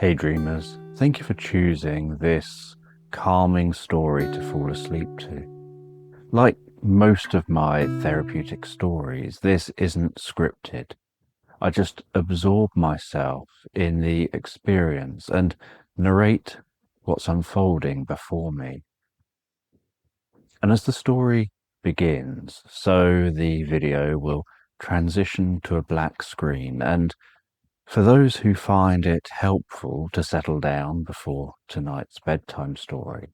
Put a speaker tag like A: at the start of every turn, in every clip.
A: Hey dreamers, thank you for choosing this calming story to fall asleep to. Like most of my therapeutic stories, this isn't scripted. I just absorb myself in the experience and narrate what's unfolding before me. And as the story begins, so the video will transition to a black screen, and for those who find it helpful to settle down before tonight's bedtime story,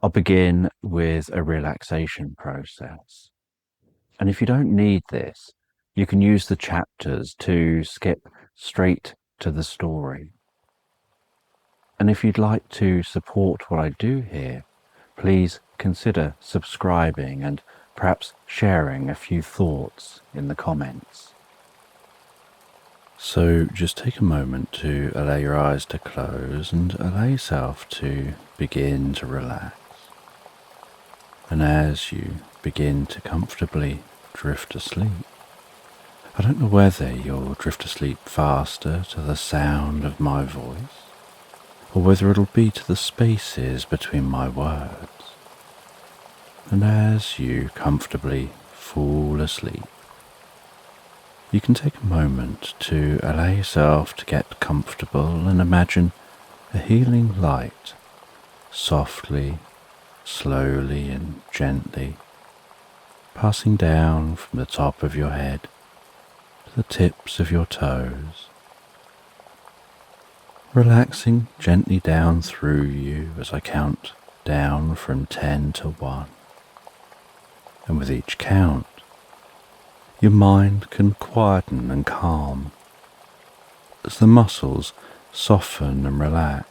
A: I'll begin with a relaxation process. And if you don't need this, you can use the chapters to skip straight to the story. And if you'd like to support what I do here, please consider subscribing and perhaps sharing a few thoughts in the comments. So just take a moment to allow your eyes to close and allow yourself to begin to relax. And as you begin to comfortably drift asleep, I don't know whether you'll drift asleep faster to the sound of my voice, or whether it'll be to the spaces between my words. And as you comfortably fall asleep, you can take a moment to allow yourself to get comfortable and imagine a healing light softly, slowly and gently passing down from the top of your head to the tips of your toes, relaxing gently down through you as I count down from 10 to 1. And with each count, your mind can quieten and calm as the muscles soften and relax.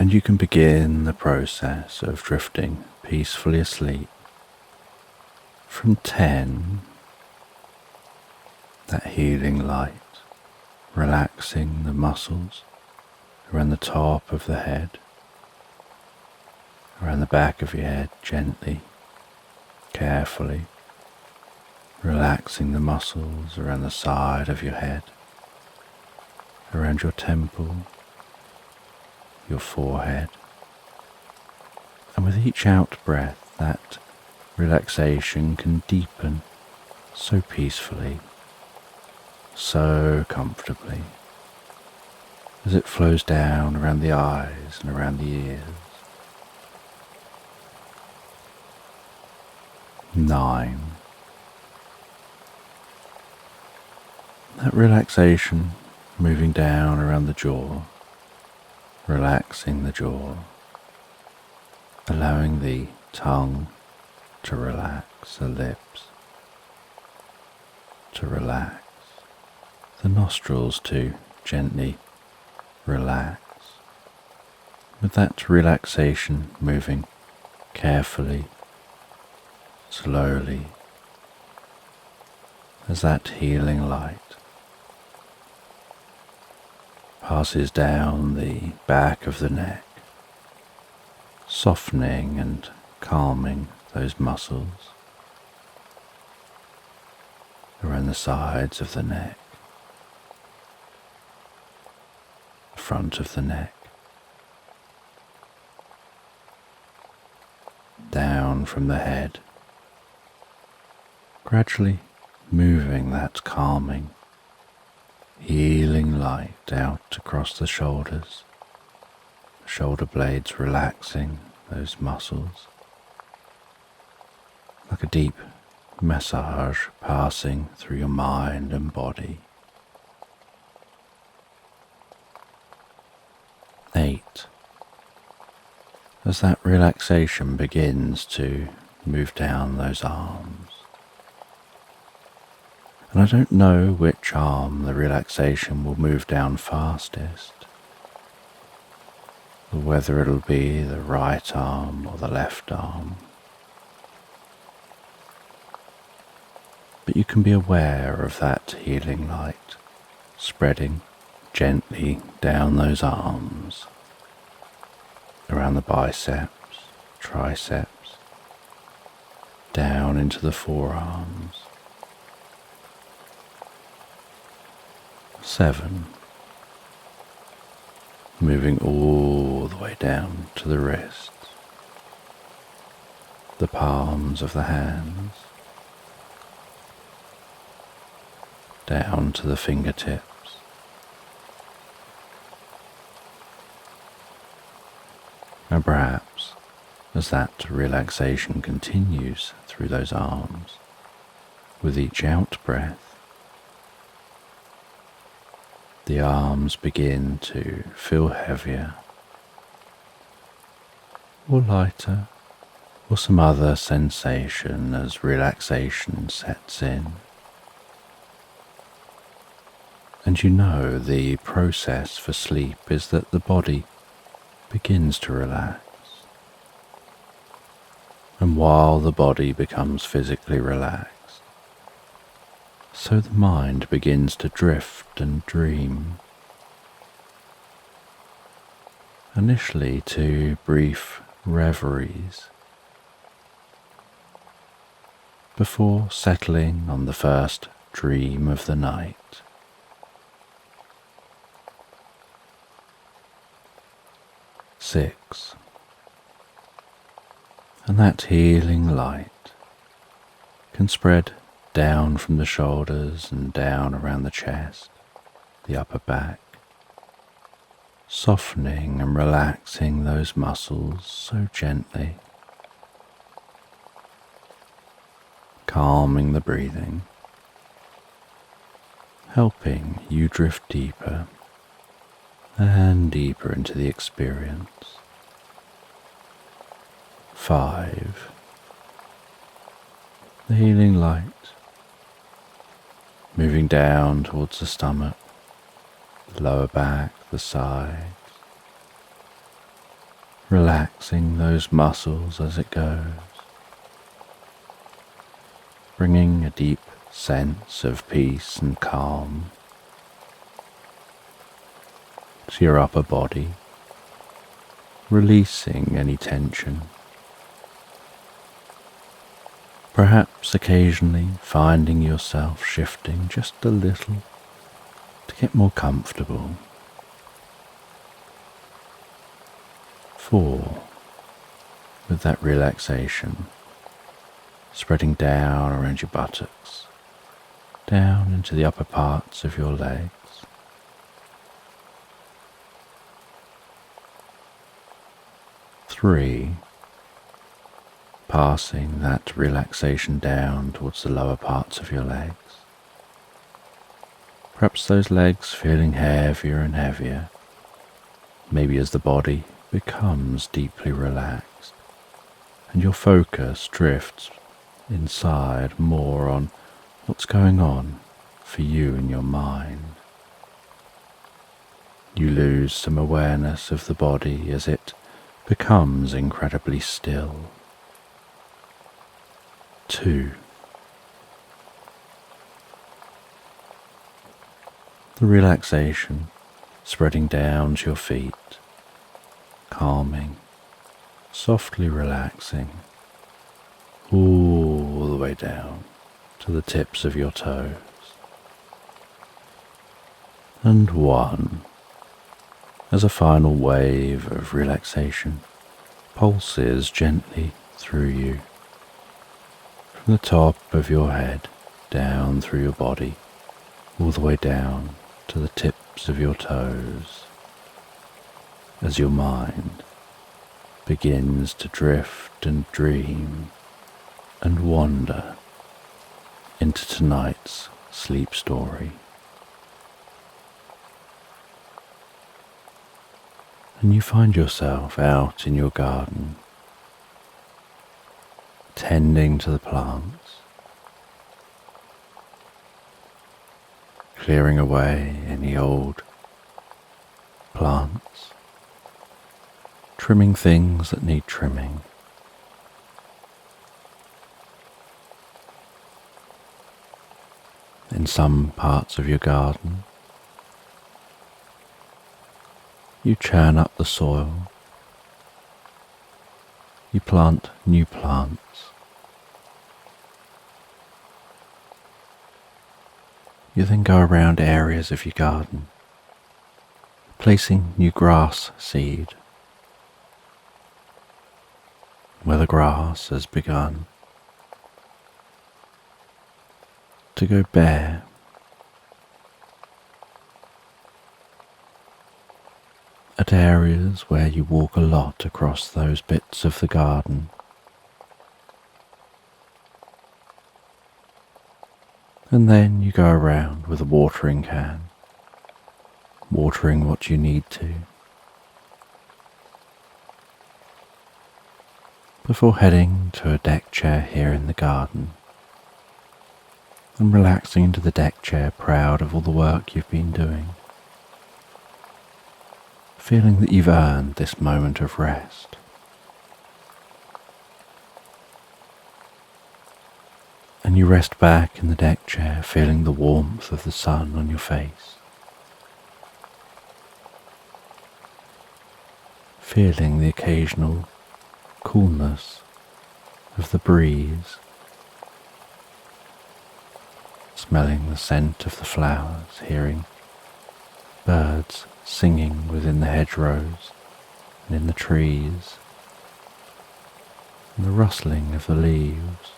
A: And you can begin the process of drifting peacefully asleep. From 10, that healing light, relaxing the muscles around the top of the head, around the back of your head gently, carefully, relaxing the muscles around the side of your head, around your temple, your forehead. And with each out breath, that relaxation can deepen so peacefully, so comfortably, as it flows down around the eyes and around the ears. 9. That relaxation moving down around the jaw, relaxing the jaw, allowing the tongue to relax, the lips to relax, the nostrils to gently relax, with that relaxation moving carefully, slowly, as that healing light passes down the back of the neck, softening and calming those muscles around the sides of the neck, the front of the neck, down from the head, gradually moving that calming, healing light out across the shoulders, the shoulder blades relaxing those muscles, like a deep massage passing through your mind and body. 8. As that relaxation begins to move down those arms, and I don't know which arm the relaxation will move down fastest, or whether it'll be the right arm or the left arm. But you can be aware of that healing light spreading gently down those arms, around the biceps, triceps, down into the forearms, 7. Moving all the way down to the wrists, the palms of the hands, down to the fingertips. And perhaps as that relaxation continues through those arms, with each out breath, the arms begin to feel heavier or lighter, or some other sensation as relaxation sets in. And you know the process for sleep is that the body begins to relax. And while the body becomes physically relaxed, so the mind begins to drift and dream. Initially to brief reveries, before settling on the first dream of the night. Six. And that healing light can spread down from the shoulders and down around the chest, the upper back, softening and relaxing those muscles so gently, calming the breathing, helping you drift deeper and deeper into the experience. 5. The healing light moving down towards the stomach, the lower back, the sides, relaxing those muscles as it goes, bringing a deep sense of peace and calm to your upper body, releasing any tension. Perhaps occasionally finding yourself shifting just a little to get more comfortable. 4. With that relaxation spreading down around your buttocks, down into the upper parts of your legs. 3. Passing that relaxation down towards the lower parts of your legs. Perhaps those legs feeling heavier and heavier, maybe as the body becomes deeply relaxed and your focus drifts inside more on what's going on for you in your mind. You lose some awareness of the body as it becomes incredibly still. 2. The relaxation spreading down to your feet, calming, softly relaxing, all the way down to the tips of your toes. And 1. As a final wave of relaxation pulses gently through you, from the top of your head, down through your body, all the way down to the tips of your toes, as your mind begins to drift and dream and wander into tonight's sleep story. And you find yourself out in your garden, tending to the plants, clearing away any old plants, trimming things that need trimming. In some parts of your garden, you churn up the soil, you plant new plants, You then go around areas of your garden, placing new grass seed where the grass has begun to go bare. At areas where you walk a lot across those bits of the garden, and then you go around with a watering can, watering what you need to, before heading to a deck chair here in the garden and relaxing into the deck chair, proud of all the work you've been doing, feeling that you've earned this moment of rest. And you rest back in the deck chair, feeling the warmth of the sun on your face, feeling the occasional coolness of the breeze, smelling the scent of the flowers, hearing birds singing within the hedgerows and in the trees, and the rustling of the leaves.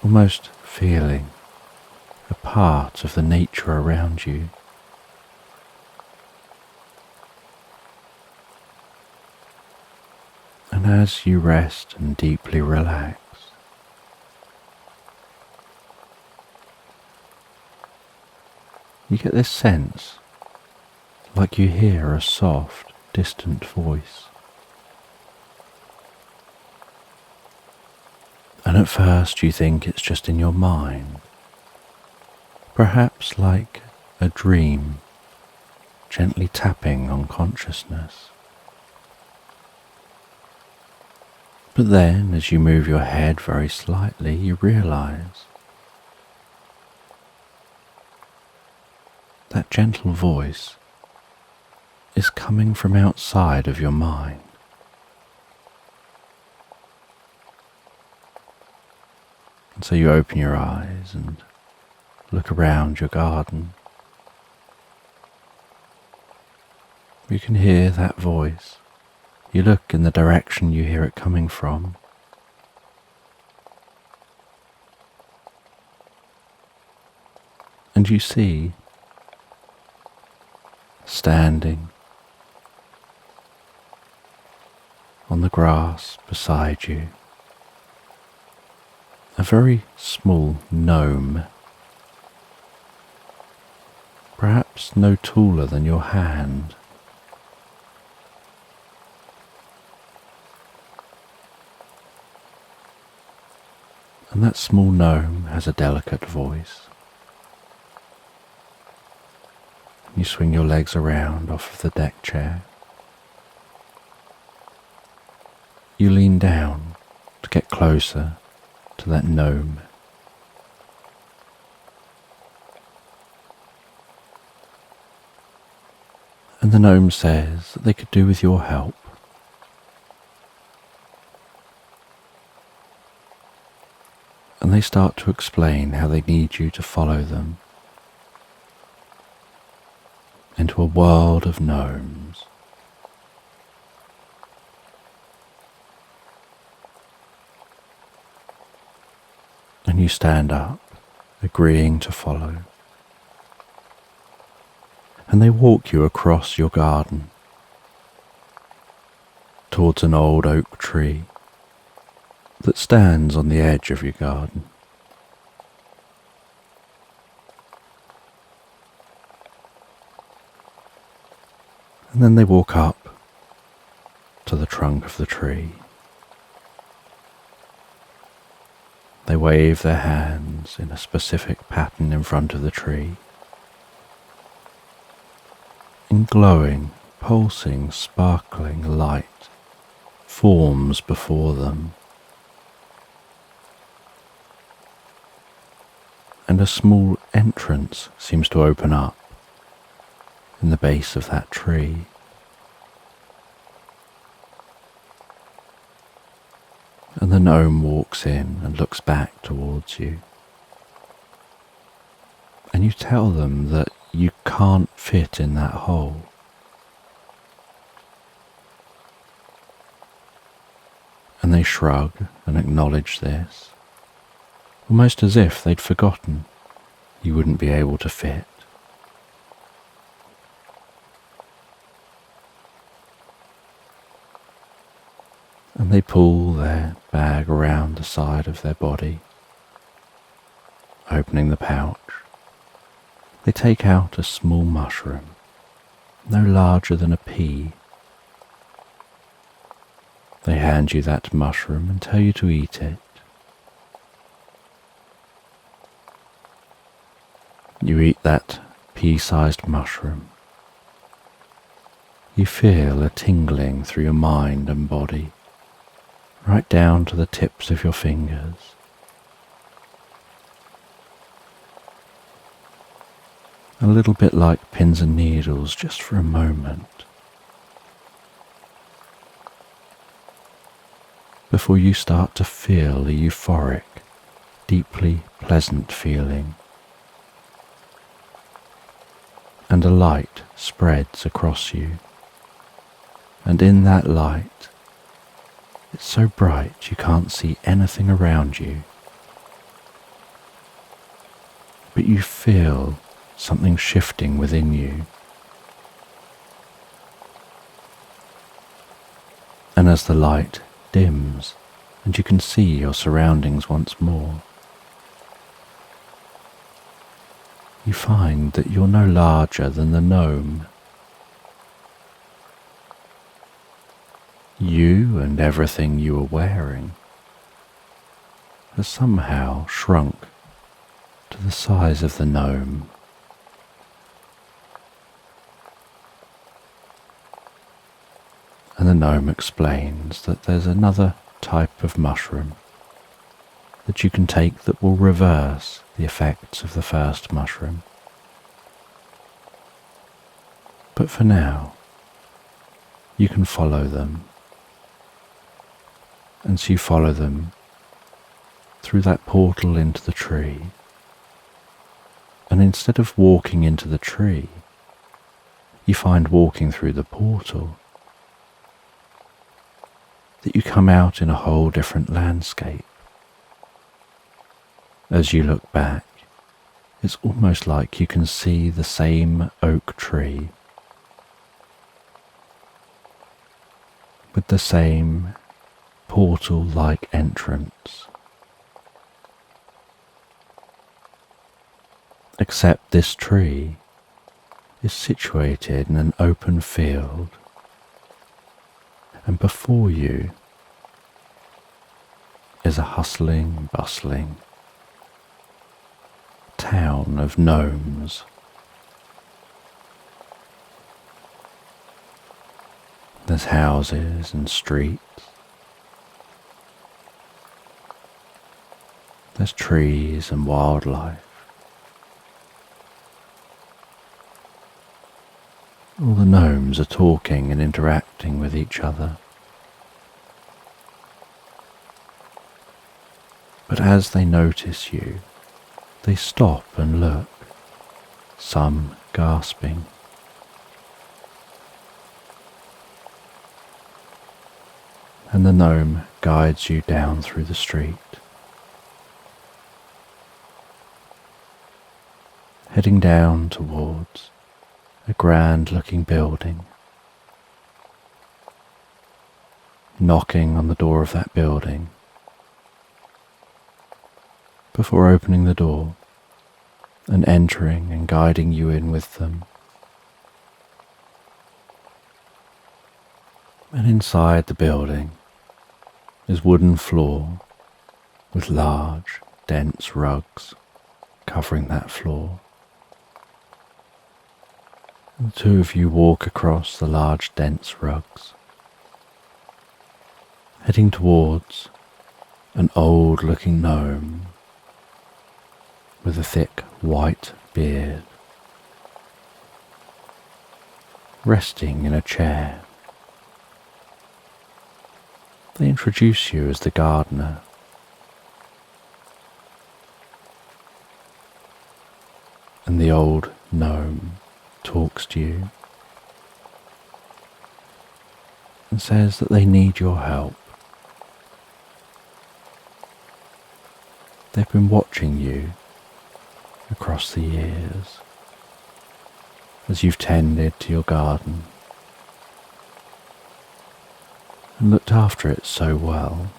A: Almost feeling a part of the nature around you. And as you rest and deeply relax, you get this sense like you hear a soft, distant voice. And at first you think it's just in your mind, perhaps like a dream gently tapping on consciousness. But then, as you move your head very slightly, you realize that gentle voice is coming from outside of your mind. And so you open your eyes and look around your garden. You can hear that voice. You look in the direction you hear it coming from. And you see, standing on the grass beside you, a very small gnome, perhaps no taller than your hand. And that small gnome has a delicate voice. You swing your legs around off of the deck chair. You lean down to get closer to that gnome. And the gnome says that they could do with your help. And they start to explain how they need you to follow them into a world of gnomes. And you stand up, agreeing to follow. And they walk you across your garden towards an old oak tree that stands on the edge of your garden. And then they walk up to the trunk of the tree. They wave their hands in a specific pattern in front of the tree. In glowing, pulsing, sparkling light forms before them. And a small entrance seems to open up in the base of that tree. And And the gnome walks in and looks back towards you. And you tell them that you can't fit in that hole. And they shrug and acknowledge this, almost as if they'd forgotten you wouldn't be able to fit. And they pull their bag around the side of their body, opening the pouch. They take out a small mushroom, no larger than a pea. They hand you that mushroom and tell you to eat it. You eat that pea-sized mushroom. You feel a tingling through your mind and body, right down to the tips of your fingers. A little bit like pins and needles, just for a moment, before you start to feel a euphoric, deeply pleasant feeling, and a light spreads across you, and in that light, it's so bright you can't see anything around you, but you feel something shifting within you. And as the light dims and you can see your surroundings once more, you find that you're no larger than the gnome. You and everything you were wearing has somehow shrunk to the size of the gnome. And the gnome explains that there's another type of mushroom that you can take that will reverse the effects of the first mushroom. But for now, you can follow them. And so you follow them through that portal into the tree. And instead of walking into the tree, you find walking through the portal that you come out in a whole different landscape. As you look back, it's almost like you can see the same oak tree with the same portal-like entrance. Except this tree is situated in an open field, and before you is a hustling, bustling town of gnomes. There's houses and streets. There's trees and wildlife. All the gnomes are talking and interacting with each other. But as they notice you, they stop and look, some gasping. And the gnome guides you down through the street, heading down towards a grand-looking building. Knocking on the door of that building, before opening the door and entering and guiding you in with them. And inside the building is wooden floor with large, dense rugs covering that floor. The two of you walk across the large, dense rugs, heading towards an old-looking gnome with a thick white beard, resting in a chair. They introduce you as the gardener. And the old gnome talks to you and says that they need your help. They've been watching you across the years as you've tended to your garden and looked after it so well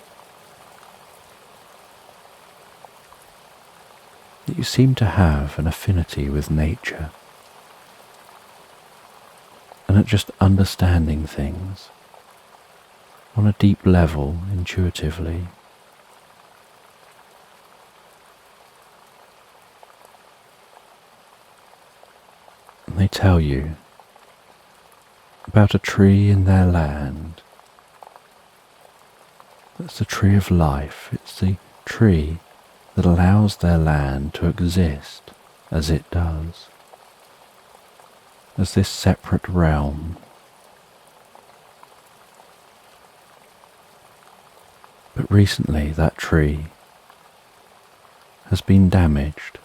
A: that you seem to have an affinity with nature and at just understanding things on a deep level intuitively. And they tell you about a tree in their land. That's the tree of life. It's the tree that allows their land to exist as it does, as this separate realm. But recently that tree has been damaged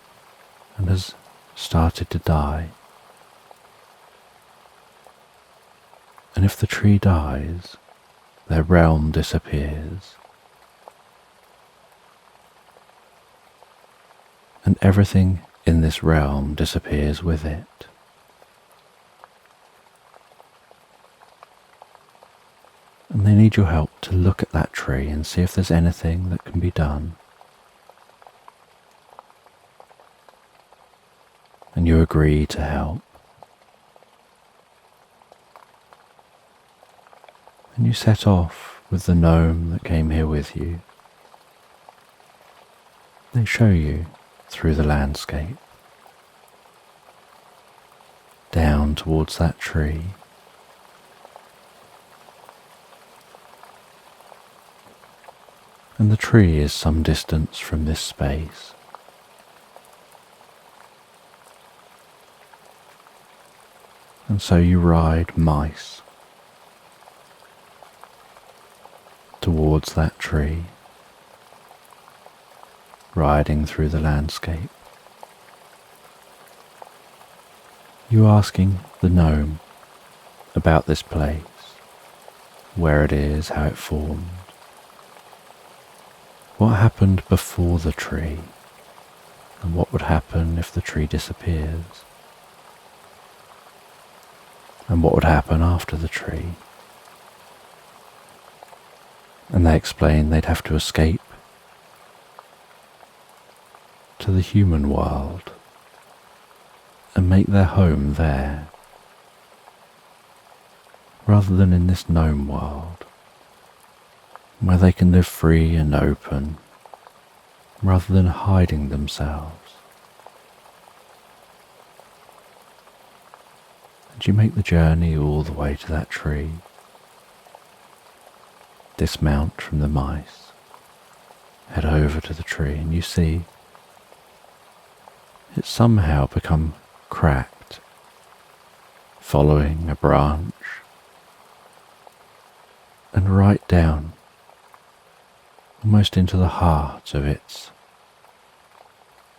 A: and has started to die. And if the tree dies, their realm disappears. And everything in this realm disappears with it. And they need your help to look at that tree and see if there's anything that can be done. And you agree to help. And you set off with the gnome that came here with you. They show you through the landscape, down towards that tree. And the tree is some distance from this space. And so you ride mice towards that tree, riding through the landscape. You asking the gnome about this place, where it is, how it formed, what happened before the tree, and what would happen if the tree disappears, and what would happen after the tree. And they explain they'd have to escape to the human world and make their home there, rather than in this gnome world, where they can live free and open, rather than hiding themselves. And you make the journey all the way to that tree, dismount from the mice, head over to the tree, and you see it's somehow become cracked, following a branch, and right down, almost into the heart of its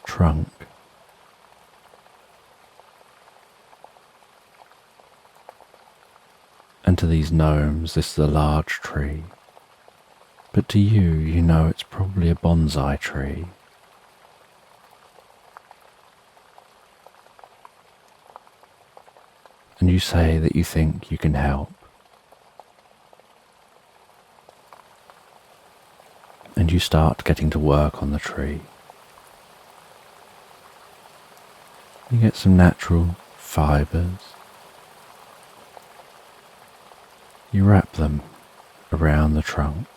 A: trunk. And to these gnomes, this is a large tree. But to you, you know it's probably a bonsai tree. And you say that you think you can help. And you start getting to work on the tree. You get some natural fibres. You wrap them around the trunk,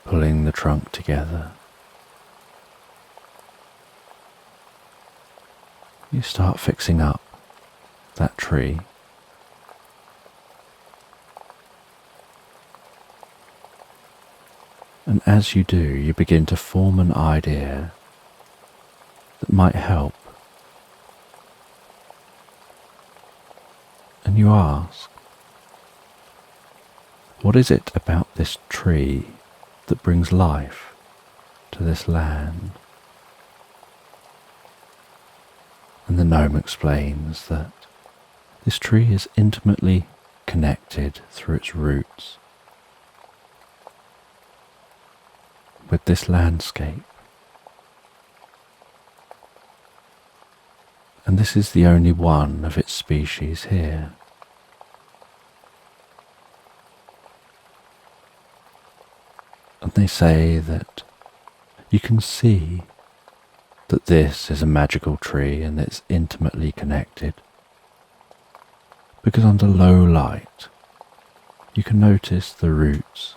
A: pulling the trunk together. You start fixing up that tree. And as you do, you begin to form an idea that might help. And you ask, What is it about this tree that brings life to this land? And the gnome explains that this tree is intimately connected through its roots with this landscape. And this is the only one of its species here. And they say that you can see that this is a magical tree and it's intimately connected, because under low light you can notice the roots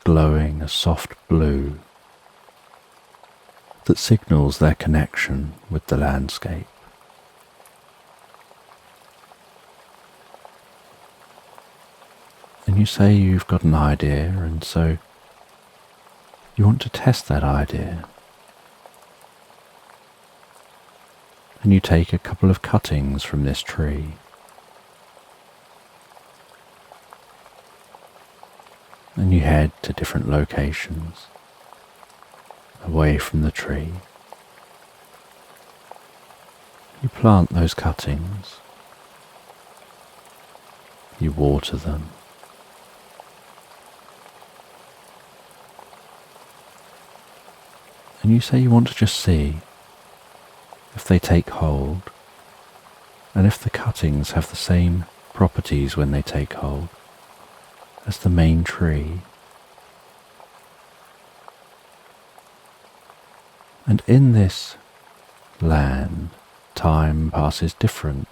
A: glowing a soft blue that signals their connection with the landscape. And you say you've got an idea, and so you want to test that idea. And you take a couple of cuttings from this tree. And you head to different locations away from the tree. You plant those cuttings. You water them. And you say you want to just see if they take hold, and if the cuttings have the same properties when they take hold as the main tree. And in this land, time passes different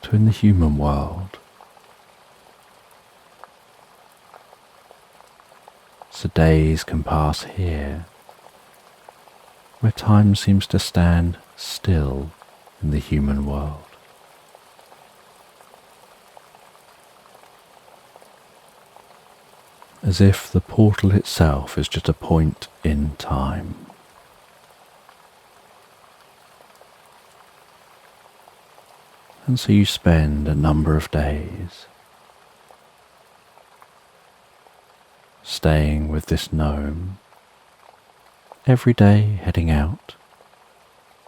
A: to in the human world. So days can pass here, where time seems to stand still in the human world. As if the portal itself is just a point in time. And so you spend a number of days staying with this gnome, every day heading out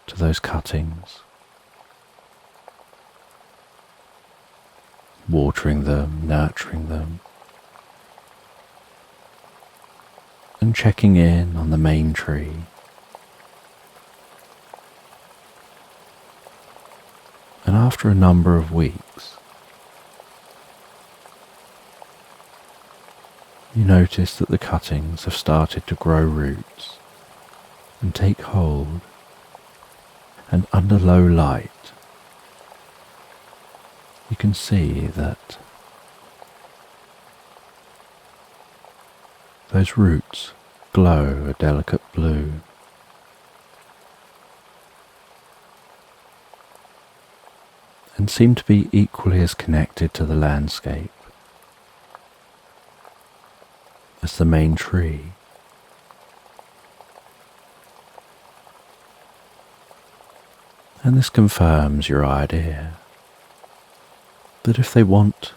A: to those cuttings, watering them, nurturing them, and checking in on the main tree. And after a number of weeks, you notice that the cuttings have started to grow roots and take hold, and under low light you can see that those roots glow a delicate blue. And seem to be equally as connected to the landscape as the main tree. And this confirms your idea that if they want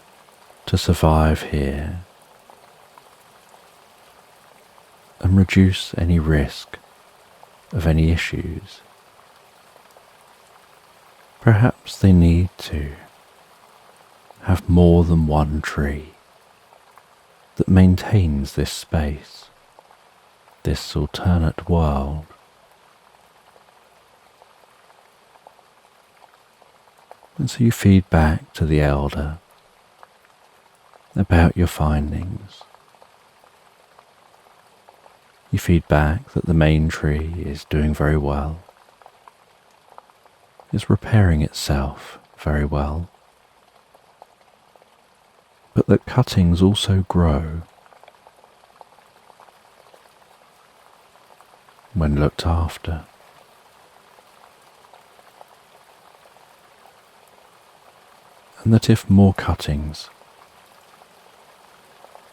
A: to survive here and reduce any risk of any issues, perhaps they need to have more than one tree that maintains this space, this alternate world. And so you feed back to the elder about your findings. You feed back that the main tree is doing very well, is repairing itself very well, but that cuttings also grow when looked after. And that if more cuttings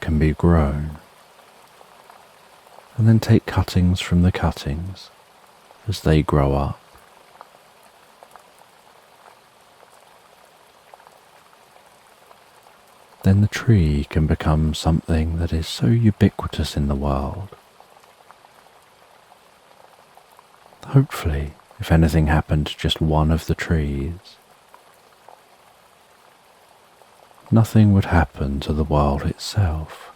A: can be grown, and then take cuttings from the cuttings as they grow up, then the tree can become something that is so ubiquitous in the world. Hopefully, if anything happened to just one of the trees, nothing would happen to the world itself.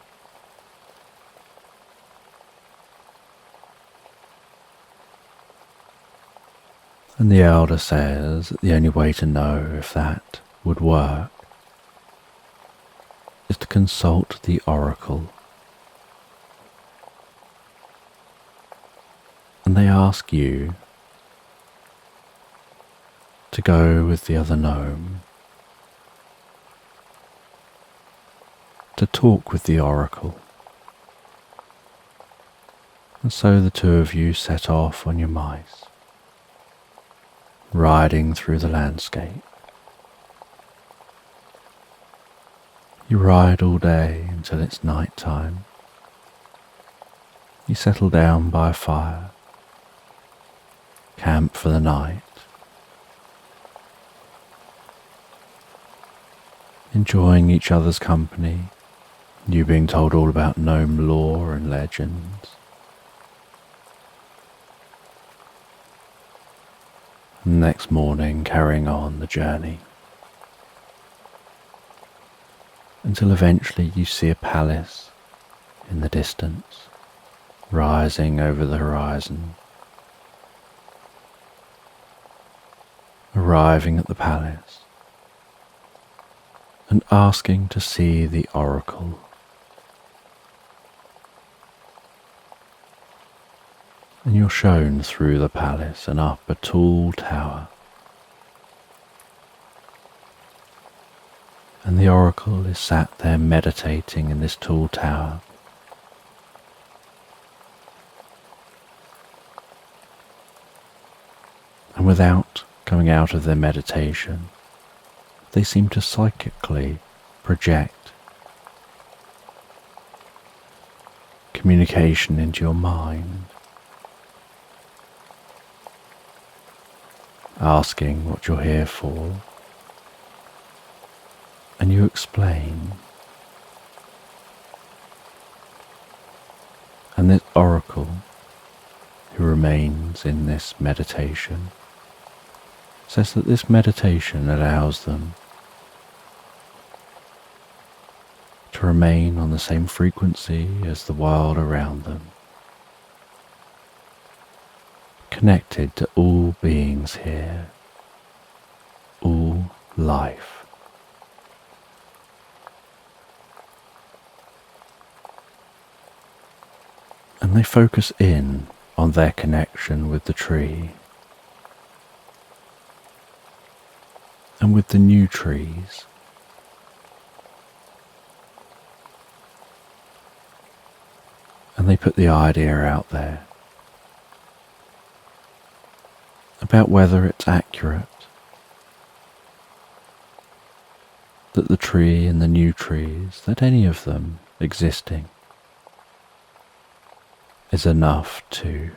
A: And the elder says that the only way to know if that would work is to consult the oracle. And they ask you to go with the other gnome to talk with the oracle. And so the two of you set off on your mice, riding through the landscape. You ride all day until it's night time. You settle down by a fire, camp for the night, enjoying each other's company, you being told all about gnome lore and legends. And next morning carrying on the journey, until eventually you see a palace in the distance, rising over the horizon. Arriving at the palace and asking to see the oracle. And you're shown through the palace and up a tall tower. And the oracle is sat there meditating in this tall tower. And without coming out of their meditation, they seem to psychically project communication into your mind, asking what you're here for, and you explain. And this oracle, who remains in this meditation, says that this meditation allows them to remain on the same frequency as the world around them, connected to all beings here, all life. And they focus in on their connection with the tree and with the new trees. And they put the idea out there about whether it's accurate that the tree and the new trees, that any of them existing, is enough to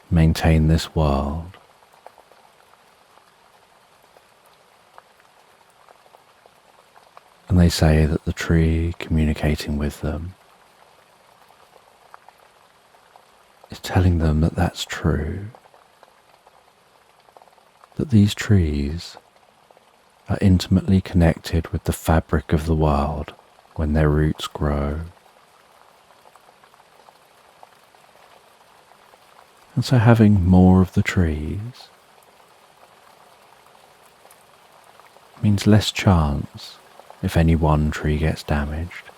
A: maintain this world. And they say that the tree communicating with them is telling them that that's true, that these trees are intimately connected with the fabric of the world when their roots grow. And so having more of the trees means less chance if any one tree gets damaged,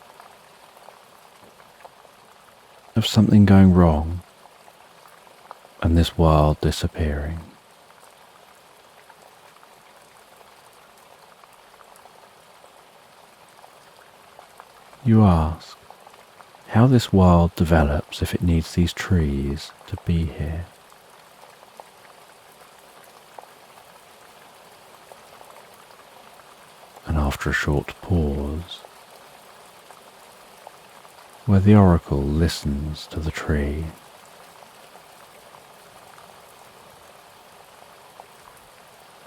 A: of something going wrong and this world disappearing. You ask how this world develops if it needs these trees to be here. And after a short pause, where the oracle listens to the tree,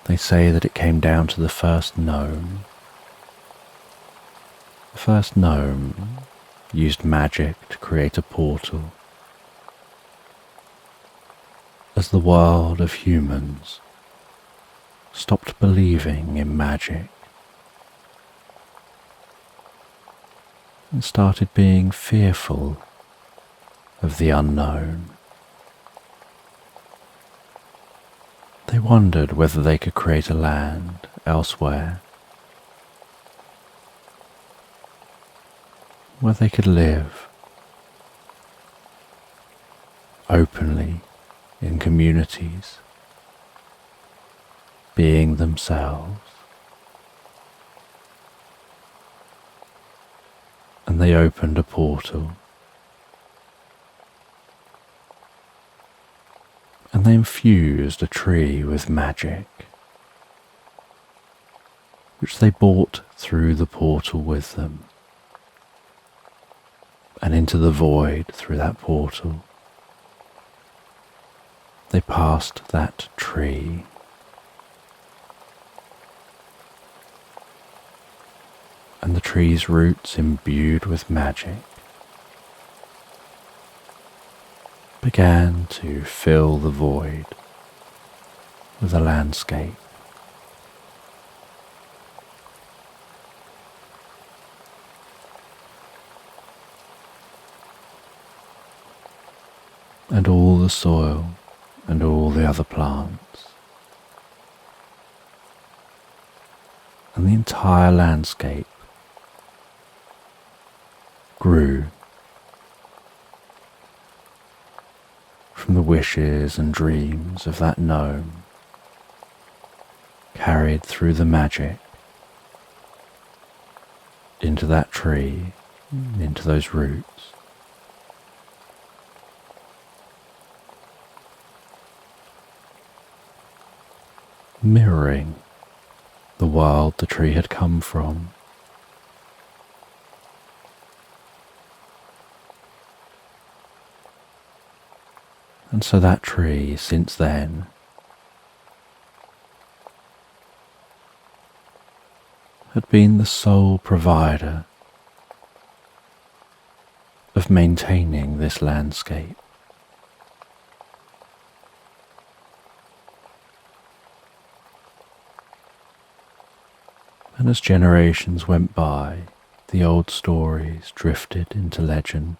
A: they say that it came down to the first gnome The first gnome used magic to create a portal. As the world of humans stopped believing in magic and started being fearful of the unknown, they wondered whether they could create a land elsewhere where they could live openly in communities, being themselves. And they opened a portal, and they infused a tree with magic, which they brought through the portal with them, and into the void through that portal. They passed that tree. And the tree's roots, imbued with magic, began to fill the void with a landscape. And all the soil and all the other plants and the entire landscape grew from the wishes and dreams of that gnome, carried through the magic into that tree, into those roots. Mirroring the world the tree had come from. And so that tree, since then, had been the sole provider of maintaining this landscape. And as generations went by, the old stories drifted into legend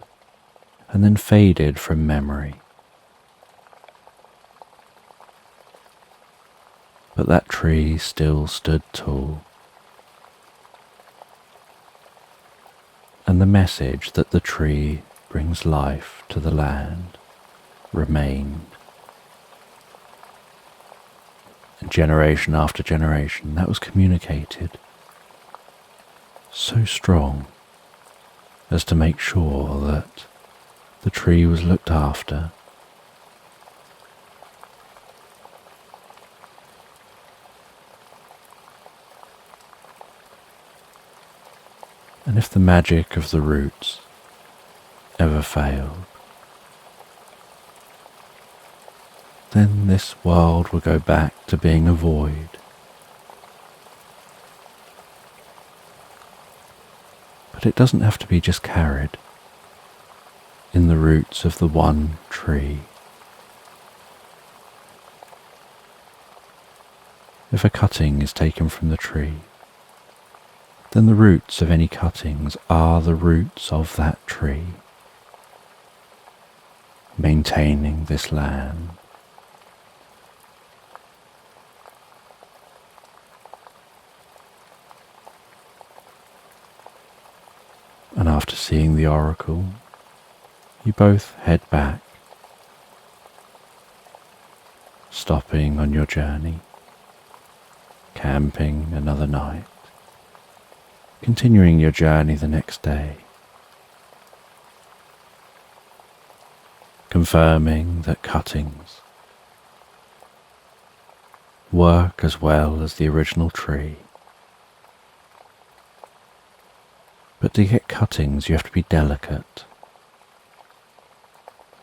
A: and then faded from memory. But that tree still stood tall, and the message that the tree brings life to the land remained. And generation after generation, that was communicated so strong as to make sure that the tree was looked after. And if the magic of the roots ever failed, then this world would go back to being a void. But it doesn't have to be just carried in the roots of the one tree. If a cutting is taken from the tree, then the roots of any cuttings are the roots of that tree, maintaining this land. And after seeing the oracle, you both head back, stopping on your journey, camping another night, continuing your journey the next day, confirming that cuttings work as well as the original tree. But to get cuttings, you have to be delicate.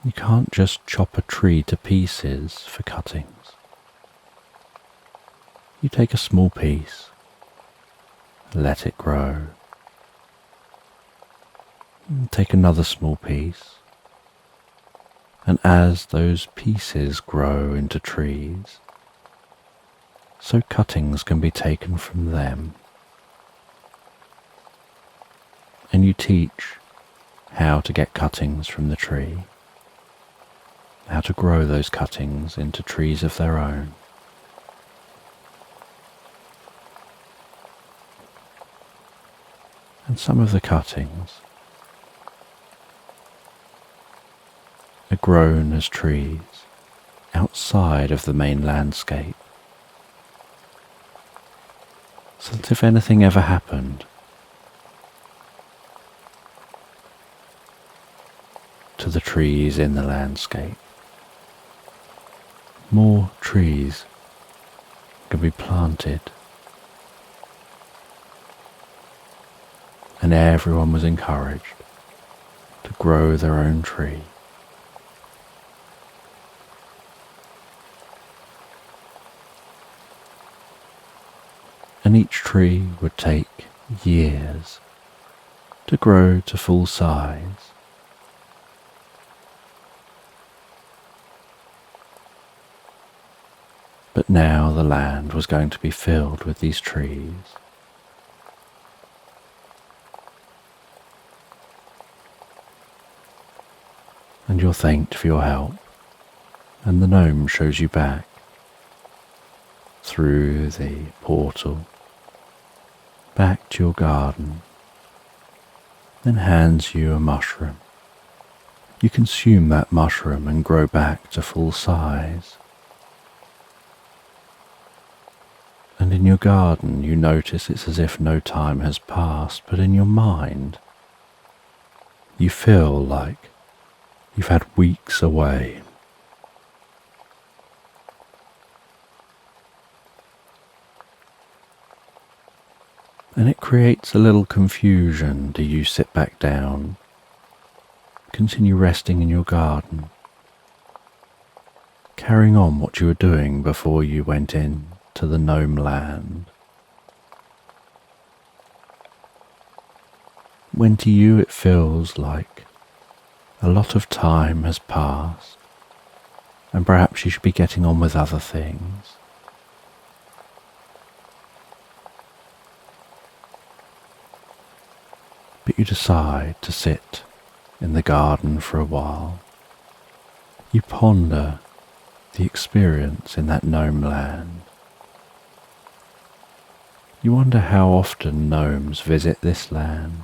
A: You can't just chop a tree to pieces for cuttings. You take a small piece, let it grow, Take another small piece, and as those pieces grow into trees, so cuttings can be taken from them. And you teach how to get cuttings from the tree, how to grow those cuttings into trees of their own. And some of the cuttings are grown as trees outside of the main landscape, so that if anything ever happened to the trees in the landscape, more trees can be planted, and everyone was encouraged to grow their own tree. And each tree would take years to grow to full size. But now the land was going to be filled with these trees. And you're thanked for your help, and the gnome shows you back through the portal, back to your garden, then hands you a mushroom. You consume that mushroom and grow back to full size. And in your garden you notice it's as if no time has passed, but in your mind you feel like you've had weeks away. And it creates a little confusion. Do you sit back down, continue resting in your garden, carrying on what you were doing before you went in to the gnome land, when to you it feels like a lot of time has passed and perhaps you should be getting on with other things? But you decide to sit in the garden for a while. You ponder the experience in that gnome land. You wonder how often gnomes visit this land.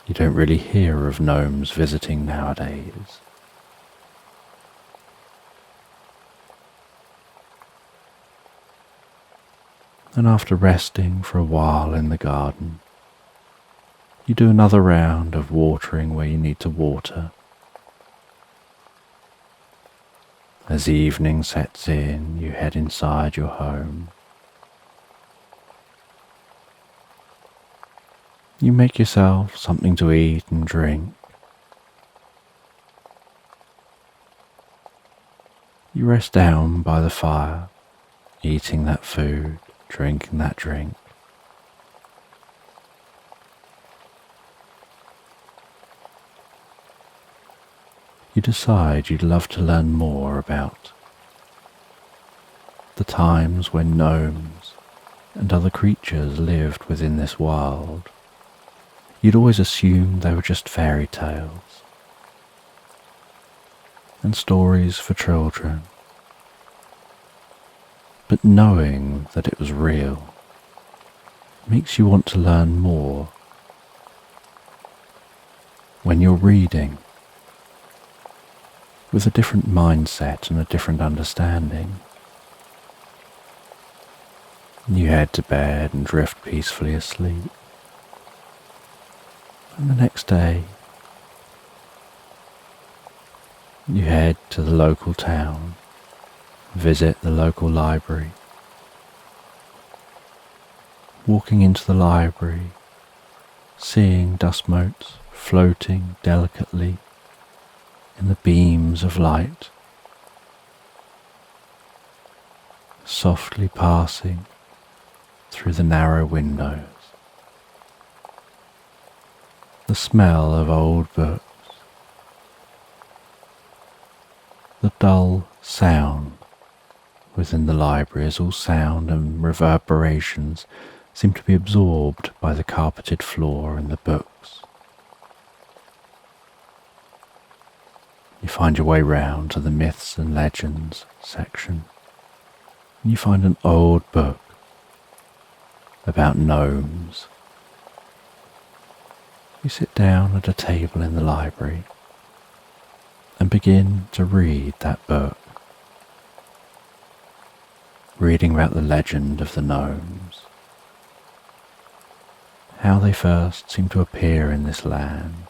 A: You don't really hear of gnomes visiting nowadays. And after resting for a while in the garden, you do another round of watering where you need to water. As evening sets in, you head inside your home. You make yourself something to eat and drink. You rest down by the fire, eating that food, drinking that drink. You decide you'd love to learn more about the times when gnomes and other creatures lived within this world. You'd always assumed they were just fairy tales and stories for children. But knowing that it was real makes you want to learn more. When you're reading with a different mindset and a different understanding, you head to bed and drift peacefully asleep. And the next day, you head to the local town, visit the local library. Walking into the library, seeing dust motes floating delicately in the beams of light, softly passing through the narrow windows. the smell of old books, the dull sound within the library as all sound and reverberations seem to be absorbed by the carpeted floor and the books. You find your way round to the myths and legends section, and you find an old book about gnomes. You sit down at a table in the library and begin to read that book, reading about the legend of the gnomes, how they first seemed to appear in this land,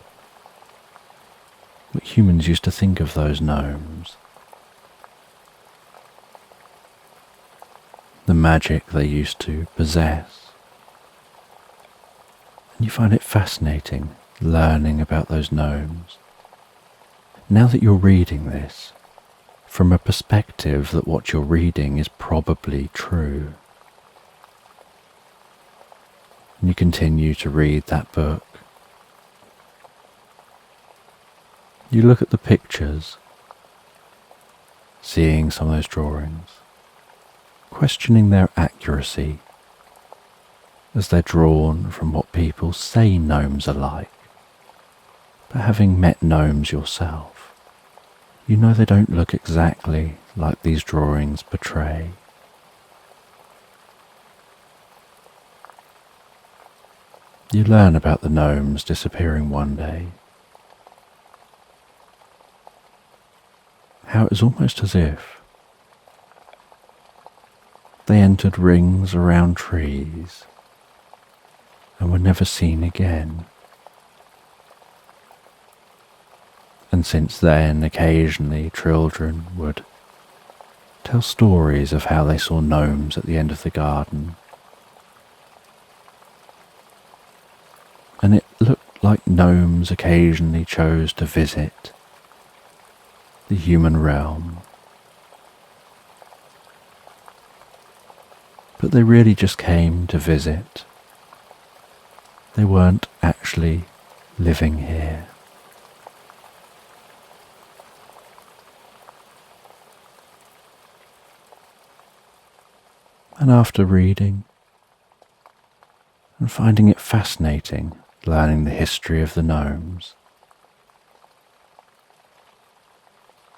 A: what humans used to think of those gnomes, the magic they used to possess. And you find it fascinating learning about those gnomes. Now that you're reading this, from a perspective that what you're reading is probably true, and you continue to read that book. You look at the pictures, seeing some of those drawings, questioning their accuracy as they're drawn from what people say gnomes are like. But having met gnomes yourself, you know they don't look exactly like these drawings portray. You learn about the gnomes disappearing one day, how it was almost as if they entered rings around trees and were never seen again. And since then, occasionally children would tell stories of how they saw gnomes at the end of the garden. And it looked like gnomes occasionally chose to visit the human realm. But they really just came to visit. They weren't actually living here. And after reading and finding it fascinating, learning the history of the gnomes,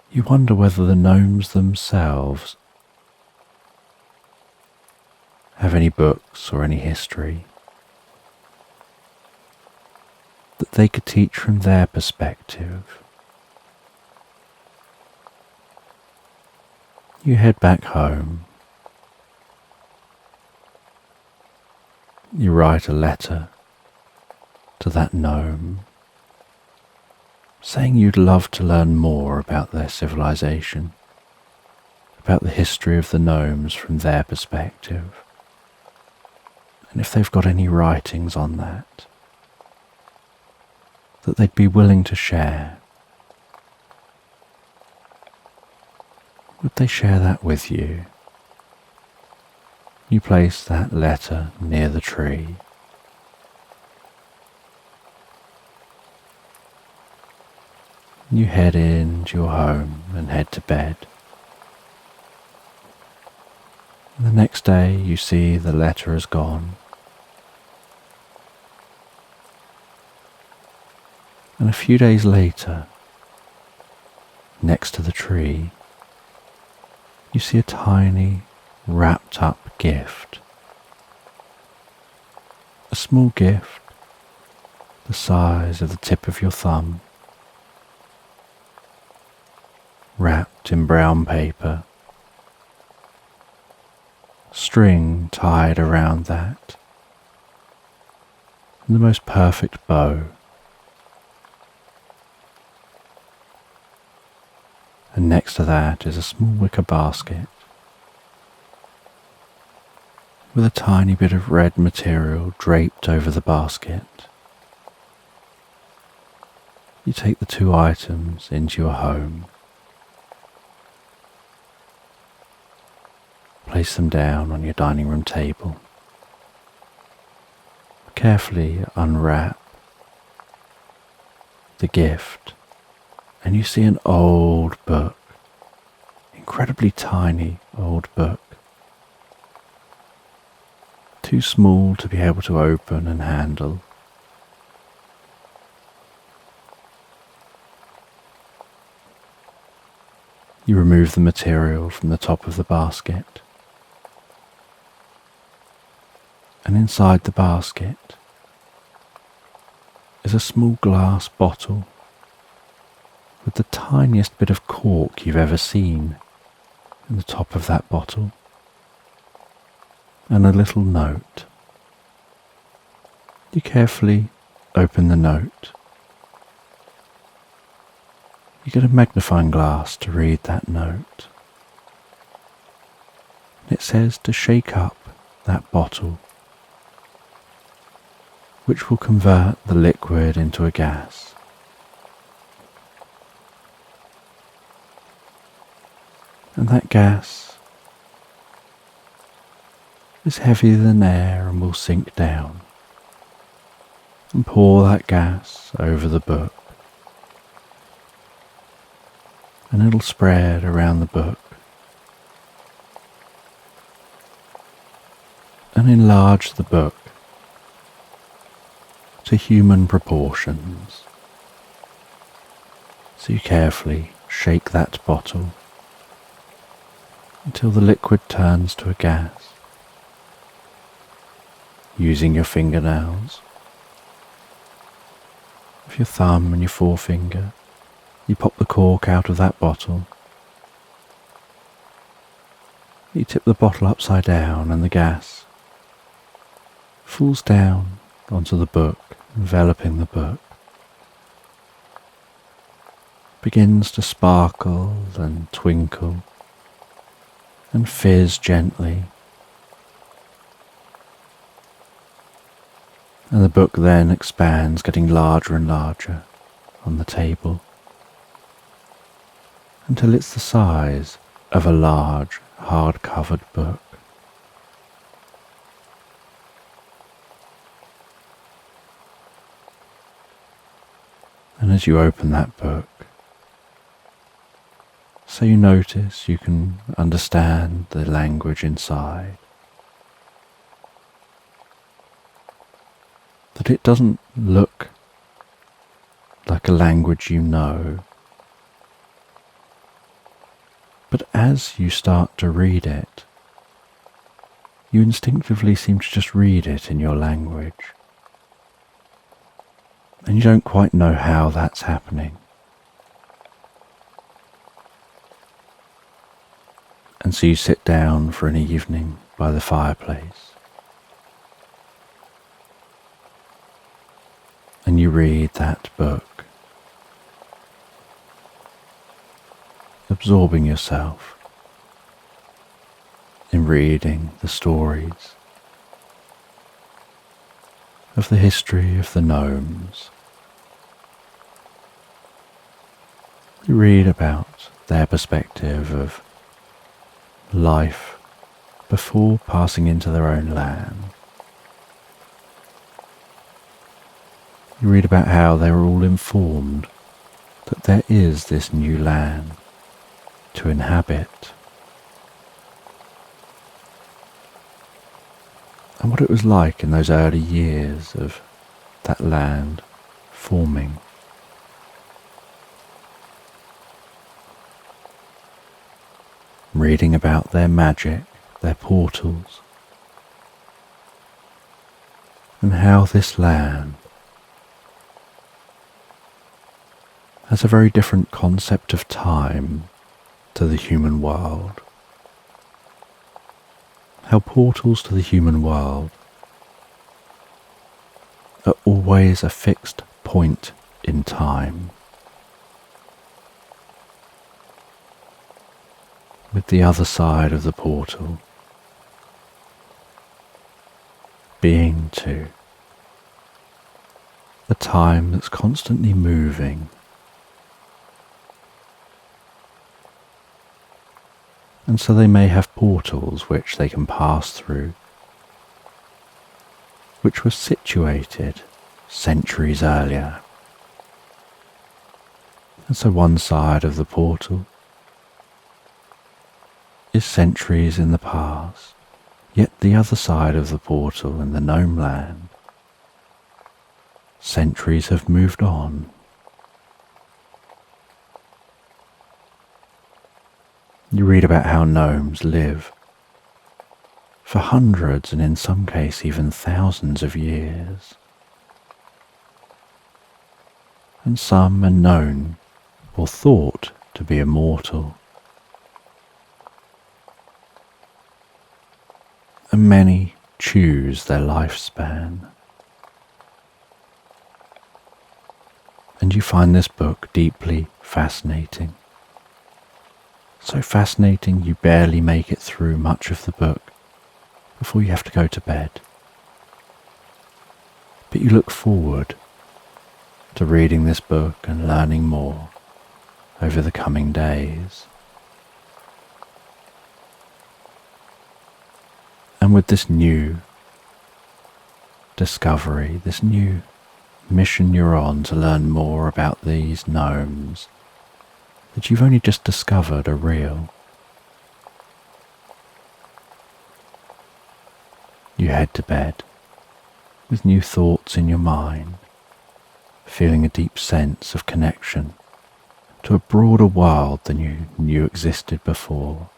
A: you wonder whether the gnomes themselves have any books or any history that they could teach from their perspective. You head back home. You write a letter to that gnome, saying you'd love to learn more about their civilization, about the history of the gnomes from their perspective, and if they've got any writings on that they'd be willing to share. Would they share that with you? You place that letter near the tree. You head into your home and head to bed. The next day you see the letter has gone. And a few days later, next to the tree, you see a tiny, wrapped up gift. A small gift, the size of the tip of your thumb, wrapped in brown paper, string tied around that, and the most perfect bow. And next to that is a small wicker basket with a tiny bit of red material draped over the basket. You take the two items into your home, place them down on your dining room table, carefully unwrap the gift, and you see an old book, incredibly tiny old book, too small to be able to open and handle. You remove the material from the top of the basket, and inside the basket is a small glass bottle with the tiniest bit of cork you've ever seen in the top of that bottle, and a little note. You carefully open the note. You get a magnifying glass to read that note. It says to shake up that bottle, which will convert the liquid into a gas. And that gas is heavier than air and will sink down. And pour that gas over the book. And it'll spread around the book and enlarge the book to human proportions. So you carefully shake that bottle until the liquid turns to a gas. Using your fingernails, with your thumb and your forefinger, you pop the cork out of that bottle. You tip the bottle upside down and the gas falls down onto the book, enveloping the book. Begins to sparkle and twinkle and fizz gently. And the book then expands, getting larger and larger on the table, until it's the size of a large, hard-covered book. And as you open that book, so you notice you can understand the language inside, that it doesn't look like a language you know, but as you start to read it, you instinctively seem to just read it in your language. And you don't quite know how that's happening. And so you sit down for an evening by the fireplace. And you read that book, absorbing yourself in reading the stories of the history of the gnomes. You read about their perspective of life before passing into their own land. You read about how they were all informed that there is this new land to inhabit, and what it was like in those early years of that land forming. Reading about their magic, their portals, and how this land has a very different concept of time to the human world. How portals to the human world are always a fixed point in time, with the other side of the portal being to a time that's constantly moving, and so they may have portals which they can pass through, which were situated centuries earlier, And so one side of the portal is centuries in the past, yet the other side of the portal in the gnome land, centuries have moved on. You read about how gnomes live for hundreds and in some cases even thousands of years. And some are known or thought to be immortal. And many choose their lifespan. And you find this book deeply fascinating. So fascinating you barely make it through much of the book before you have to go to bed. But you look forward to reading this book and learning more over the coming days. And with this new discovery, this new mission you're on to learn more about these gnomes that you've only just discovered are real, you head to bed with new thoughts in your mind, feeling a deep sense of connection to a broader world than you knew existed before.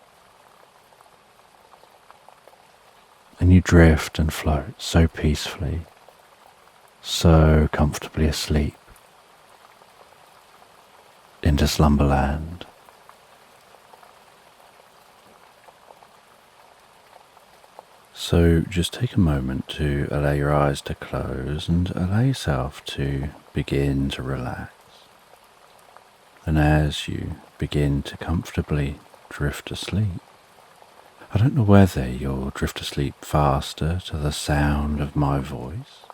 A: And you drift and float so peacefully, so comfortably asleep into Slumberland. So just take a moment to allow your eyes to close and allow yourself to begin to relax. And as you begin to comfortably drift asleep, I don't know whether you'll drift asleep faster to the sound of my voice,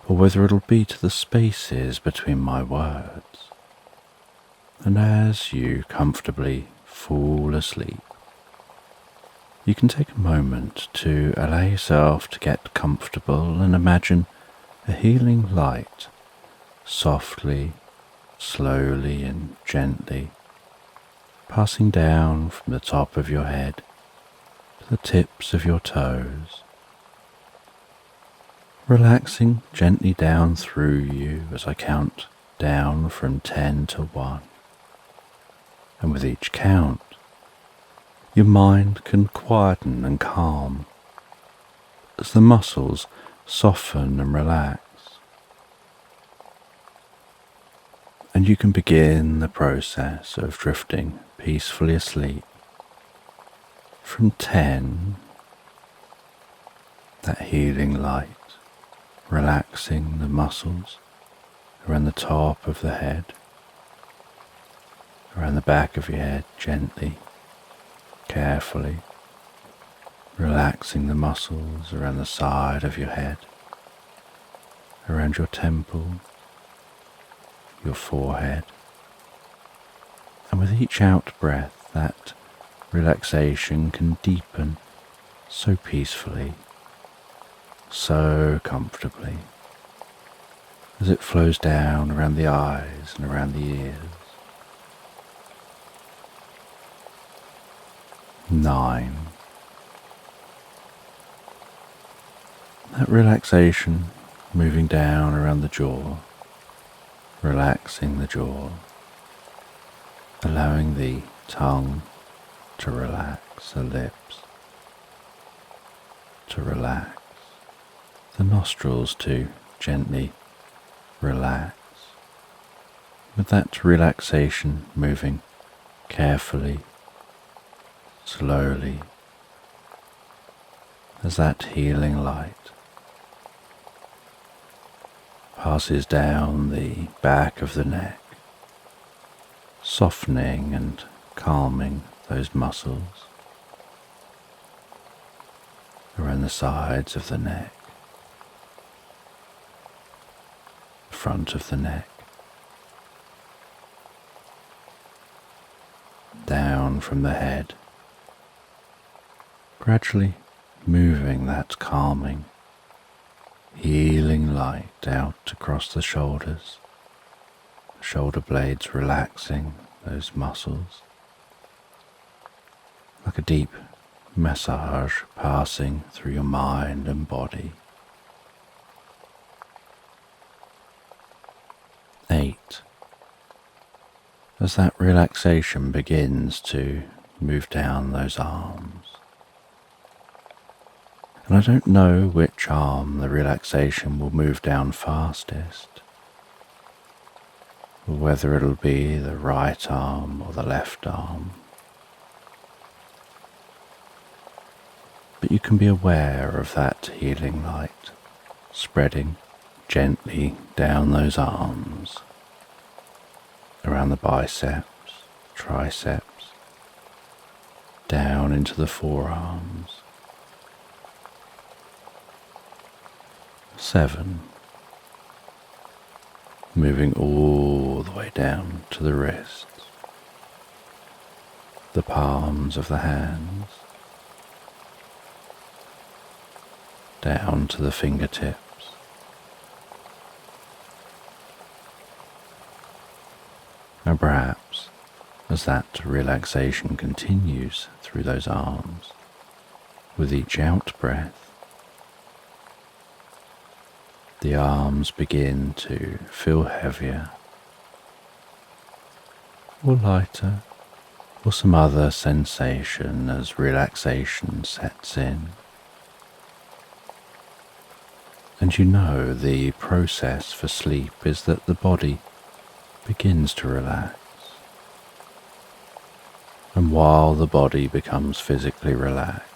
A: or whether it'll be to the spaces between my words. And as you comfortably fall asleep, you can take a moment to allow yourself to get comfortable and imagine a healing light softly, slowly and gently passing down from the top of your head to the tips of your toes, relaxing gently down through you as I count down from 10 to 1. And with each count, your mind can quieten and calm as the muscles soften and relax. And you can begin the process of drifting peacefully asleep. From 10, that healing light, relaxing the muscles around the top of the head, around the back of your head gently, carefully, relaxing the muscles around the side of your head, around your temple, your forehead. And with each out breath, that relaxation can deepen so peacefully, so comfortably, as it flows down around the eyes and around the ears. 9. That relaxation moving down around the jaw, relaxing the jaw, allowing the tongue to relax, the lips to relax, the nostrils to gently relax, with that relaxation moving carefully, slowly, as that healing light passes down the back of the neck, softening and calming those muscles around the sides of the neck, the front of the neck, down from the head, gradually moving that calming, healing light out across the shoulders shoulder blades relaxing those muscles, like a deep massage passing through your mind and body. 8. As that relaxation begins to move down those arms. And I don't know which arm the relaxation will move down fastest, or whether it'll be the right arm or the left arm. But you can be aware of that healing light spreading gently down those arms, around the biceps, triceps, down into the forearms. 7. Moving all the way down to the wrists, the palms of the hands, down to the fingertips. And perhaps, as that relaxation continues through those arms, with each out-breath, the arms begin to feel heavier, or lighter, or some other sensation as relaxation sets in. And you know the process for sleep is that the body begins to relax. And while the body becomes physically relaxed,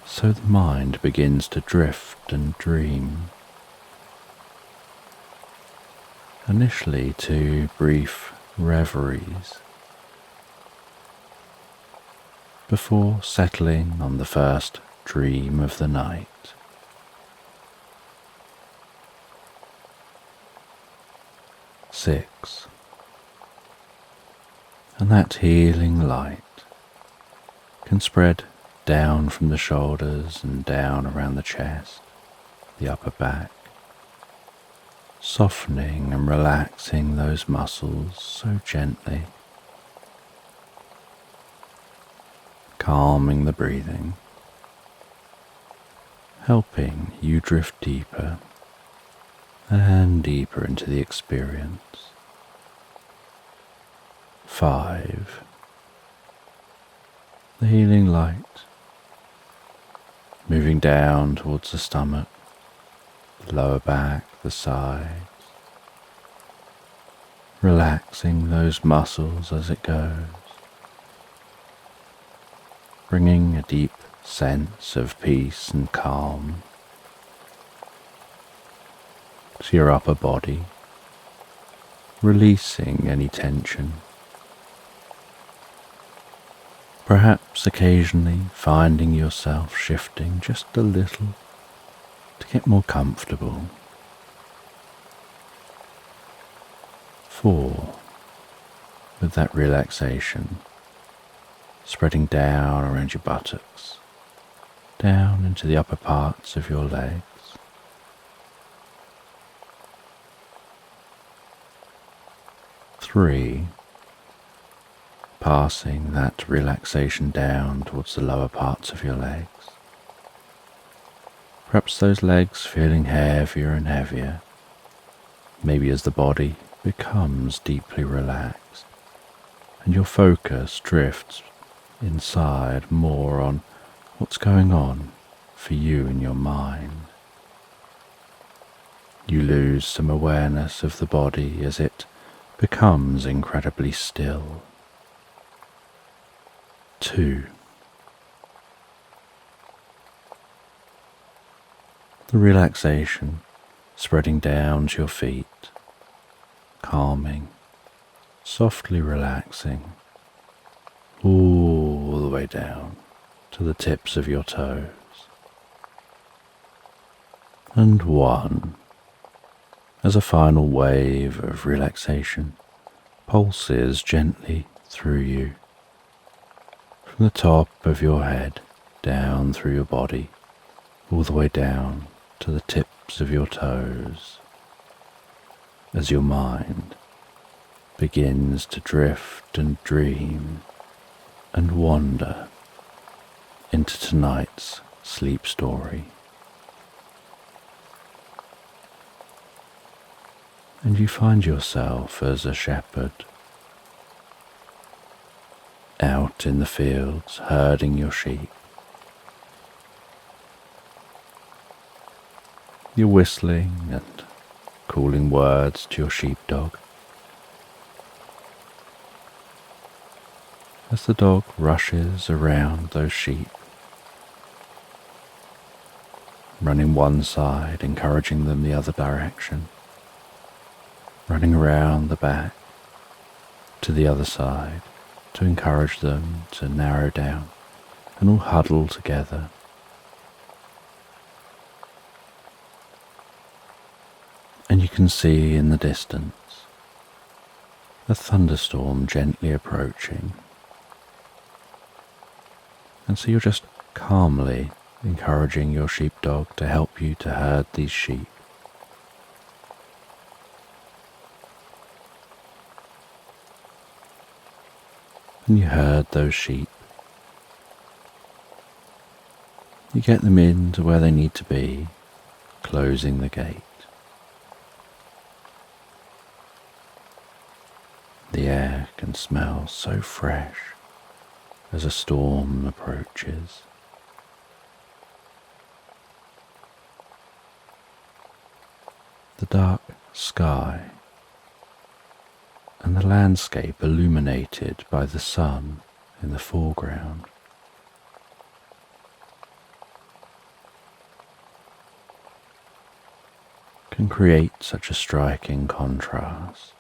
A: so the mind begins to drift and dream. Initially to brief reveries, before settling on the first dream of the night. 6. And that healing light can spread down from the shoulders and down around the chest, the upper back, softening and relaxing those muscles so gently, calming the breathing, helping you drift deeper and deeper into the experience. 5. The healing light moving down towards the stomach, the lower back, the sides, relaxing those muscles as it goes, bringing a deep sense of peace and calm to your upper body, releasing any tension. Perhaps occasionally finding yourself shifting just a little to get more comfortable. 4. With that relaxation spreading down around your buttocks, down into the upper parts of your legs. 3. Passing that relaxation down towards the lower parts of your legs. Perhaps those legs feeling heavier and heavier, maybe as the body becomes deeply relaxed and your focus drifts inside more on what's going on for you in your mind. You lose some awareness of the body as it becomes incredibly still. 2. The relaxation spreading down to your feet, calming, softly relaxing, all the way down to the tips of your toes. And 1. As a final wave of relaxation pulses gently through you, from the top of your head, down through your body, all the way down to the tips of your toes. as your mind begins to drift and dream and wander into tonight's sleep story. And you find yourself as a shepherd out in the fields herding your sheep. You're whistling and calling words to your sheepdog. As the dog rushes around those sheep, running one side, encouraging them the other direction, running around the back to the other side to encourage them to narrow down and all huddle together. And you can see in the distance a thunderstorm gently approaching. And so you're just calmly encouraging your sheepdog to help you to herd these sheep. And you herd those sheep. You get them in to where they need to be, closing the gate. The air can smell so fresh as a storm approaches. The dark sky and the landscape illuminated by the sun in the foreground can create such a striking contrast.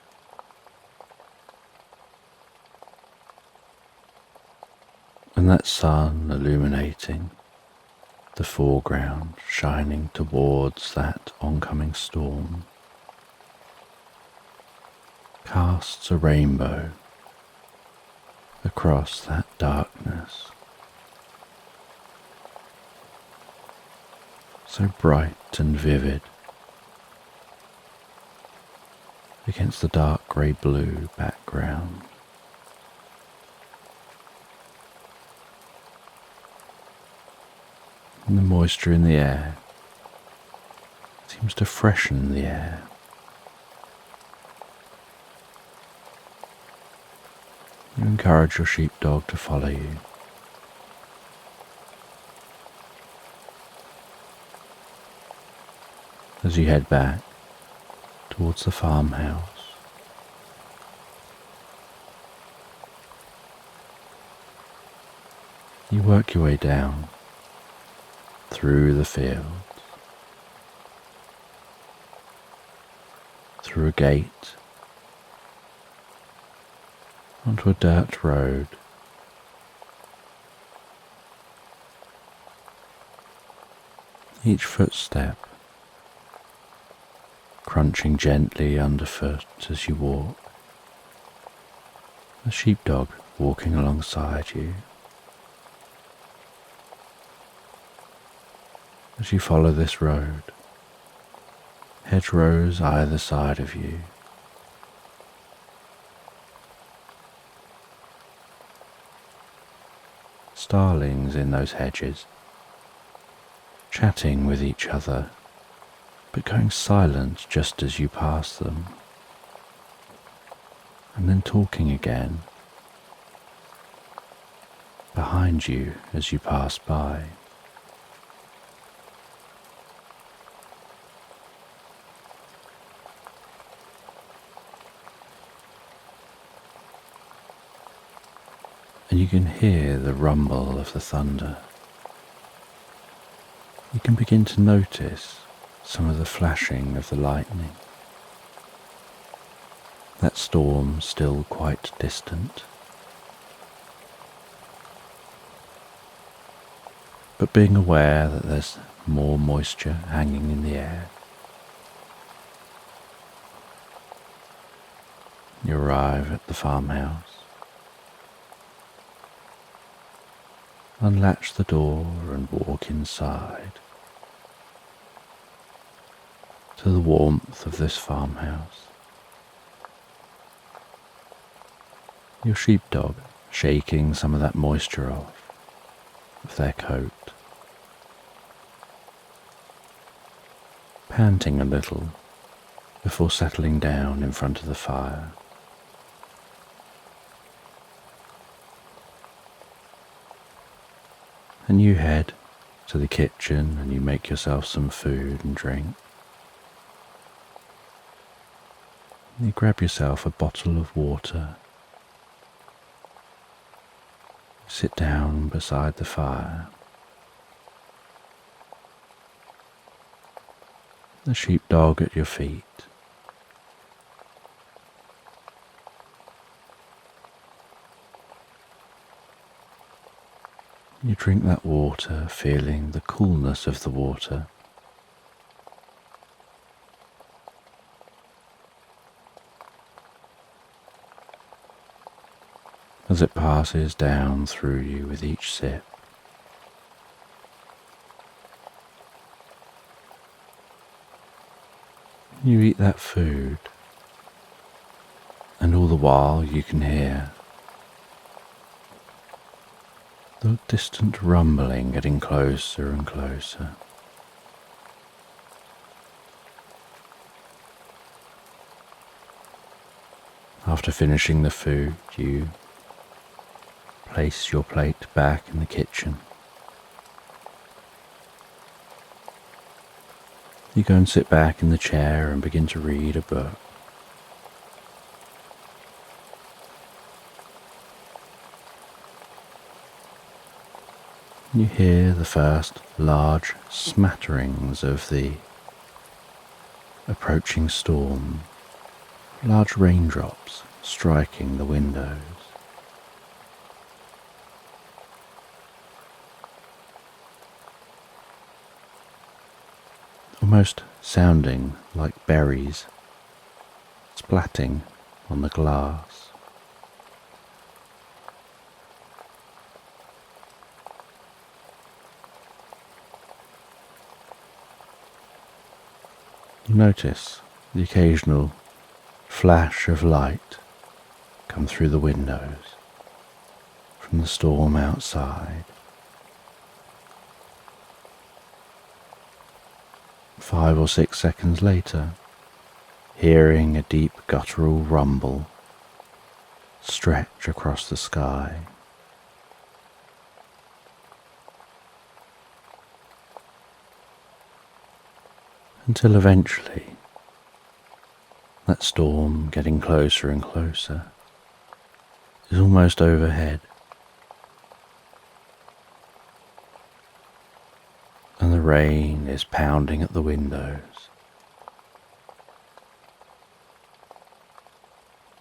A: And that sun illuminating the foreground, shining towards that oncoming storm, casts a rainbow across that darkness, so bright and vivid against the dark grey-blue background. And the moisture in the air seems to freshen the air. You encourage your sheepdog to follow you. As you head back towards the farmhouse, you work your way down through the fields, through a gate, onto a dirt road. Each footstep crunching gently underfoot as you walk, a sheepdog walking alongside you. As you follow this road, hedgerows either side of you, starlings in those hedges, chatting with each other, but going silent just as you pass them, and then talking again behind you as you pass by. And you can hear the rumble of the thunder. You can begin to notice some of the flashing of the lightning. That storm still quite distant, but being aware that there's more moisture hanging in the air, you arrive at the farmhouse. Unlatch the door and walk inside to the warmth of this farmhouse. Your sheepdog shaking some of that moisture off of their coat, panting a little before settling down in front of the fire. And you head to the kitchen and you make yourself some food and drink. You grab yourself a bottle of water. Sit down beside the fire. The sheepdog at your feet. You drink that water, feeling the coolness of the water. As it passes down through you with each sip. You eat that food, and all the while you can hear the distant rumbling getting closer and closer. After finishing the food, you place your plate back in the kitchen. You go and sit back in the chair and begin to read a book. You hear the first large smatterings of the approaching storm, large raindrops striking the windows. Almost sounding like berries splatting on the glass. You notice the occasional flash of light come through the windows from the storm outside. 5 or 6 seconds later, hearing a deep guttural rumble stretch across the sky. Until eventually, that storm getting closer and closer is almost overhead. And the rain is pounding at the windows.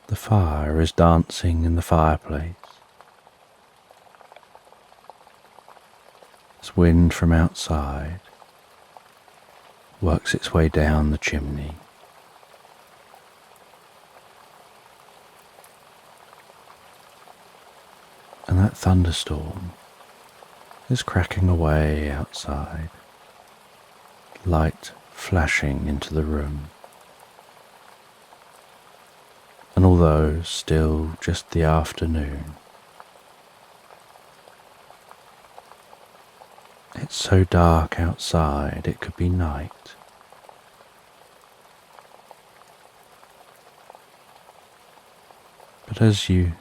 A: The fire is dancing in the fireplace. As wind from outside works its way down the chimney. And that thunderstorm is cracking away outside, light flashing into the room. And although still just the afternoon, it's so dark outside it could be night. But as you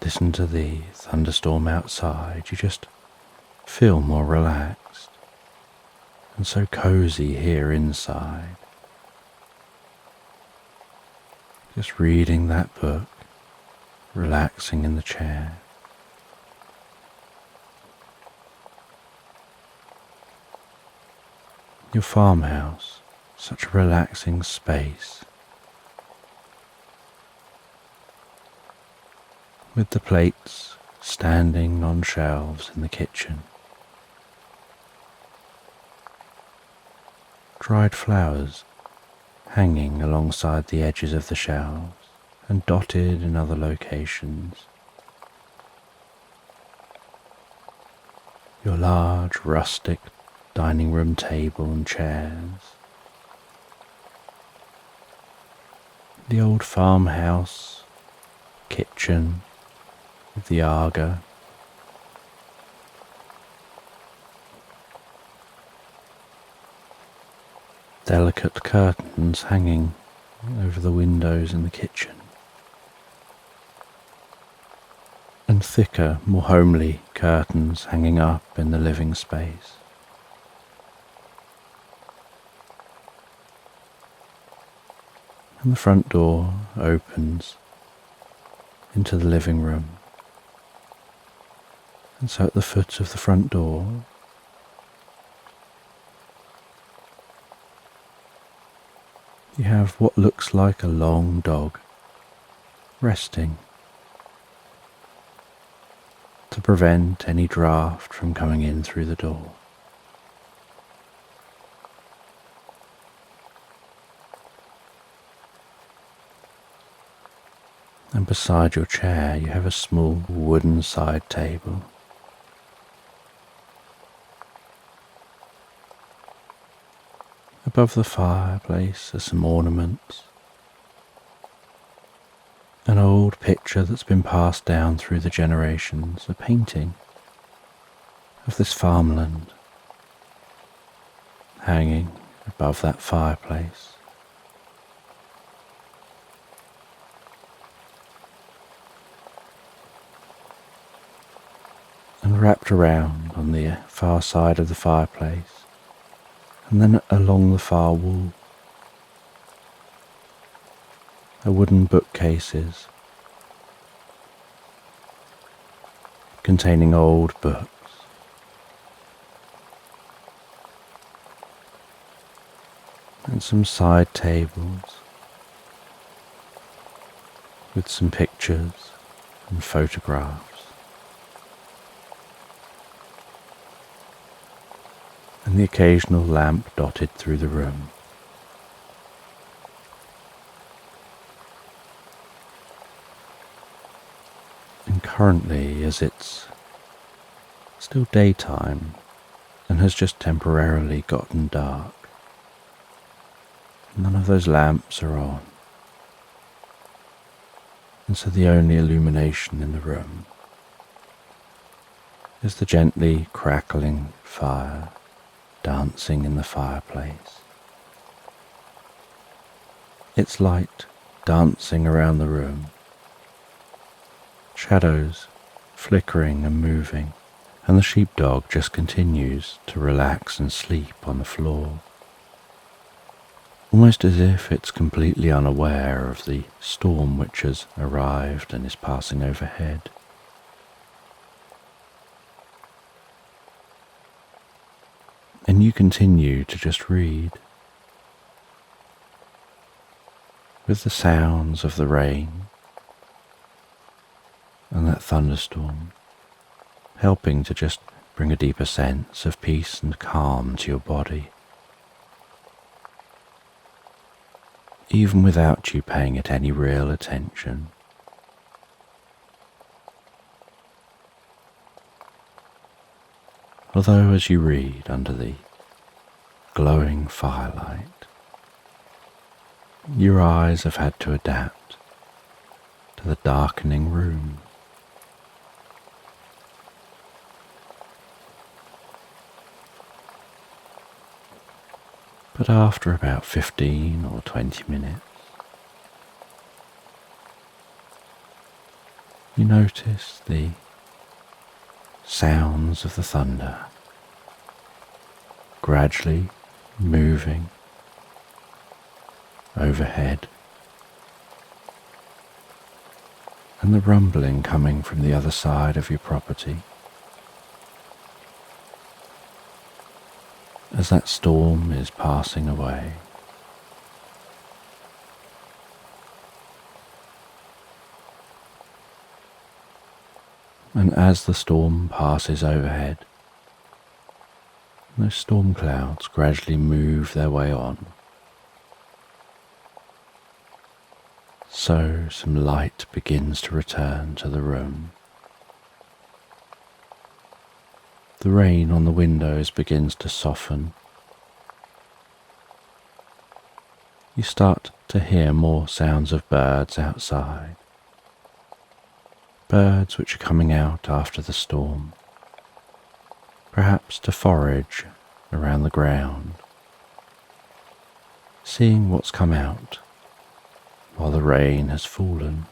A: listen to the thunderstorm outside, you just feel more relaxed and so cozy here inside. Just reading that book, relaxing in the chair. Your farmhouse, such a relaxing space, with the plates standing on shelves in the kitchen. Dried flowers hanging alongside the edges of the shelves and dotted in other locations. Your large rustic dining room table and chairs. The old farmhouse kitchen with the Aga. Delicate curtains hanging over the windows in the kitchen, and thicker, more homely curtains hanging up in the living space. And the front door opens into the living room, and so at the foot of the front door you have what looks like a long dog resting to prevent any draft from coming in through the door. And beside your chair you have a small wooden side table. Above the fireplace are some ornaments, an old picture that's been passed down through the generations, a painting of this farmland hanging above that fireplace. And wrapped around on the far side of the fireplace, and then along the far wall, are wooden bookcases containing old books. And some side tables with some pictures and photographs. And the occasional lamp dotted through the room. And currently, as it's still daytime and has just temporarily gotten dark, none of those lamps are on, and so the only illumination in the room is the gently crackling fire dancing in the fireplace. Its light dancing around the room, shadows flickering and moving, and the sheepdog just continues to relax and sleep on the floor, almost as if it's completely unaware of the storm which has arrived and is passing overhead. And you continue to just read, with the sounds of the rain and that thunderstorm helping to just bring a deeper sense of peace and calm to your body, even without you paying it any real attention. Although as you read under the glowing firelight, your eyes have had to adapt to the darkening room. But after about 15 or 20 minutes, you notice the sounds of the thunder gradually moving overhead, and the rumbling coming from the other side of your property as that storm is passing away. And as the storm passes overhead, those storm clouds gradually move their way on. So some light begins to return to the room. The rain on the windows begins to soften. You start to hear more sounds of birds outside, Birds which are coming out after the storm, perhaps to forage around the ground, seeing what's come out while the rain has fallen.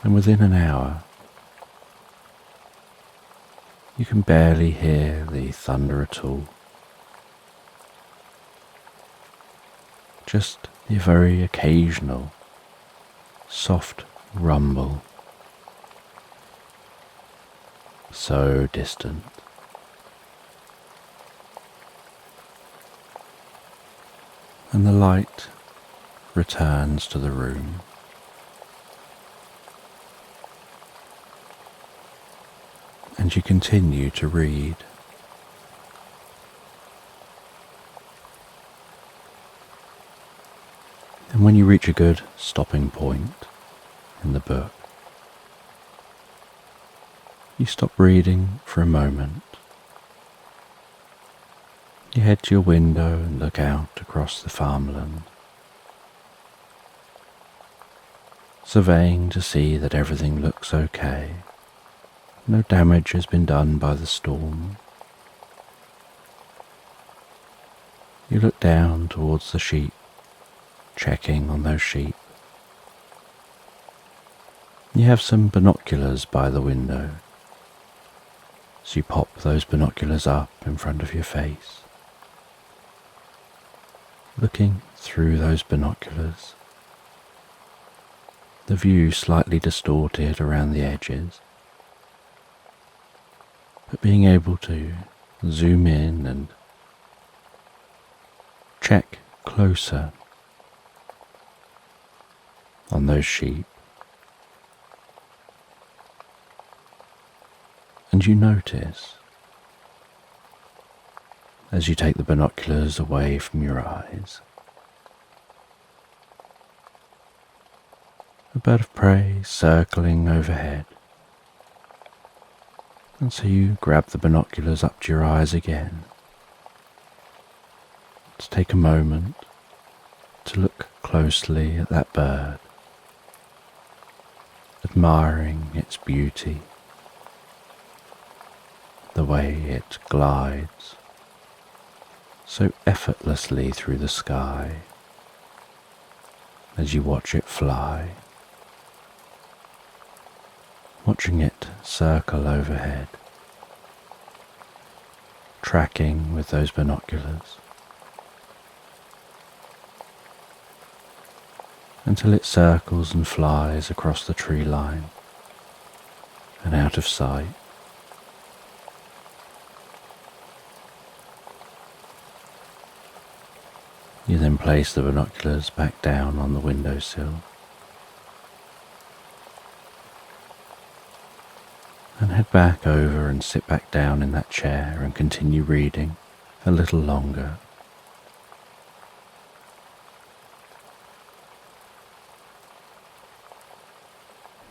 A: And within an hour, you can barely hear the thunder at all. Just the very occasional soft rumble, so distant. And the light returns to the room. And you continue to read. And when you reach a good stopping point in the book, you stop reading for a moment. You head to your window and look out across the farmland, surveying to see that everything looks okay. No damage has been done by the storm. You look down towards the sheep, checking on those sheep. You have some binoculars by the window, so you pop those binoculars up in front of your face. Looking through those binoculars, the view slightly distorted around the edges, but being able to zoom in and check closer on those sheep. And you notice, as you take the binoculars away from your eyes, a bird of prey circling overhead. And so you grab the binoculars up to your eyes again, to take a moment to look closely at that bird, admiring its beauty, the way it glides so effortlessly through the sky as you watch it fly, watching it circle overhead, tracking with those binoculars until it circles and flies across the tree line and out of sight. You then place the binoculars back down on the windowsill and head back over and sit back down in that chair and continue reading a little longer.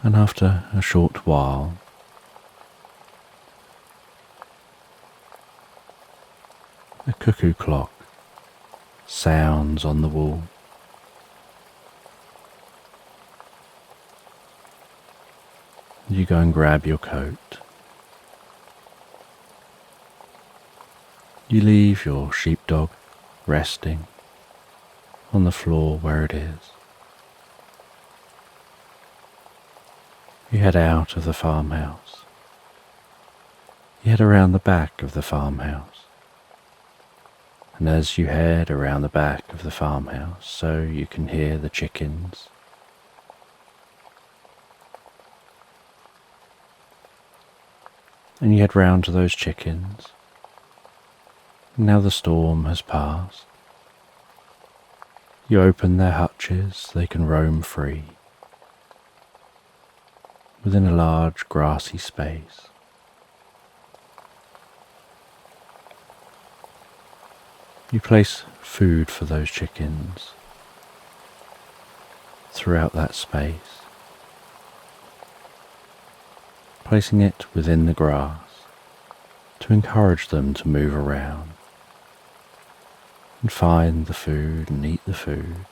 A: And after a short while, a cuckoo clock sounds on the wall. You go and grab your coat. You leave your sheepdog resting on the floor where it is. You head out of the farmhouse. You head around the back of the farmhouse. And as you head around the back of the farmhouse, so you can hear the chickens. And you head round to those chickens. Now the storm has passed. You open their hutches, they can roam free within a large grassy space. You place food for those chickens throughout that space, placing it within the grass to encourage them to move around and find the food and eat the food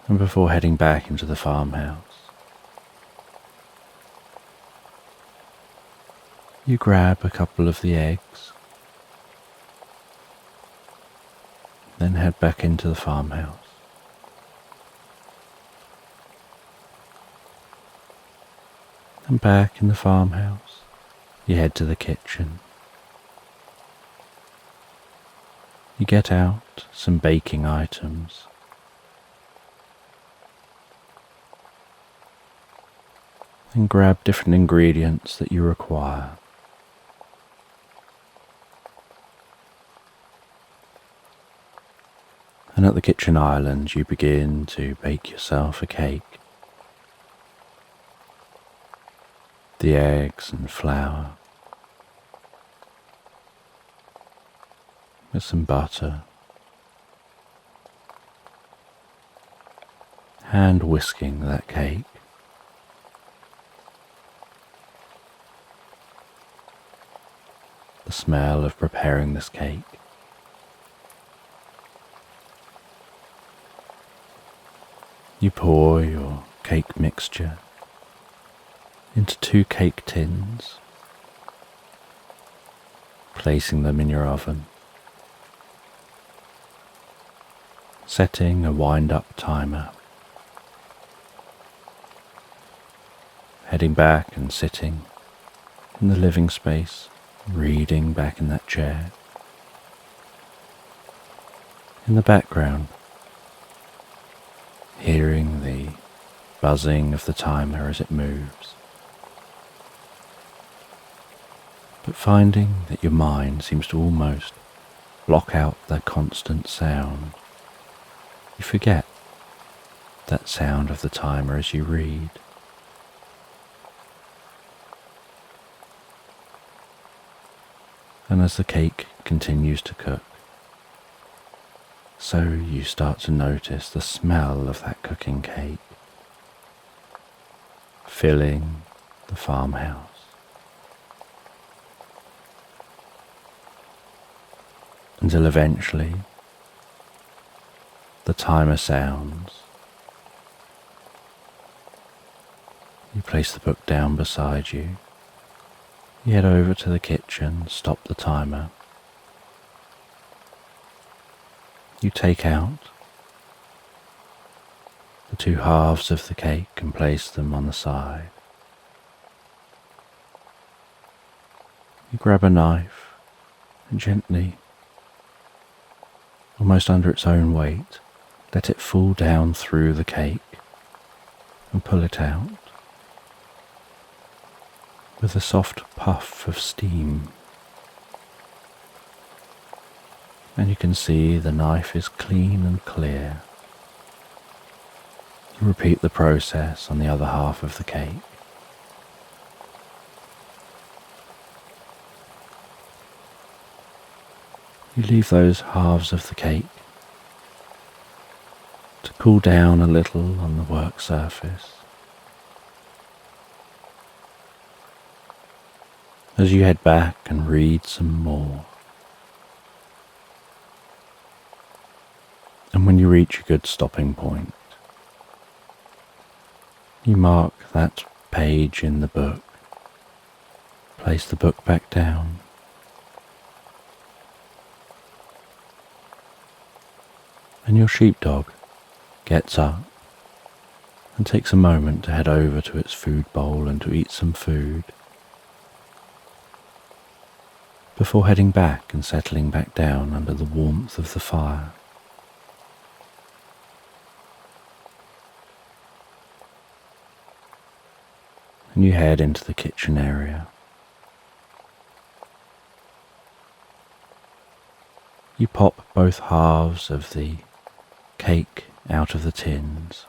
A: And before heading back into the farmhouse, you grab a couple of the eggs, then head back into the farmhouse. And back in the farmhouse, you head to the kitchen. You get out some baking items. And grab different ingredients that you require. And at the kitchen island, you begin to bake yourself a cake. The eggs and flour, with some butter, hand whisking that cake. The smell of preparing this cake. You pour your cake mixture into 2 cake tins, placing them in your oven, setting a wind-up timer, heading back and sitting in the living space, reading back in that chair. In the background, hearing the buzzing of the timer as it moves, but finding that your mind seems to almost block out that constant sound. You forget that sound of the timer as you read. And as the cake continues to cook, so you start to notice the smell of that cooking cake filling the farmhouse. Until eventually the timer sounds. You place the book down beside you. You head over to the kitchen, stop the timer. You take out the 2 halves of the cake and place them on the side. You grab a knife and gently, almost under its own weight, let it fall down through the cake and pull it out with a soft puff of steam. And you can see the knife is clean and clear. You repeat the process on the other half of the cake. You leave those halves of the cake to cool down a little on the work surface. As you head back and read some more. And when you reach a good stopping point, you mark that page in the book, place the book back down, and your sheepdog gets up and takes a moment to head over to its food bowl and to eat some food, before heading back and settling back down under the warmth of the fire. And you head into the kitchen area. You pop both halves of the cake out of the tins.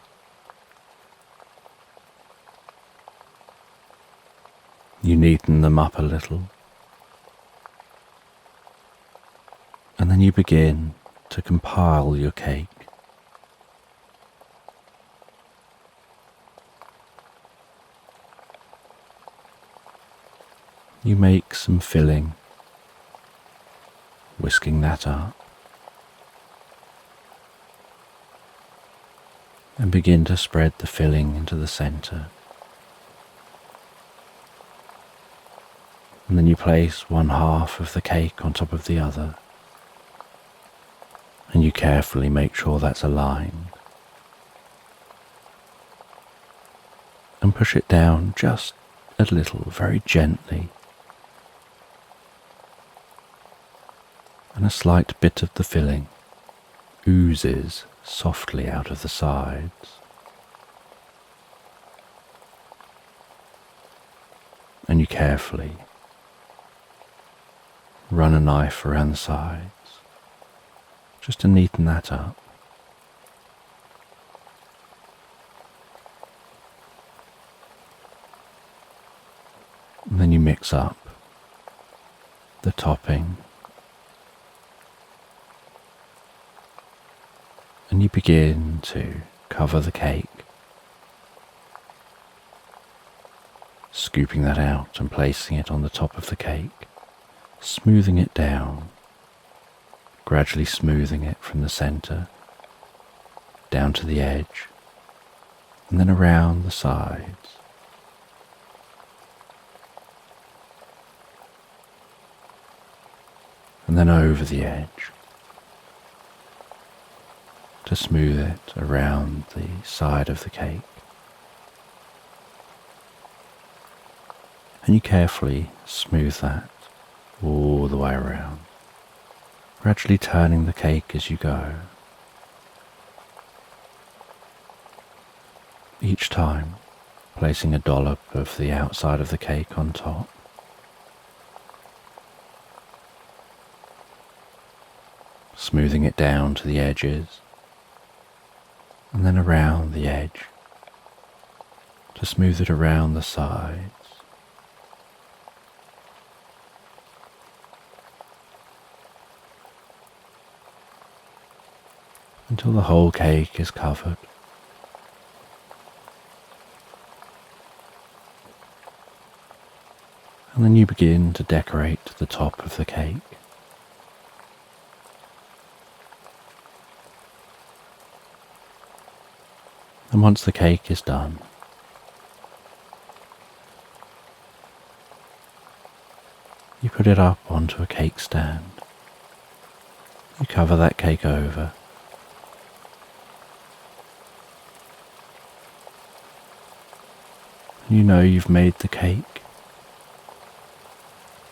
A: You neaten them up a little. And then you begin to compile your cake. You make some filling, whisking that up. and begin to spread the filling into the center. And then you place one half of the cake on top of the other, and you carefully make sure that's aligned. And push it down just a little, very gently. And a slight bit of the filling oozes softly out of the sides. And you carefully run a knife around the sides, just to neaten that up. And then you mix up the topping, and you begin to cover the cake, scooping that out and placing it on the top of the cake, smoothing it down, gradually smoothing it from the center down to the edge, and then around the sides. And then over the edge, to smooth it around the side of the cake. And you carefully smooth that all the way around, gradually turning the cake as you go. Each time placing a dollop of the outside of the cake on top. Smoothing it down to the edges, and then around the edge, to smooth it around the sides. Until the whole cake is covered. And then you begin to decorate the top of the cake. And once the cake is done, you put it up onto a cake stand. You cover that cake over. You know you've made the cake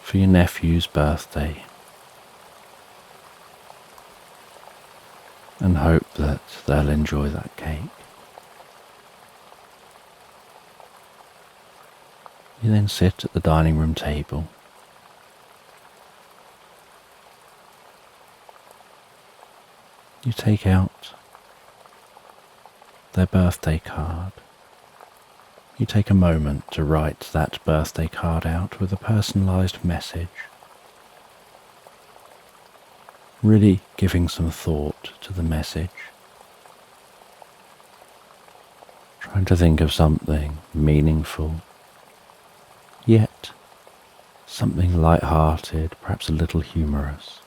A: for your nephew's birthday, and hope that they'll enjoy that cake. You then sit at the dining room table. You take out their birthday card. You take a moment to write that birthday card out with a personalised message, really giving some thought to the message, trying to think of something meaningful, yet something light-hearted, perhaps a little humorous.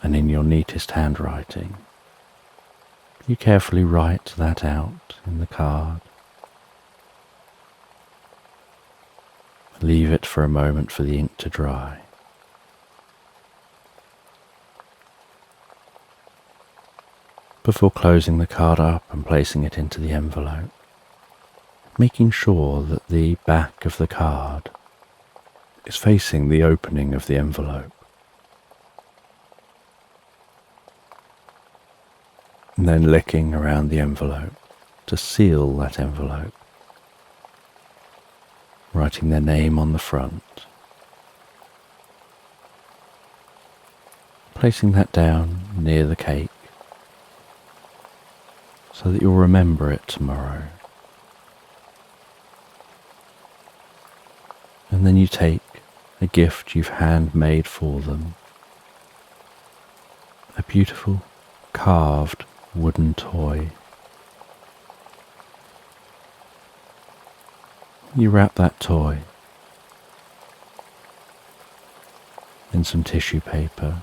A: And in your neatest handwriting, you carefully write that out in the card. Leave it for a moment for the ink to dry. Before closing the card up and placing it into the envelope, making sure that the back of the card is facing the opening of the envelope. And then licking around the envelope to seal that envelope, writing their name on the front, placing that down near the cake so that you'll remember it tomorrow. And then you take a gift you've handmade for them, a beautiful carved wooden toy. You wrap that toy in some tissue paper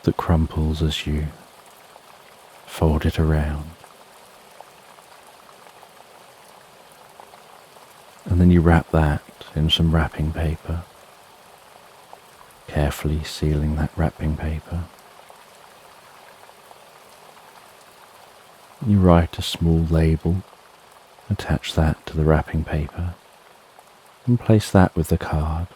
A: that crumples as you fold it around. And then you wrap that in some wrapping paper, carefully sealing that wrapping paper. You write a small label, attach that to the wrapping paper, and place that with the card.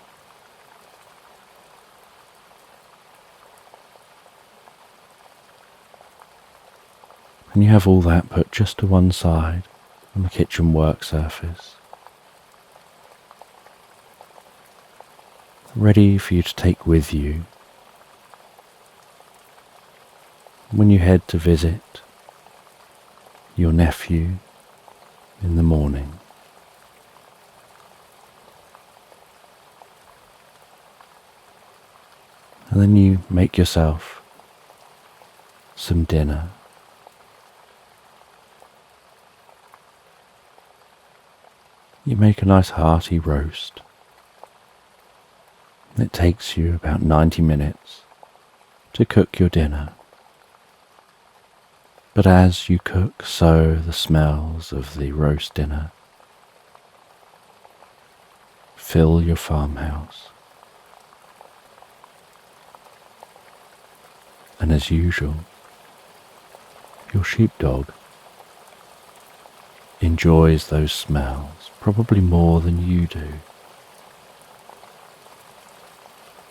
A: And you have all that put just to one side on the kitchen work surface, ready for you to take with you when you head to visit your nephew in the morning. And then you make yourself some dinner. You make a nice hearty roast. It takes you about 90 minutes to cook your dinner. But as you cook, so the smells of the roast dinner fill your farmhouse. And as usual, your sheepdog enjoys those smells probably more than you do,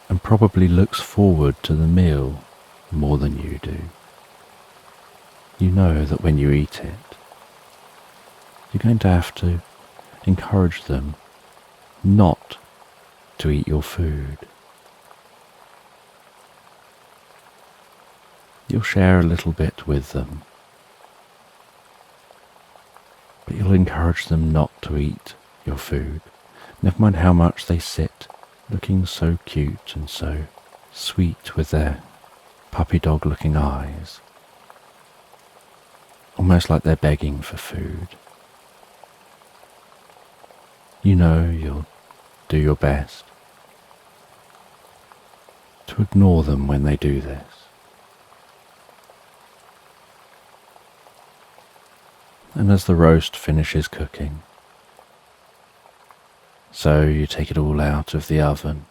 A: and probably looks forward to the meal more than you do. You know that when you eat it, you're going to have to encourage them not to eat your food. You'll share a little bit with them, but you'll encourage them not to eat your food, never mind how much they sit looking so cute and so sweet with their puppy dog looking eyes, almost like they're begging for food. You know you'll do your best to ignore them when they do this. And as the roast finishes cooking, so you take it all out of the oven,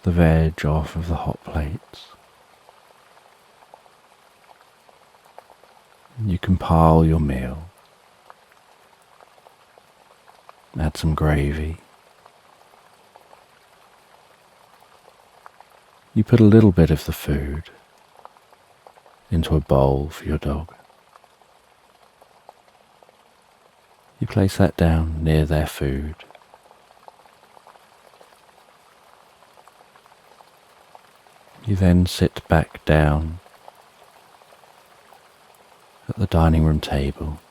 A: the veg off of the hot plates. You compile your meal, add some gravy. You put a little bit of the food into a bowl for your dog. You place that down near their food. You then sit back down at the dining room table.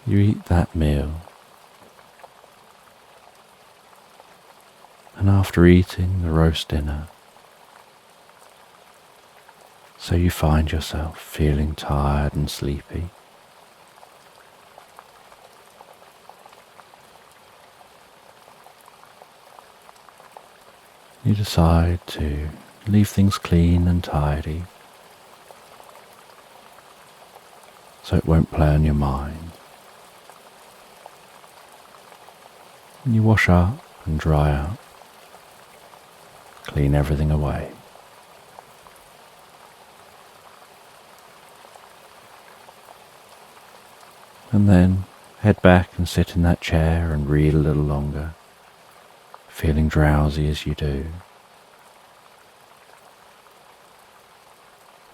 A: You eat that meal, and after eating the roast dinner, so you find yourself feeling tired and sleepy, you decide to leave things clean and tidy so it won't play on your mind. And you wash up and dry up, clean everything away. And then head back and sit in that chair and read a little longer, feeling drowsy as you do,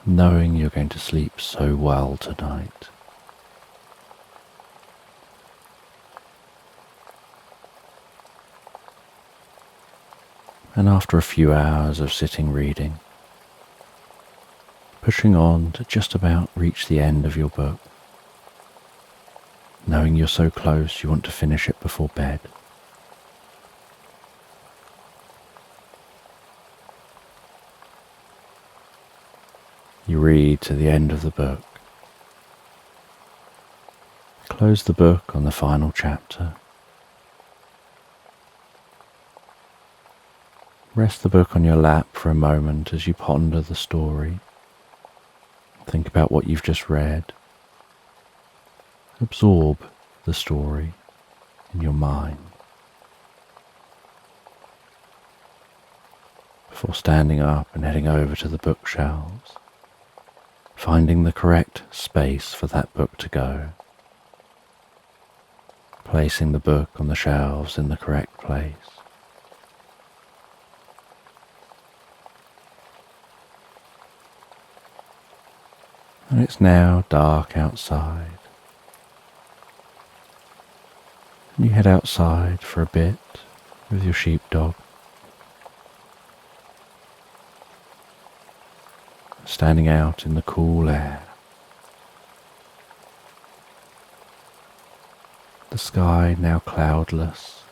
A: knowing you're going to sleep so well tonight. And after a few hours of sitting reading, pushing on to just about reach the end of your book, knowing you're so close you want to finish it before bed, you read to the end of the book, close the book on the final chapter, Rest the book on your lap for a moment as you ponder the story. Think about what you've just read. Absorb the story in your mind before standing up and heading over to the bookshelves, finding the correct space for that book to go, placing the book on the shelves in the correct place. And it's now dark outside. And you head outside for a bit with your sheepdog, standing out in the cool air. The sky now cloudless.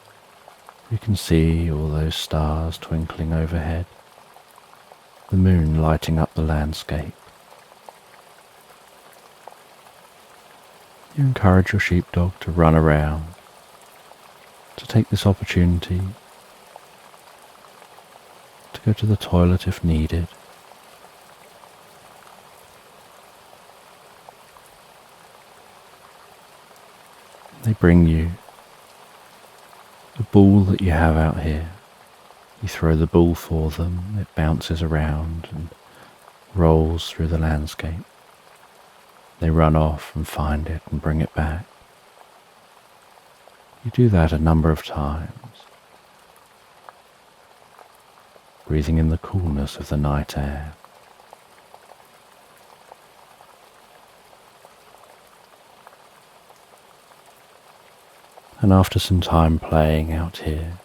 A: You can see all those stars twinkling overhead, the moon lighting up the landscape. You encourage your sheepdog to run around, to take this opportunity to go to the toilet if needed. They bring you the ball that you have out here. You throw the ball for them, it bounces around and rolls through the landscape. They run off and find it and bring it back. You do that a number of times, breathing in the coolness of the night air. And after some time playing out here,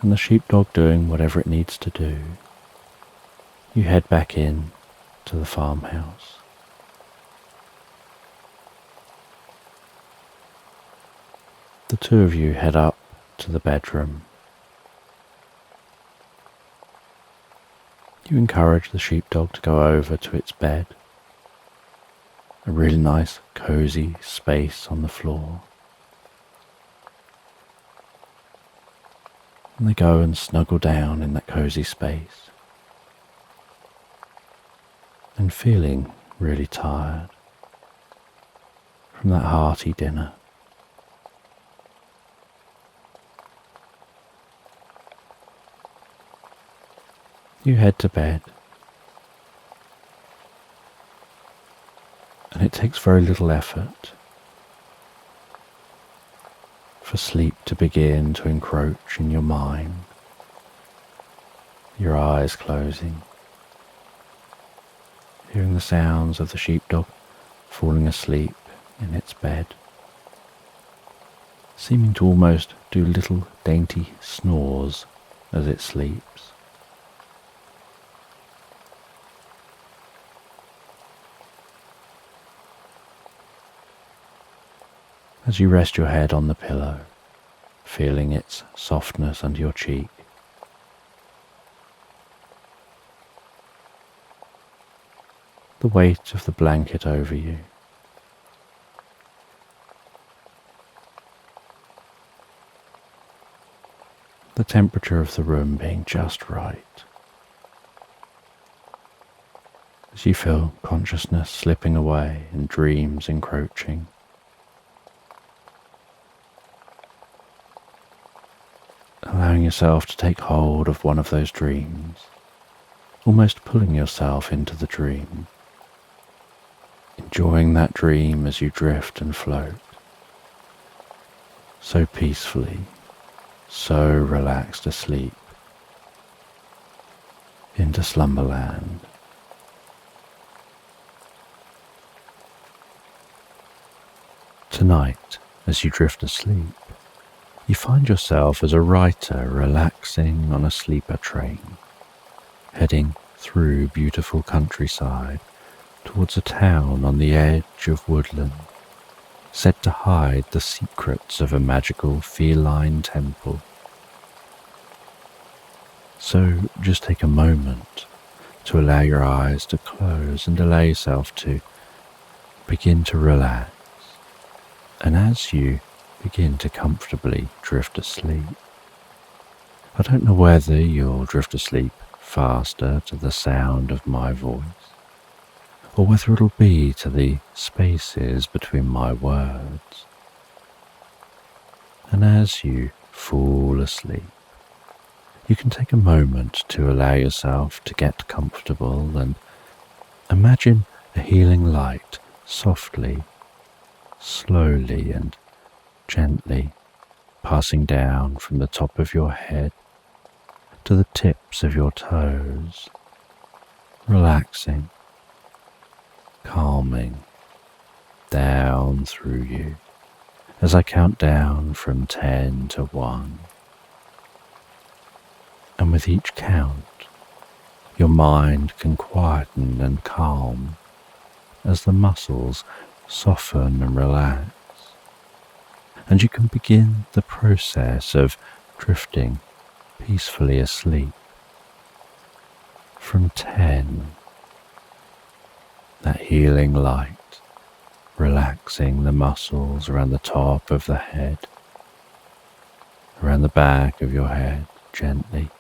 A: and the sheepdog doing whatever it needs to do, you head back in to the farmhouse. The two of you head up to the bedroom. You encourage the sheepdog to go over to its bed, a really nice cozy space on the floor. And they go and snuggle down in that cozy space. And feeling really tired from that hearty dinner. You head to bed, and it takes very little effort for sleep to begin to encroach in your mind, your eyes closing, hearing the sounds of the sheepdog falling asleep in its bed, seeming to almost do little dainty snores as it sleeps. As you rest your head on the pillow, feeling its softness under your cheek, the weight of the blanket over you, the temperature of the room being just right, as you feel consciousness slipping away and dreams encroaching. Allowing yourself to take hold of one of those dreams, almost pulling yourself into the dream, enjoying that dream as you drift and float, so peacefully, so relaxed asleep, into Slumberland. Tonight, as you drift asleep, you find yourself as a writer relaxing on a sleeper train, heading through beautiful countryside towards a town on the edge of woodland, set to hide the secrets of a magical feline temple. So just take a moment to allow your eyes to close and allow yourself to begin to relax. And as you begin to comfortably drift asleep, I don't know whether you'll drift asleep faster to the sound of my voice, or whether it'll be to the spaces between my words. And as you fall asleep, you can take a moment to allow yourself to get comfortable and imagine a healing light softly, slowly and gently passing down from the top of your head to the tips of your toes, relaxing, calming down through you as I count down from 10 to 1. And with each count, your mind can quieten and calm as the muscles soften and relax, and you can begin the process of drifting peacefully asleep. From 10, that healing light, relaxing the muscles around the top of the head, around the back of your head, gently,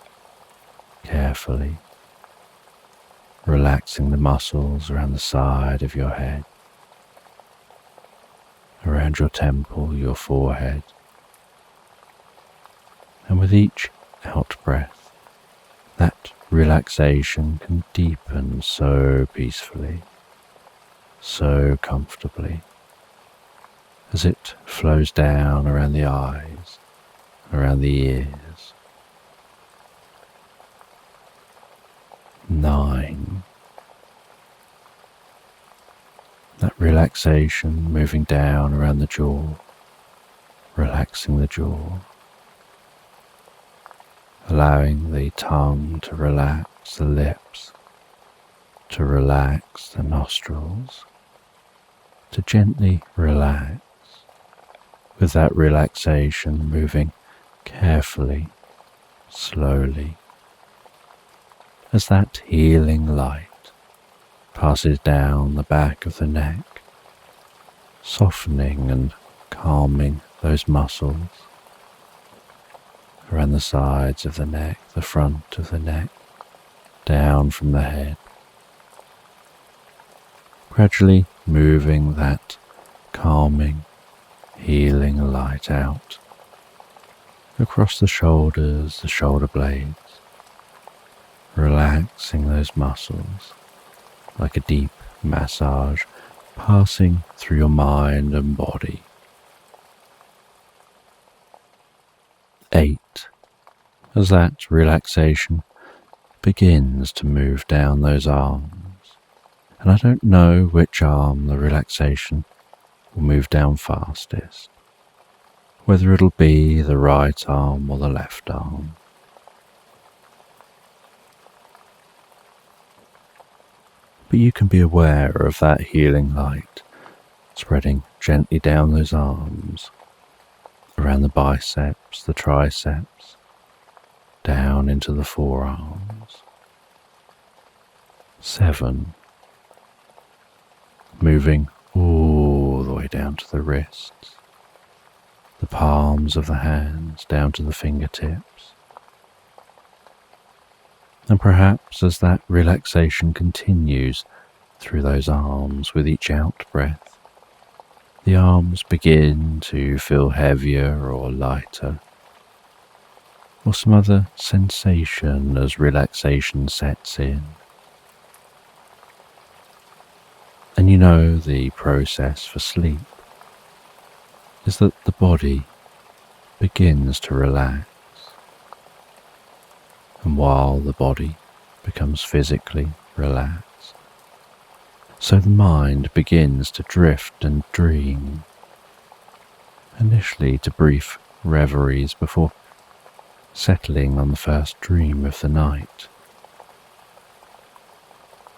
A: carefully, relaxing the muscles around the side of your head, around your temple, your forehead, and with each out-breath, that relaxation can deepen so peacefully, so comfortably, as it flows down around the eyes, around the ears. 9. That relaxation moving down around the jaw, relaxing the jaw, allowing the tongue to relax the lips, to relax the nostrils, to gently relax, with that relaxation moving carefully, slowly, as that healing light passes down the back of the neck, softening and calming those muscles around the sides of the neck, the front of the neck, down from the head, gradually moving that calming, healing light out across the shoulders, the shoulder blades, relaxing those muscles like a deep massage passing through your mind and body. 8. As that relaxation begins to move down those arms, and I don't know which arm the relaxation will move down fastest, whether it'll be the right arm or the left arm. But you can be aware of that healing light spreading gently down those arms, around the biceps, the triceps, down into the forearms. 7. Moving all the way down to the wrists, the palms of the hands down to the fingertips. And perhaps as that relaxation continues through those arms with each out-breath, the arms begin to feel heavier or lighter, or some other sensation as relaxation sets in. And you know the process for sleep is that the body begins to relax. And while the body becomes physically relaxed, so the mind begins to drift and dream, initially to brief reveries before settling on the first dream of the night.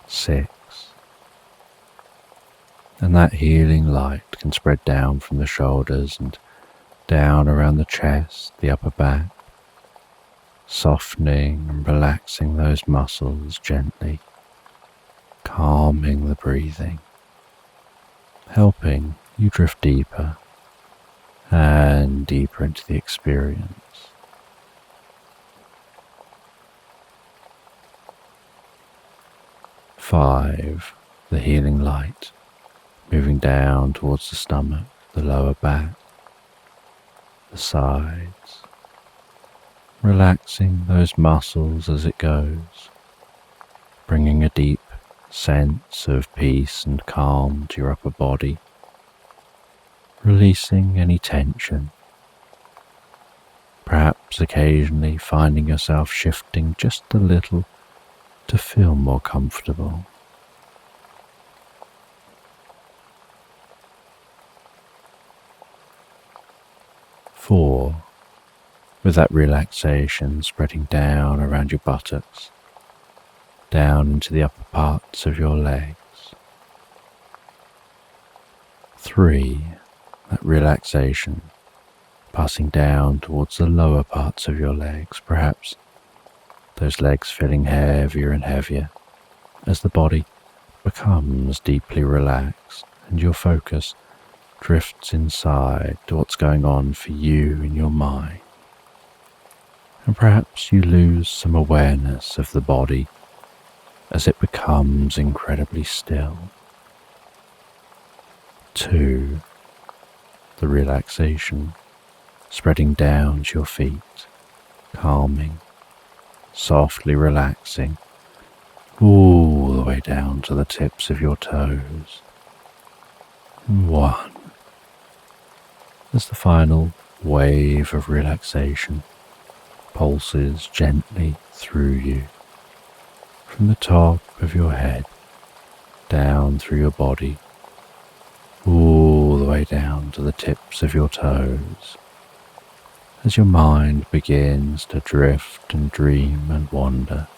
A: 6. And that healing light can spread down from the shoulders and down around the chest, the upper back, softening and relaxing those muscles gently, calming the breathing, helping you drift deeper and deeper into the experience. 5, the healing light, moving down towards the stomach, the lower back, the sides, relaxing those muscles as it goes, bringing a deep sense of peace and calm to your upper body, releasing any tension, perhaps occasionally finding yourself shifting just a little to feel more comfortable. Four, with that relaxation spreading down around your buttocks, down into the upper parts of your legs. 3, that relaxation passing down towards the lower parts of your legs, perhaps those legs feeling heavier and heavier as the body becomes deeply relaxed and your focus drifts inside to what's going on for you in your mind. And perhaps you lose some awareness of the body as it becomes incredibly still. 2, the relaxation spreading down to your feet, calming, softly relaxing all the way down to the tips of your toes. 1, as the final wave of relaxation pulses gently through you, from the top of your head, down through your body, all the way down to the tips of your toes, as your mind begins to drift and dream and wander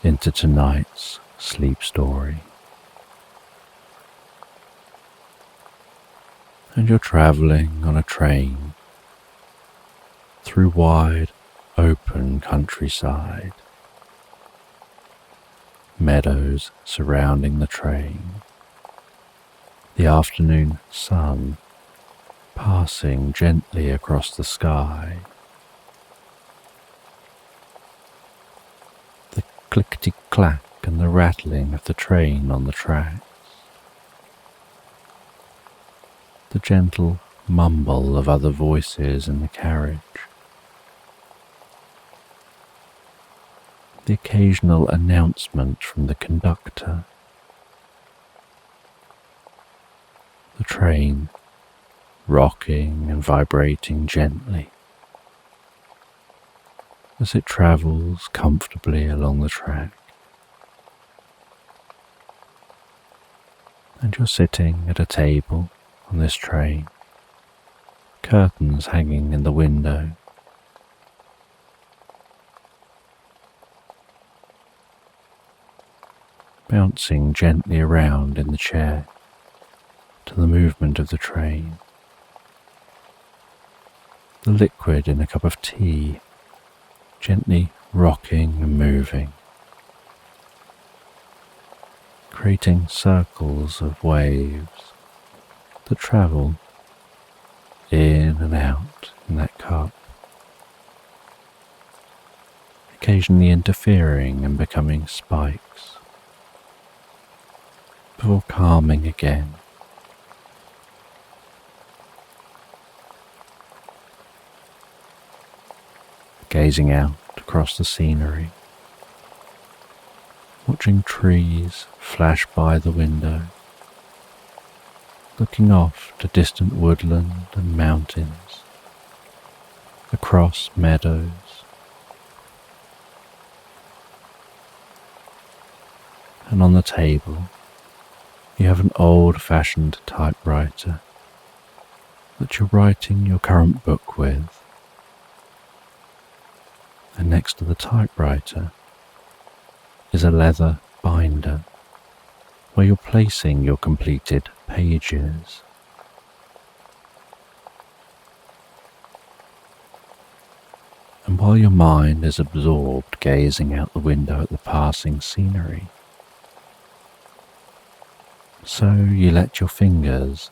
A: into tonight's sleep story. And you're travelling on a train through wide, open countryside, meadows surrounding the train, the afternoon sun passing gently across the sky, the clickety-clack and the rattling of the train on the tracks, the gentle mumble of other voices in the carriage, the occasional announcement from the conductor, the train rocking and vibrating gently as it travels comfortably along the track. And you're sitting at a table on this train, curtains hanging in the window, bouncing gently around in the chair to the movement of the train. The liquid in a cup of tea gently rocking and moving, creating circles of waves that travel in and out in that cup, occasionally interfering and becoming spikes, before calming again. Gazing out across the scenery, watching trees flash by the window, looking off to distant woodland and mountains, across meadows, and on the table you have an old-fashioned typewriter that you're writing your current book with. And next to the typewriter is a leather binder where you're placing your completed pages. And while your mind is absorbed gazing out the window at the passing scenery, so you let your fingers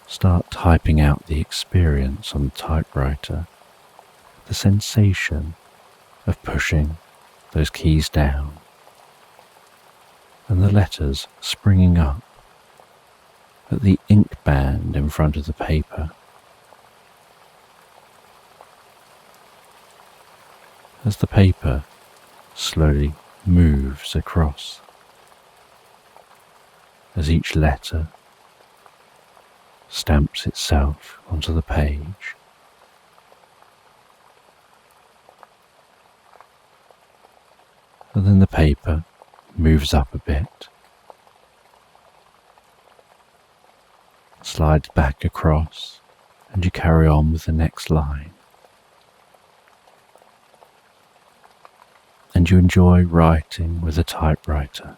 A: start typing out the experience on the typewriter, the sensation of pushing those keys down, and the letters springing up at the ink band in front of the paper. As the paper slowly moves across, as each letter stamps itself onto the page. And then the paper moves up a bit, slides back across, and you carry on with the next line. And you enjoy writing with a typewriter,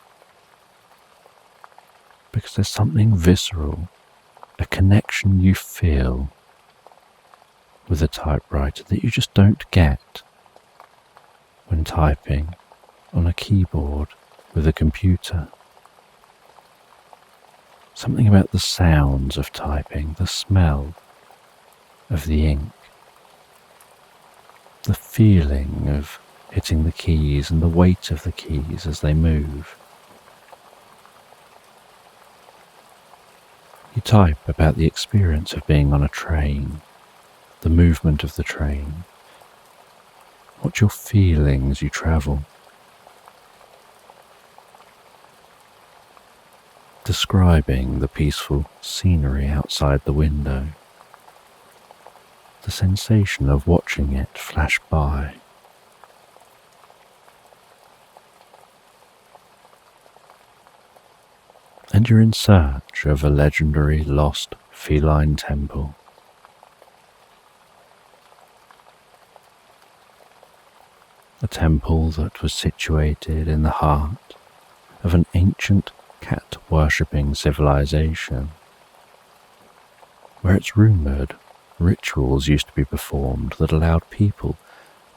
A: because there's something visceral, a connection you feel with a typewriter that you just don't get when typing on a keyboard with a computer. Something about the sounds of typing, the smell of the ink, the feeling of hitting the keys and the weight of the keys as they move. You type about the experience of being on a train, the movement of the train, what you're feeling as you travel. Describing the peaceful scenery outside the window, the sensation of watching it flash by. And you're in search of a legendary lost feline temple. A temple that was situated in the heart of an ancient cat-worshipping civilization, where it's rumoured rituals used to be performed that allowed people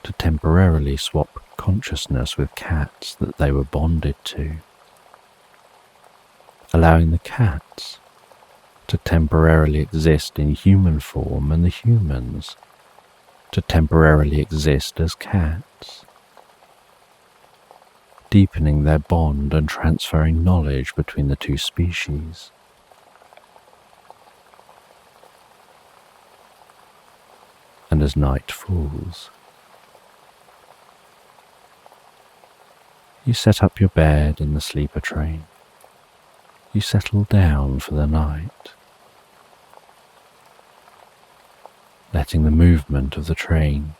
A: to temporarily swap consciousness with cats that they were bonded to, allowing the cats to temporarily exist in human form and the humans to temporarily exist as cats, deepening their bond and transferring knowledge between the two species. And as night falls, you set up your bed in the sleeper train. You settle down for the night, letting the movement of the train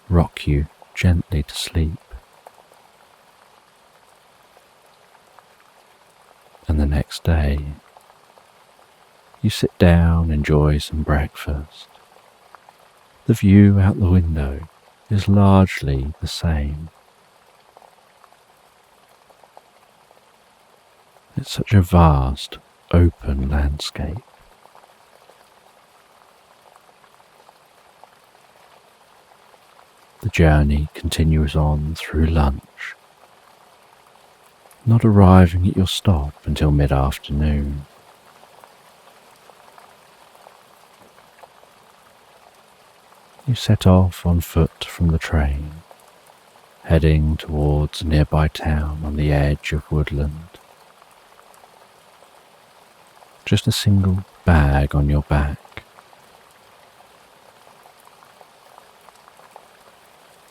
A: rock you gently to sleep. And the next day, you sit down, enjoy some breakfast. The view out the window is largely the same. It's such a vast, open landscape. The journey continues on through lunch, not arriving at your stop until mid-afternoon. You set off on foot from the train, heading towards a nearby town on the edge of woodland. Just a single bag on your back,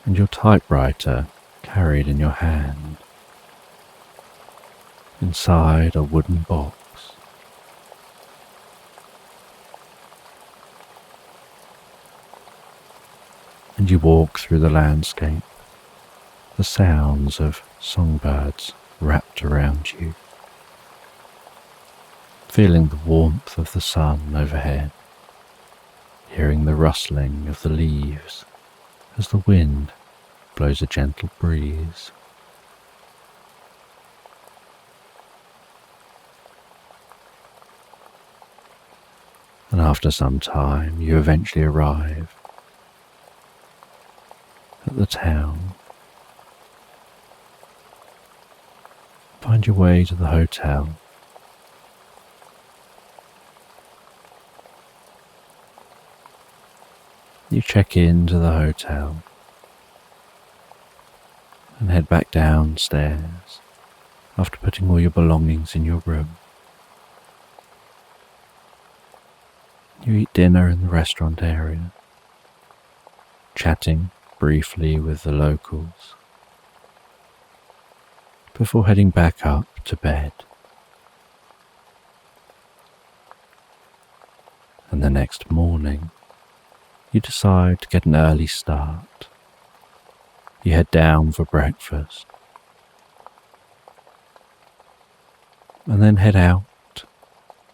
A: and your typewriter carried in your hand, inside a wooden box. And you walk through the landscape, the sounds of songbirds wrapped around you, feeling the warmth of the sun overhead, hearing the rustling of the leaves as the wind blows a gentle breeze. And after some time, you eventually arrive at the town, find your way to the hotel. You check into the hotel and head back downstairs after putting all your belongings in your room. You eat dinner in the restaurant area, chatting briefly with the locals, before heading back up to bed. And the next morning, you decide to get an early start. You head down for breakfast, and then head out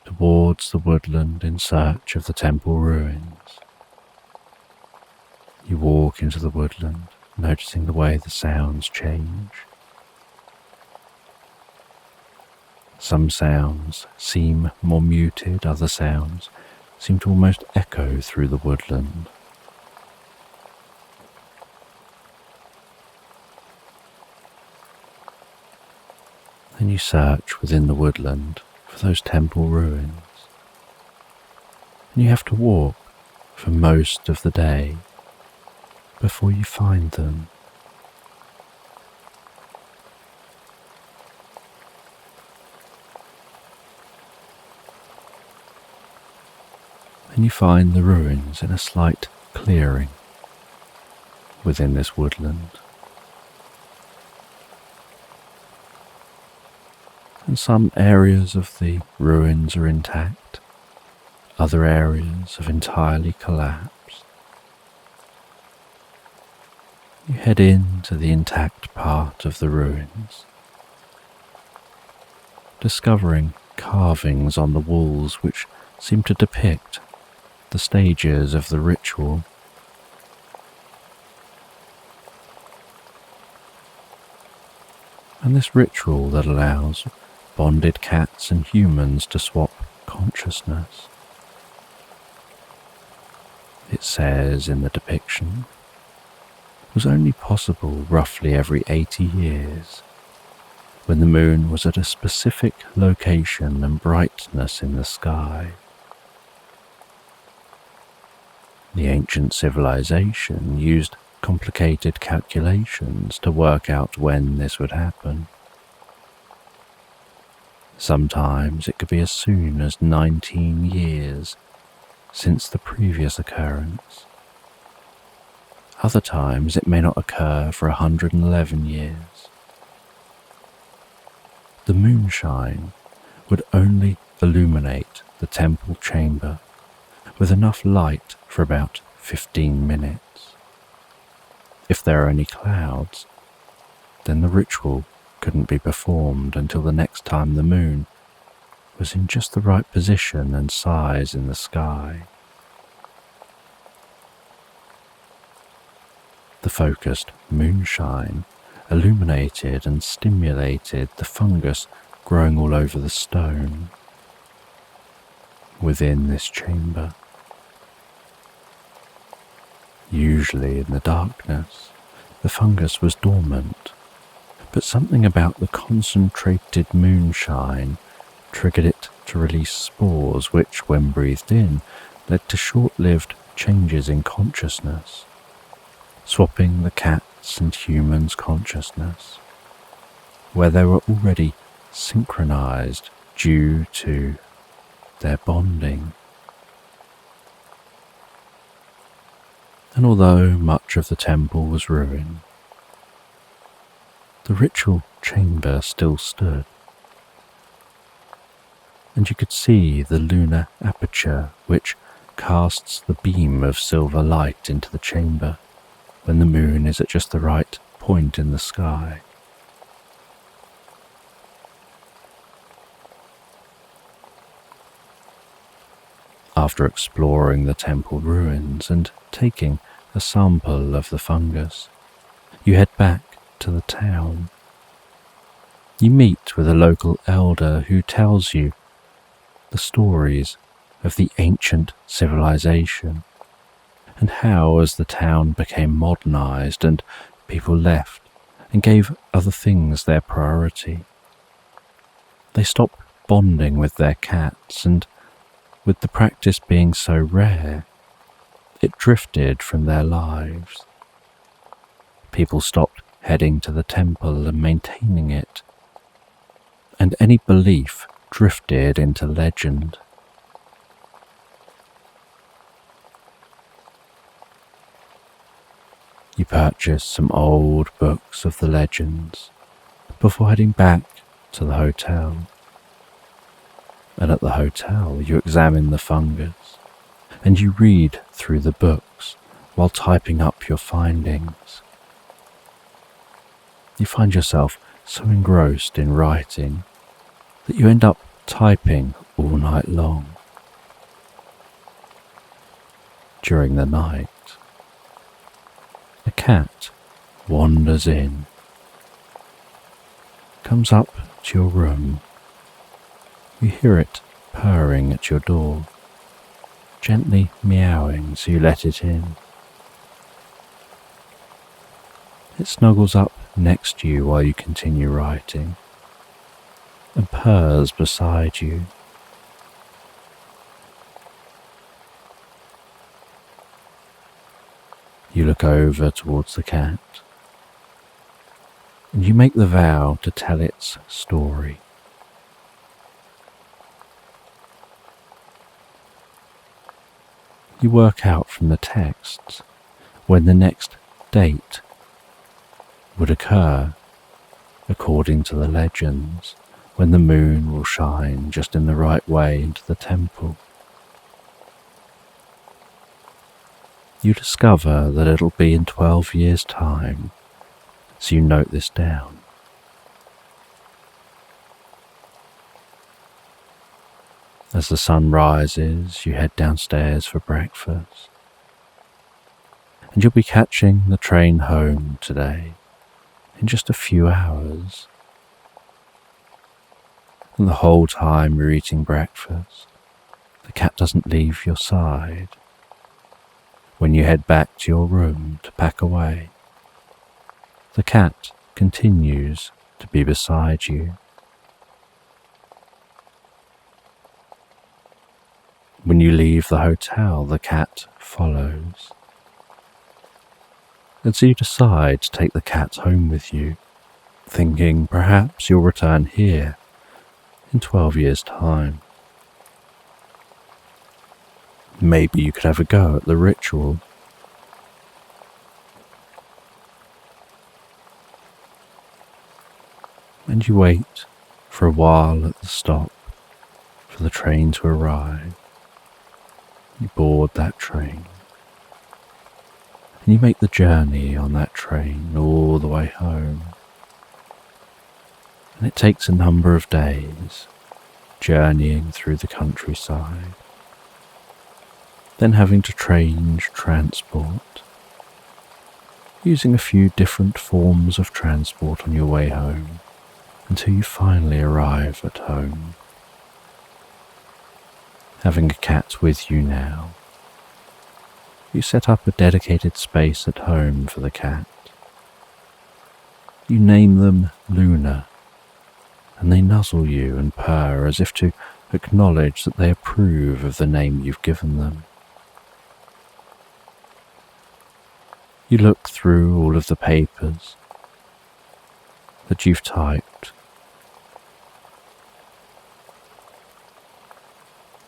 A: towards the woodland in search of the temple ruins. You walk into the woodland, noticing the way the sounds change. Some sounds seem more muted, other sounds seem to almost echo through the woodland. Then you search within the woodland for those temple ruins, and you have to walk for most of the day before you find them. And you find the ruins in a slight clearing within this woodland. And some areas of the ruins are intact, other areas have entirely collapsed. You head into the intact part of the ruins, discovering carvings on the walls which seem to depict the stages of the ritual. And this ritual that allows bonded cats and humans to swap consciousness. It says in the depiction, was only possible roughly every 80 years, when the moon was at a specific location and brightness in the sky. The ancient civilization used complicated calculations to work out when this would happen. Sometimes it could be as soon as 19 years since the previous occurrence. Other times it may not occur for 111 years. The moonshine would only illuminate the temple chamber with enough light for about 15 minutes. If there are any clouds, then the ritual couldn't be performed until the next time the moon was in just the right position and size in the sky. The focused moonshine illuminated and stimulated the fungus growing all over the stone within this chamber. Usually in the darkness, the fungus was dormant, but something about the concentrated moonshine triggered it to release spores which, when breathed in, led to short-lived changes in consciousness, swapping the cat's and humans' consciousness, where they were already synchronized due to their bonding. And although much of the temple was ruined, the ritual chamber still stood, and you could see the lunar aperture which casts the beam of silver light into the chamber when the moon is at just the right point in the sky. After exploring the temple ruins and taking a sample of the fungus, you head back to the town. You meet with a local elder who tells you the stories of the ancient civilization and how, as the town became modernized and people left and gave other things their priority, they stopped bonding with their cats, and with the practice being so rare, it drifted from their lives. People stopped heading to the temple and maintaining it, and any belief drifted into legend. You purchase some old books of the legends before heading back to the hotel. And at the hotel, you examine the fungus and you read through the books while typing up your findings. You find yourself so engrossed in writing that you end up typing all night long. During the night, a cat wanders in, comes up to your room. You hear it purring at your door, gently meowing, so you let it in. It snuggles up next to you while you continue writing and purrs beside you. You look over towards the cat and you make the vow to tell its story. You work out from the texts when the next date would occur, according to the legends, when the moon will shine just in the right way into the temple. You discover that it'll be in 12 years' time, so you note this down. As the sun rises, you head downstairs for breakfast, and you'll be catching the train home today in just a few hours. And the whole time you're eating breakfast, the cat doesn't leave your side. When you head back to your room to pack away, the cat continues to be beside you. When you leave the hotel, the cat follows. And so you decide to take the cat home with you, thinking perhaps you'll return here in 12 years' time. Maybe you could have a go at the ritual. And you wait for a while at the stop for the train to arrive. You board that train, and you make the journey on that train all the way home. And it takes a number of days, journeying through the countryside, then having to change transport, using a few different forms of transport on your way home, until you finally arrive at home. Having a cat with you now, you set up a dedicated space at home for the cat. You name them Luna, and they nuzzle you and purr as if to acknowledge that they approve of the name you've given them. You look through all of the papers that you've typed.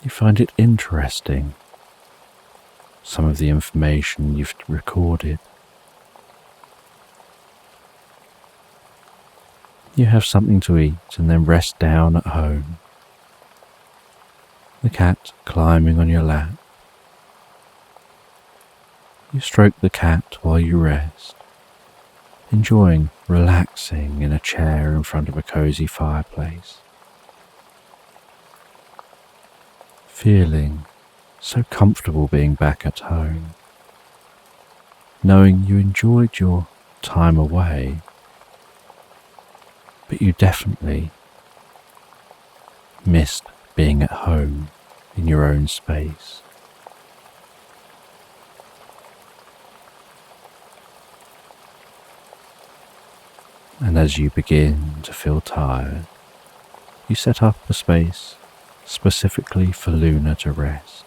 A: You find it interesting, some of the information you've recorded. You have something to eat and then rest down at home, the cat climbing on your lap. You stroke the cat while you rest, enjoying relaxing in a chair in front of a cozy fireplace, feeling so comfortable being back at home, knowing you enjoyed your time away, but you definitely missed being at home in your own space. And as you begin to feel tired, you set up a space specifically for Luna to rest.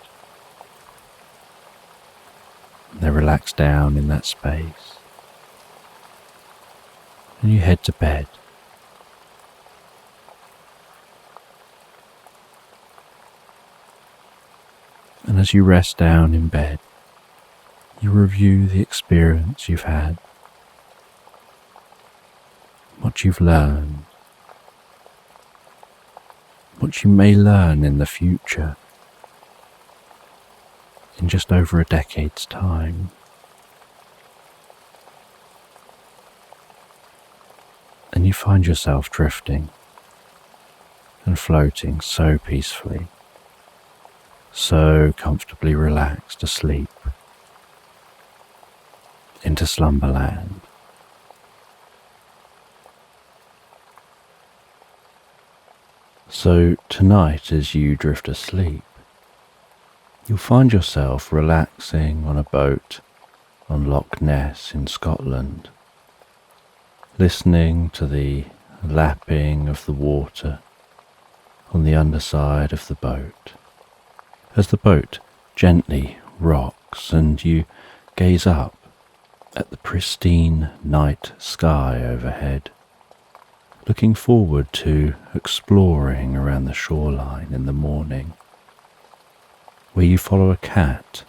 A: They relax down in that space, and you head to bed. And as you rest down in bed, you review the experience you've had, what you've learned, what you may learn in the future, in just over a decade's time. And you find yourself drifting and floating so peacefully, so comfortably relaxed asleep into Slumberland. So tonight, as you drift asleep, you'll find yourself relaxing on a boat on Loch Ness in Scotland, listening to the lapping of the water on the underside of the boat, as the boat gently rocks and you gaze up at the pristine night sky overhead, looking forward to exploring around the shoreline in the morning, where you follow a cat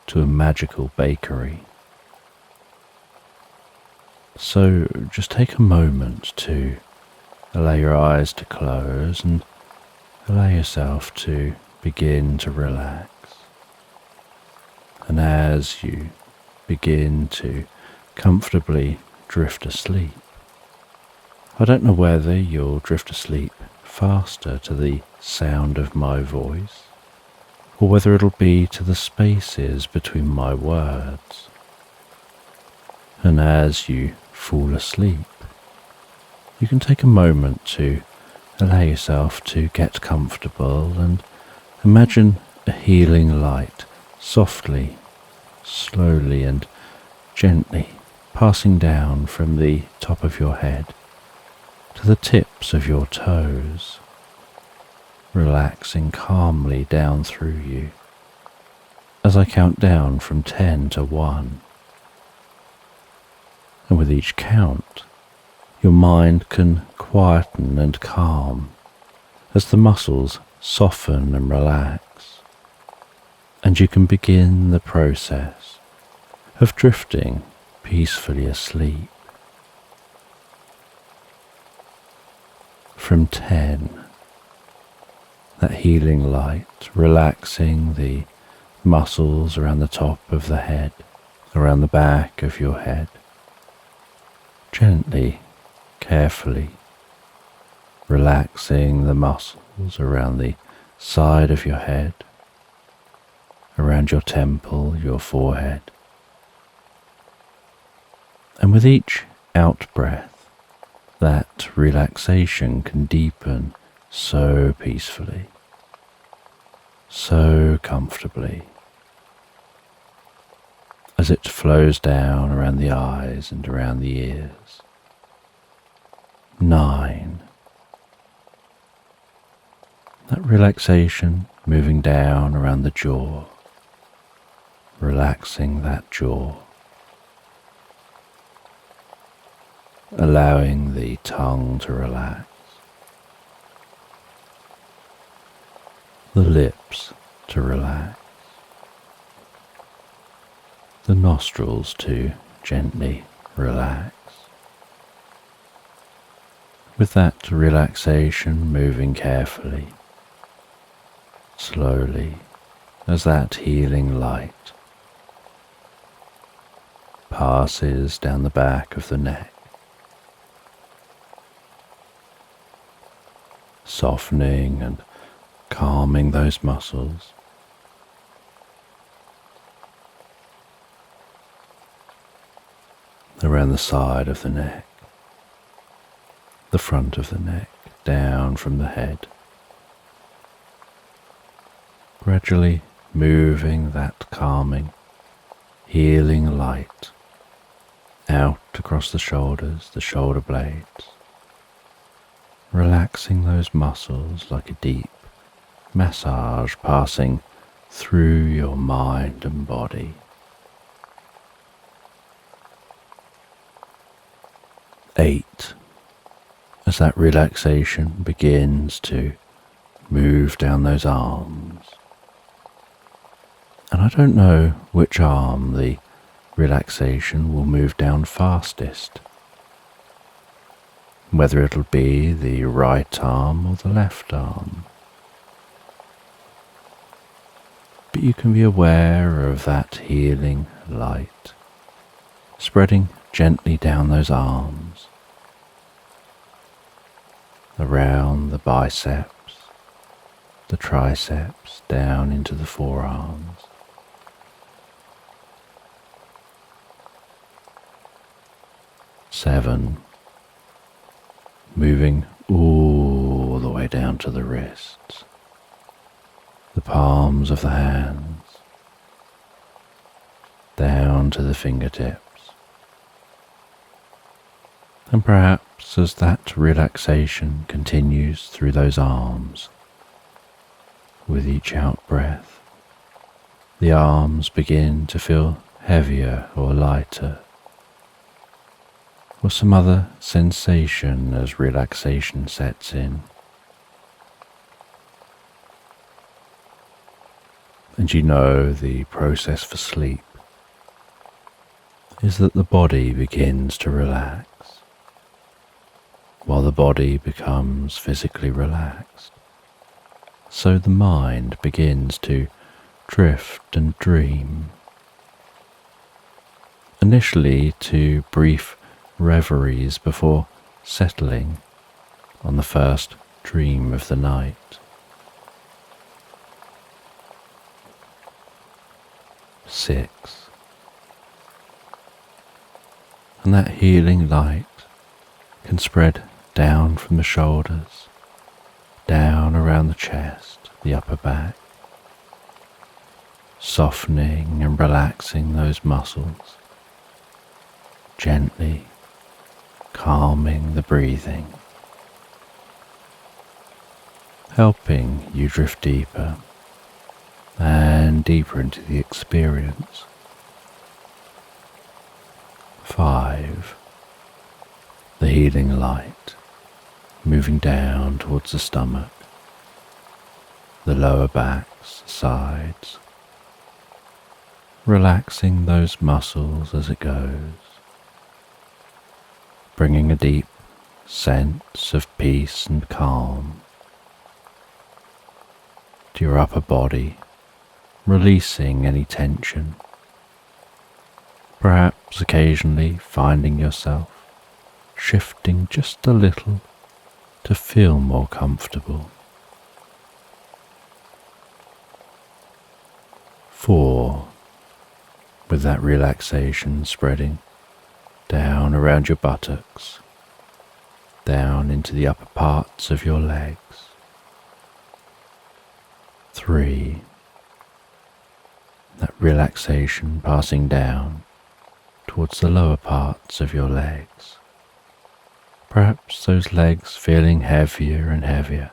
A: to a magical bakery. So just take a moment to allow your eyes to close and allow yourself to begin to relax. And as you begin to comfortably drift asleep, I don't know whether you'll drift asleep faster to the sound of my voice, or whether it'll be to the spaces between my words. And as you fall asleep, you can take a moment to allow yourself to get comfortable and imagine a healing light softly, slowly and gently passing down from the top of your head to the tips of your toes, relaxing calmly down through you as I count down from 10 to 1. And with each count, your mind can quieten and calm as the muscles soften and relax, and you can begin the process of drifting peacefully asleep. From 10, that healing light relaxing the muscles around the top of the head, around the back of your head, gently, carefully relaxing the muscles around the side of your head, around your temple, your forehead. And with each out-breath, that relaxation can deepen so peacefully, so comfortably, as it flows down around the eyes and around the ears. 9. That relaxation moving down around the jaw, relaxing that jaw, allowing the tongue to relax, the lips to relax, the nostrils to gently relax. With that relaxation moving carefully, slowly, as that healing light passes down the back of the neck, softening and calming those muscles. Around the side of the neck, the front of the neck, down from the head, gradually moving that calming, healing light out across the shoulders, the shoulder blades, relaxing those muscles like a deep massage passing through your mind and body. 8. As that relaxation begins to move down those arms, And I don't know which arm the relaxation will move down fastest, whether it'll be the right arm or the left arm. But you can be aware of that healing light spreading gently down those arms, around the biceps, the triceps, down into the forearms. Seven, moving all the way down to the wrists, the palms of the hands, down to the fingertips. And perhaps as that relaxation continues through those arms, with each out-breath, the arms begin to feel heavier or lighter, or some other sensation as relaxation sets in. And you know the process for sleep is that the body begins to relax. While the body becomes physically relaxed, so the mind begins to drift and dream. Initially to brief reveries before settling on the first dream of the night. 6. And that healing light can spread down from the shoulders, down around the chest, the upper back, softening and relaxing those muscles, gently calming the breathing, helping you drift deeper and deeper into the experience. 5. The healing light moving down towards the stomach, the lower backs, sides, relaxing those muscles as it goes, bringing a deep sense of peace and calm to your upper body, releasing any tension, perhaps occasionally finding yourself shifting just a little to feel more comfortable. 4. With that relaxation spreading down around your buttocks, down into the upper parts of your legs. 3. That relaxation passing down towards the lower parts of your legs. Perhaps those legs feeling heavier and heavier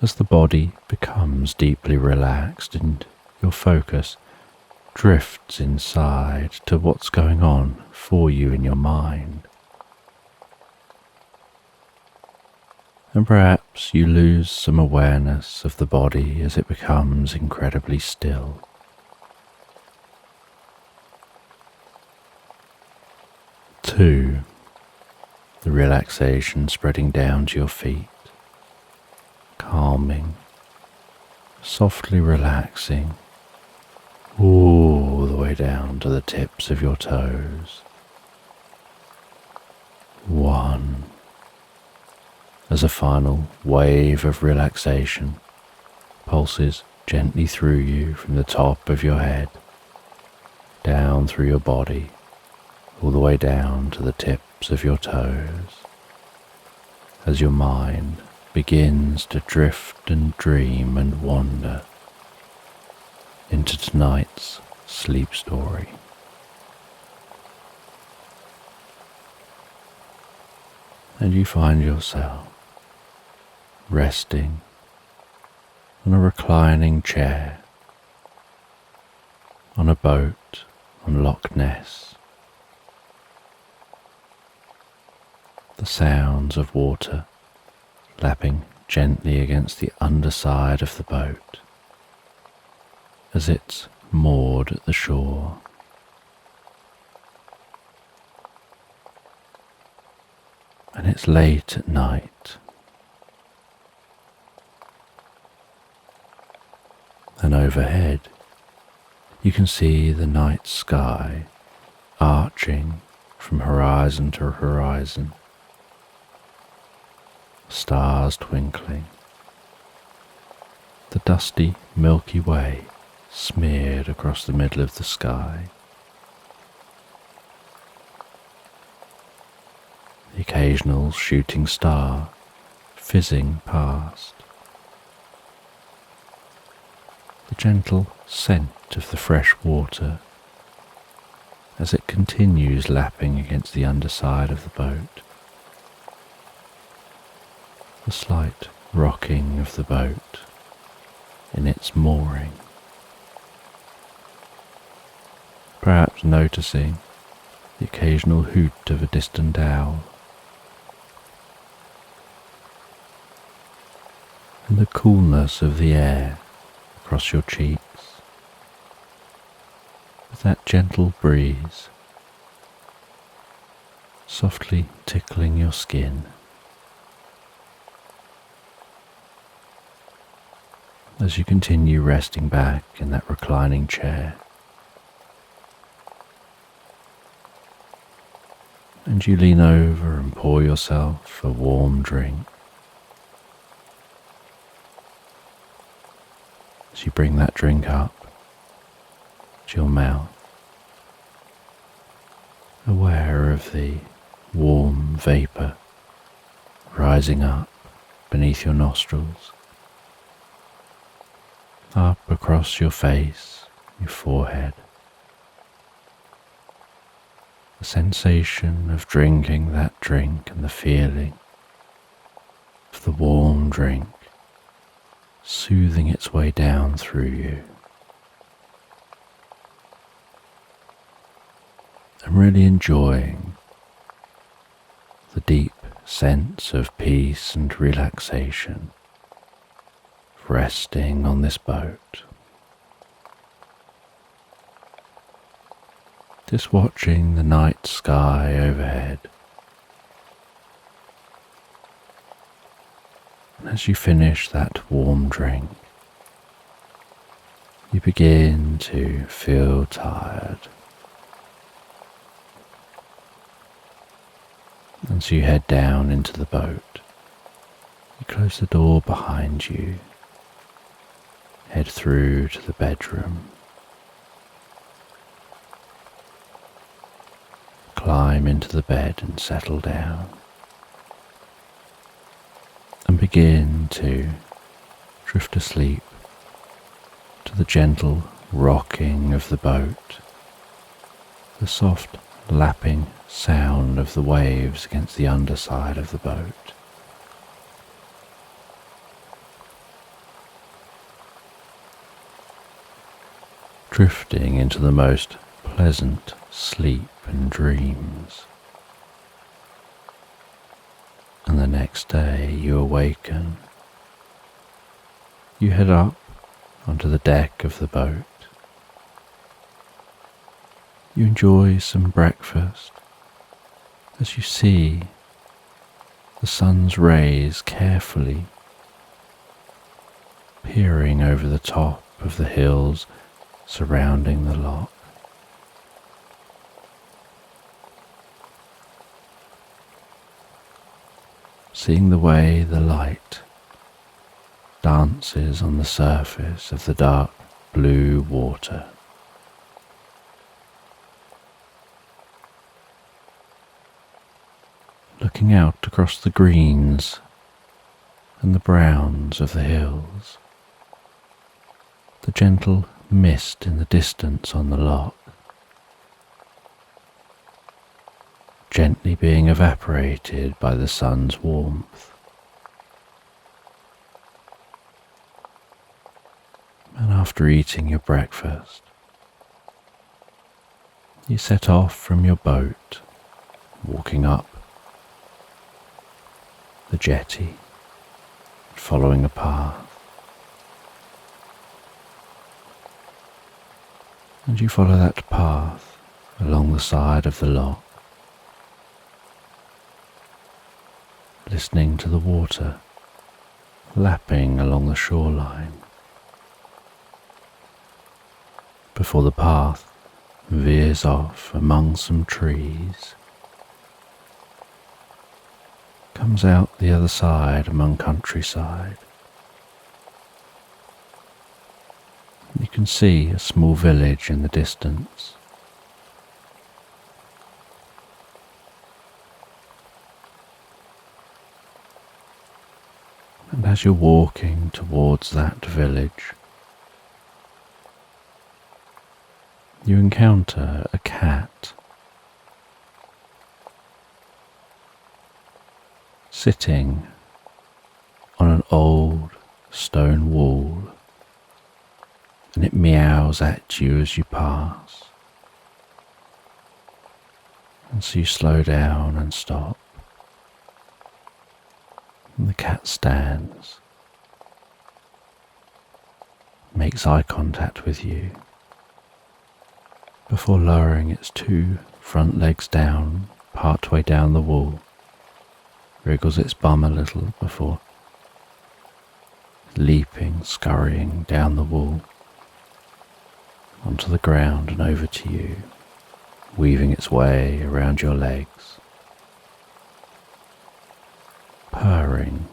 A: as the body becomes deeply relaxed and your focus drifts inside to what's going on for you in your mind. And perhaps you lose some awareness of the body as it becomes incredibly still. 2. The relaxation spreading down to your feet, calming, softly relaxing all the way down to the tips of your toes. 1. As a final wave of relaxation pulses gently through you from the top of your head, down through your body, all the way down to the tips of your toes, as your mind begins to drift and dream and wander into tonight's sleep story. And you find yourself resting on a reclining chair on a boat on Loch Ness. The sounds of water lapping gently against the underside of the boat, as it's moored at the shore. And it's late at night. And overhead, you can see the night sky arching from horizon to horizon, stars twinkling, the dusty Milky Way smeared across the middle of the sky, the occasional shooting star fizzing past, the gentle scent of the fresh water as it continues lapping against the underside of the boat, the slight rocking of the boat in its mooring, perhaps noticing the occasional hoot of a distant owl, and the coolness of the air across your cheeks, with that gentle breeze softly tickling your skin as you continue resting back in that reclining chair, and you lean over and pour yourself a warm drink. As you bring that drink up to your mouth, aware of the warm vapour rising up beneath your nostrils, up across your face, your forehead, the sensation of drinking that drink and the feeling of the warm drink soothing its way down through you. I'm really enjoying the deep sense of peace and relaxation resting on this boat. Just watching the night sky overhead. And as you finish that warm drink, you begin to feel tired. And so you head down into the boat. You close the door behind you, head through to the bedroom, climb into the bed and settle down, and begin to drift asleep to the gentle rocking of the boat, the soft lapping sound of the waves against the underside of the boat. Drifting into the most pleasant sleep and dreams. And the next day you awaken. You head up onto the deck of the boat. You enjoy some breakfast as you see the sun's rays carefully peering over the top of the hills surrounding the loch. Seeing the way the light dances on the surface of the dark blue water. Looking out across the greens and the browns of the hills, the gentle mist in the distance on the loch, gently being evaporated by the sun's warmth. And after eating your breakfast, you set off from your boat, walking up the jetty, following a path. And you follow that path along the side of the loch, listening to the water lapping along the shoreline, before the path veers off among some trees, comes out the other side among countryside. You can see a small village in the distance. And as you're walking towards that village, you encounter a cat sitting on an old stone wall, and it meows at you as you pass. And so you slow down and stop. And the cat stands, makes eye contact with you, before lowering its two front legs down, partway down the wall, wriggles its bum a little before leaping, scurrying down the wall, onto the ground and over to you, weaving its way around your legs, purring,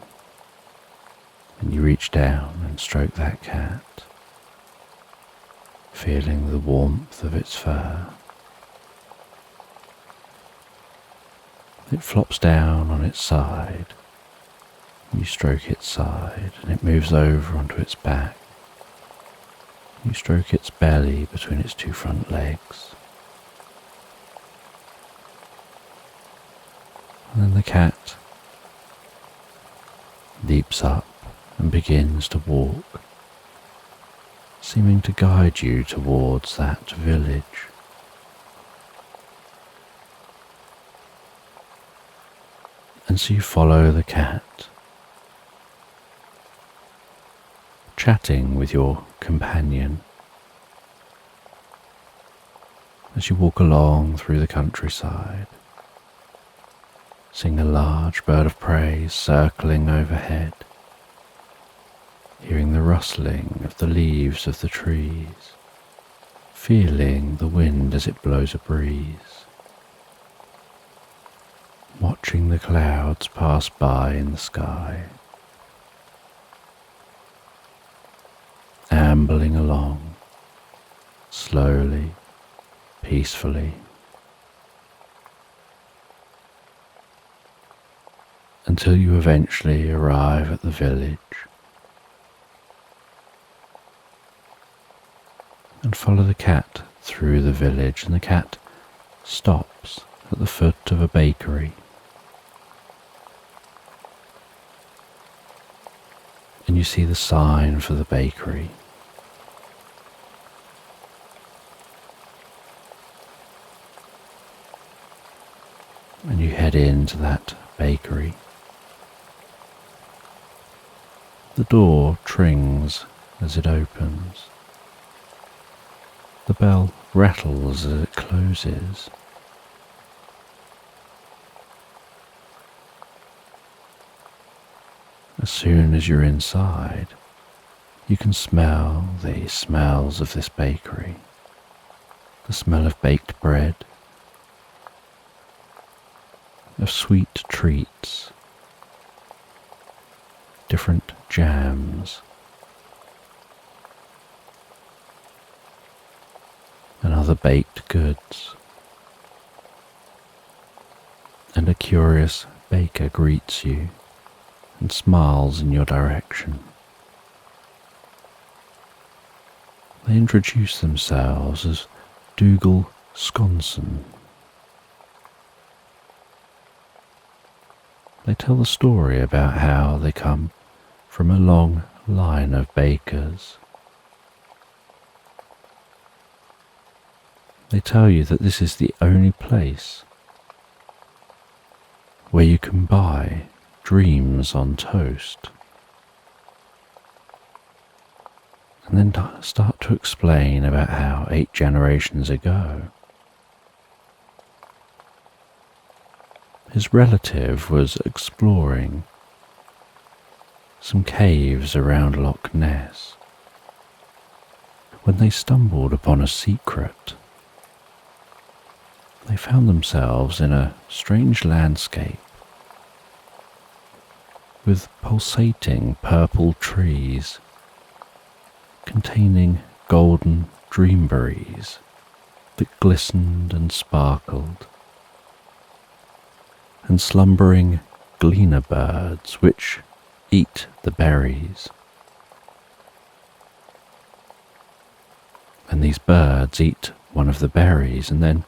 A: and you reach down and stroke that cat, feeling the warmth of its fur. It flops down on its side. You stroke its side and it moves over onto its back. You stroke its belly between its two front legs. And then the cat leaps up and begins to walk, seeming to guide you towards that village. And so you follow the cat, chatting with your companion as you walk along through the countryside, seeing a large bird of prey circling overhead, hearing the rustling of the leaves of the trees, feeling the wind as it blows a breeze, watching the clouds pass by in the sky, ambling along, slowly, peacefully, until you eventually arrive at the village and follow the cat through the village, and the cat stops at the foot of a bakery. And you see the sign for the bakery. And you head into that bakery. The door trings as it opens. The bell rattles as it closes. As soon as you're inside, you can smell the smells of this bakery. The smell of baked bread, of sweet treats, different jams, and other baked goods. And a curious baker greets you and smiles in your direction. They introduce themselves as Dougal Sconson. They tell the story about how they come from a long line of bakers. They tell you that this is the only place where you can buy dreams on toast. and then start to explain about how 8 generations ago his relative was exploring some caves around Loch Ness when they stumbled upon a secret. They found themselves in a strange landscape with pulsating purple trees containing golden dreamberries that glistened and sparkled, and slumbering gleaner birds which eat the berries. And these birds eat one of the berries and then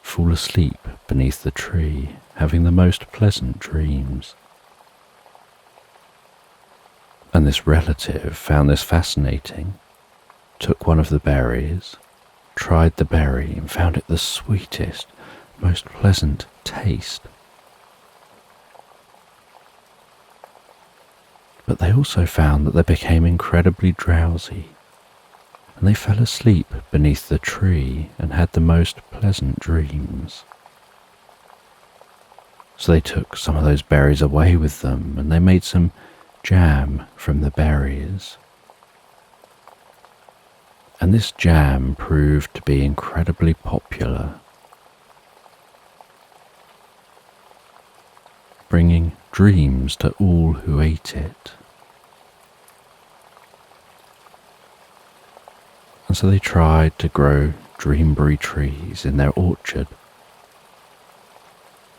A: fall asleep beneath the tree, having the most pleasant dreams. And this relative found this fascinating, took one of the berries, tried the berry and found it the sweetest, most pleasant taste. But they also found that they became incredibly drowsy, and they fell asleep beneath the tree and had the most pleasant dreams. So they took some of those berries away with them, and they made some jam from the berries. And this jam proved to be incredibly popular, bringing dreams to all who ate it. And so they tried to grow dreamberry trees in their orchard.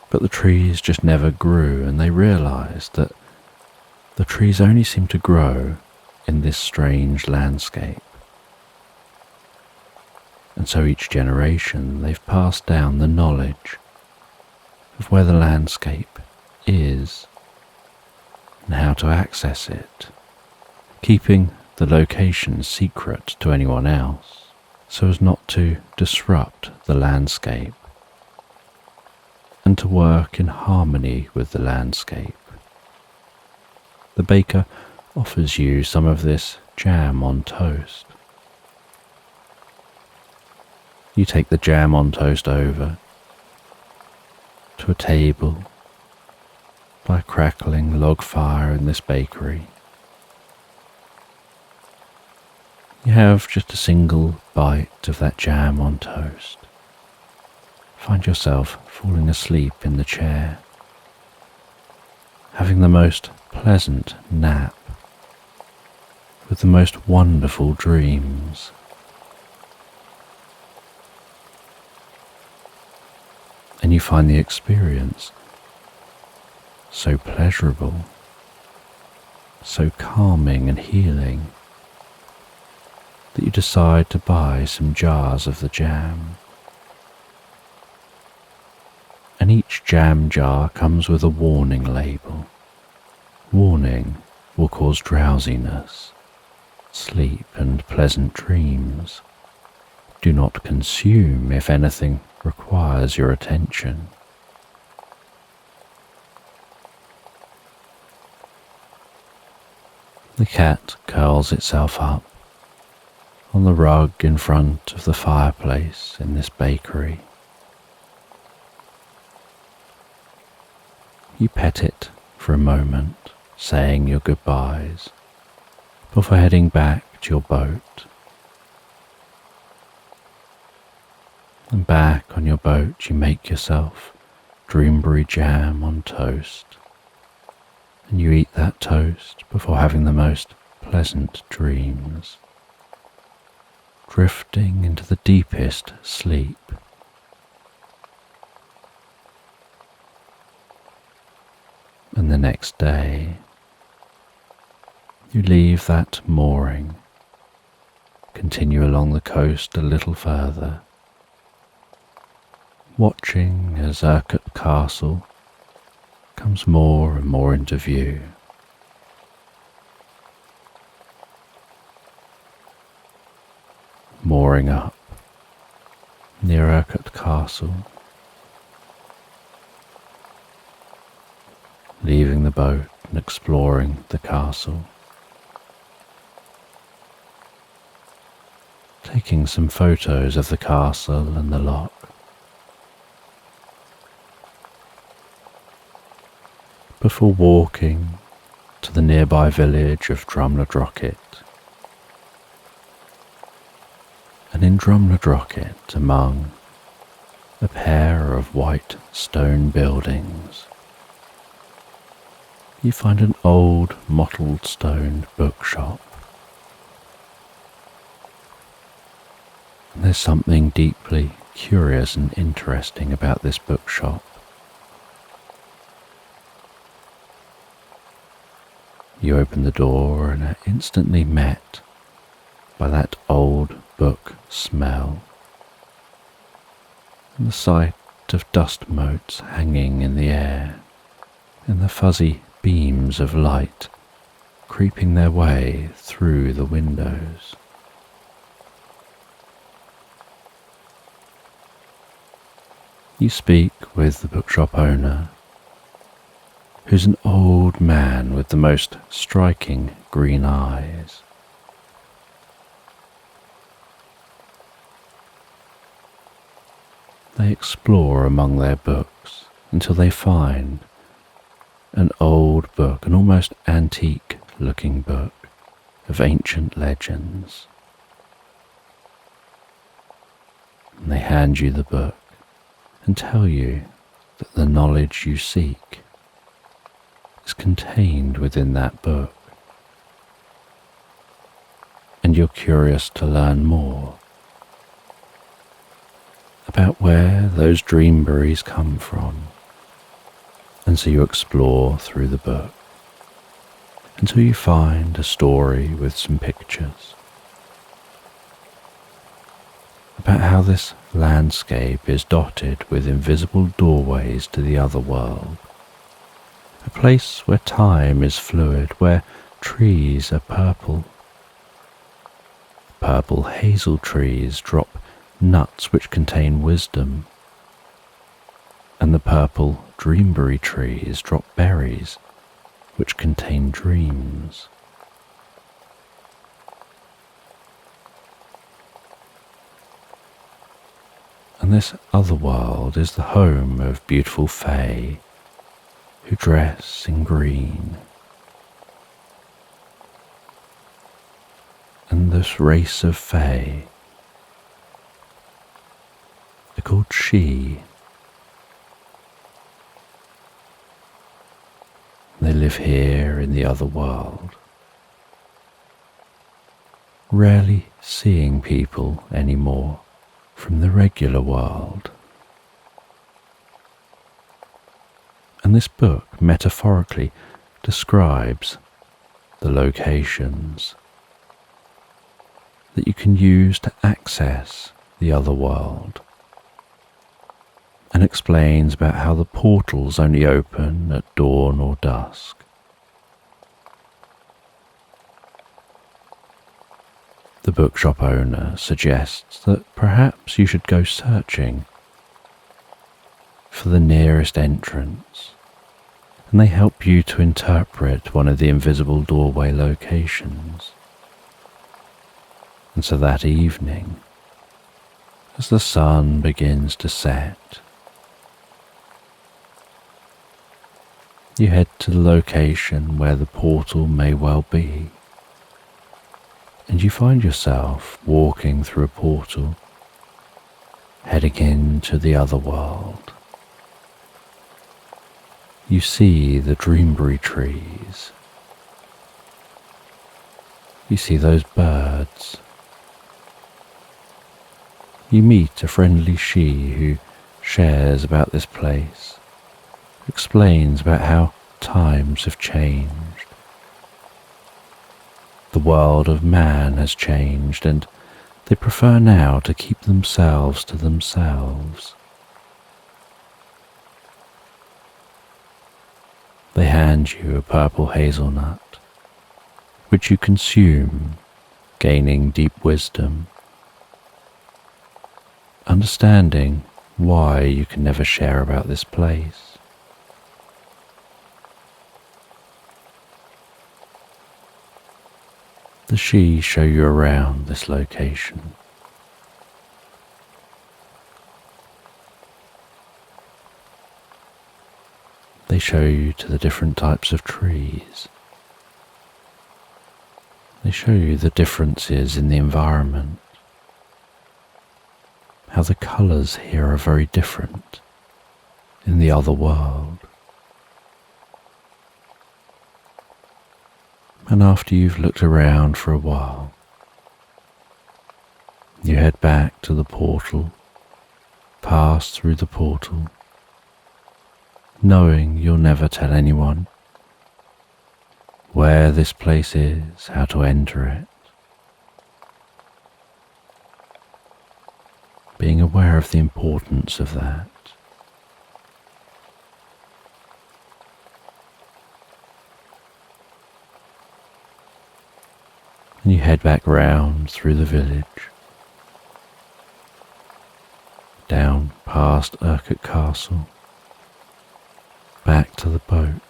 A: But the trees just never grew, and they realized that the trees only seemed to grow in this strange landscape. And so each generation they've passed down the knowledge of where the landscape is and how to access it, keeping the location secret to anyone else so as not to disrupt the landscape, and to work in harmony with the landscape. The baker offers you some of this jam on toast. You take the jam on toast over to a table by a crackling log fire in this bakery. You have just a single bite of that jam on toast. Find yourself falling asleep in the chair, having the most pleasant nap with the most wonderful dreams. And you find the experience so pleasurable, so calming and healing, that you decide to buy some jars of the jam. And each jam jar comes with a warning label. Warning will cause drowsiness, sleep and pleasant dreams. Do not consume if anything requires your attention. The cat curls itself up on the rug in front of the fireplace in this bakery. You pet it for a moment, saying your goodbyes, before heading back to your boat. And back on your boat you make yourself dreamberry jam on toast, and you eat that toast before having the most pleasant dreams, drifting into the deepest sleep. And the next day, you leave that mooring, continue along the coast a little further, watching as Urquhart Castle comes more and more into view. Mooring up near Urquhart Castle, leaving the boat and exploring the castle. taking some photos of the castle and the loch. Before walking to the nearby village of Drumnadrocket. And in Drumnadrocket, among a pair of white stone buildings, you find an old mottled stone bookshop. And there's something deeply curious and interesting about this bookshop. You open the door and are instantly met by that old book smell and the sight of dust motes hanging in the air and the fuzzy beams of light creeping their way through the windows. You speak with the bookshop owner, who's an old man with the most striking green eyes. They explore among their books until they find an old book, an almost antique-looking book of ancient legends. And they hand you the book and tell you that the knowledge you seek is contained within that book, and you're curious to learn more about where those dreamberries come from, and so you explore through the book until you find a story with some pictures about how this landscape is dotted with invisible doorways to the other world. A place where time is fluid, where trees are purple. Purple hazel trees drop nuts which contain wisdom, and the purple dreamberry trees drop berries which contain dreams. And this other world is the home of beautiful fae who dress in green. And this race of fae are called she. They live here in the other world, rarely seeing people anymore from the regular world. And this book metaphorically describes the locations that you can use to access the other world, and explains about how the portals only open at dawn or dusk. The bookshop owner suggests that perhaps you should go searching for the nearest entrance, and they help you to interpret one of the invisible doorway locations. And so that evening, as the sun begins to set, you head to the location where the portal may well be, and you find yourself walking through a portal, heading into the other world. You see the dreamberry trees. You see those birds. You meet a friendly she who shares about this place, explains about how times have changed. The world of man has changed, and they prefer now to keep themselves to themselves. They hand you a purple hazelnut, which you consume, gaining deep wisdom, understanding why you can never share about this place. The she show you around this location, They show you to the different types of trees. They show you the differences in the environment, how the colours here are very different in the other world. And after you've looked around for a while, you head back to the portal, pass through the portal, knowing you'll never tell anyone where this place is, how to enter it. Being aware of the importance of that. And you head back round through the village, down past Urquhart Castle, back to the boat.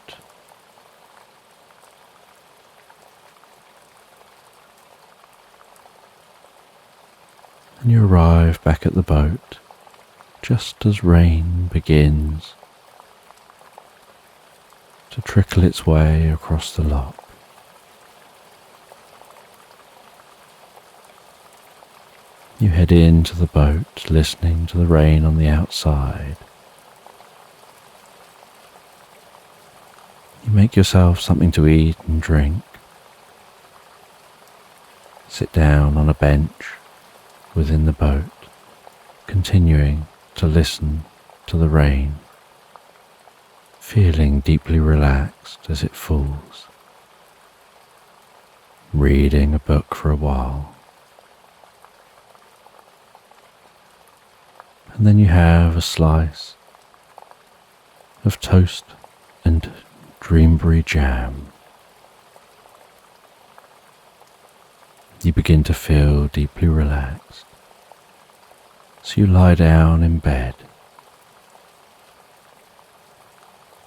A: And you arrive back at the boat just as rain begins to trickle its way across the loch. You head into the boat, listening to the rain on the outside. You make yourself something to eat and drink. Sit down on a bench within the boat, continuing to listen to the rain, feeling deeply relaxed as it falls, reading a book for a while. And then you have a slice of toast and dreamberry jam. You begin to feel deeply relaxed, so you lie down in bed,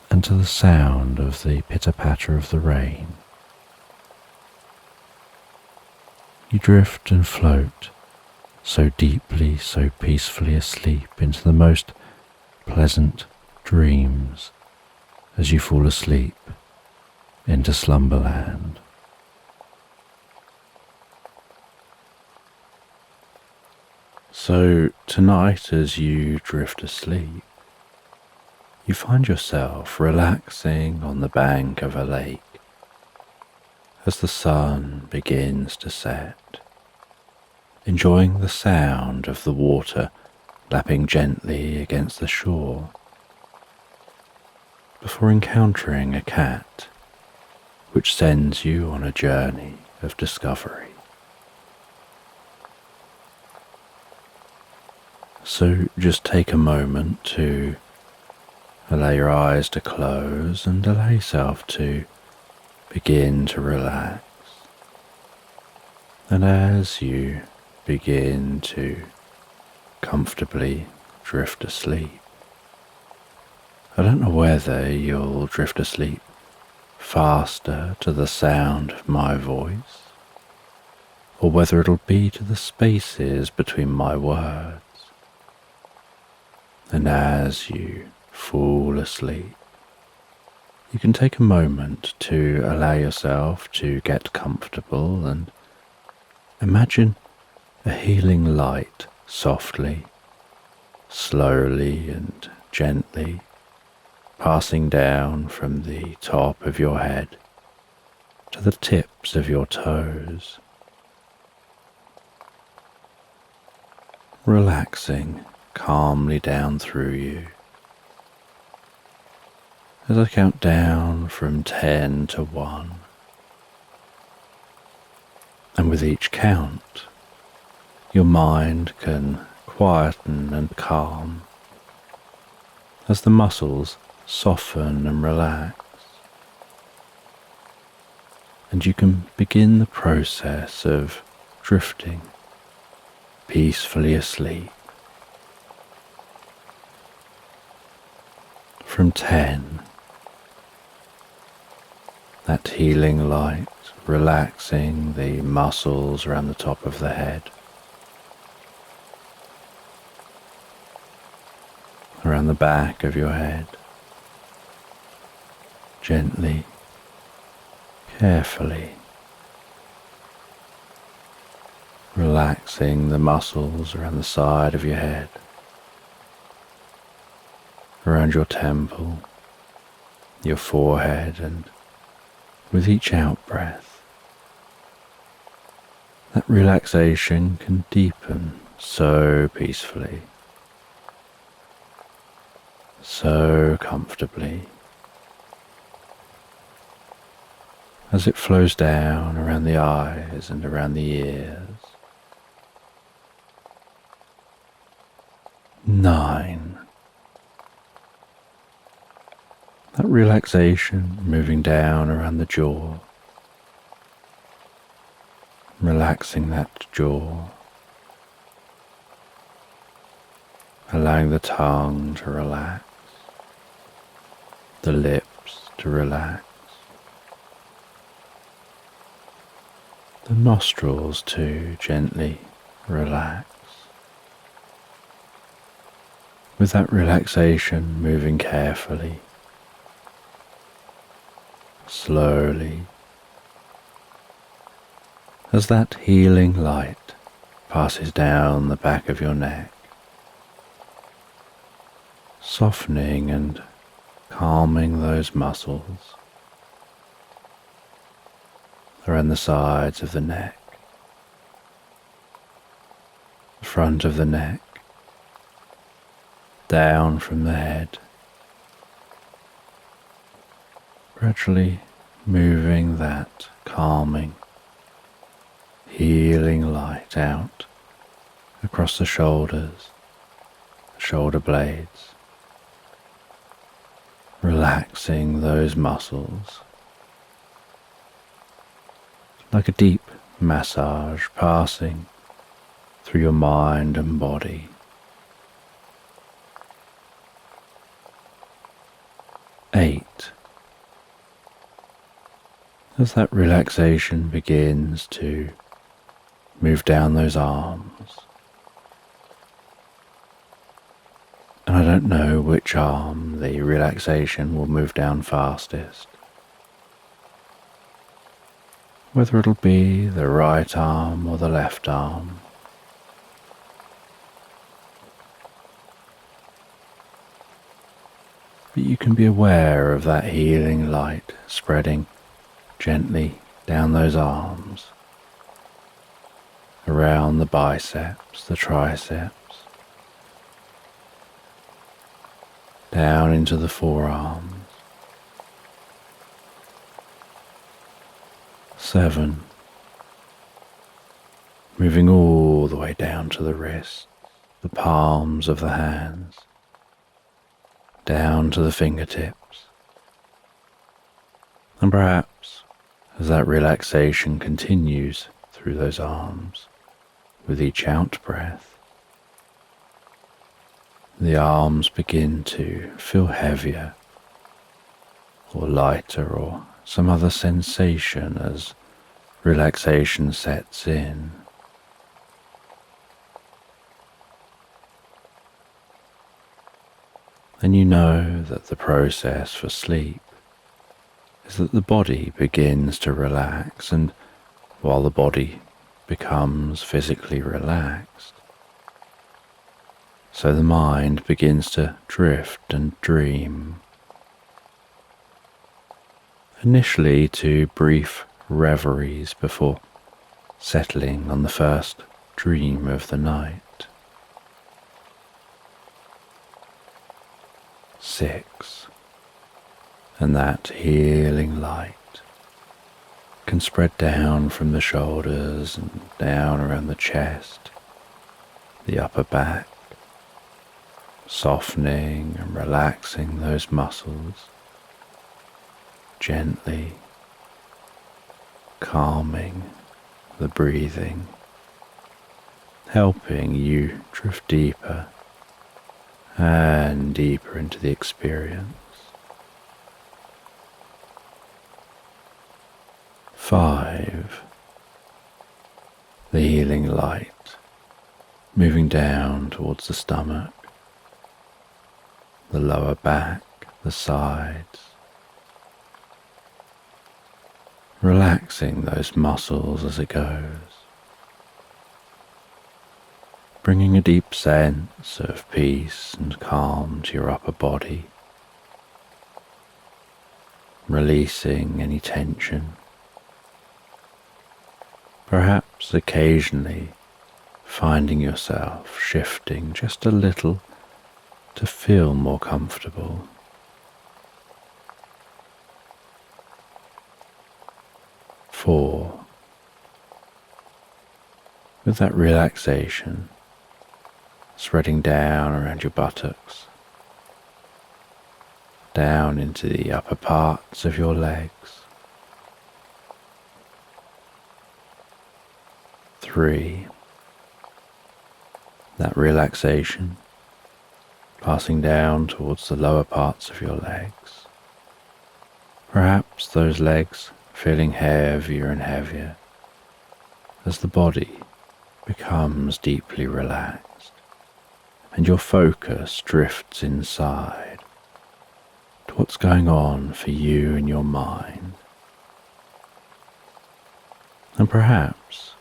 A: and to the sound of the pitter-patter of the rain, you drift and float so deeply, so peacefully asleep into the most pleasant dreams as you fall asleep into Slumberland. So tonight, as you drift asleep, you find yourself relaxing on the bank of a lake as the sun begins to set, enjoying the sound of the water lapping gently against the shore, before encountering a cat which sends you on a journey of discovery. So just take a moment to allow your eyes to close and allow yourself to begin to relax. And as you begin to comfortably drift asleep, I don't know whether you'll drift asleep faster to the sound of my voice, or whether it'll be to the spaces between my words. And as you fall asleep, you can take a moment to allow yourself to get comfortable and imagine a healing light softly, slowly and gently passing down from the top of your head to the tips of your toes, relaxing calmly down through you. As I count down from 10 to 1, and with each count, your mind can quieten and calm as the muscles soften and relax, and you can begin the process of drifting peacefully asleep. From 10, that healing light relaxing the muscles around the top of the head, around the back of your head, gently, carefully, relaxing the muscles around the side of your head, around your temple, your forehead, and with each out-breath, that relaxation can deepen so peacefully, so comfortably, as it flows down around the eyes and around the ears. 9. That relaxation moving down around the jaw, relaxing that jaw, allowing the tongue to relax, the lips to relax, the nostrils to gently relax. With that relaxation moving carefully, slowly, as that healing light passes down the back of your neck, softening and calming those muscles around the sides of the neck, the front of the neck, down from the head, gradually moving that calming, healing light out across the shoulders, shoulder blades, relaxing those muscles like a deep massage passing through your mind and body. 8. As that relaxation begins to move down those arms, and I don't know which arm the relaxation will move down fastest, whether it'll be the right arm or the left arm. But you can be aware of that healing light spreading gently down those arms, around the biceps, the triceps, down into the forearms. 7. Moving all the way down to the wrists, the palms of the hands, down to the fingertips. And perhaps as that relaxation continues through those arms, with each out-breath, the arms begin to feel heavier or lighter or some other sensation as relaxation sets in. And you know that the process for sleep is that the body begins to relax, and while the body becomes physically relaxed, so the mind begins to drift and dream. Initially to brief reveries before settling on the first dream of the night. 6. And that healing light can spread down from the shoulders and down around the chest, the upper back, softening and relaxing those muscles, gently calming the breathing, helping you drift deeper and deeper into the experience. 5. The healing light moving down towards the stomach, the lower back, the sides, relaxing those muscles as it goes, bringing a deep sense of peace and calm to your upper body, releasing any tension, perhaps occasionally finding yourself shifting just a little to feel more comfortable. Four, with that relaxation spreading down around your buttocks, down into the upper parts of your legs. 3, that relaxation passing down towards the lower parts of your legs. Perhaps those legs feeling heavier and heavier as the body becomes deeply relaxed and your focus drifts inside to what's going on for you in your mind. And perhaps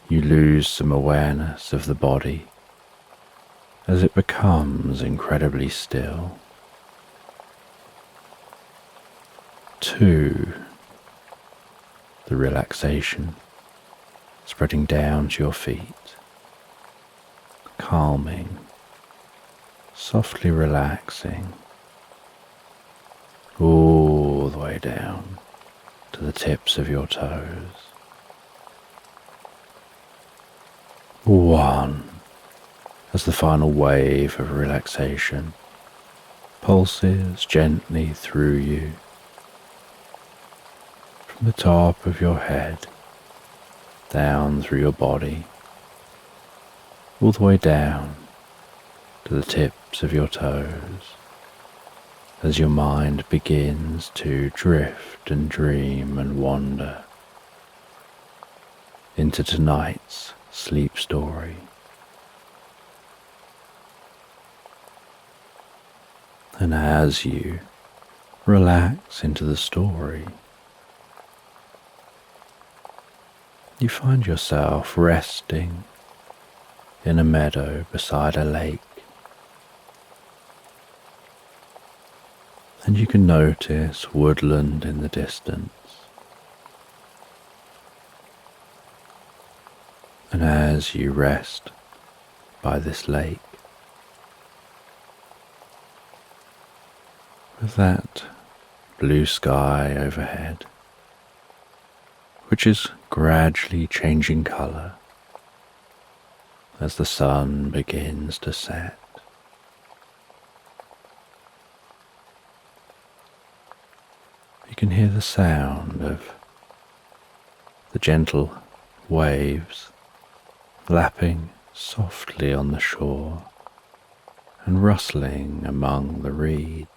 A: you lose some awareness of the body as it becomes incredibly still. 2, the relaxation spreading down to your feet, calming, softly relaxing all the way down to the tips of your toes. 1, as the final wave of relaxation pulses gently through you, from the top of your head, down through your body, all the way down to the tips of your toes, as your mind begins to drift and dream and wander into tonight's sleep story. And as you relax into the story, you find yourself resting in a meadow beside a lake. And you can notice woodland in the distance. And as you rest by this lake, with that blue sky overhead, which is gradually changing colour as the sun begins to set. You can hear the sound of the gentle waves lapping softly on the shore and rustling among the reeds.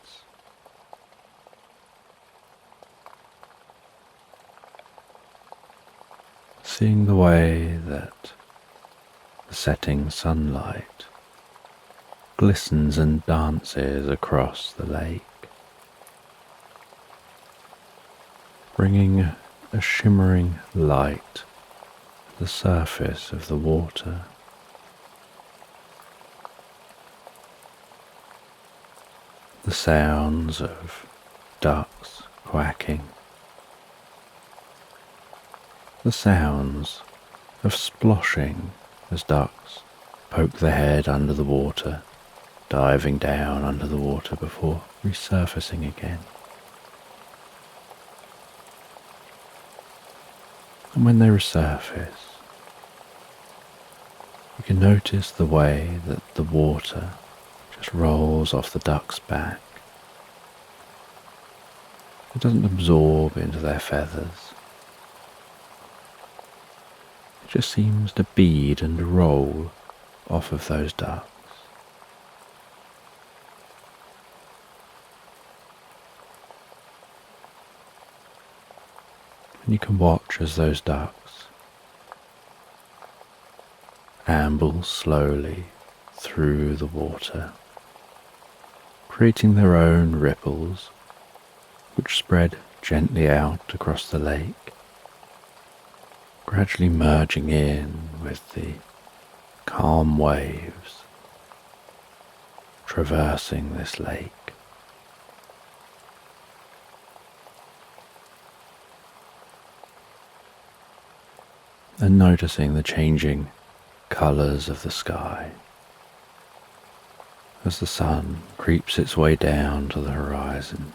A: Seeing the way that the setting sunlight glistens and dances across the lake, bringing a shimmering light to the surface of the water. The sounds of ducks quacking, the sounds of sploshing as ducks poke their head under the water, diving down under the water before resurfacing again. And when they resurface, you can notice the way that the water just rolls off the duck's back. It doesn't absorb into their feathers. It just seems to bead and roll off of those ducks. And you can watch as those ducks amble slowly through the water, creating their own ripples which spread gently out across the lake, gradually merging in with the calm waves traversing this lake. And noticing the changing colours of the sky as the sun creeps its way down to the horizon,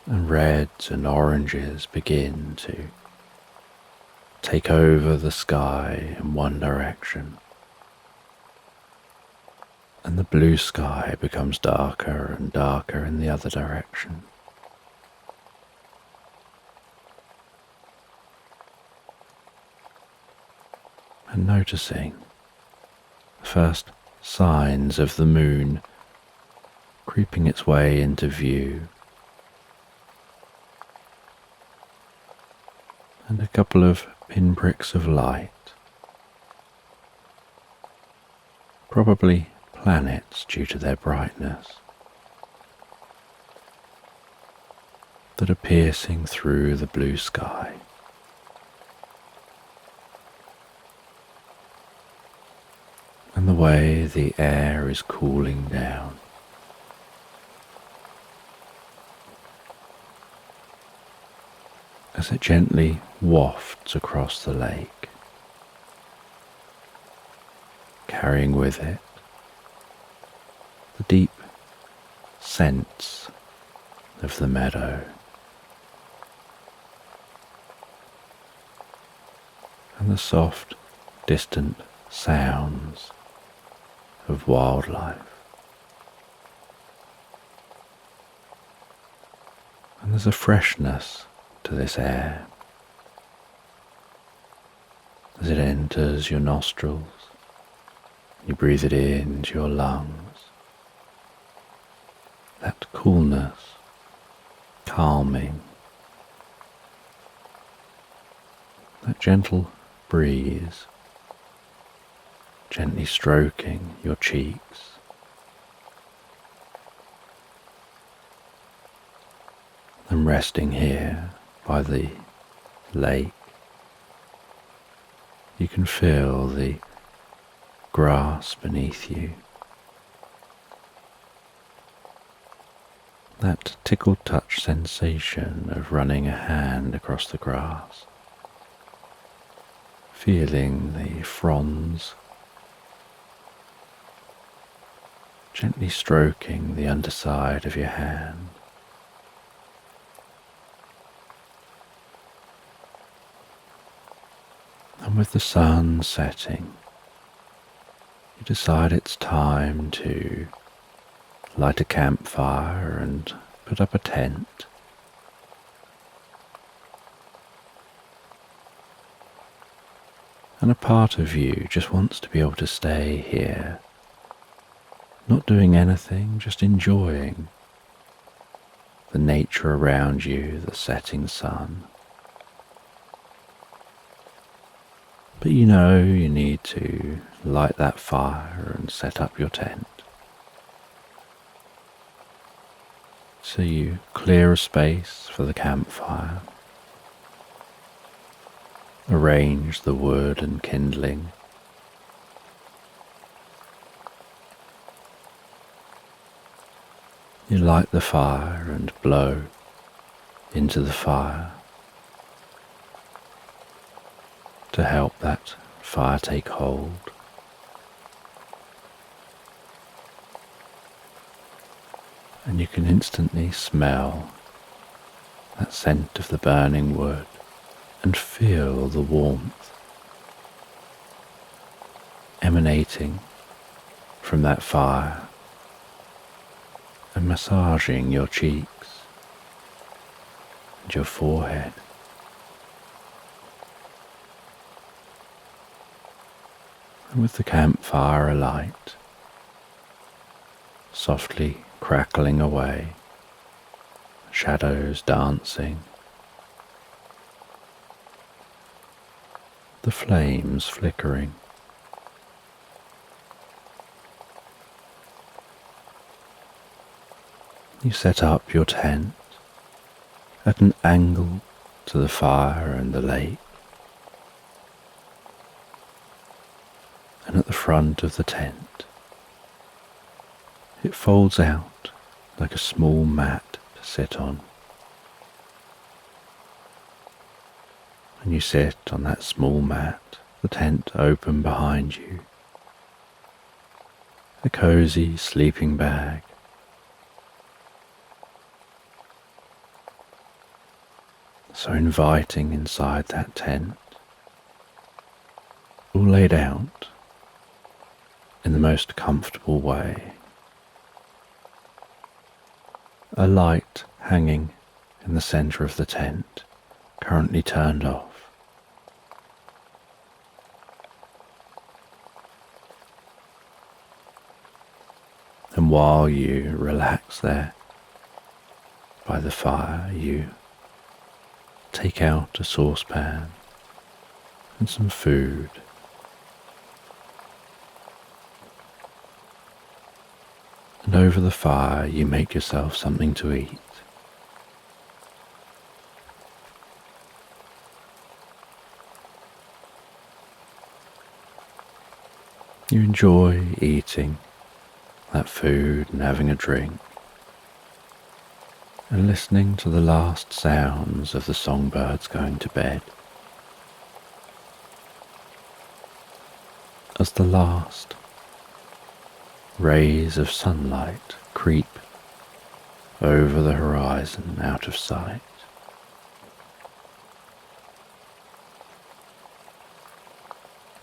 A: and reds and oranges begin to take over the sky in one direction, and the blue sky becomes darker and darker in the other direction. And noticing the first signs of the moon creeping its way into view, and a couple of pinpricks of light, probably planets due to their brightness, that are piercing through the blue sky. And the way the air is cooling down. As it gently wafts across the lake, carrying with it the deep scents of the meadow, and the soft, distant sounds of wildlife. And there's a freshness to this air as it enters your nostrils. You breathe it into your lungs. That coolness, calming, that gentle breeze gently stroking your cheeks. And resting here by the lake, you can feel the grass beneath you. That tickle touch sensation of running a hand across the grass, feeling the fronds gently stroking the underside of your hand. And with the sun setting, you decide it's time to light a campfire and put up a tent. And a part of you just wants to be able to stay here, not doing anything, just enjoying the nature around you, the setting sun. But you know you need to light that fire and set up your tent. So you clear a space for the campfire, arrange the wood and kindling, you light the fire and blow into the fire to help that fire take hold. And you can instantly smell that scent of the burning wood and feel the warmth emanating from that fire and massaging your cheeks and your forehead. And with the campfire alight, softly crackling away, shadows dancing, the flames flickering, You set up your tent at an angle to the fire and the lake, and at the front of the tent it folds out like a small mat to sit on, and you sit on that small mat, the tent open behind you, a cozy sleeping bag, so inviting inside that tent, all laid out in the most comfortable way. A light hanging in the centre of the tent, currently turned off. And while you relax there by the fire, you take out a saucepan and some food. And over the fire you make yourself something to eat. You enjoy eating that food and having a drink, and listening to the last sounds of the songbirds going to bed. As the last rays of sunlight creep over the horizon out of sight.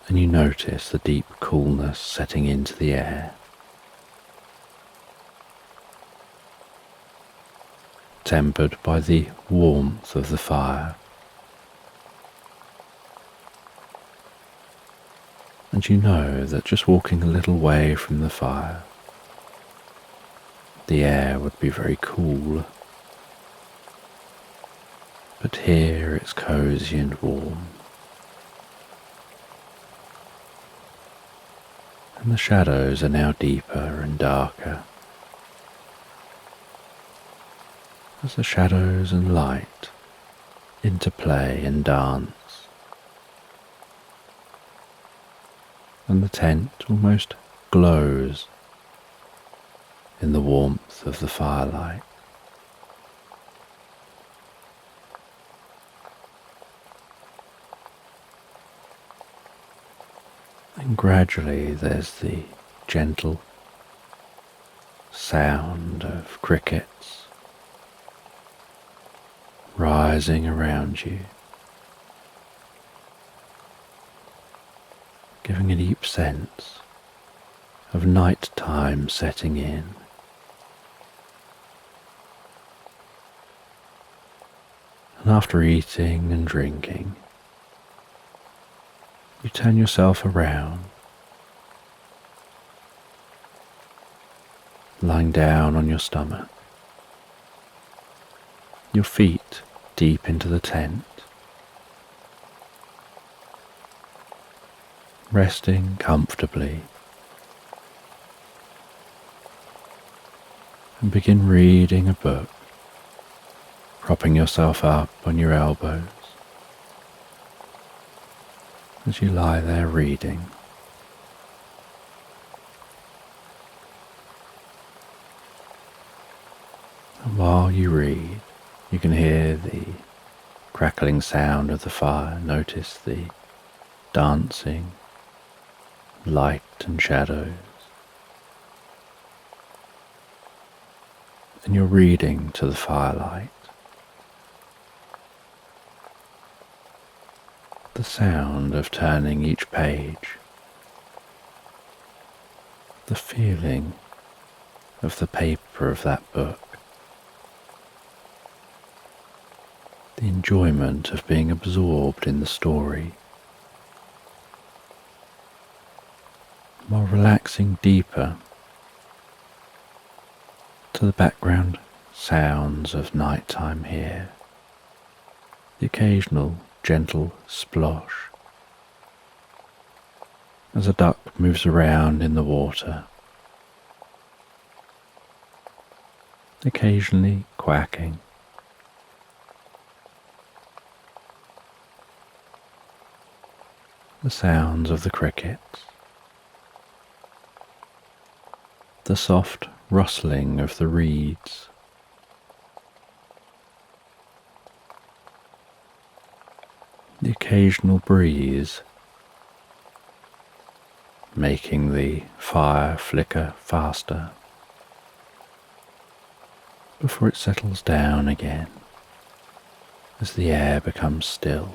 A: And you notice the deep coolness setting into the air, tempered by the warmth of the fire. And you know that just walking a little way from the fire, the air would be very cool. But here it's cozy and warm. And the shadows are now deeper and darker, as the shadows and light interplay and dance, and the tent almost glows in the warmth of the firelight. And gradually there's the gentle sound of crickets rising around you, giving a deep sense of night time setting in. And after eating and drinking, you turn yourself around, lying down on your stomach, your feet deep into the tent, resting comfortably, and begin reading a book, propping yourself up on your elbows as you lie there reading. And while you read, you can hear the crackling sound of the fire, notice the dancing light and shadows. And you're reading to the firelight. The sound of turning each page, the feeling of the paper of that book, the enjoyment of being absorbed in the story, while relaxing deeper to the background sounds of nighttime here, the occasional gentle splosh as a duck moves around in the water, occasionally quacking. The sounds of the crickets, the soft rustling of the reeds, the occasional breeze making the fire flicker faster before it settles down again as the air becomes still.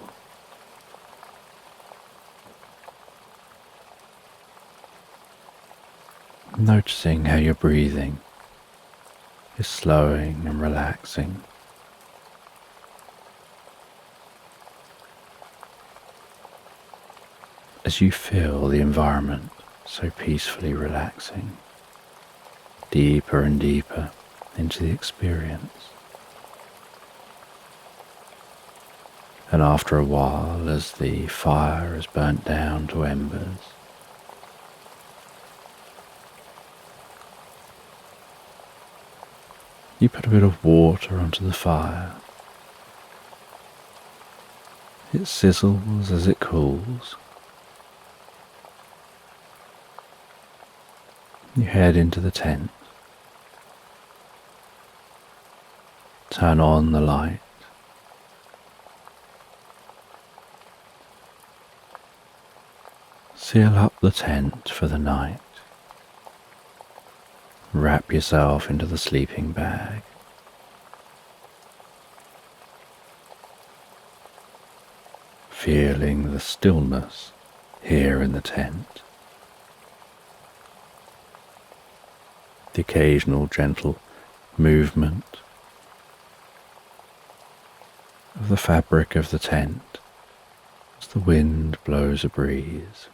A: Noticing how your breathing is slowing and relaxing. As you feel the environment so peacefully relaxing, deeper and deeper into the experience. And after a while, as the fire is burnt down to embers, you put a bit of water onto the fire. It sizzles as it cools. You head into the tent, turn on the light, seal up the tent for the night, wrap yourself into the sleeping bag. Feeling the stillness here in the tent. The occasional gentle movement of the fabric of the tent as the wind blows a breeze.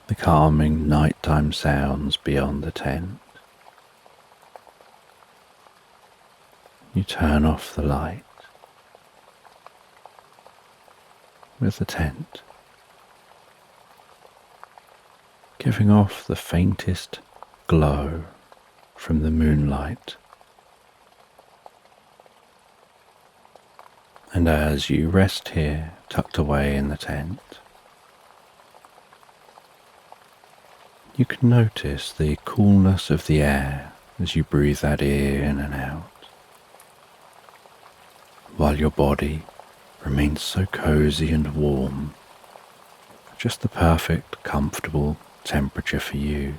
A: The calming nighttime sounds beyond the tent. You turn off the light with the tent giving off the faintest glow from the moonlight. And as you rest here, tucked away in the tent, you can notice the coolness of the air as you breathe that in and out, while your body remains so cozy and warm, just the perfect, comfortable temperature for you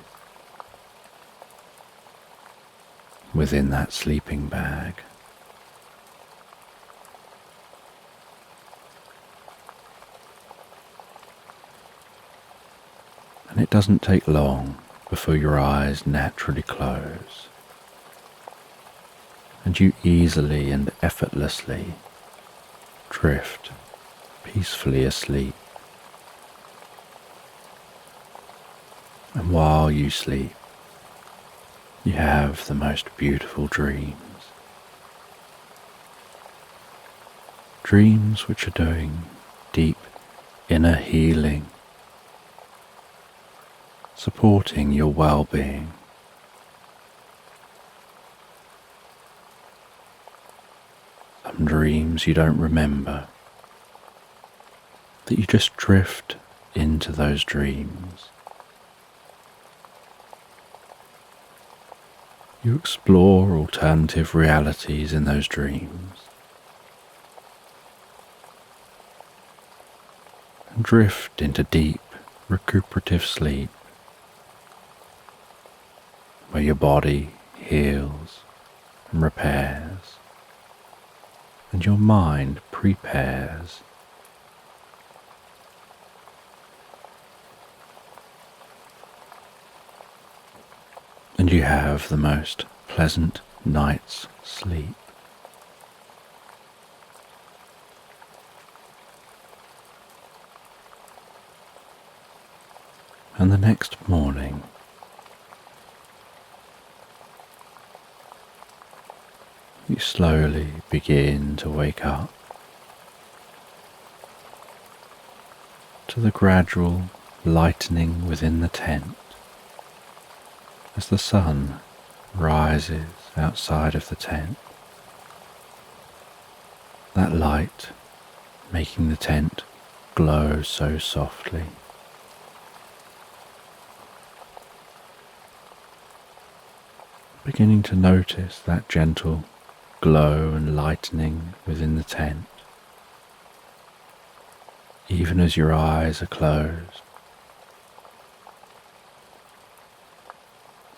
A: within that sleeping bag. And it doesn't take long before your eyes naturally close and you easily and effortlessly drift peacefully asleep. And while you sleep, you have the most beautiful dreams. Dreams which are doing deep inner healing, supporting your well-being. Some dreams you don't remember, that you just drift into those dreams. You explore alternative realities in those dreams and drift into deep recuperative sleep where your body heals and repairs and your mind prepares. And you have the most pleasant night's sleep. And the next morning, you slowly begin to wake up to the gradual lightening within the tent as the sun rises outside of the tent. That light making the tent glow so softly. Beginning to notice that gentle glow and lightening within the tent, even as your eyes are closed,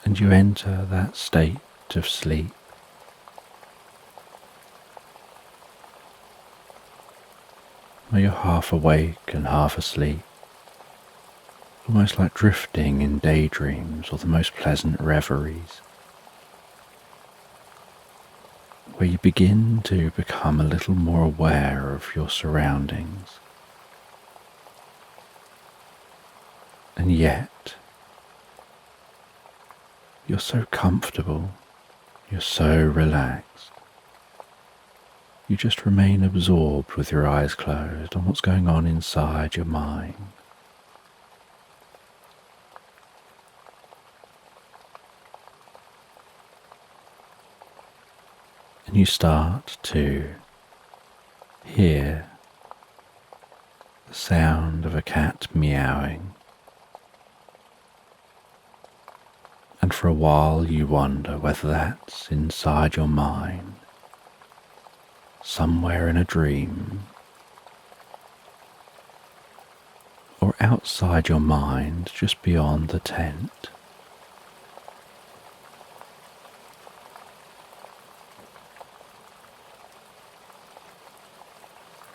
A: and you enter that state of sleep. Where you're half awake and half asleep, almost like drifting in daydreams or the most pleasant reveries, where you begin to become a little more aware of your surroundings. And yet, you're so comfortable, you're so relaxed. You just remain absorbed with your eyes closed on what's going on inside your mind. And you start to hear the sound of a cat meowing. And for a while you wonder whether that's inside your mind, somewhere in a dream, or outside your mind, just beyond the tent.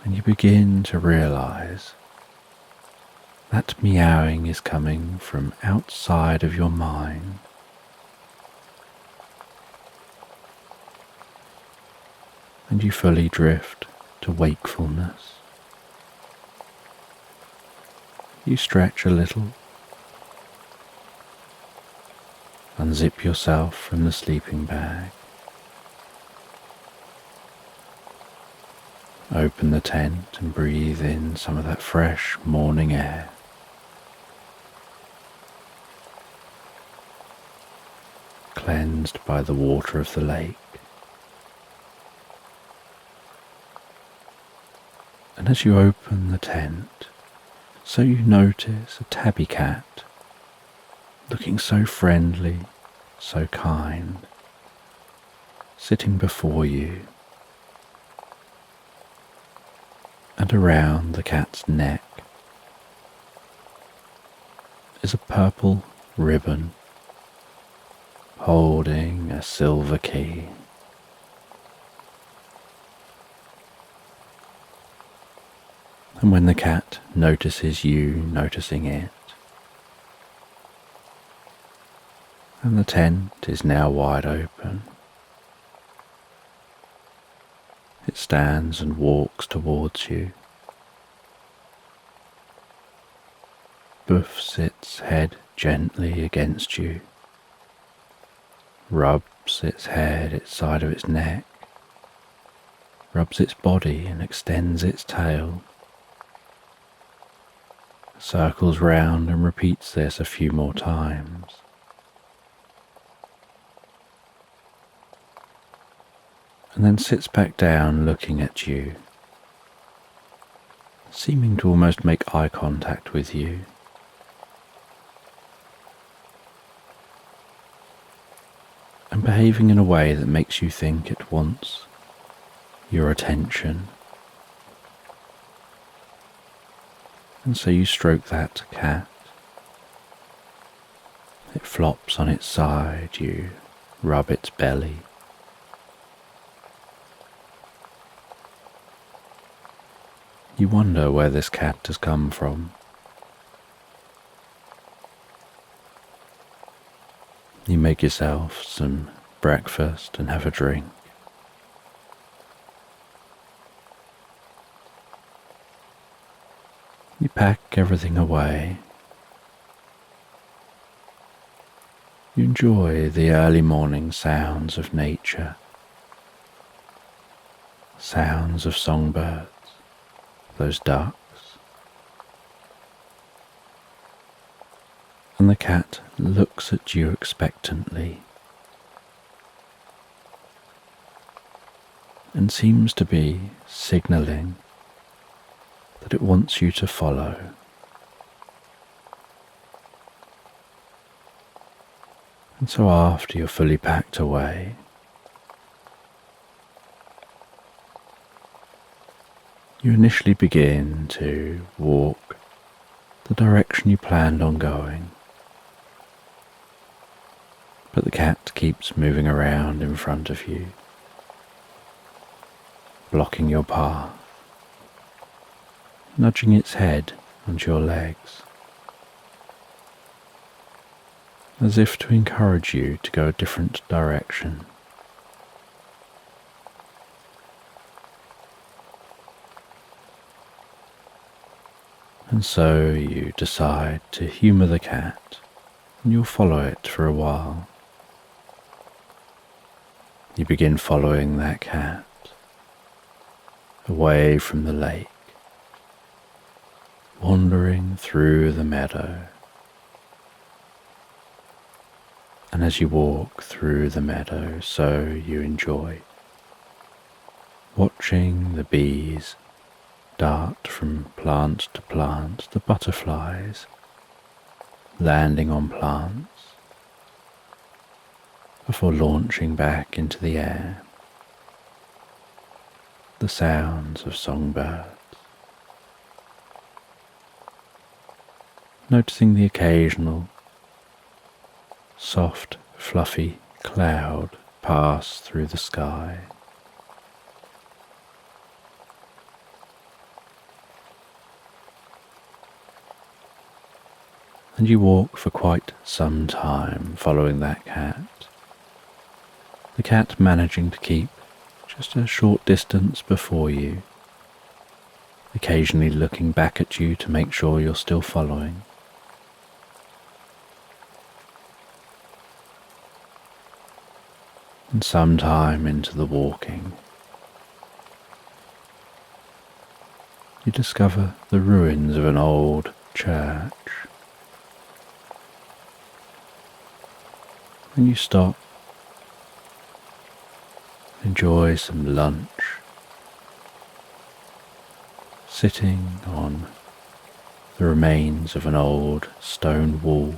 A: And you begin to realize that meowing is coming from outside of your mind. And you fully drift to wakefulness. You stretch a little, unzip yourself from the sleeping bag, open the tent and breathe in some of that fresh morning air. Cleansed by the water of the lake. And as you open the tent, so you notice a tabby cat, looking so friendly, so kind, sitting before you. And around the cat's neck is a purple ribbon holding a silver key. And when the cat notices you noticing it, and the tent is now wide open, it stands and walks towards you, buffs its head gently against you, rubs its head, its side of its neck, rubs its body and extends its tail, circles round and repeats this a few more times. And then sits back down looking at you, seeming to almost make eye contact with you. And behaving in a way that makes you think it wants your attention. And so you stroke that cat. It flops on its side, you rub its belly. You wonder where this cat has come from. You make yourself some breakfast and have a drink. You pack everything away. You enjoy the early morning sounds of nature, sounds of songbirds, those ducks. and the cat looks at you expectantly and seems to be signalling that it wants you to follow. And so after you're fully packed away, you initially begin to walk the direction you planned on going, but the cat keeps moving around in front of you, blocking your path, nudging its head onto your legs, as if to encourage you to go a different direction. And so you decide to humour the cat, and you'll follow it for a while. You begin following that cat away from the lake, wandering through the meadow. And as you walk through the meadow, so you enjoy watching the bees dart from plant to plant, the butterflies landing on plants before launching back into the air, the sounds of songbirds, noticing the occasional soft, fluffy cloud pass through the sky. And you walk for quite some time following that cat, the cat managing to keep just a short distance before you, occasionally looking back at you to make sure you're still following. And sometime into the walking, you discover the ruins of an old church. And you stop, enjoy some lunch, sitting on the remains of an old stone wall.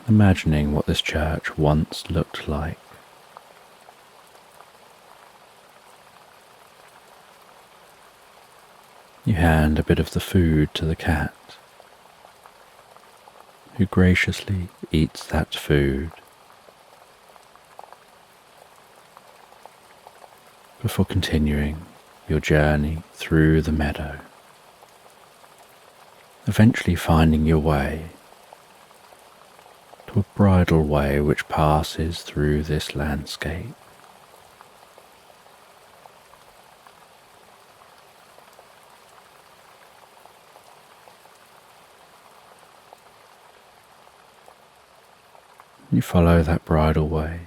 A: Imagining what this church once looked like. You hand a bit of the food to the cat, who graciously eats that food before continuing your journey through the meadow, eventually finding your way to a bridle way which passes through this landscape. You follow that bridle way,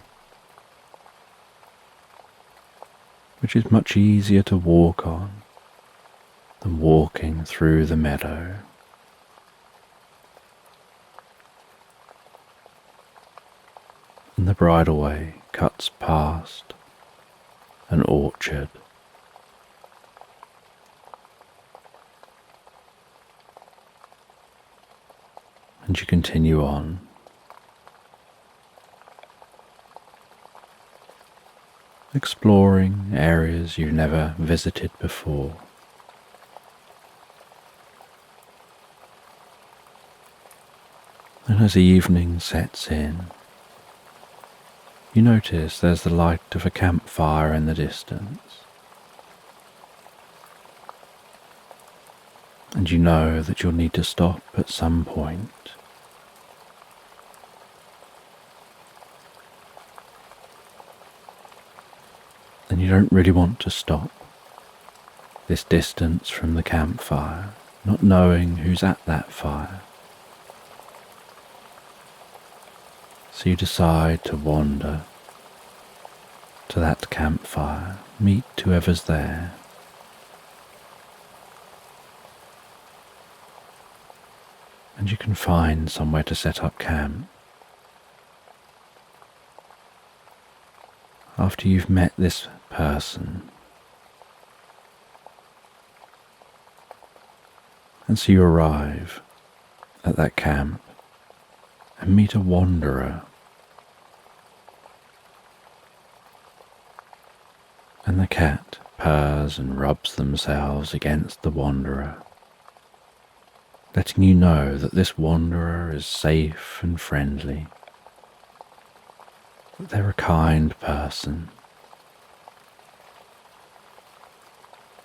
A: which is much easier to walk on than walking through the meadow. And the bridle way cuts past an orchard. And you continue on, exploring areas you've never visited before. And as evening sets in, you notice there's the light of a campfire in the distance. And you know that you'll need to stop at some point. And you don't really want to stop this distance from the campfire, not knowing who's at that fire. So you decide to wander to that campfire, meet whoever's there, and you can find somewhere to set up camp. After you've met this person, and so you arrive at that camp and meet a wanderer, and the cat purrs and rubs themselves against the wanderer, letting you know that this wanderer is safe and friendly, that they're a kind person.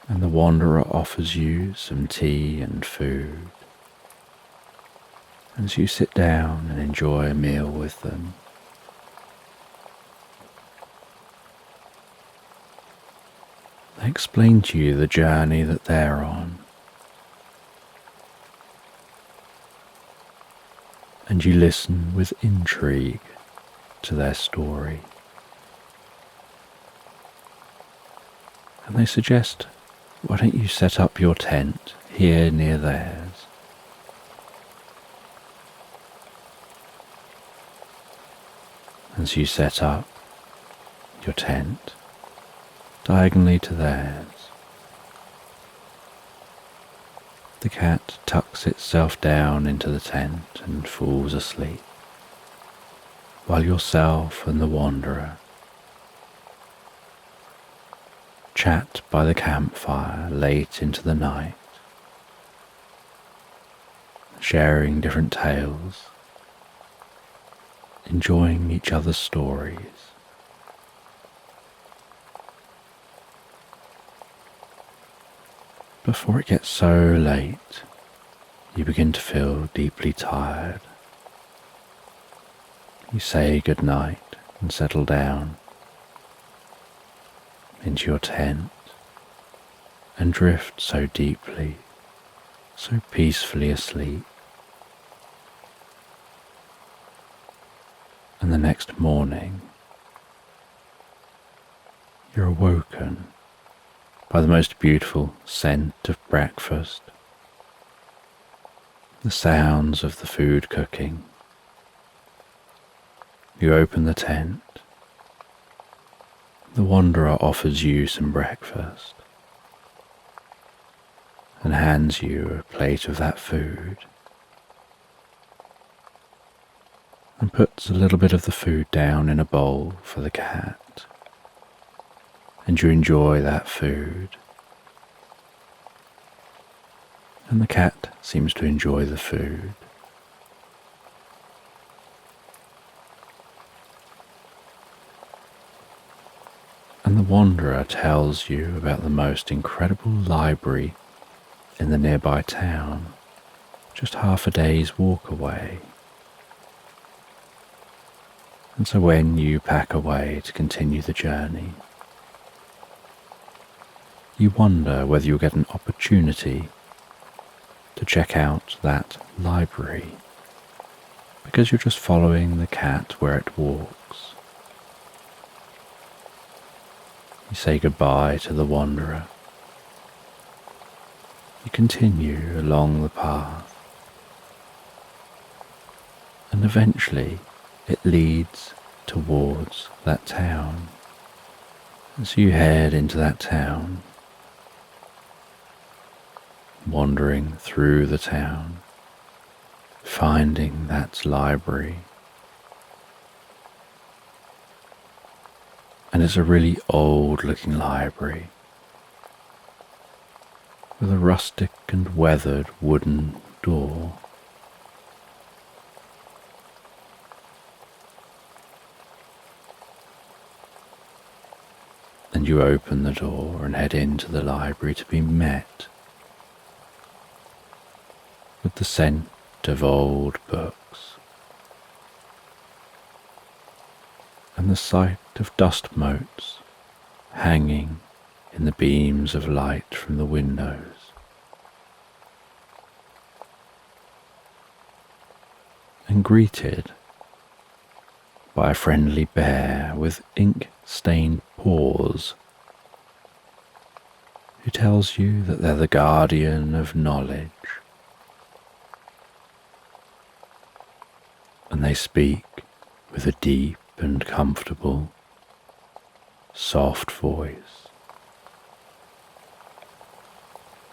A: And the wanderer offers you some tea and food, and so you sit down and enjoy a meal with them. They explain to you the journey that they're on, and you listen with intrigue to their story. And they suggest, why don't you set up your tent here near theirs? And so you set up your tent diagonally to theirs. The cat tucks itself down into the tent and falls asleep, while yourself and the wanderer chat by the campfire late into the night, sharing different tales, enjoying each other's stories. Before it gets so late, you begin to feel deeply tired. You say good night and settle down into your tent and drift so deeply, so peacefully asleep. And the next morning, you're awoken by the most beautiful scent of breakfast, the sounds of the food cooking. You open the tent. The wanderer offers you some breakfast and hands you a plate of that food, and puts a little bit of the food down in a bowl for the cat. And you enjoy that food, and the cat seems to enjoy the food. And the wanderer tells you about the most incredible library in the nearby town, just half a day's walk away. And so when you pack away to continue the journey, you wonder whether you'll get an opportunity to check out that library, because you're just following the cat where it walks. You say goodbye to the wanderer. You continue along the path, and eventually it leads towards that town. And so you head into that town, wandering through the town, finding that library. And it's a really old looking library with a rustic and weathered wooden door. And you open the door and head into the library to be met with the scent of old books and the sight of dust motes hanging in the beams of light from the windows. And greeted by a friendly bear with ink-stained paws, who tells you that they're the guardian of knowledge. and they speak with a deep and comfortable, soft voice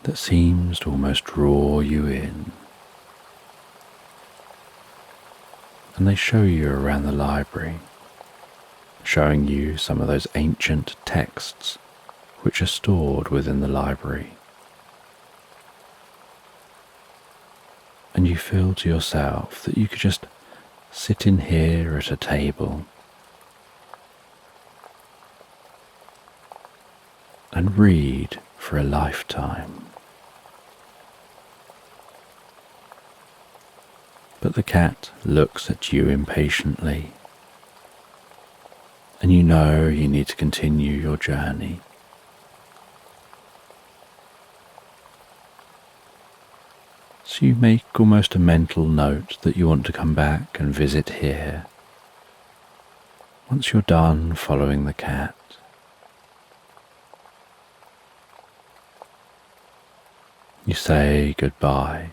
A: that seems to almost draw you in. And they show you around the library, showing you some of those ancient texts which are stored within the library. And you feel to yourself that you could just sit in here at a table and read for a lifetime. But the cat looks at you impatiently, and you know you need to continue your journey. So you make almost a mental note that you want to come back and visit here once you're done following the cat. You say goodbye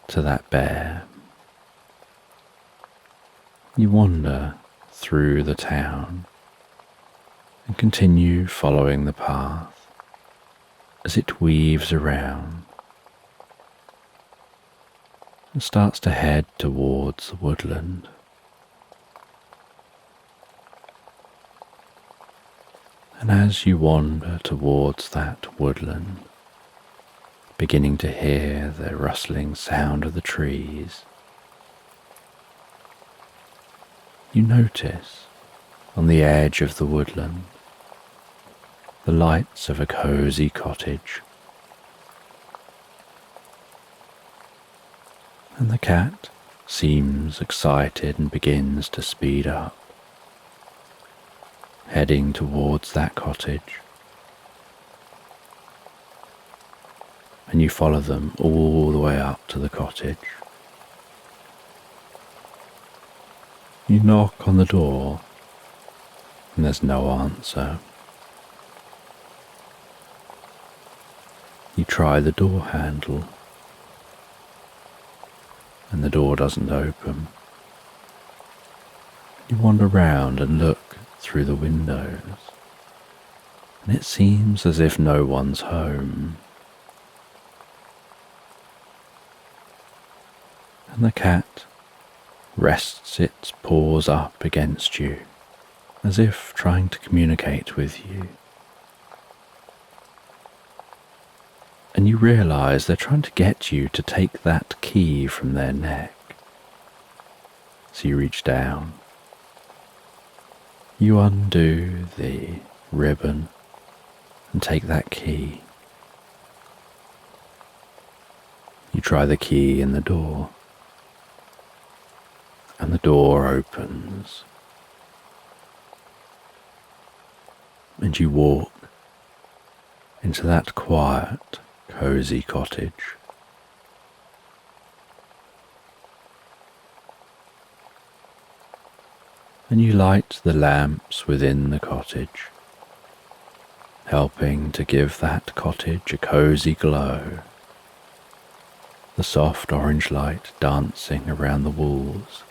A: to that bear. You wander through the town and continue following the path as it weaves around and starts to head towards the woodland. And as you wander towards that woodland, beginning to hear the rustling sound of the trees, you notice on the edge of the woodland the lights of a cozy cottage. And the cat seems excited and begins to speed up, heading towards that cottage. And you follow them all the way up to the cottage. You knock on the door, and there's no answer. You try the door handle, and the door doesn't open. You wander round and look through the windows, and it seems as if no one's home. And the cat rests its paws up against you, as if trying to communicate with you. And you realize they're trying to get you to take that key from their neck. So you reach down. You undo the ribbon and take that key. You try the key in the door, and the door opens, and you walk into that quiet, cozy cottage. And you light the lamps within the cottage, helping to give that cottage a cozy glow, the soft orange light dancing around the walls.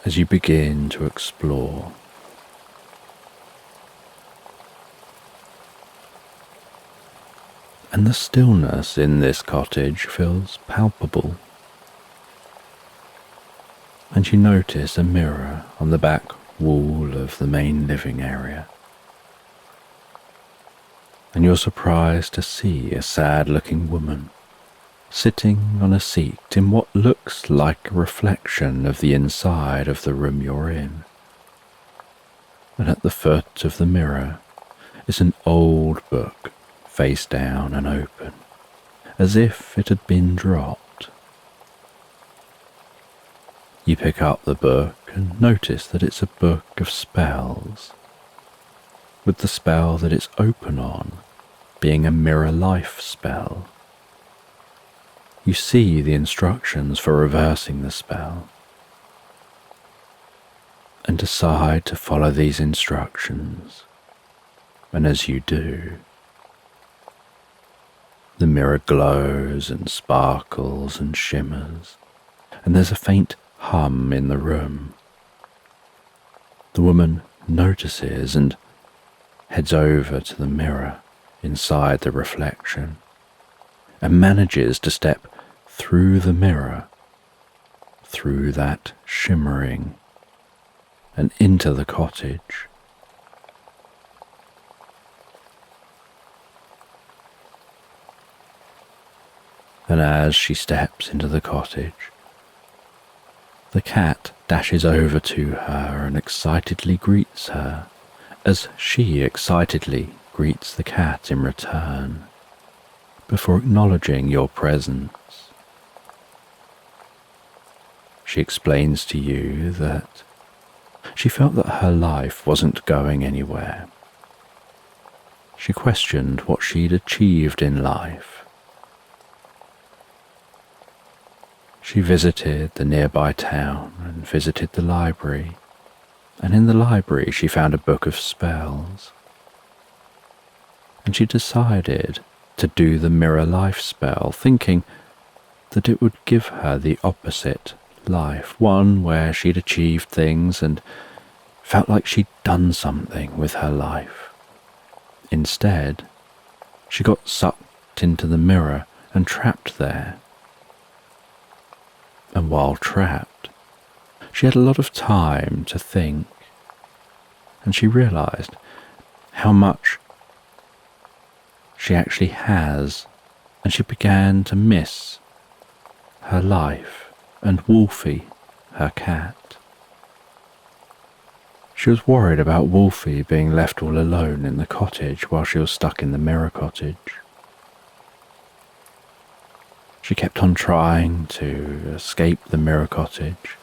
A: As you begin to explore, and the stillness in this cottage feels palpable. And you notice a mirror on the back wall of the main living area. And you're surprised to see a sad-looking woman sitting on a seat in what looks like a reflection of the inside of the room you're in. And at the foot of the mirror is an old book, face down and open, as if it had been dropped. You pick up the book and notice that it's a book of spells, with the spell that it's open on being a mirror life spell. You see the instructions for reversing the spell, and decide to follow these instructions. And as you do, The mirror glows and sparkles and shimmers, and there's a faint hum in the room. The woman notices and heads over to the mirror inside the reflection and manages to step through the mirror, through that shimmering, and into the cottage. And as she steps into the cottage, the cat dashes over to her and excitedly greets her, as she excitedly greets the cat in return, before acknowledging your presence. She explains to you that she felt that her life wasn't going anywhere. She questioned what she'd achieved in life. She visited the nearby town and visited the library, and in the library she found a book of spells. And she decided to do the mirror life spell, thinking that it would give her the opposite life, one where she'd achieved things and felt like she'd done something with her life. Instead, she got sucked into the mirror and trapped there. And while trapped, she had a lot of time to think, and she realized how much she actually has, and she began to miss her life and Wolfie, her cat. She was worried about Wolfie being left all alone in the cottage while she was stuck in the mirror cottage. She kept on trying to escape the mirror cottage,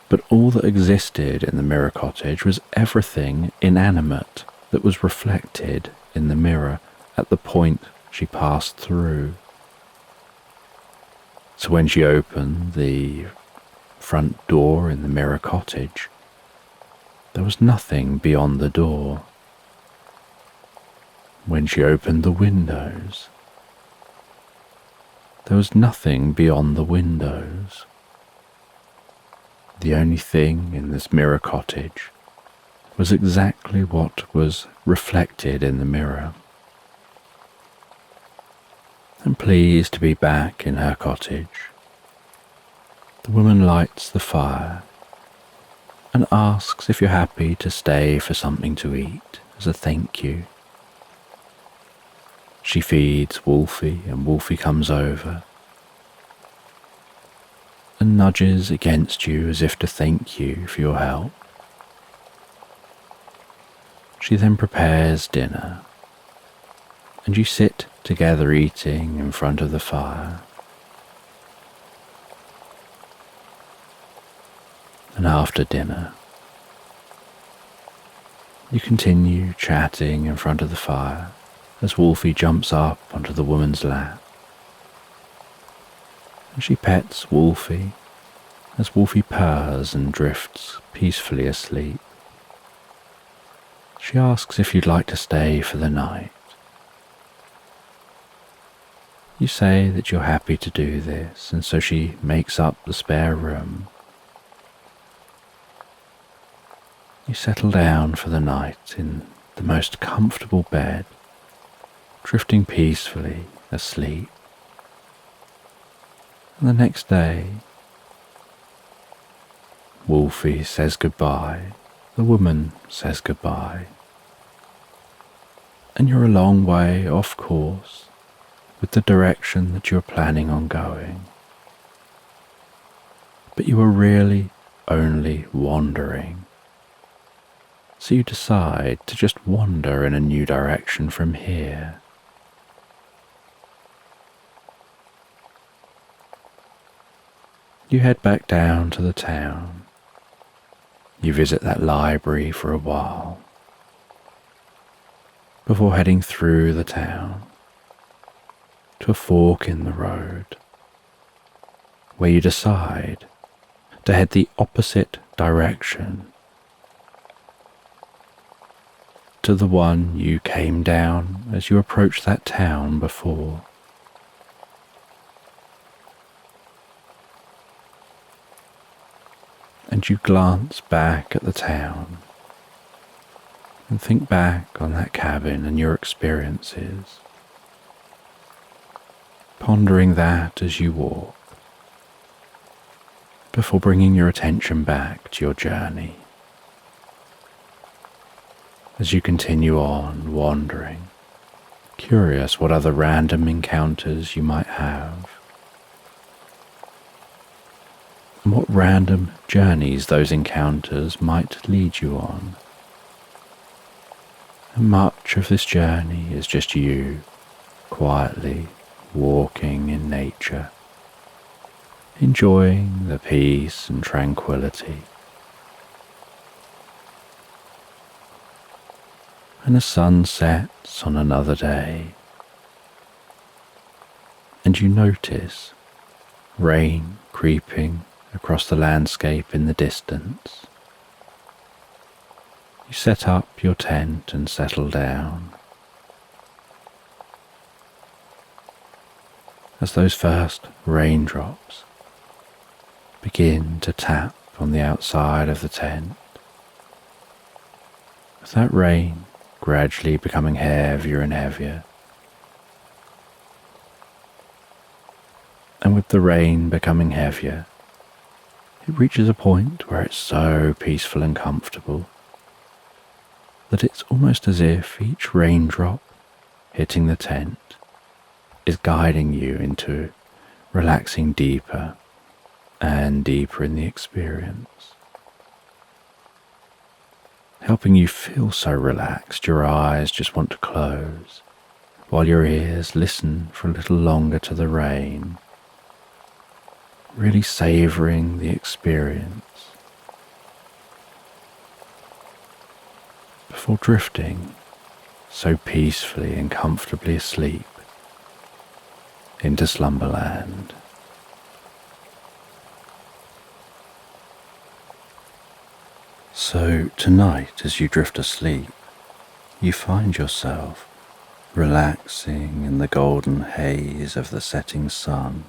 A: but all that existed in the mirror cottage was everything inanimate that was reflected in the mirror at the point she passed through. So when she opened the front door in the mirror cottage, there was nothing beyond the door. When she opened the windows, there was nothing beyond the windows. The only thing in this mirror cottage was exactly what was reflected in the mirror. And pleased to be back in her cottage, the woman lights the fire and asks if you're happy to stay for something to eat as a thank you. She feeds Wolfie, and Wolfie comes over and nudges against you as if to thank you for your help. She then prepares dinner, and you sit together eating in front of the fire. And after dinner, you continue chatting in front of the fire as Wolfie jumps up onto the woman's lap. And she pets Wolfie as Wolfie purrs and drifts peacefully asleep. She asks if you'd like to stay for the night. You say that you're happy to do this, and so she makes up the spare room. You settle down for the night in the most comfortable bed, drifting peacefully asleep. And the next day, Wolfie says goodbye, the woman says goodbye, and you're a long way off course with the direction that you're planning on going. But you are really only wandering. So you decide to just wander in a new direction from here. You head back down to the town. You visit that library for a while before heading through the town to a fork in the road where you decide to head the opposite direction to the one you came down as you approached that town before. And you glance back at the town and think back on that cabin and your experiences, pondering that as you walk, before bringing your attention back to your journey. As you continue on wandering, curious what other random encounters you might have, and what random journeys those encounters might lead you on. And much of this journey is just you quietly walking in nature, enjoying the peace and tranquility. And the sun sets on another day, and you notice rain creeping across the landscape in the distance. You set up your tent and settle down. As those first raindrops begin to tap on the outside of the tent, with that rain gradually becoming heavier and heavier, and with the rain becoming heavier, it reaches a point where it's so peaceful and comfortable that it's almost as if each raindrop hitting the tent is guiding you into relaxing deeper and deeper in the experience, helping you feel so relaxed your eyes just want to close, while your ears listen for a little longer to the rain, really savouring the experience before drifting so peacefully and comfortably asleep into Slumberland. So tonight, as you drift asleep, you find yourself relaxing in the golden haze of the setting sun,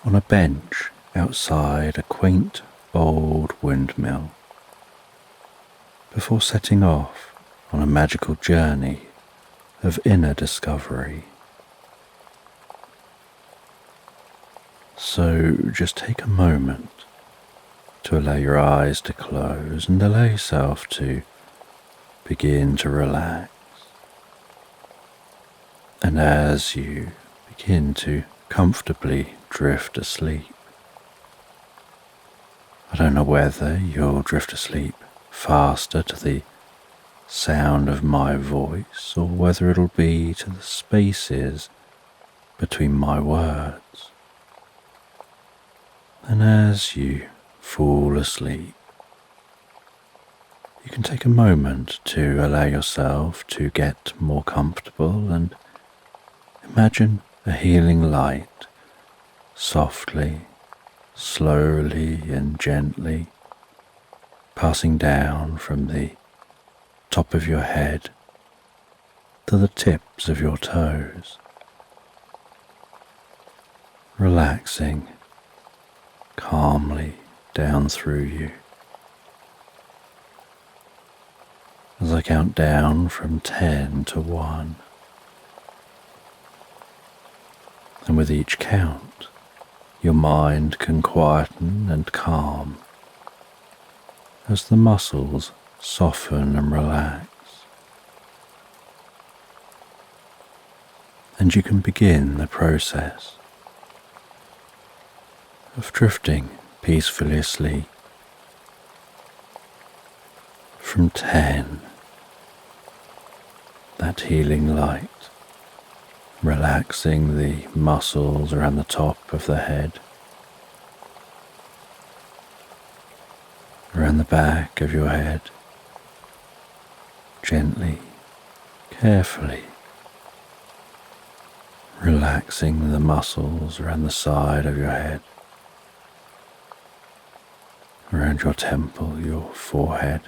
A: on a bench outside a quaint old windmill, before setting off on a magical journey of inner discovery. So just take a moment to allow your eyes to close and allow yourself to begin to relax. And as you begin to comfortably drift asleep, I don't know whether you'll drift asleep faster to the sound of my voice or whether it'll be to the spaces between my words. And as you fall asleep, you can take a moment to allow yourself to get more comfortable and imagine a healing light softly, slowly and gently passing down from the top of your head to the tips of your toes, relaxing calmly down through you. As I count down from 10 to 1, and with each count, your mind can quieten and calm as the muscles soften and relax, and you can begin the process of drifting peacefully asleep. From 10, that healing light relaxing the muscles around the top of the head, around the back of your head, gently, carefully, relaxing the muscles around the side of your head, around your temple, your forehead,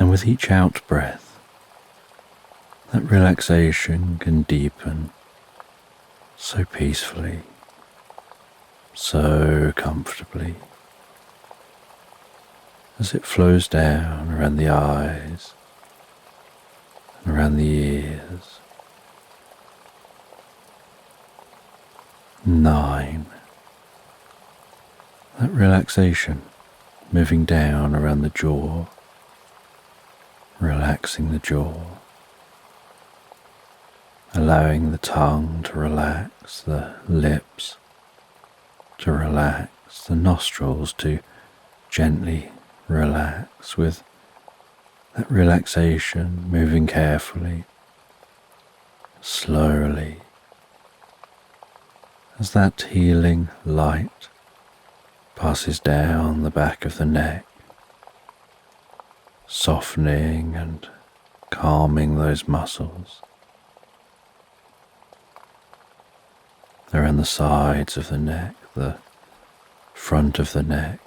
A: And with each out breath, that relaxation can deepen so peacefully, so comfortably, as it flows down around the eyes and around the ears. 9. That relaxation moving down around the jaw, relaxing the jaw, allowing the tongue to relax, the lips to relax, the nostrils to gently relax, with that relaxation moving carefully, slowly, as that healing light passes down the back of the neck, softening and calming those muscles around the sides of the neck, the front of the neck,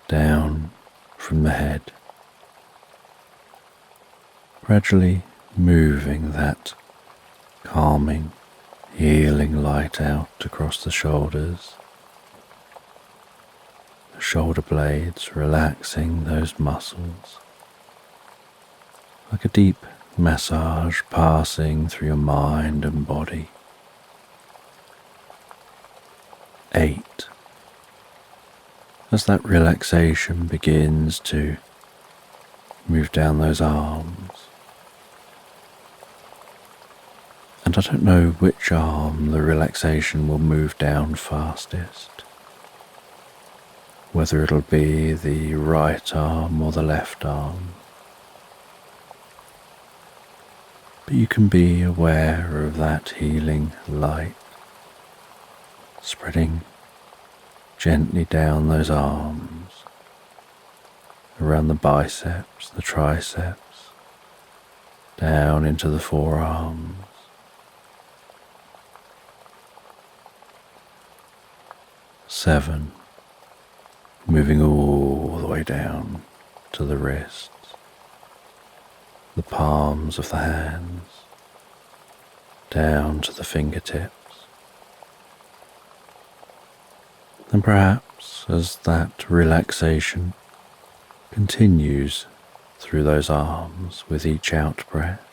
A: down from the head, gradually moving that calming, healing light out across the shoulders, the shoulder blades, relaxing those muscles, like a deep massage passing through your mind and body. 8. As that relaxation begins to move down those arms, and I don't know which arm the relaxation will move down fastest, whether it'll be the right arm or the left arm, but you can be aware of that healing light spreading gently down those arms, around the biceps, the triceps, down into the forearms. 7. Moving all the way down to the wrists, the palms of the hands, down to the fingertips. And perhaps as that relaxation continues through those arms with each out breath,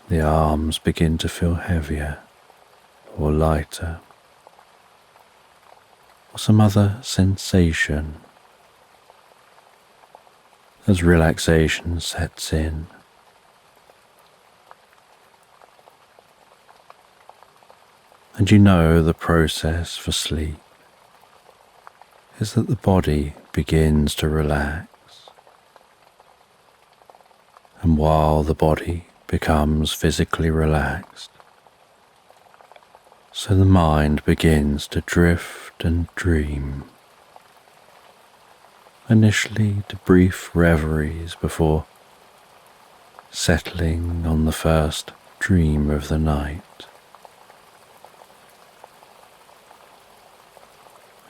A: the arms begin to feel heavier or lighter, or some other sensation as relaxation sets in. And you know the process for sleep is that the body begins to relax, and while the body becomes physically relaxed, so the mind begins to drift and dream, initially to brief reveries before settling on the first dream of the night.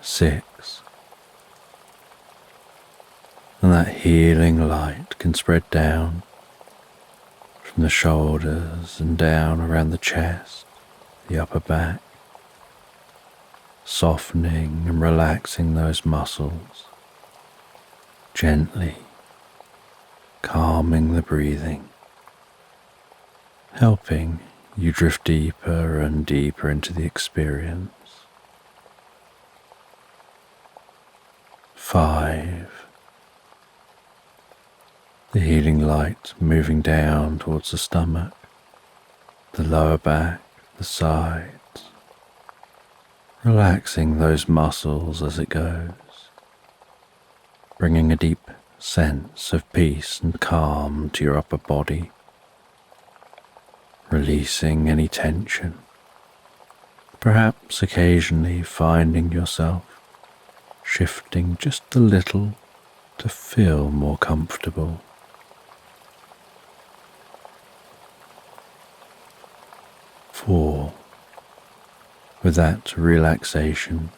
A: 6. And that healing light can spread down from the shoulders and down around the chest, the upper back, softening and relaxing those muscles, gently calming the breathing, helping you drift deeper and deeper into the experience. 5. The healing light moving down towards the stomach, the lower back, the sides, relaxing those muscles as it goes, bringing a deep sense of peace and calm to your upper body, releasing any tension, perhaps occasionally finding yourself shifting just a little to feel more comfortable. 4. With that relaxation,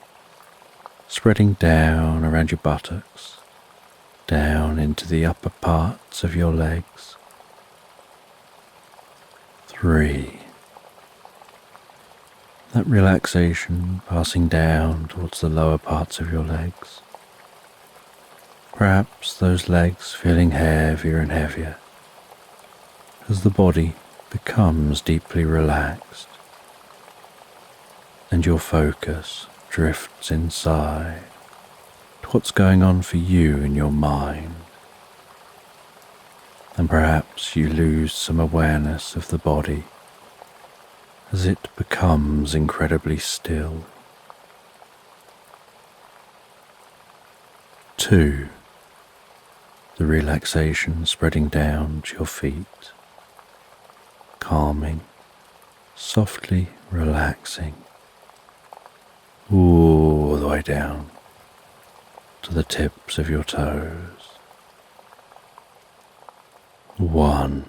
A: spreading down around your buttocks, down into the upper parts of your legs. 3. That relaxation passing down towards the lower parts of your legs. Perhaps those legs feeling heavier and heavier as the body becomes deeply relaxed and your focus drifts inside to what's going on for you in your mind. And perhaps you lose some awareness of the body as it becomes incredibly still. 2. The relaxation spreading down to your feet, calming, softly relaxing, all the way down to the tips of your toes. 1.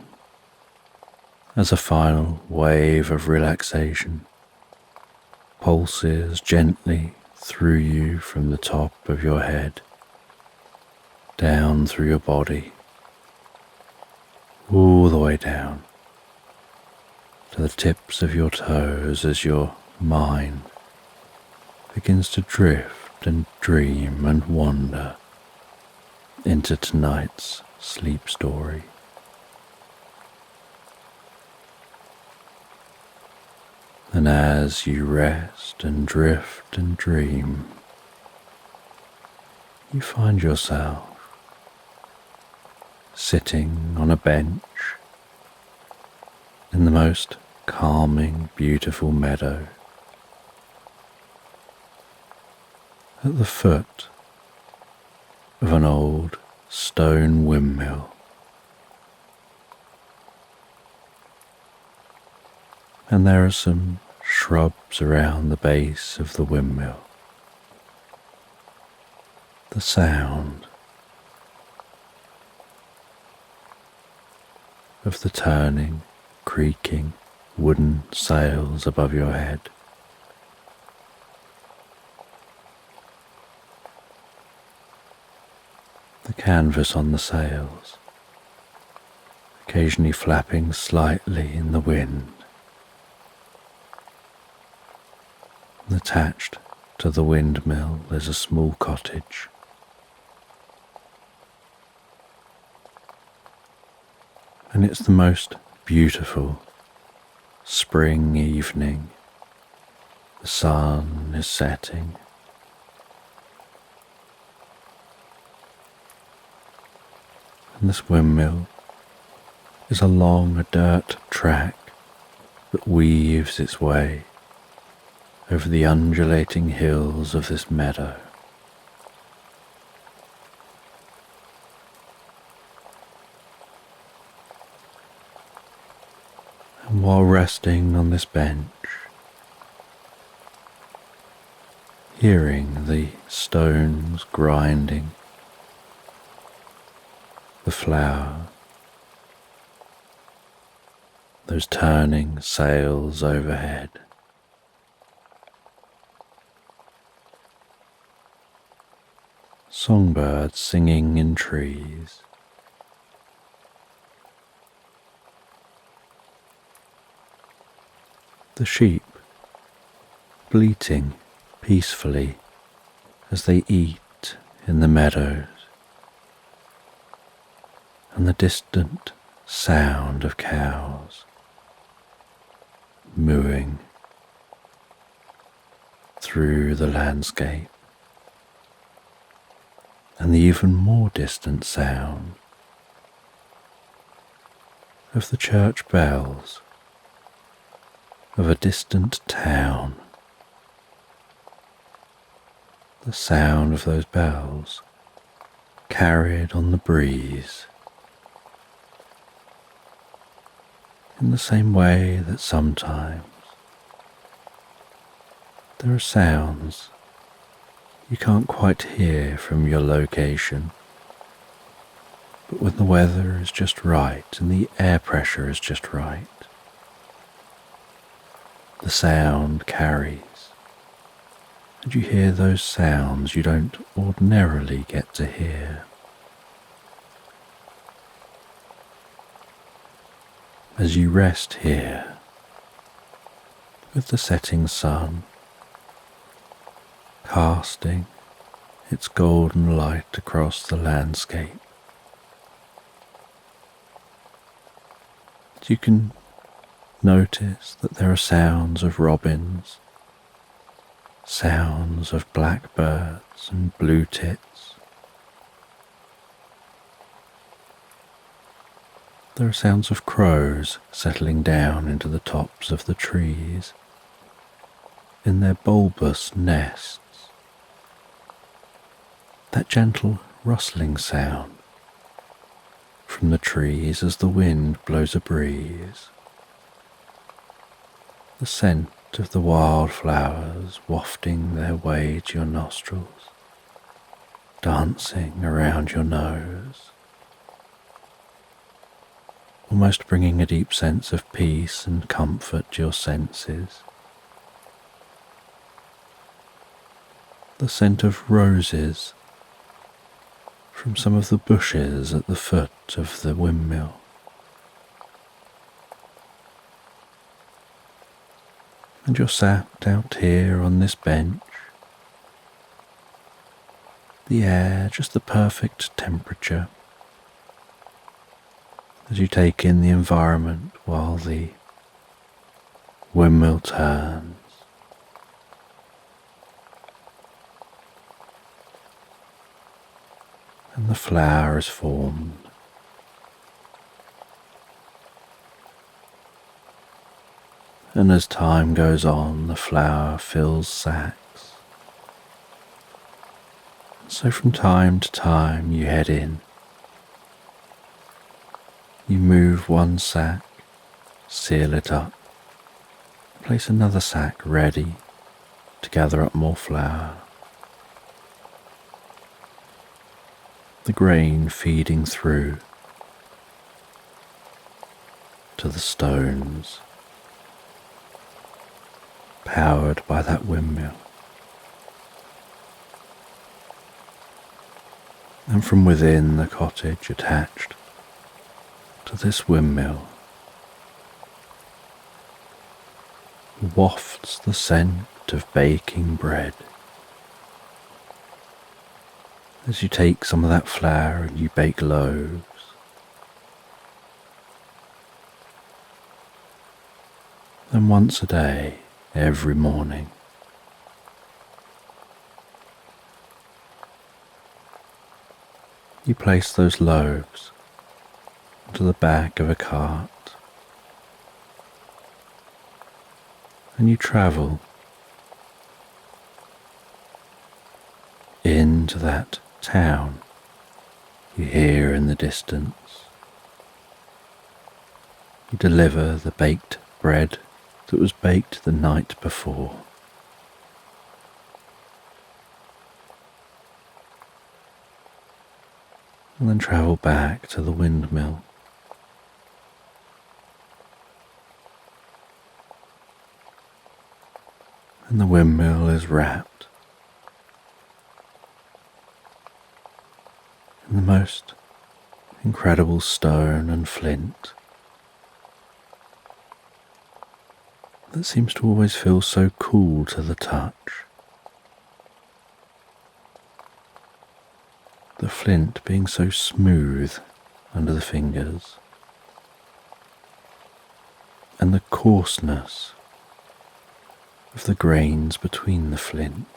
A: As a final wave of relaxation pulses gently through you from the top of your head, down through your body, all the way down to the tips of your toes as your mind begins to drift and dream and wander into tonight's sleep story. And as you rest and drift and dream, you find yourself sitting on a bench in the most calming, beautiful meadow at the foot of an old stone windmill. And there are some shrubs around the base of the windmill. The sound of the turning, creaking wooden sails above your head. The canvas on the sails, occasionally flapping slightly in the wind. Attached to the windmill is a small cottage. And it's the most beautiful spring evening. The sun is setting. And this windmill is along a dirt track that weaves its way over the undulating hills of this meadow. And while resting on this bench, hearing the stones grinding, the flour, those turning sails overhead, songbirds singing in trees, the sheep bleating peacefully as they eat in the meadows, and the distant sound of cows mooing through the landscape, and the even more distant sound of the church bells of a distant town. The sound of those bells carried on the breeze, in the same way that sometimes there are sounds you can't quite hear from your location, but when the weather is just right and the air pressure is just right, the sound carries And you hear those sounds you don't ordinarily get to hear. As you rest here, with the setting sun casting its golden light across the landscape, you can notice that there are sounds of robins, sounds of blackbirds and blue tits. There are sounds of crows settling down into the tops of the trees in their bulbous nests. That gentle rustling sound from the trees as the wind blows a breeze. The scent of the wildflowers wafting their way to your nostrils, dancing around your nose, almost bringing a deep sense of peace and comfort to your senses. The scent of roses from some of the bushes at the foot of the windmill. And you're sat out here on this bench, the air just the perfect temperature, as you take in the environment while the windmill turns. And the flower is formed. And as time goes on, the flower fills sacks. So from time to time you head in. You move one sack, seal it up, place another sack ready to gather up more flour. The grain feeding through to the stones, powered by that windmill. And from within the cottage attached to this windmill wafts the scent of baking bread. As you take some of that flour and you bake loaves, and once a day, every morning, you place those loaves onto the back of a cart and you travel into that town you hear in the distance. You deliver the baked bread that was baked the night before. And then travel back to the windmill. And the windmill is wrapped in the most incredible stone and flint that seems to always feel so cool to the touch. The flint being so smooth under the fingers, and the coarseness of the grains between the flint.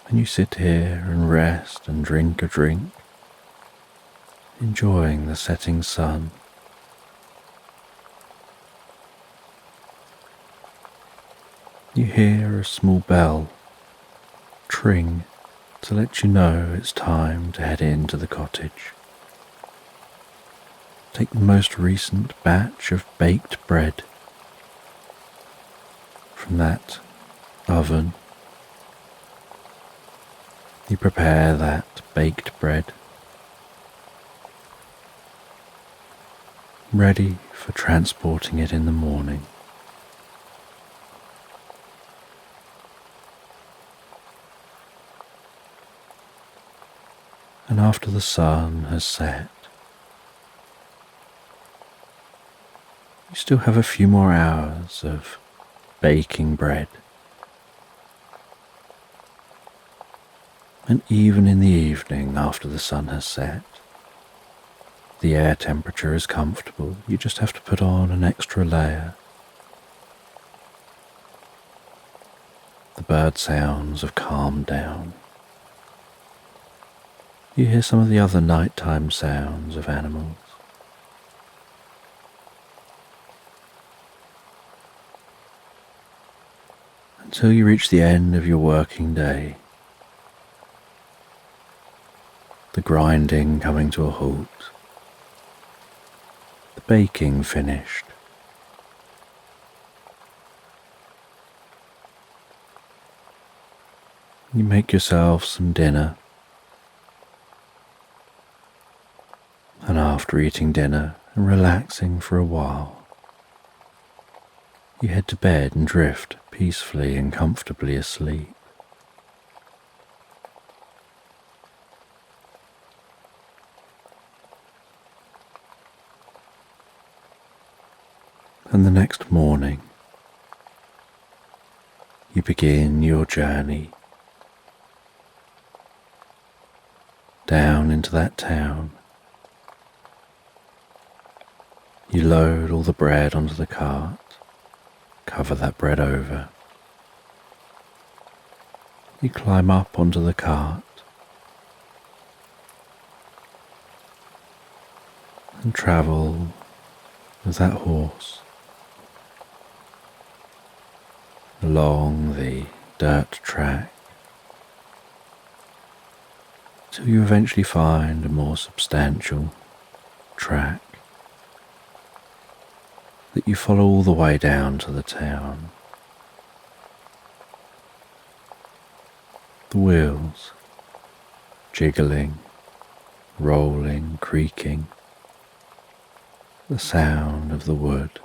A: And you sit here and rest and drink a drink, enjoying the setting sun. You hear a small bell tring to let you know it's time to head into the cottage. Take the most recent batch of baked bread from that oven. You prepare that baked bread. ready for transporting it in the morning. And after the sun has set, you still have a few more hours of baking bread. And even in the evening after the sun has set, the air temperature is comfortable. You just have to put on an extra layer. The bird sounds have calmed down. You hear some of the other nighttime sounds of animals. Until you reach the end of your working day, the grinding coming to a halt, the baking finished. You make yourself some dinner, and after eating dinner and relaxing for a while, you head to bed and drift peacefully and comfortably asleep. And the next morning, you begin your journey down into that town. You load all the bread onto the cart, cover that bread over. You climb up onto the cart and travel with that horse along the dirt track till you eventually find a more substantial track that you follow all the way down to the town. The wheels jiggling, rolling, creaking, the sound of the wood,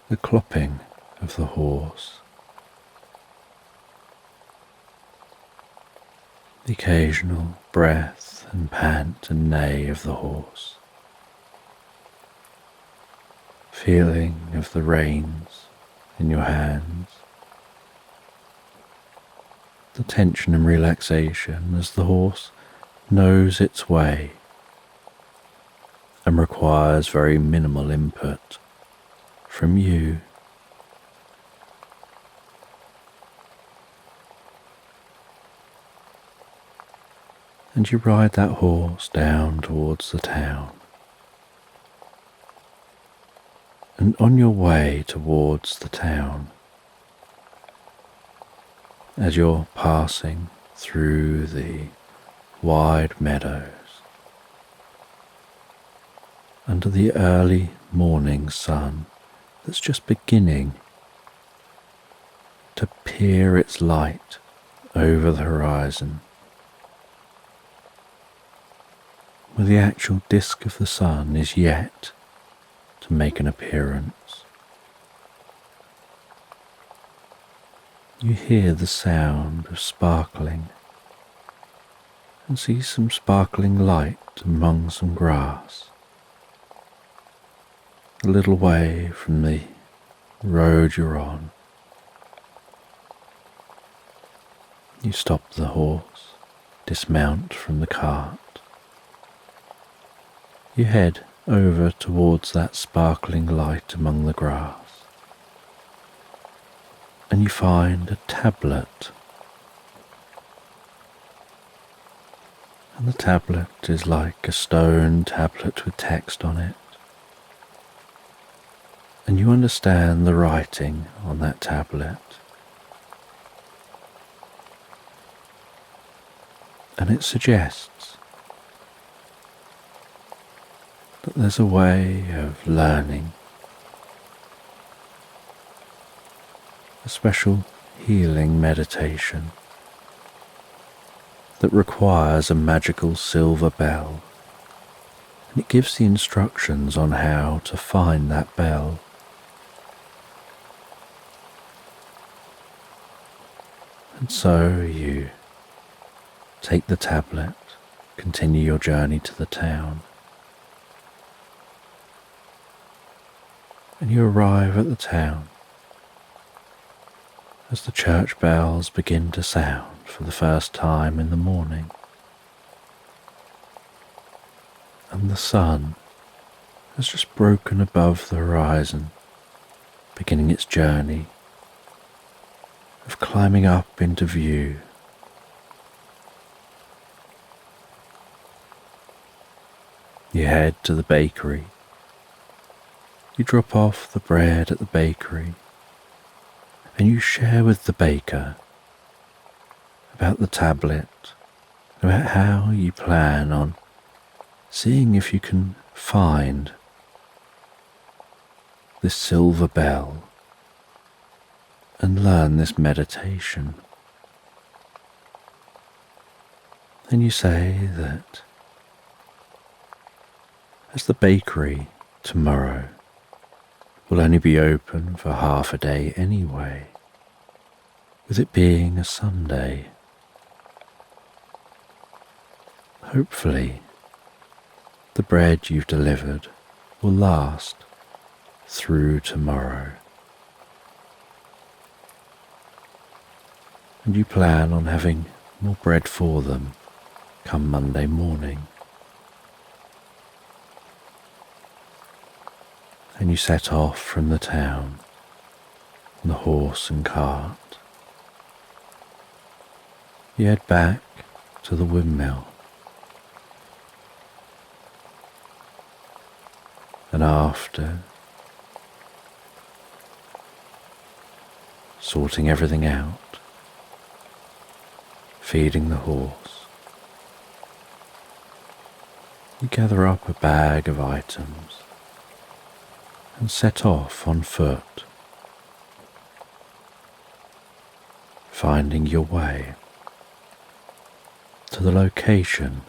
A: the clopping of the horse, the occasional breath and pant and neigh of the horse, feeling of the reins in your hands, the tension and relaxation as the horse knows its way and requires very minimal input from you. And you ride that horse down towards the town. And on your way towards the town, as you're passing through the wide meadows, under the early morning sun that's just beginning to peer its light over the horizon, where the actual disk of the sun is yet to make an appearance. You hear the sound of sparkling and see some sparkling light among some grass, a little way from the road you're on. You stop the horse, dismount from the cart. You head over towards that sparkling light among the grass, and you find a tablet. And the tablet is like a stone tablet with text on it. And you understand the writing on that tablet. And it suggests that there's a way of learning, a special healing meditation that requires a magical silver bell and it gives the instructions on how to find that bell. And so you take the tablet, continue your journey to the town, and you arrive at the town as the church bells begin to sound for the first time in the morning, and the sun has just broken above the horizon, beginning its journey of climbing up into view. You head to the bakery. You drop off the bread at the bakery, and you share with the baker about the tablet, about how you plan on seeing if you can find this silver bell and learn this meditation. And you say that as the bakery tomorrow will only be open for half a day anyway, with it being a Sunday, hopefully the bread you've delivered will last through tomorrow. And you plan on having more bread for them come Monday morning. And you set off from the town on the horse and cart. You head back to the windmill, and after sorting everything out, feeding the horse, you gather up a bag of items and set off on foot, finding your way to the location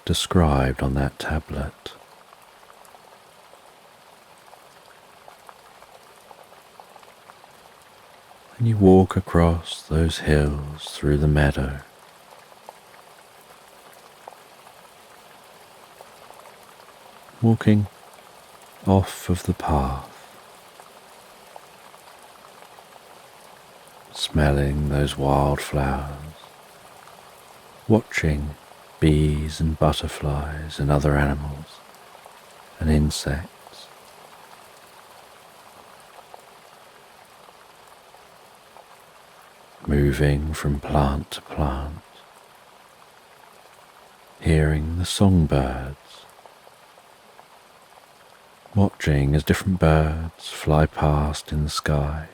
A: described on that tablet. And you walk across those hills through the meadow, walking off of the path, smelling those wildflowers, watching bees and butterflies and other animals and insects, moving from plant to plant, hearing the songbirds, watching as different birds fly past in the sky.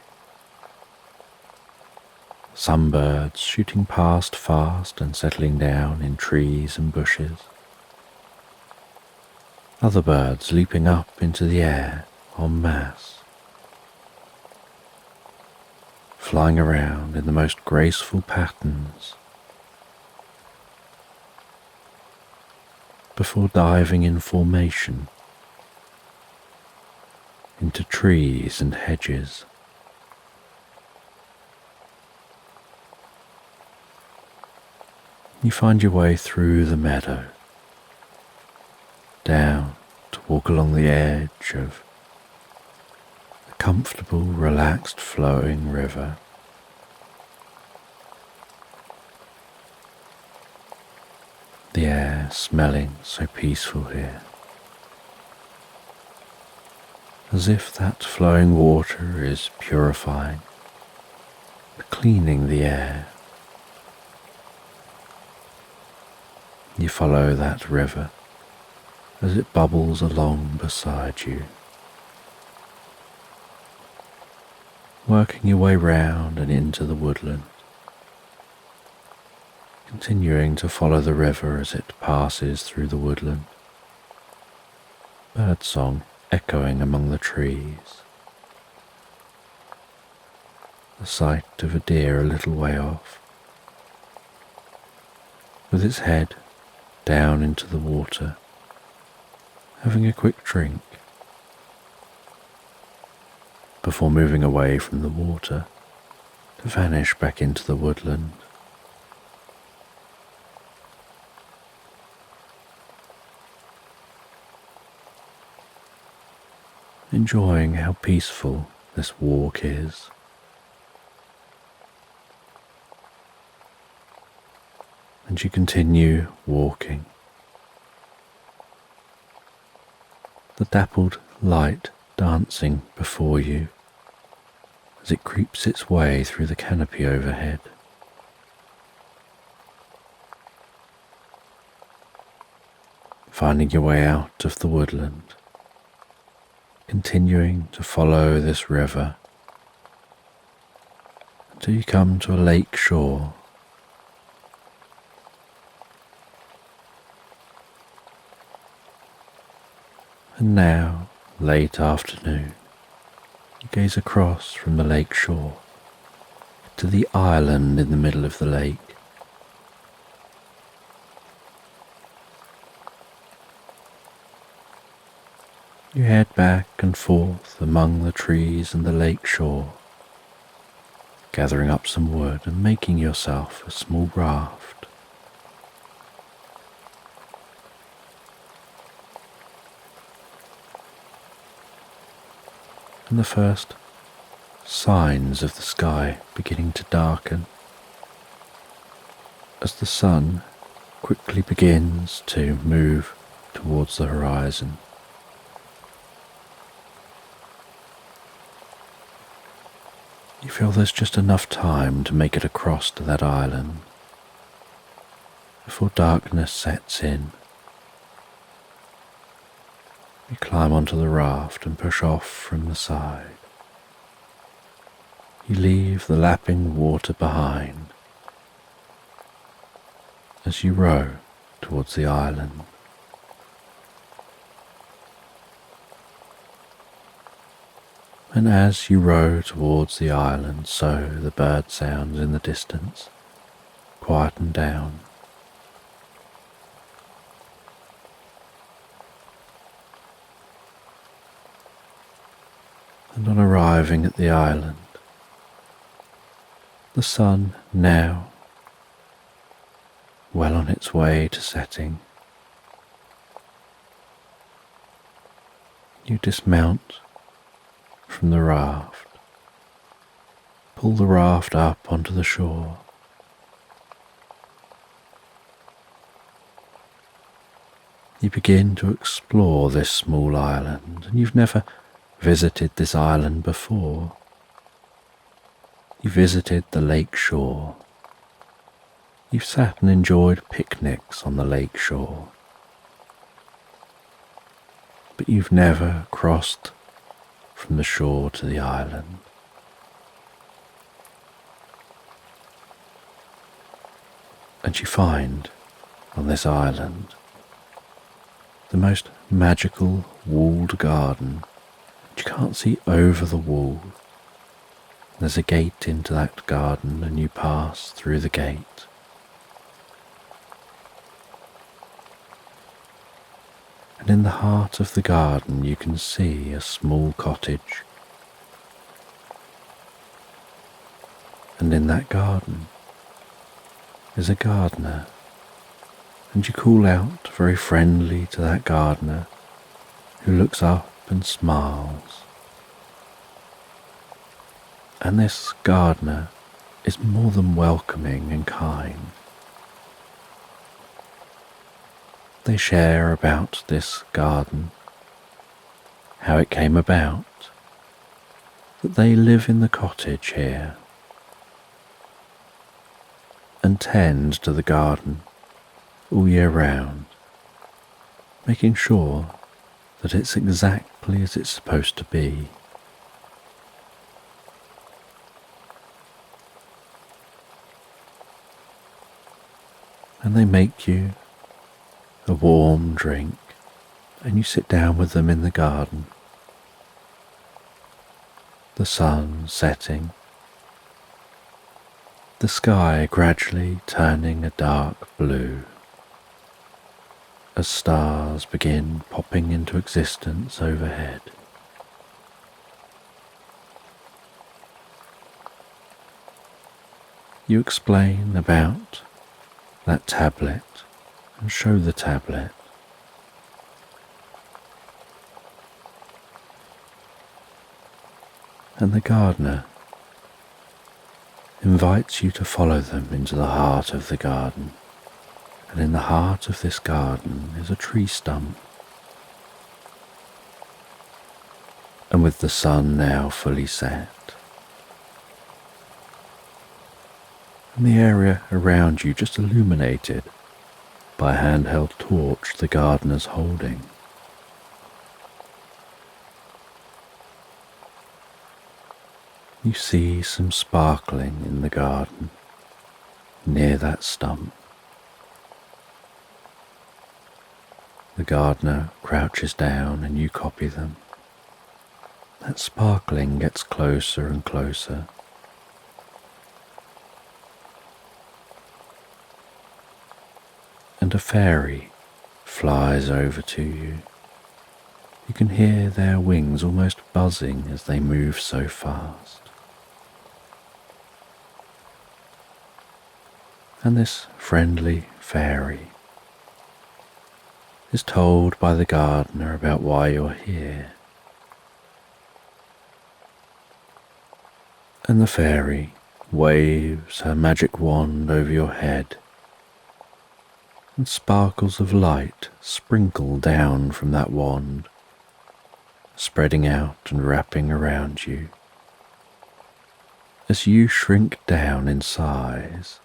A: Some birds shooting past fast and settling down in trees and bushes. Other birds leaping up into the air en masse, flying around in the most graceful patterns before diving in formation into trees and hedges. You find your way through the meadow, down to walk along the edge of a comfortable, relaxed, flowing river. The air smelling so peaceful here, as if that flowing water is purifying, cleaning the air. You follow that river as it bubbles along beside you, working your way round and into the woodland, continuing to follow the river as it passes through the woodland, birdsong echoing among the trees, the sight of a deer a little way off, with its head down into the water, having a quick drink before moving away from the water to vanish back into the woodland. Enjoying how peaceful this walk is. And you continue walking. The dappled light dancing before you as it creeps its way through the canopy overhead. Finding your way out of the woodland, continuing to follow this river until you come to a lake shore. And now, late afternoon, you gaze across from the lake shore to the island in the middle of the lake. You head back and forth among the trees and the lake shore, gathering up some wood and making yourself a small raft. And the first signs of the sky beginning to darken as the sun quickly begins to move towards the horizon. You feel there's just enough time to make it across to that island before darkness sets in. You climb onto the raft and push off from the side. You leave the lapping water behind as you row towards the island. And as you row towards the island, so the bird sounds in the distance quieten down. And on arriving at the island, the sun now well on its way to setting, you dismount from the raft, pull the raft up onto the shore, you begin to explore this small island, and you've never visited this island before. You visited the lake shore. You've sat and enjoyed picnics on the lake shore. But you've never crossed from the shore to the island. And you find on this island the most magical walled garden. You can't see over the wall. There's a gate into that garden and you pass through the gate. And in the heart of the garden you can see a small cottage. And in that garden is a gardener. And you call out very friendly to that gardener, who looks up and smiles. And this gardener is more than welcoming and kind. They share about this garden, how it came about, that they live in the cottage here and tend to the garden all year round, making sure that it's exactly as it's supposed to be. And they make you a warm drink, and you sit down with them in the garden. The sun setting, the sky gradually turning a dark blue as stars begin popping into existence overhead. You explain about that tablet and show the tablet. And the gardener invites you to follow them into the heart of the garden. And in the heart of this garden is a tree stump. And with the sun now fully set, and the area around you just illuminated by a handheld torch the gardener's holding, you see some sparkling in the garden near that stump. The gardener crouches down and you copy them. That sparkling gets closer and closer. And a fairy flies over to you. You can hear their wings almost buzzing as they move so fast. And this friendly fairy is told by the gardener about why you're here. And the fairy waves her magic wand over your head, and sparkles of light sprinkle down from that wand, spreading out and wrapping around you. As you shrink down in size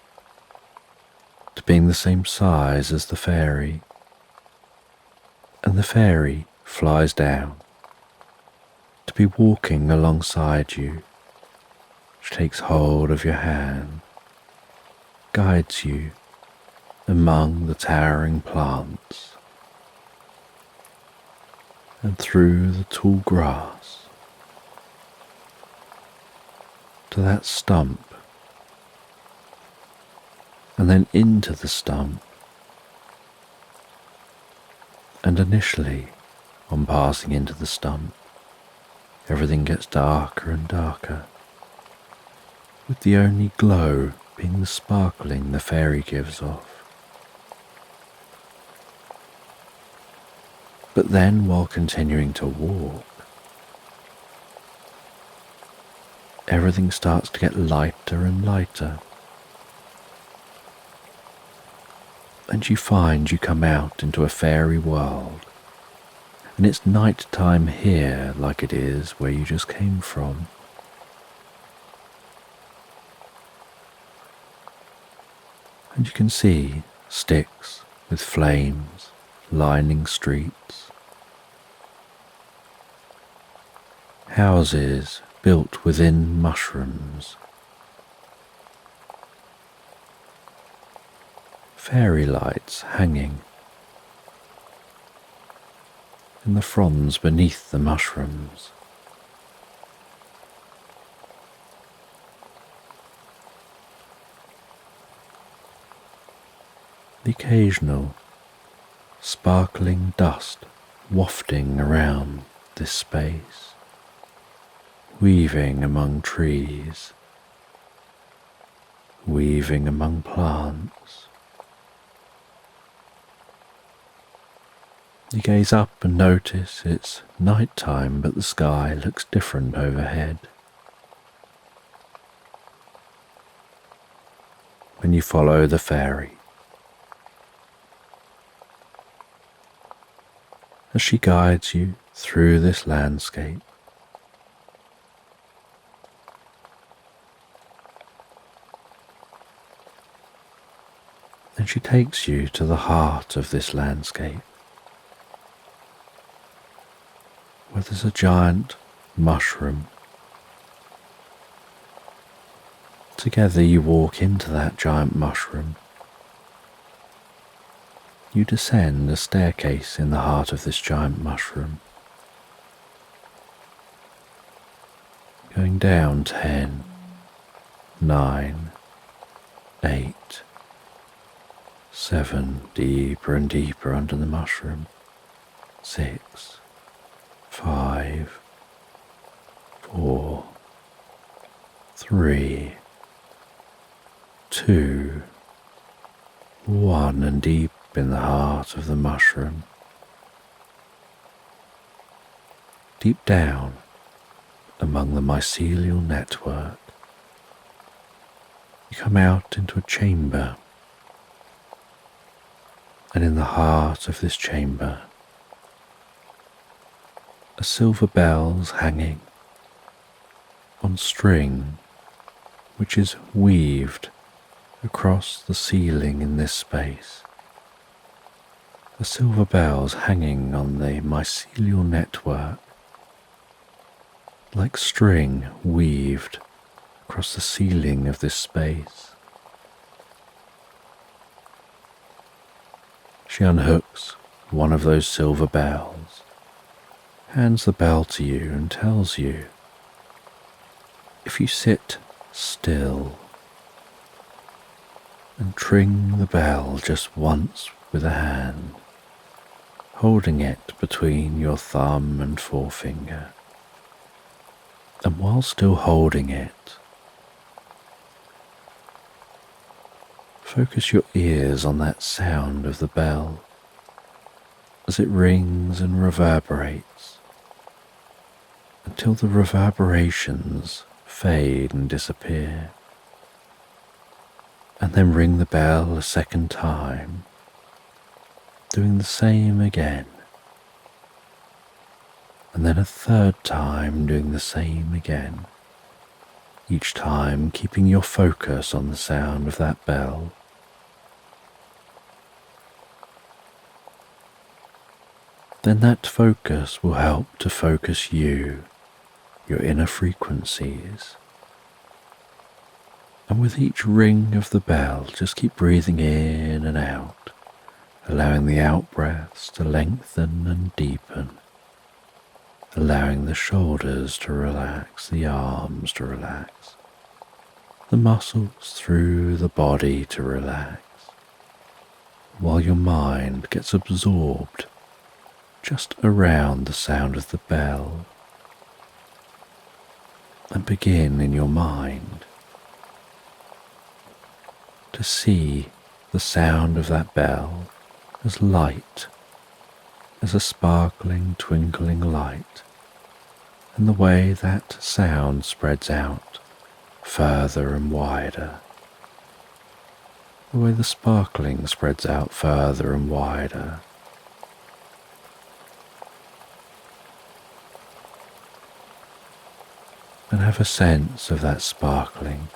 A: to being the same size as the fairy, and the fairy flies down to be walking alongside you. She takes hold of your hand, guides you among the towering plants and through the tall grass to that stump, and then into the stump. And initially, on passing into the stump, everything gets darker and darker, with the only glow being the sparkling the fairy gives off. But then, while continuing to walk, everything starts to get lighter and lighter, and you find you come out into a fairy world, and it's night time here like it is where you just came from. And you can see sticks with flames lining streets, houses built within mushrooms, fairy lights hanging, and the fronds beneath the mushrooms. The occasional sparkling dust wafting around this space, weaving among trees, weaving among plants. You gaze up and notice it's night time, but the sky looks different overhead. When you follow the fairy, as she guides you through this landscape, and she takes you to the heart of this landscape, where there's a giant mushroom. Together you walk into that giant mushroom. You descend a staircase in the heart of this giant mushroom, going down 10, 9, 8, 7, deeper and deeper under the mushroom. 6, 5, 4, 3, 2, 1, and deep in the heart of the mushroom. Deep down among the mycelial network, you come out into a chamber, and in the heart of this chamber are silver bells hanging on string which is weaved across the ceiling in this space. The silver bells hanging on the mycelial network like string weaved across the ceiling of this space. She unhooks one of those silver bells, hands the bell to you and tells you, if you sit still and tring the bell just once with a hand, holding it between your thumb and forefinger, and while still holding it, focus your ears on that sound of the bell as it rings and reverberates until the reverberations fade and disappear, and then ring the bell a second time, doing the same again, and then a third time doing the same again, each time keeping your focus on the sound of that bell. Then that focus will help to focus you, your inner frequencies. And with each ring of the bell, just keep breathing in and out, allowing the out-breaths to lengthen and deepen, allowing the shoulders to relax, the arms to relax, the muscles through the body to relax, while your mind gets absorbed just around the sound of the bell. And begin in your mind to see the sound of that bell as light, as a sparkling, twinkling light, and the way that sound spreads out further and wider, the way the sparkling spreads out further and wider. And have a sense of that sparkling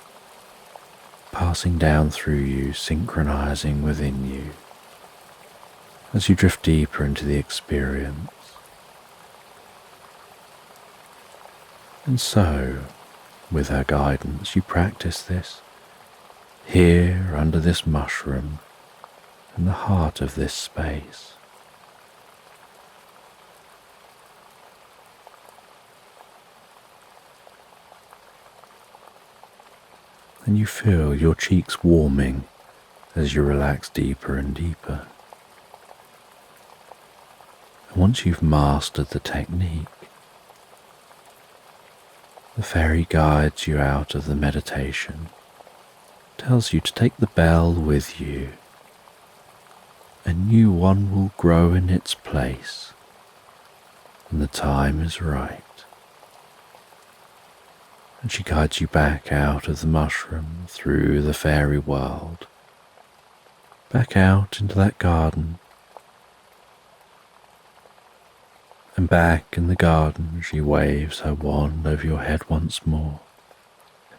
A: passing down through you, synchronizing within you as you drift deeper into the experience. And so, with her guidance, you practice this here under this mushroom in the heart of this space. And you feel your cheeks warming as you relax deeper and deeper. And once you've mastered the technique, the fairy guides you out of the meditation, tells you to take the bell with you. A new one will grow in its place when the time is right. And she guides you back out of the mushroom, through the fairy world, back out into that garden. And back in the garden she waves her wand over your head once more,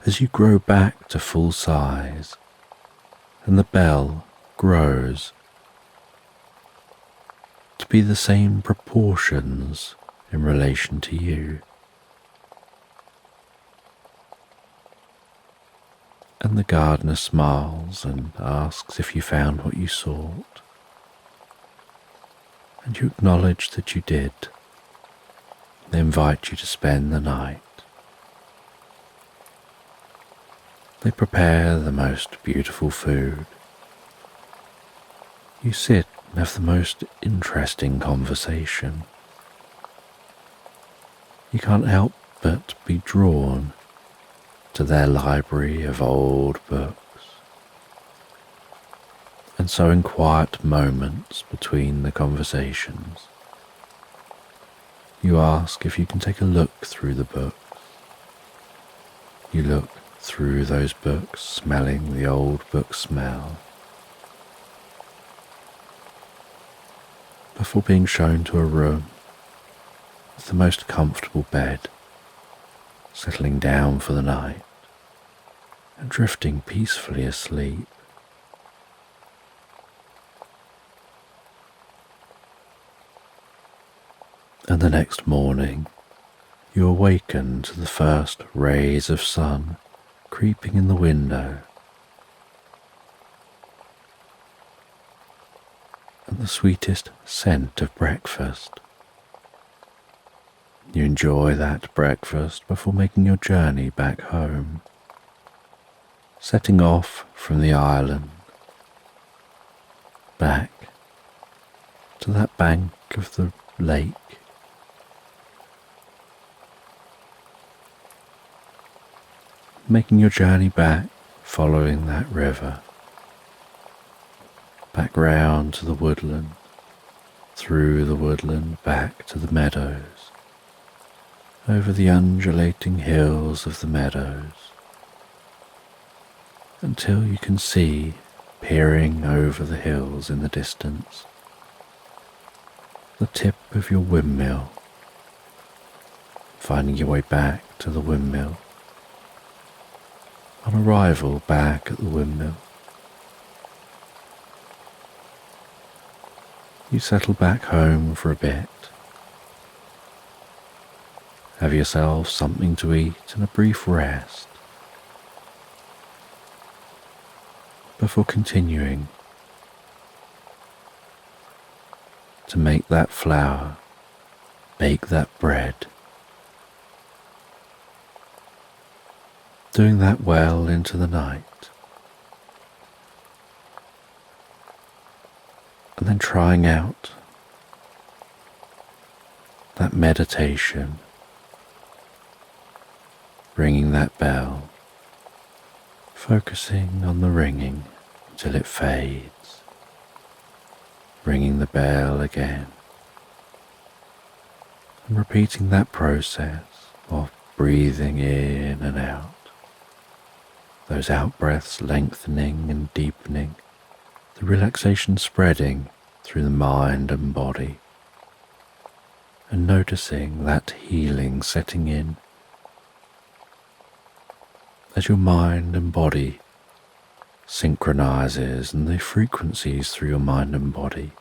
A: as you grow back to full size, and the bell grows to be the same proportions in relation to you. And the gardener smiles and asks if you found what you sought. And you acknowledge that you did. They invite you to spend the night. They prepare the most beautiful food. You sit and have the most interesting conversation. You can't help but be drawn to their library of old books. And so in quiet moments between the conversations, you ask if you can take a look through the books. You look through those books, smelling the old book smell, before being shown to a room with the most comfortable bed, settling down for the night and drifting peacefully asleep. And the next morning, you awaken to the first rays of sun creeping in the window, and the sweetest scent of breakfast. You enjoy that breakfast before making your journey back home, setting off from the island, back to that bank of the lake. Making your journey back, following that river, back round to the woodland, through the woodland, back to the meadows, over the undulating hills of the meadows, until you can see, peering over the hills in the distance, the tip of your windmill, finding your way back to the windmill. On arrival back at the windmill, you settle back home for a bit, have yourself something to eat and a brief rest, before continuing to make that flour, bake that bread, doing that well into the night, and then trying out that meditation, ringing that bell, focusing on the ringing until it fades, ringing the bell again, and repeating that process of breathing in and out, those out-breaths lengthening and deepening, the relaxation spreading through the mind and body, and noticing that healing setting in as your mind and body synchronizes, and the frequencies through your mind and body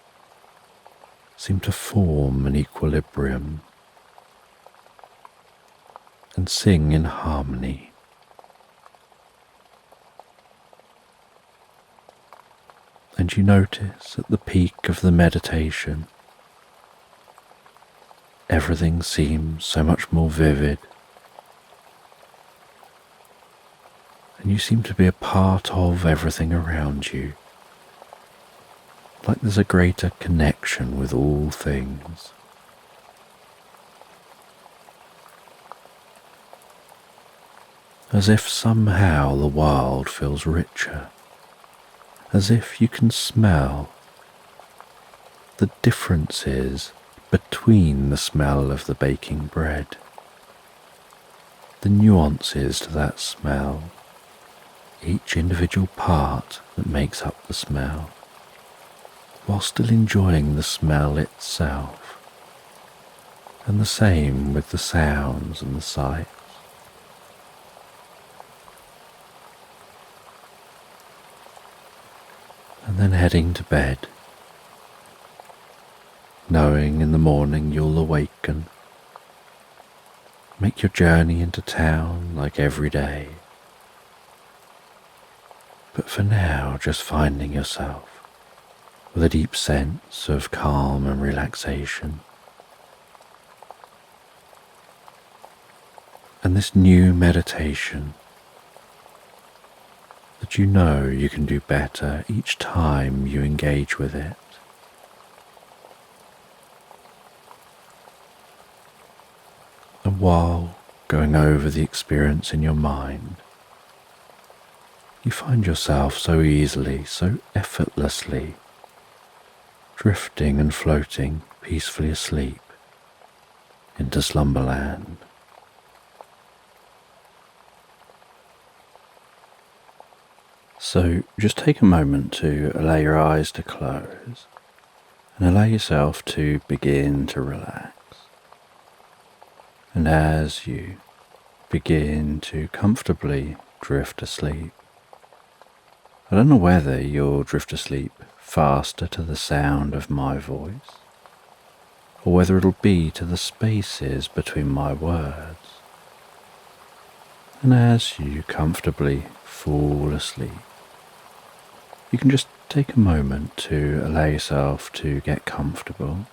A: seem to form an equilibrium and sing in harmony. And you notice at the peak of the meditation, everything seems so much more vivid, and you seem to be a part of everything around you, like there's a greater connection with all things. As if somehow the world feels richer, as if you can smell the differences between the smell of the baking bread, the nuances to that smell, each individual part that makes up the smell, while still enjoying the smell itself, and the same with the sounds and the sights. And then heading to bed, knowing in the morning you'll awaken, make your journey into town like every day, but for now just finding yourself with a deep sense of calm and relaxation. And this new meditation, the But you know you can do better each time you engage with it. And while going over the experience in your mind, you find yourself so easily, so effortlessly, drifting and floating peacefully asleep into Slumberland. So just take a moment to allow your eyes to close and allow yourself to begin to relax. And as you begin to comfortably drift asleep, I don't know whether you'll drift asleep faster to the sound of my voice, or whether it'll be to the spaces between my words. And as you comfortably fall asleep, you can just take a moment to allow yourself to get comfortable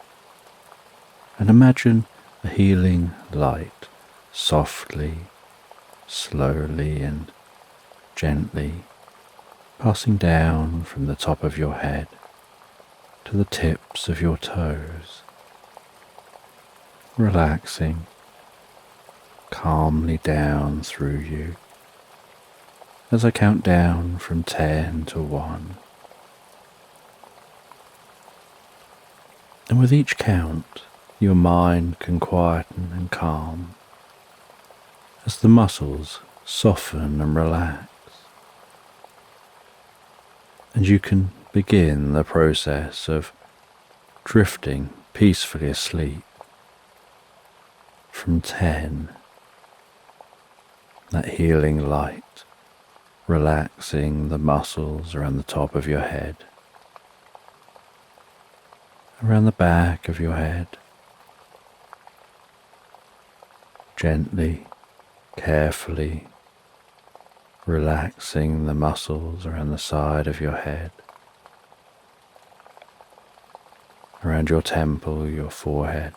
A: and imagine a healing light softly, slowly and gently passing down from the top of your head to the tips of your toes, relaxing calmly down through you as I count down from 10 to 1. And with each count, your mind can quieten and calm as the muscles soften and relax. And you can begin the process of drifting peacefully asleep from 10, that healing light relaxing the muscles around the top of your head, around the back of your head, gently, carefully relaxing the muscles around the side of your head, around your temple, your forehead.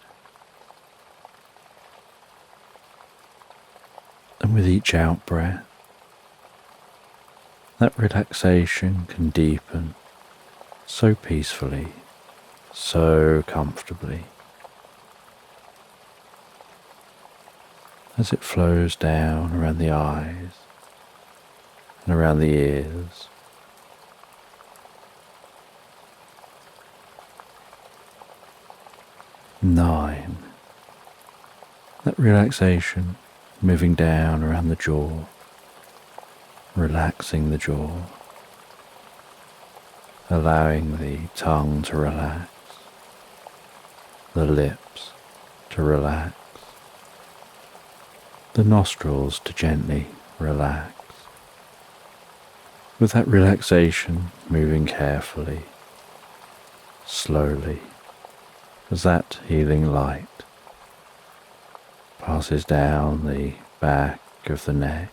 A: And with each out-breath, that relaxation can deepen so peacefully, so comfortably, as it flows down around the eyes and around the ears. Nine. That relaxation moving down around the jaw, relaxing the jaw, allowing the tongue to relax, the lips to relax, the nostrils to gently relax. With that relaxation moving carefully, slowly, as that healing light passes down the back of the neck,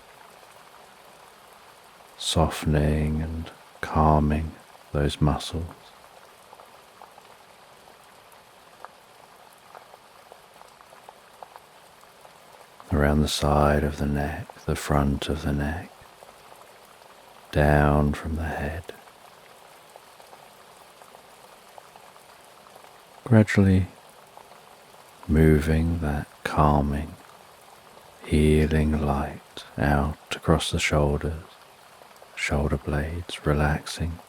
A: softening and calming those muscles. Around the side of the neck, the front of the neck, down from the head. Gradually moving that calming, healing light out across the shoulders, shoulder blades, relaxing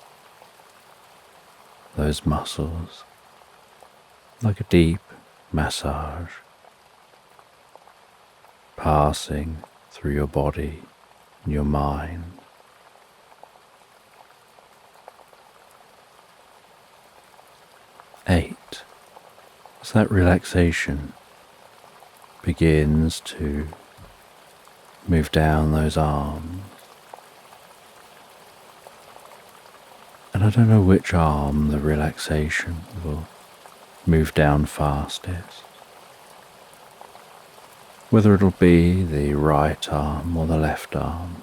A: those muscles like a deep massage, passing through your body and your mind. Eight. As that relaxation begins to move down those arms, and I don't know which arm the relaxation will move down fastest, whether it'll be the right arm or the left arm,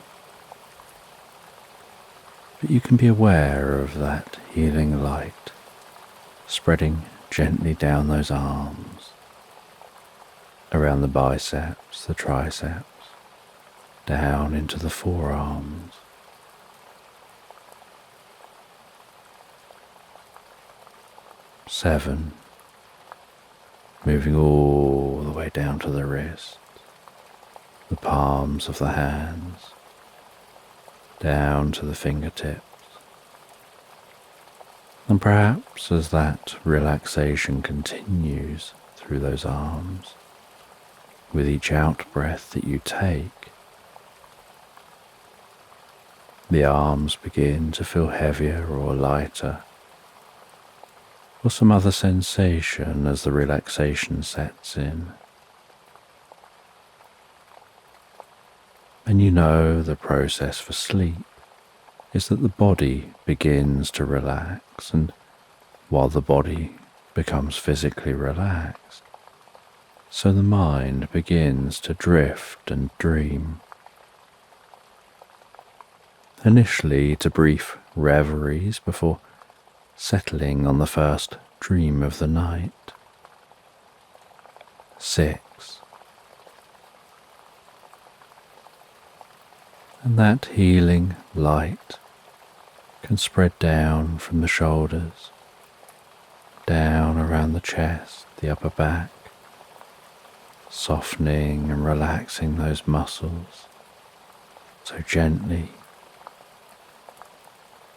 A: but you can be aware of that healing light spreading gently down those arms, around the biceps, the triceps, down into the forearms, 7, moving all the way down to the wrist, the palms of the hands, down to the fingertips. And perhaps as that relaxation continues through those arms, with each out-breath that you take, the arms begin to feel heavier or lighter, or some other sensation as the relaxation sets in. And you know the process for sleep is that the body begins to relax, and while the body becomes physically relaxed, so the mind begins to drift and dream. Initially to brief reveries before settling on the first dream of the night. 6. And that healing light can spread down from the shoulders, down around the chest, the upper back, softening and relaxing those muscles so gently,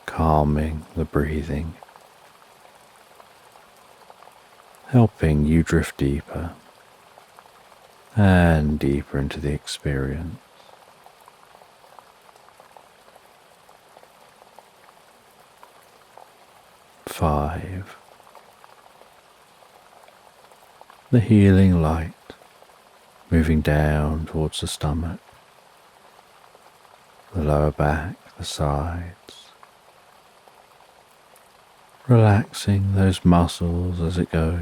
A: calming the breathing, helping you drift deeper and deeper into the experience. 5. The healing light moving down towards the stomach, the lower back, the sides, relaxing those muscles as it goes,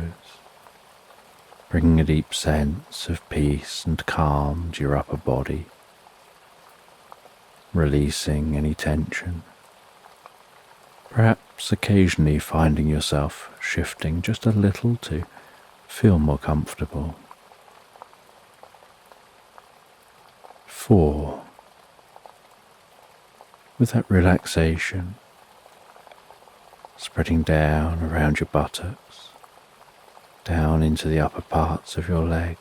A: bringing a deep sense of peace and calm to your upper body, releasing any tension, perhaps occasionally finding yourself shifting just a little to feel more comfortable. 4. With that relaxation spreading down around your buttocks, down into the upper parts of your legs.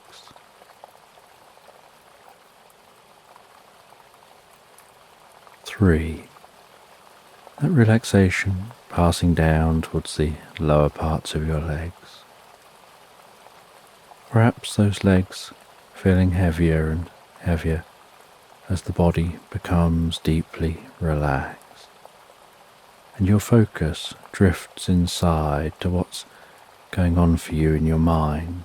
A: 3. That relaxation passing down towards the lower parts of your legs. Perhaps those legs feeling heavier and heavier as the body becomes deeply relaxed, and your focus drifts inside to what's going on for you in your mind.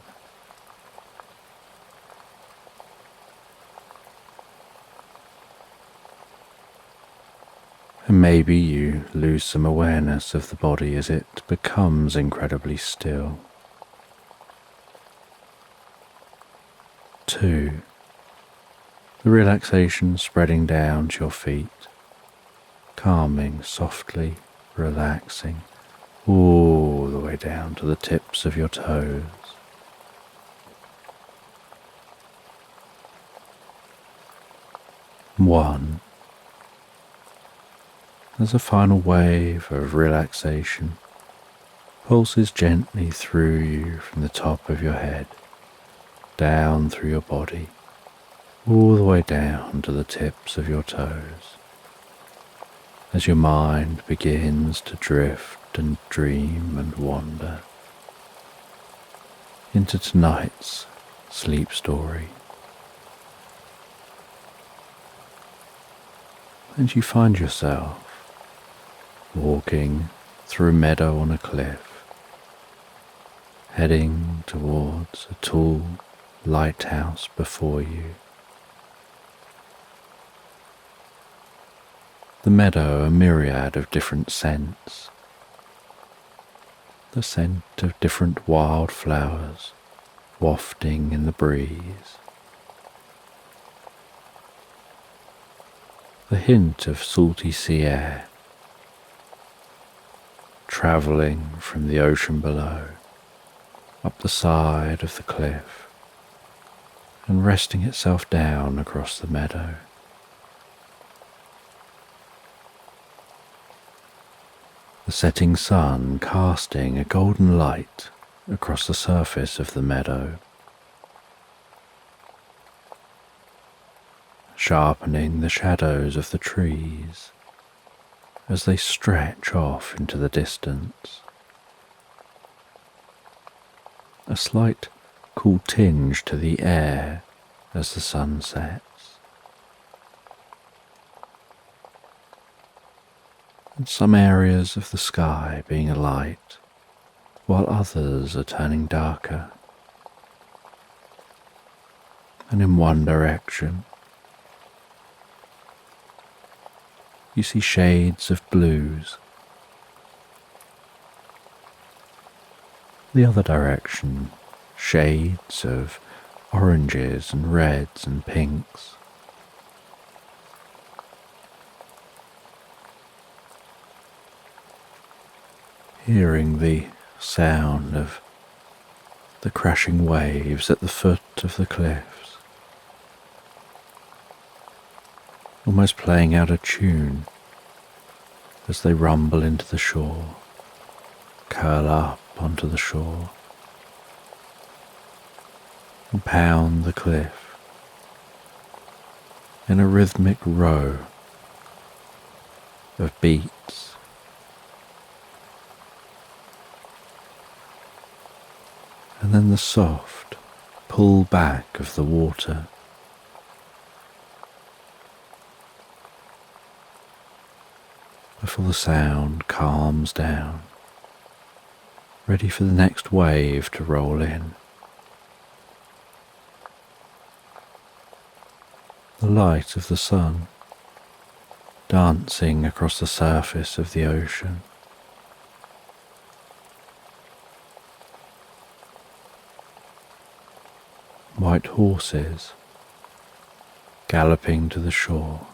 A: And maybe you lose some awareness of the body as it becomes incredibly still. 2. The relaxation spreading down to your feet, calming, softly relaxing all the way down to the tips of your toes. 1. As a final wave of relaxation pulses gently through you from the top of your head, down through your body, all the way down to the tips of your toes, as your mind begins to drift and dream and wander into tonight's sleep story. And you find yourself walking through a meadow on a cliff, heading towards a tall lighthouse before you. The meadow a myriad of different scents, the scent of different wild flowers wafting in the breeze, the hint of salty sea air travelling from the ocean below up the side of the cliff and resting itself down across the meadow. The the setting sun casting a golden light across the surface of the meadow, sharpening the shadows of the trees as they stretch off into the distance. A slight cool tinge to the air as the sun sets. And some areas of the sky being alight, while others are turning darker. And in one direction, you see shades of blues. The other direction, shades of oranges and reds and pinks. Hearing the sound of the crashing waves at the foot of the cliffs, almost playing out a tune as they rumble into the shore, curl up onto the shore, and pound the cliff in a rhythmic row of beats. And then the soft pull back of the water, before the sound calms down, ready for the next wave to roll in. The light of the sun dancing across the surface of the ocean. White horses galloping to the shore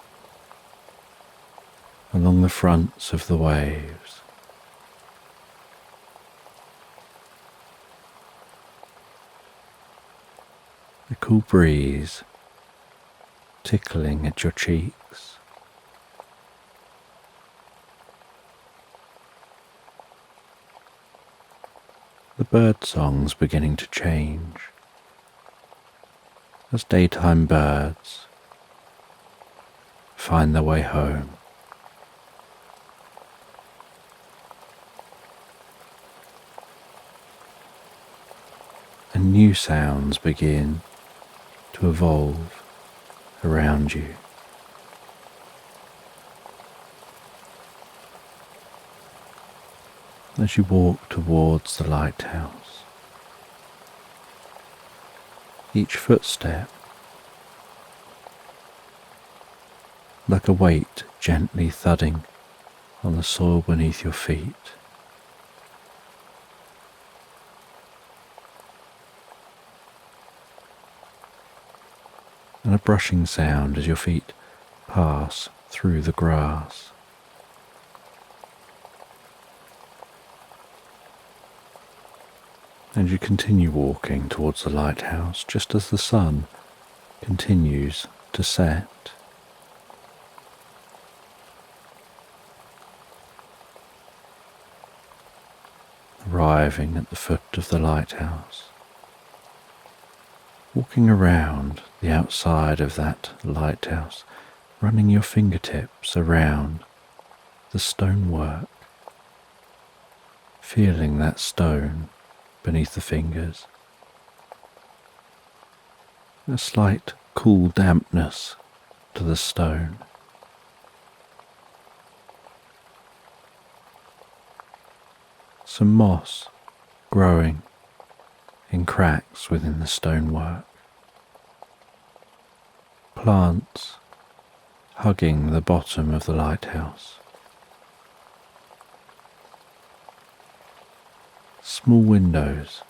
A: along the fronts of the waves. The cool breeze tickling at your cheeks. The bird songs beginning to change as daytime birds find their way home. And new sounds begin to evolve around you. As you walk towards the lighthouse, each footstep like a weight gently thudding on the soil beneath your feet. And a brushing sound as your feet pass through the grass. And you continue walking towards the lighthouse just as the sun continues to set. Arriving at the foot of the lighthouse, walking around the outside of that lighthouse, running your fingertips around the stonework, feeling that stone beneath the fingers, a slight cool dampness to the stone. Some moss growing in cracks within the stonework, plants hugging the bottom of the lighthouse, small windows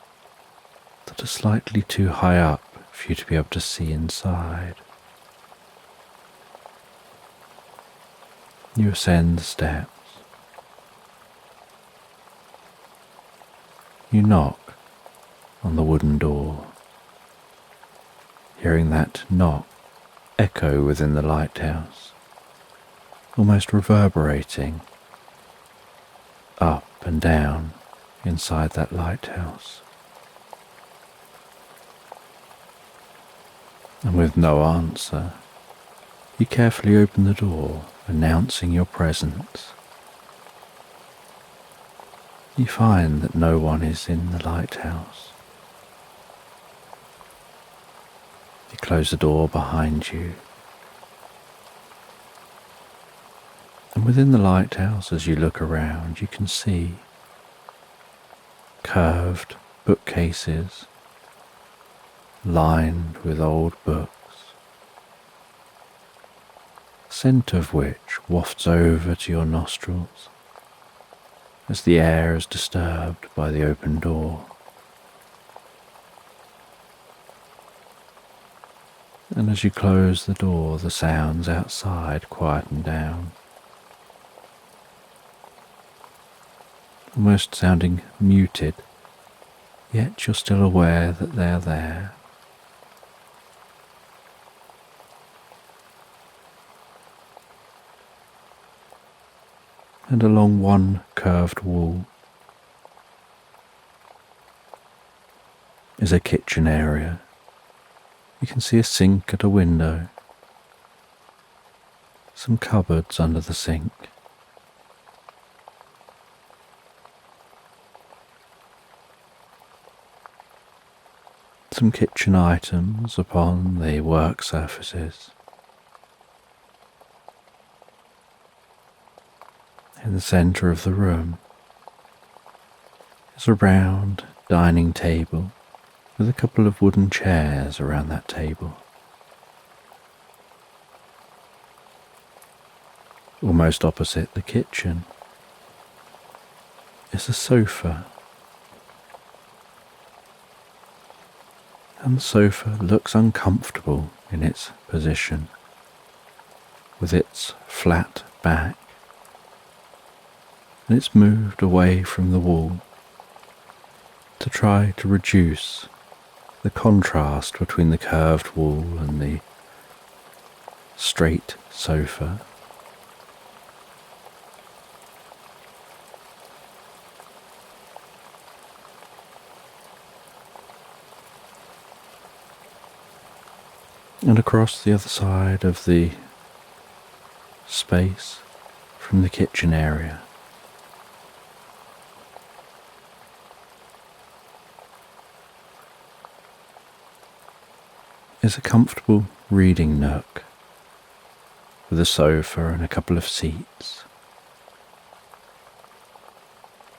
A: that are slightly too high up for you to be able to see inside. You ascend the steps. You knock on the wooden door, hearing that knock echo within the lighthouse, almost reverberating up and down inside that lighthouse. And with no answer, you carefully open the door, announcing your presence. You find that no one is in the lighthouse. You close the door behind you. And within the lighthouse, as you look around, you can see curved bookcases lined with old books, scent of which wafts over to your nostrils as the air is disturbed by the open door. And as you close the door, the sounds outside quieten down, almost sounding muted, yet you're still aware that they're there. And along one curved wall is a kitchen area. You can see a sink at a window, some cupboards under the sink, some kitchen items upon the work surfaces. In the centre of the room is a round dining table with a couple of wooden chairs around that table. Almost opposite the kitchen is a sofa, and the sofa looks uncomfortable in its position, with its flat back, and it's moved away from the wall to try to reduce the contrast between the curved wall and the straight sofa. And across the other side of the space from the kitchen area is a comfortable reading nook with a sofa and a couple of seats,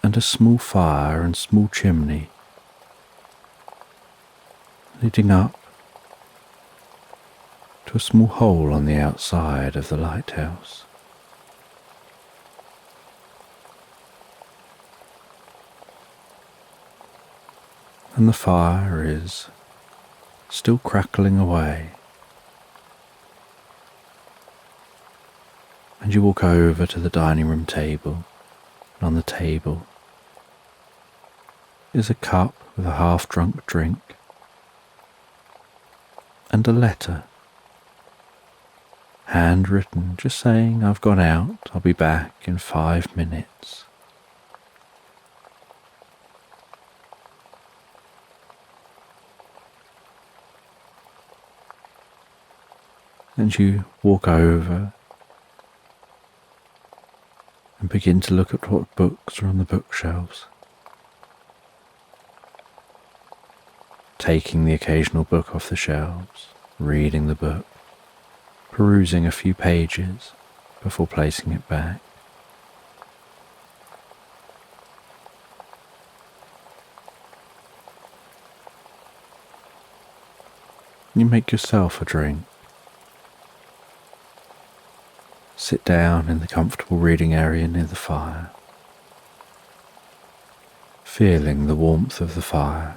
A: and a small fire and small chimney leading up to a small hole on the outside of the lighthouse. And the fire is still crackling away, and you walk over to the dining room table, and on the table is a cup with a half-drunk drink and a letter, handwritten, just saying, "I've gone out, I'll be back in 5 minutes." And you walk over and begin to look at what books are on the bookshelves, taking the occasional book off the shelves, reading the book, perusing a few pages before placing it back. You make yourself a drink. Sit down in the comfortable reading area near the fire, feeling the warmth of the fire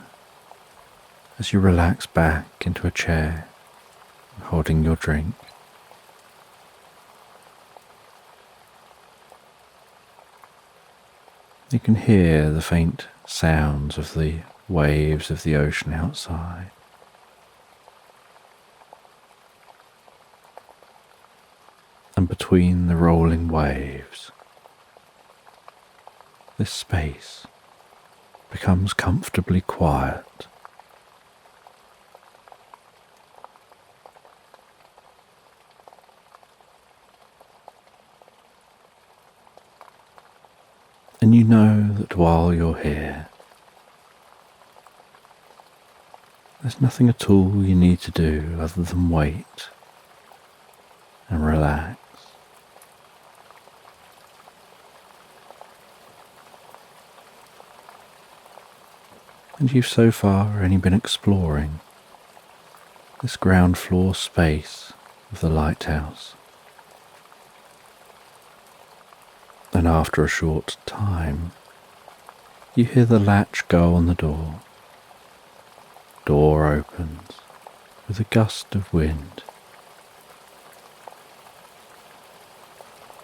A: as you relax back into a chair, holding your drink. You can hear the faint sounds of the waves of the ocean outside. And between the rolling waves, this space becomes comfortably quiet. And you know that while you're here, there's nothing at all you need to do other than wait and relax. And you've so far only been exploring this ground floor space of the lighthouse. And after a short time, you hear the latch go on the door. Door opens with a gust of wind,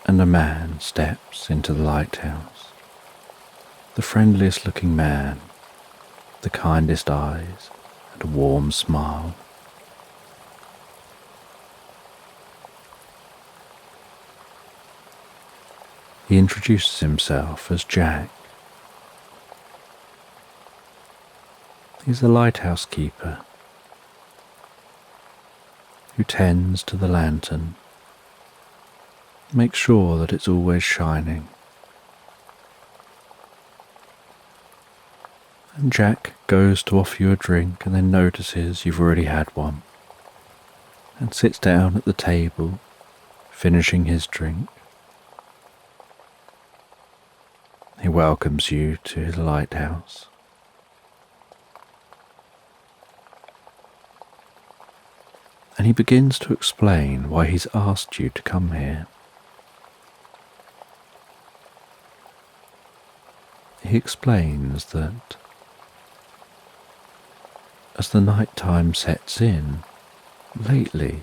A: and a man steps into the lighthouse. The friendliest looking man, the kindest eyes, and a warm smile. He introduces himself as Jack. He's the lighthouse keeper who tends to the lantern, makes sure that it's always shining. And Jack goes to offer you a drink and then notices you've already had one and sits down at the table, finishing his drink. He welcomes you to his lighthouse. And he begins to explain why he's asked you to come here. He explains that as the night time sets in, lately,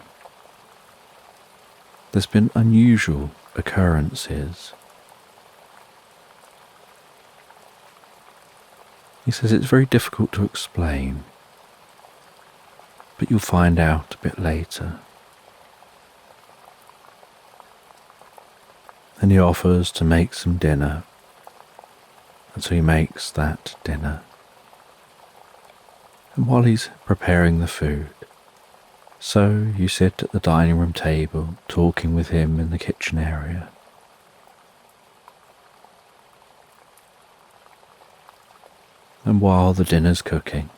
A: there's been unusual occurrences. He says it's very difficult to explain, but you'll find out a bit later. And he offers to make some dinner, and so he makes that dinner. And while he's preparing the food, so you sit at the dining room table talking with him in the kitchen area. And while the dinner's cooking,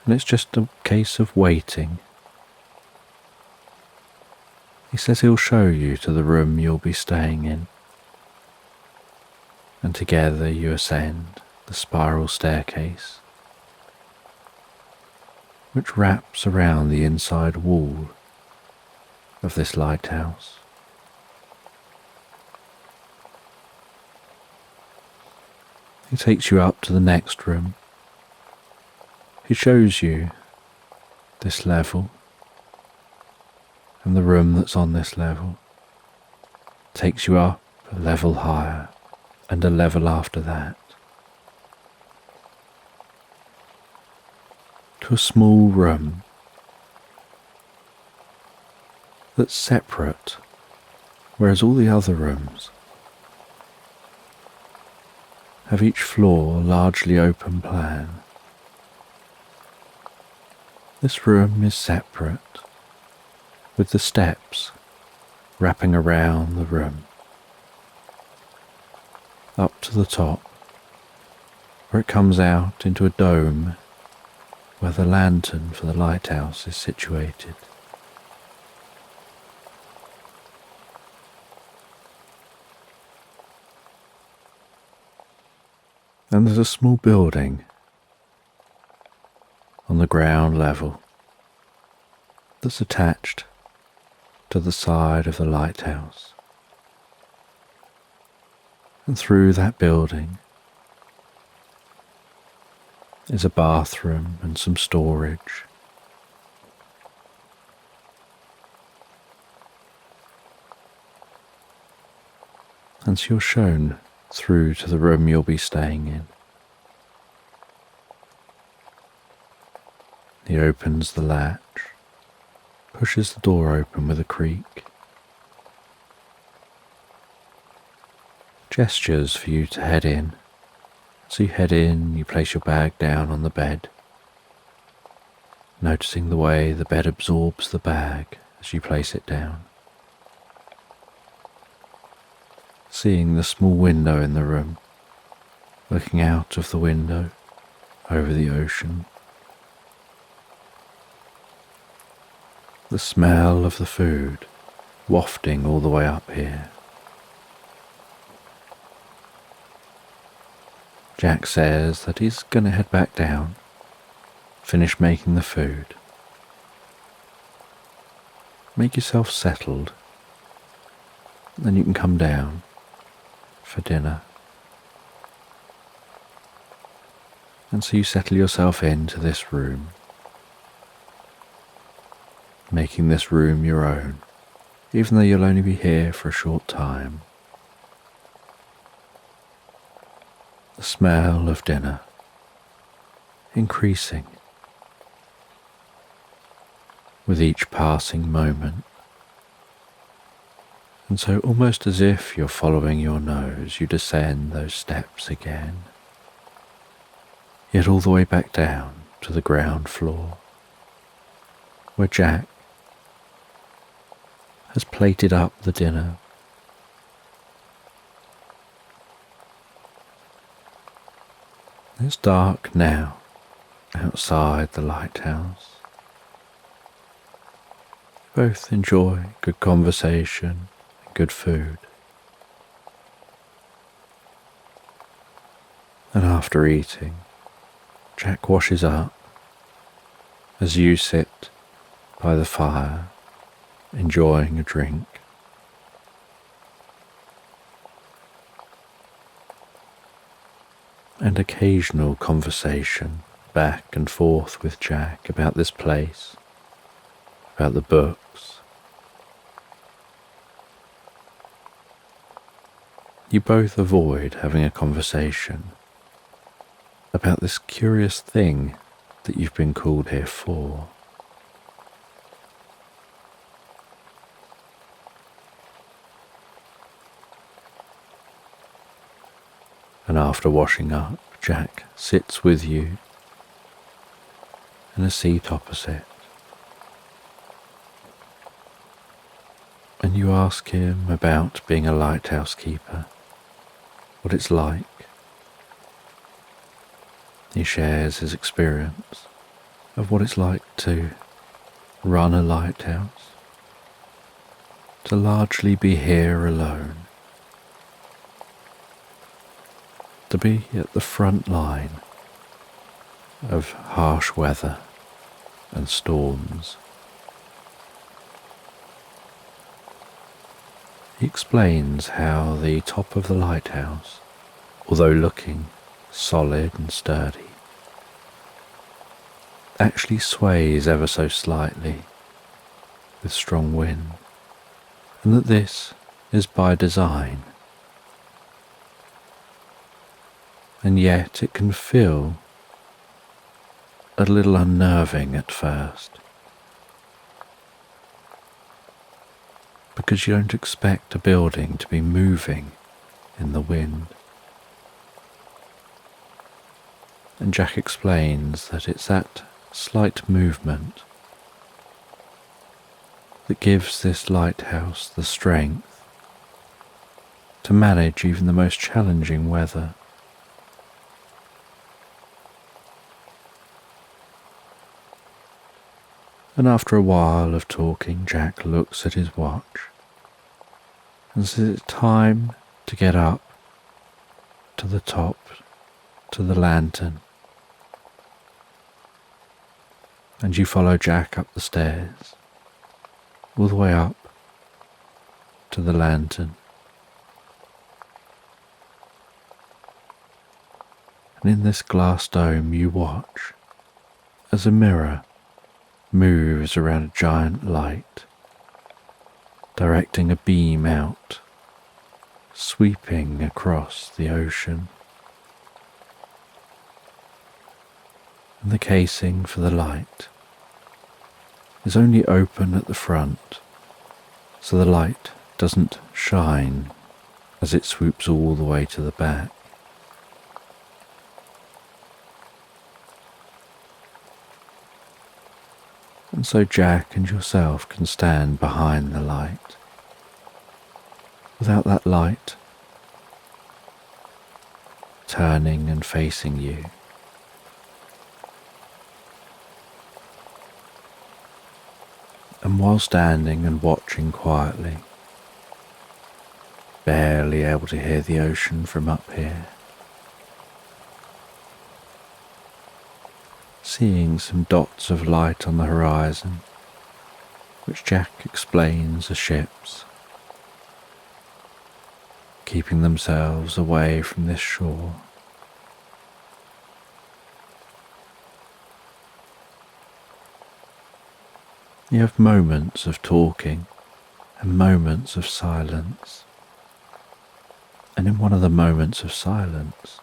A: and it's just a case of waiting, he says he'll show you to the room you'll be staying in. And together you ascend the spiral staircase, which wraps around the inside wall of this lighthouse. He takes you up to the next room. He shows you this level and the room that's on this level. Takes you up a level higher and a level after that to a small room that's separate, whereas all the other rooms have each floor largely open plan. This room is separate, with the steps wrapping around the room, up to the top, where it comes out into a dome where the lantern for the lighthouse is situated. And there's a small building on the ground level that's attached to the side of the lighthouse. And through that building is a bathroom and some storage. And so you're shown through to the room you'll be staying in. He opens the latch, pushes the door open with a creak. gestures for you to head in. So you head in, you place your bag down on the bed, noticing the way the bed absorbs the bag as you place it down. Seeing the small window in the room, looking out of the window over the ocean. The smell of the food wafting all the way up here. Jack says that he's going to head back down, finish making the food. Make yourself settled, then you can come down for dinner. And so you settle yourself into this room, making this room your own, even though you'll only be here for a short time. The smell of dinner increasing with each passing moment. And so almost as if you're following your nose, you descend those steps again, yet all the way back down to the ground floor, where Jack has plated up the dinner. It's dark now outside the lighthouse. Both enjoy good conversation and good food. And after eating, Jack washes up as you sit by the fire enjoying a drink. And occasional conversation back and forth with Jack about this place, about the books. You both avoid having a conversation about this curious thing that you've been called here for. And after washing up, Jack sits with you in a seat opposite. And you ask him about being a lighthouse keeper, what it's like. He shares his experience of what it's like to run a lighthouse, to largely be here alone, to be at the front line of harsh weather and storms. He explains how the top of the lighthouse, although looking solid and sturdy, actually sways ever so slightly with strong wind, and that this is by design. And yet it can feel a little unnerving at first, because you don't expect a building to be moving in the wind. And Jack explains that it's that slight movement that gives this lighthouse the strength to manage even the most challenging weather. And after a while of talking, Jack looks at his watch and says it's time to get up to the top, to the lantern. And you follow Jack up the stairs, all the way up to the lantern. And in this glass dome you watch as a mirror moves around a giant light, directing a beam out, sweeping across the ocean. And the casing for the light is only open at the front, so the light doesn't shine as it swoops all the way to the back. And so Jack and yourself can stand behind the light. Without that light turning and facing you, and while standing and watching quietly, barely able to hear the ocean from up here, seeing some dots of light on the horizon, which Jack explains are ships, keeping themselves away from this shore. You have moments of talking and moments of silence, and in one of the moments of silence,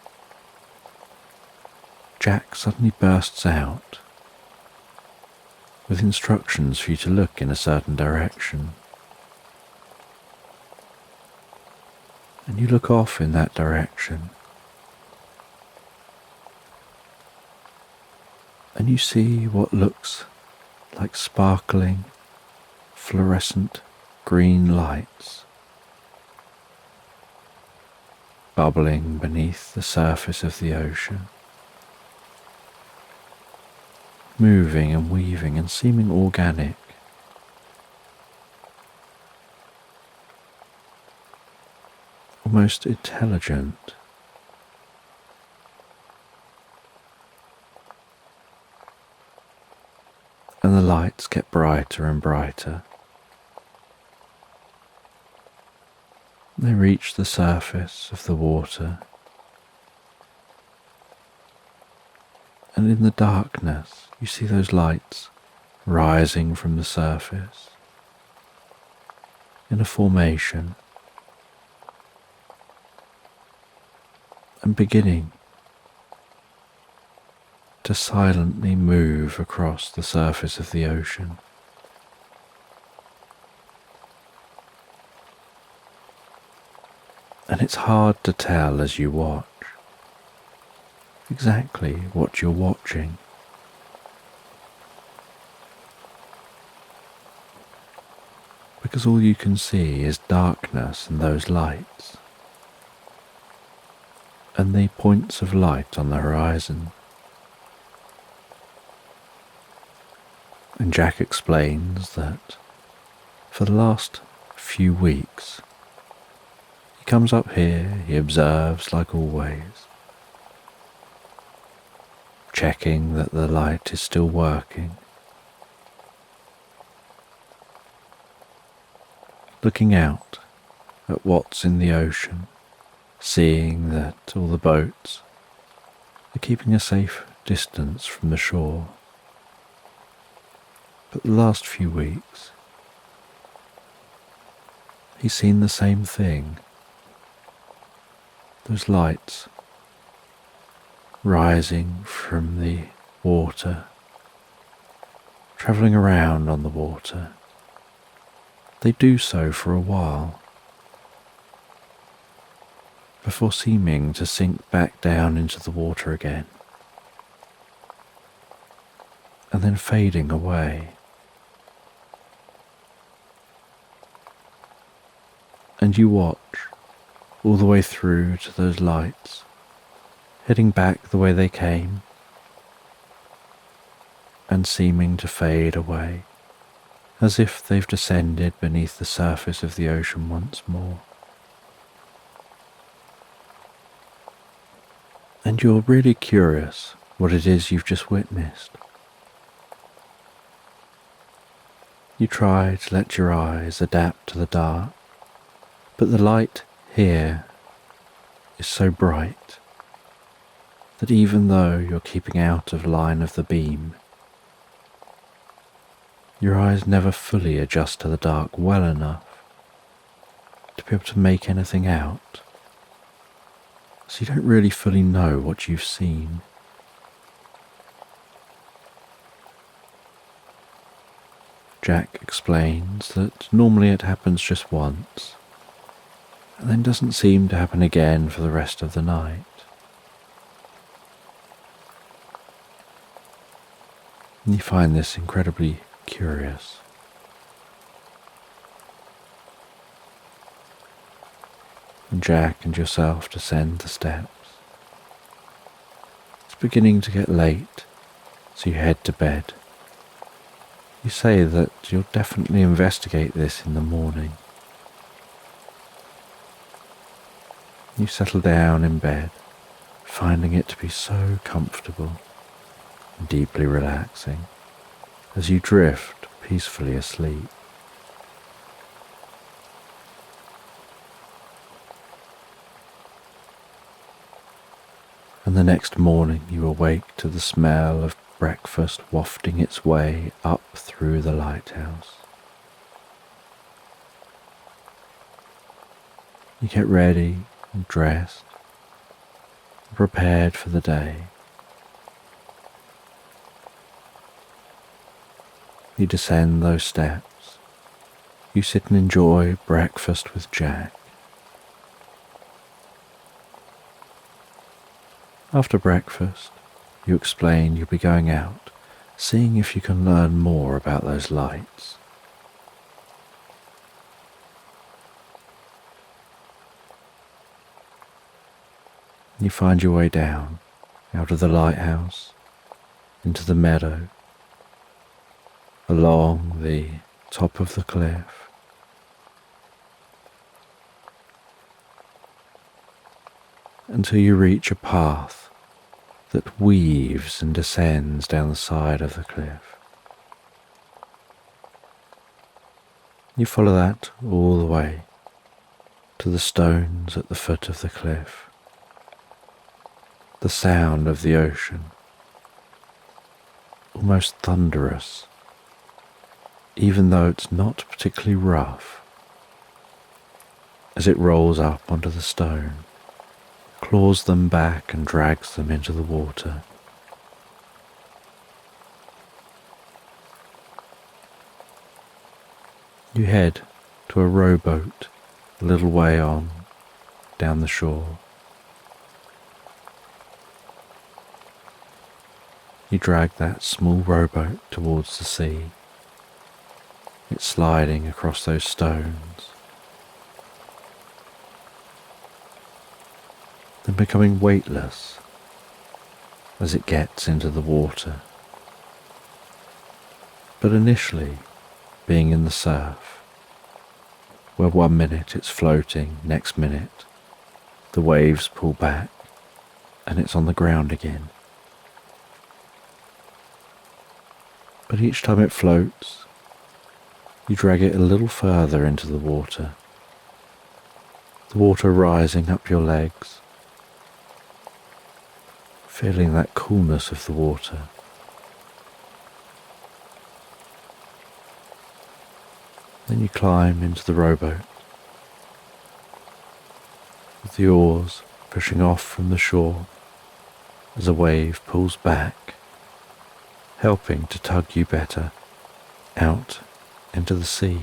A: Jack suddenly bursts out with instructions for you to look in a certain direction. And you look off in that direction, and you see what looks like sparkling, fluorescent green lights bubbling beneath the surface of the ocean, moving and weaving and seeming organic. Almost intelligent. And the lights get brighter and brighter. They reach the surface of the water, and in the darkness you see those lights rising from the surface in a formation and beginning to silently move across the surface of the ocean. And it's hard to tell as you watch exactly what you're watching. Because all you can see is darkness and those lights, and the points of light on the horizon. And Jack explains that for the last few weeks, he comes up here, he observes like always, checking that the light is still working, looking out at what's in the ocean, seeing that all the boats are keeping a safe distance from the shore. But the last few weeks, he's seen the same thing. Those lights rising from the water, travelling around on the water. They do so for a while, before seeming to sink back down into the water again, and then fading away. And you watch all the way through to those lights, heading back the way they came, and seeming to fade away, as if they've descended beneath the surface of the ocean once more. And you're really curious what it is you've just witnessed. You try to let your eyes adapt to the dark, but the light here is so bright that even though you're keeping out of line of the beam, your eyes never fully adjust to the dark well enough to be able to make anything out, so you don't really fully know what you've seen. Jack explains that normally it happens just once, and then doesn't seem to happen again for the rest of the night. And you find this incredibly curious. And Jack and yourself descend the steps. It's beginning to get late, so you head to bed. You say that you'll definitely investigate this in the morning. You settle down in bed, finding it to be so comfortable and deeply relaxing as you drift peacefully asleep. And the next morning you awake to the smell of breakfast wafting its way up through the lighthouse. You get ready and dressed, prepared for the day. You descend those steps. You sit and enjoy breakfast with Jack. After breakfast, you explain you'll be going out, seeing if you can learn more about those lights. You find your way down, out of the lighthouse, into the meadow, along the top of the cliff. Until you reach a path that weaves and descends down the side of the cliff. You follow that all the way to the stones at the foot of the cliff. The sound of the ocean, almost thunderous, even though it's not particularly rough, as it rolls up onto the stone, claws them back and drags them into the water. You head to a rowboat a little way on, down the shore. You drag that small rowboat towards the sea. It's sliding across those stones, then becoming weightless as it gets into the water. But initially being in the surf, where 1 minute it's floating, next minute the waves pull back and it's on the ground again. But each time it floats, you drag it a little further into the water rising up your legs, feeling that coolness of the water. Then you climb into the rowboat, with the oars pushing off from the shore as a wave pulls back, helping to tug you better out into the sea.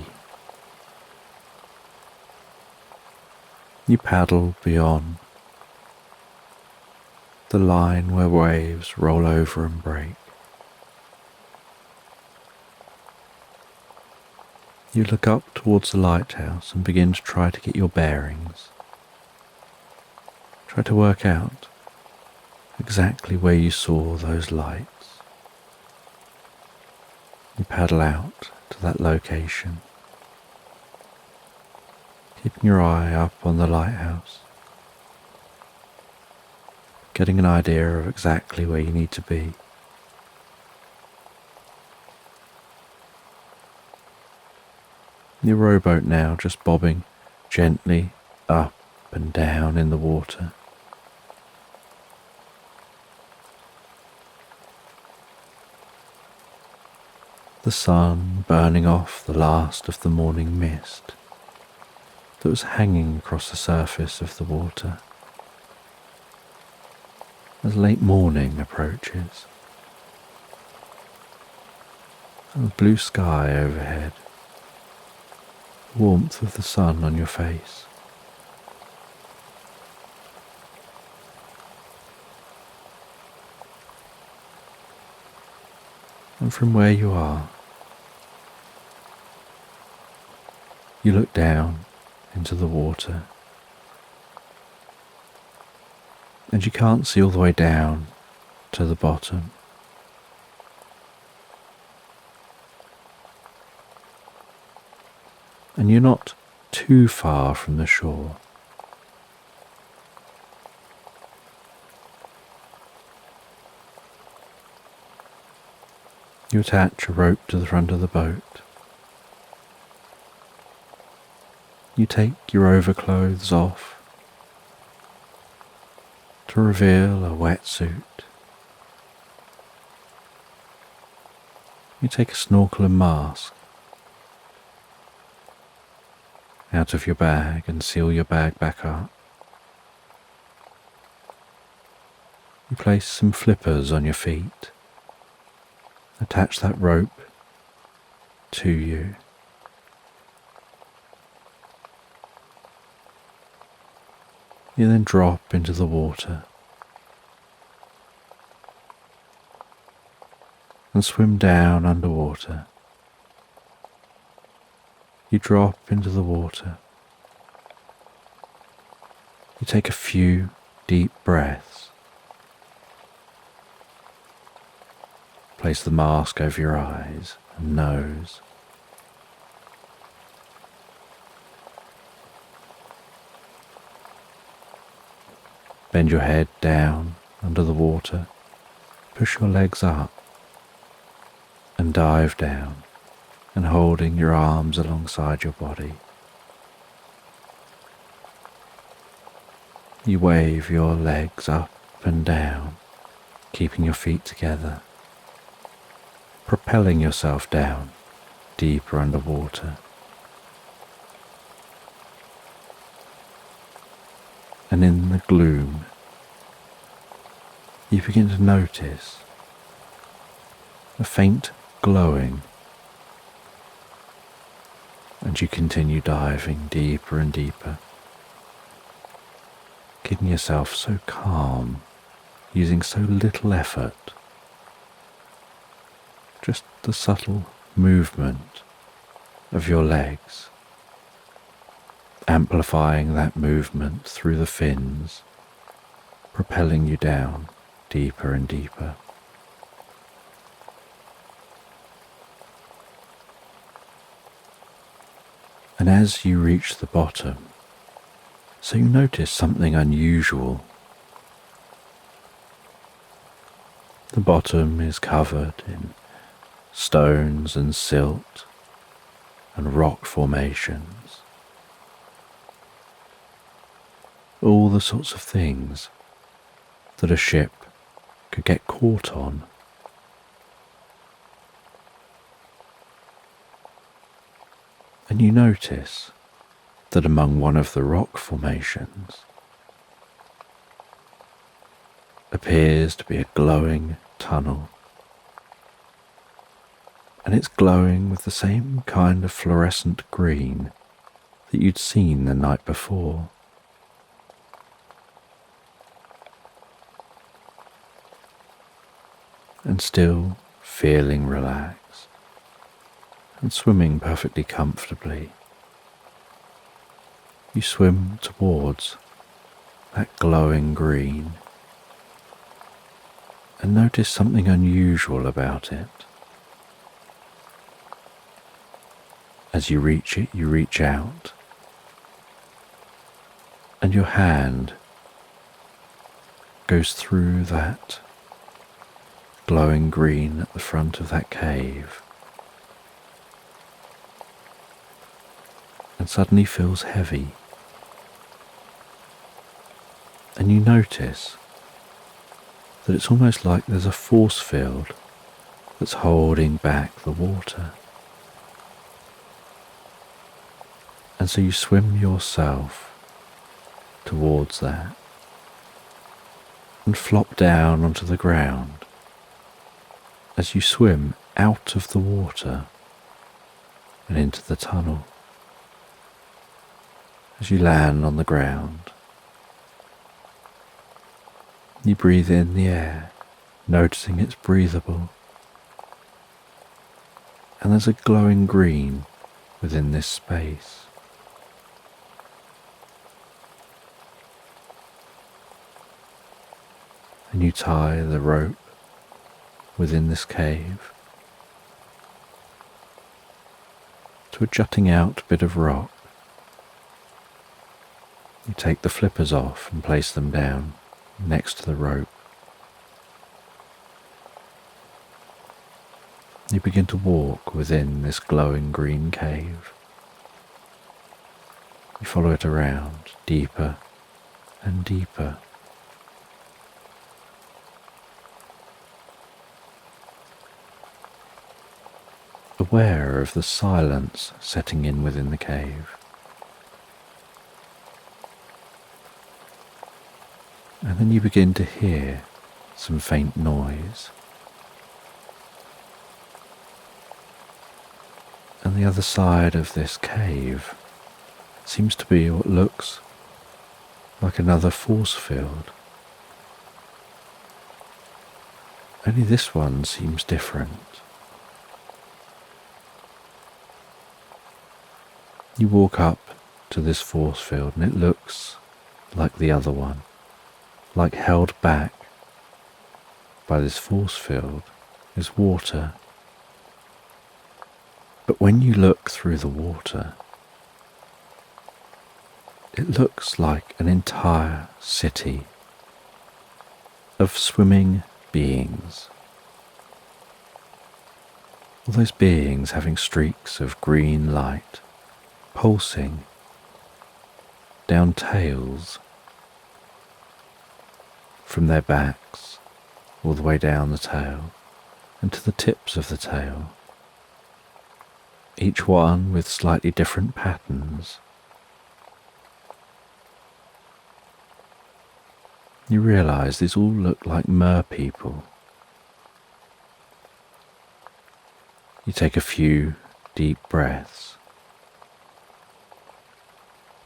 A: You paddle beyond the line where waves roll over and break. You look up towards the lighthouse and begin to try to get your bearings. Try to work out exactly where you saw those lights. You paddle out to that location, keeping your eye up on the lighthouse, getting an idea of exactly where you need to be. Your rowboat now just bobbing gently up and down in the water. The sun burning off the last of the morning mist that was hanging across the surface of the water as late morning approaches, and the blue sky overhead, the warmth of the sun on your face, And from where you are, you look down into the water, and you can't see all the way down to the bottom. And you're not too far from the shore. You attach a rope to the front of the boat. You take your overclothes off to reveal a wetsuit. You take a snorkel and mask out of your bag and seal your bag back up. You place some flippers on your feet. Attach that rope to you. You then drop into the water and swim down underwater. You drop into the water. You take a few deep breaths. Place the mask over your eyes and nose. Bend your head down under the water. Push your legs up and dive down, and holding your arms alongside your body. You wave your legs up and down, keeping your feet together, propelling yourself down deeper underwater. And in the gloom, you begin to notice a faint glowing, and you continue diving deeper and deeper, keeping yourself so calm, using so little effort. Just the subtle movement of your legs, amplifying that movement through the fins, propelling you down deeper and deeper. And as you reach the bottom, so you notice something unusual. The bottom is covered in stones and silt and rock formations. All the sorts of things that a ship could get caught on. And you notice that among one of the rock formations appears to be a glowing tunnel. And it's glowing with the same kind of fluorescent green that you'd seen the night before. And still feeling relaxed and swimming perfectly comfortably, you swim towards that glowing green and notice something unusual about it. As you reach it, you reach out, and your hand goes through that glowing green at the front of that cave, and suddenly feels heavy. And you notice that it's almost like there's a force field that's holding back the water. And so you swim yourself towards that and flop down onto the ground as you swim out of the water and into the tunnel. As you land on the ground, you breathe in the air, noticing it's breathable, And there's a glowing green within this space. And you tie the rope within this cave to a jutting out bit of rock. You take the flippers off and place them down next to the rope. You begin to walk within this glowing green cave. You follow it around deeper and deeper. Aware of the silence setting in within the cave. And then you begin to hear some faint noise. And the other side of this cave seems to be what looks like another force field. Only this one seems different. You walk up to this force field and it looks like the other one, like held back by this force field is water. But when you look through the water, it looks like an entire city of swimming beings. All those beings having streaks of green light pulsing down tails from their backs all the way down the tail and to the tips of the tail, each one with slightly different patterns. You realise these all look like mer people. You take a few deep breaths.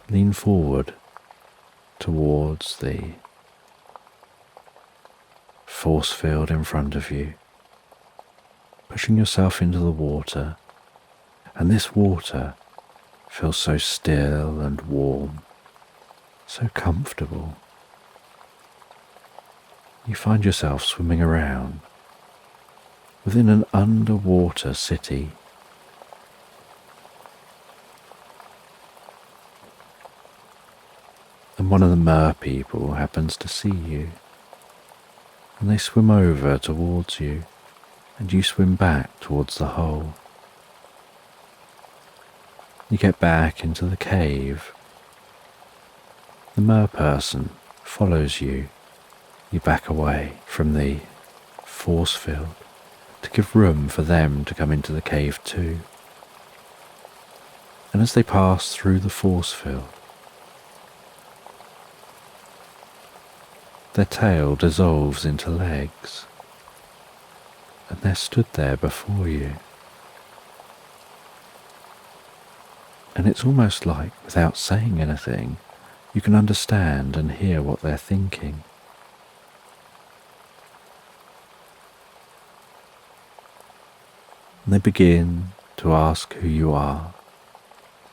A: Lean forward towards the force field in front of you, pushing yourself into the water, and this water feels so still and warm, so comfortable. You find yourself swimming around within an underwater city. And one of the mer people happens to see you, and they swim over towards you, and you swim back towards the hole. You get back into the cave. The mer person follows you. You back away from the force field to give room for them to come into the cave too. And as they pass through the force field, their tail dissolves into legs, and they're stood there before you. And it's almost like, without saying anything, you can understand and hear what they're thinking. And they begin to ask who you are,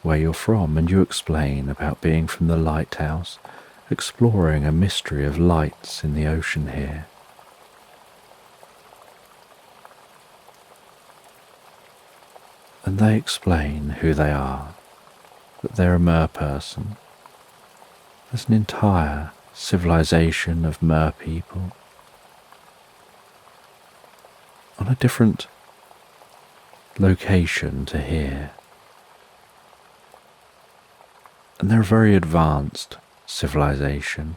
A: where you're from, and you explain about being from the lighthouse, exploring a mystery of lights in the ocean here. And they explain who they are, that they're a mer person. There's an entire civilization of mer people on a different location to here. And they're a very advanced civilization.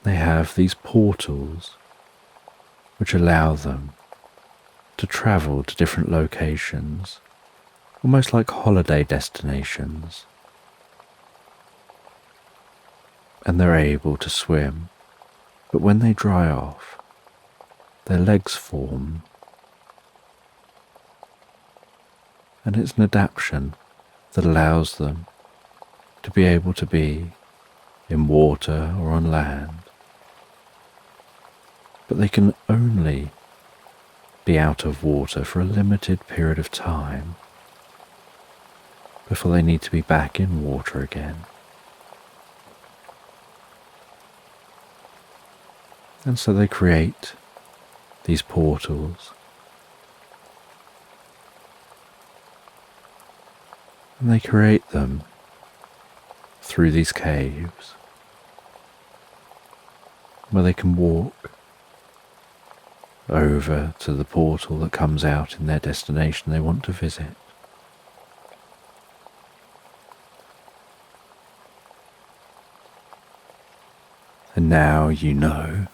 A: They have these portals which allow them to travel to different locations, almost like holiday destinations. And they're able to swim, but when they dry off, their legs form. And it's an adaptation that allows them to be able to be in water or on land. But they can only be out of water for a limited period of time before they need to be back in water again. And so they create these portals. And they create them through these caves where they can walk over to the portal that comes out in their destination they want to visit. And now you know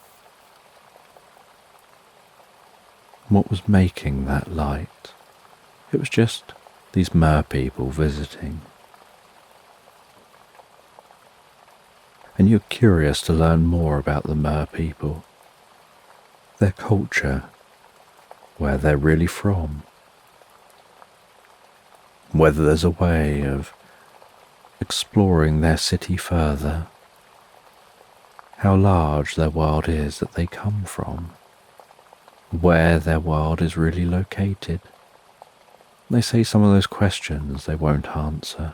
A: what was making that light. It was just these mer people visiting. And you're curious to learn more about the mer people, their culture, where they're really from, whether there's a way of exploring their city further, how large their world is that they come from, where their world is really located. They say some of those questions they won't answer,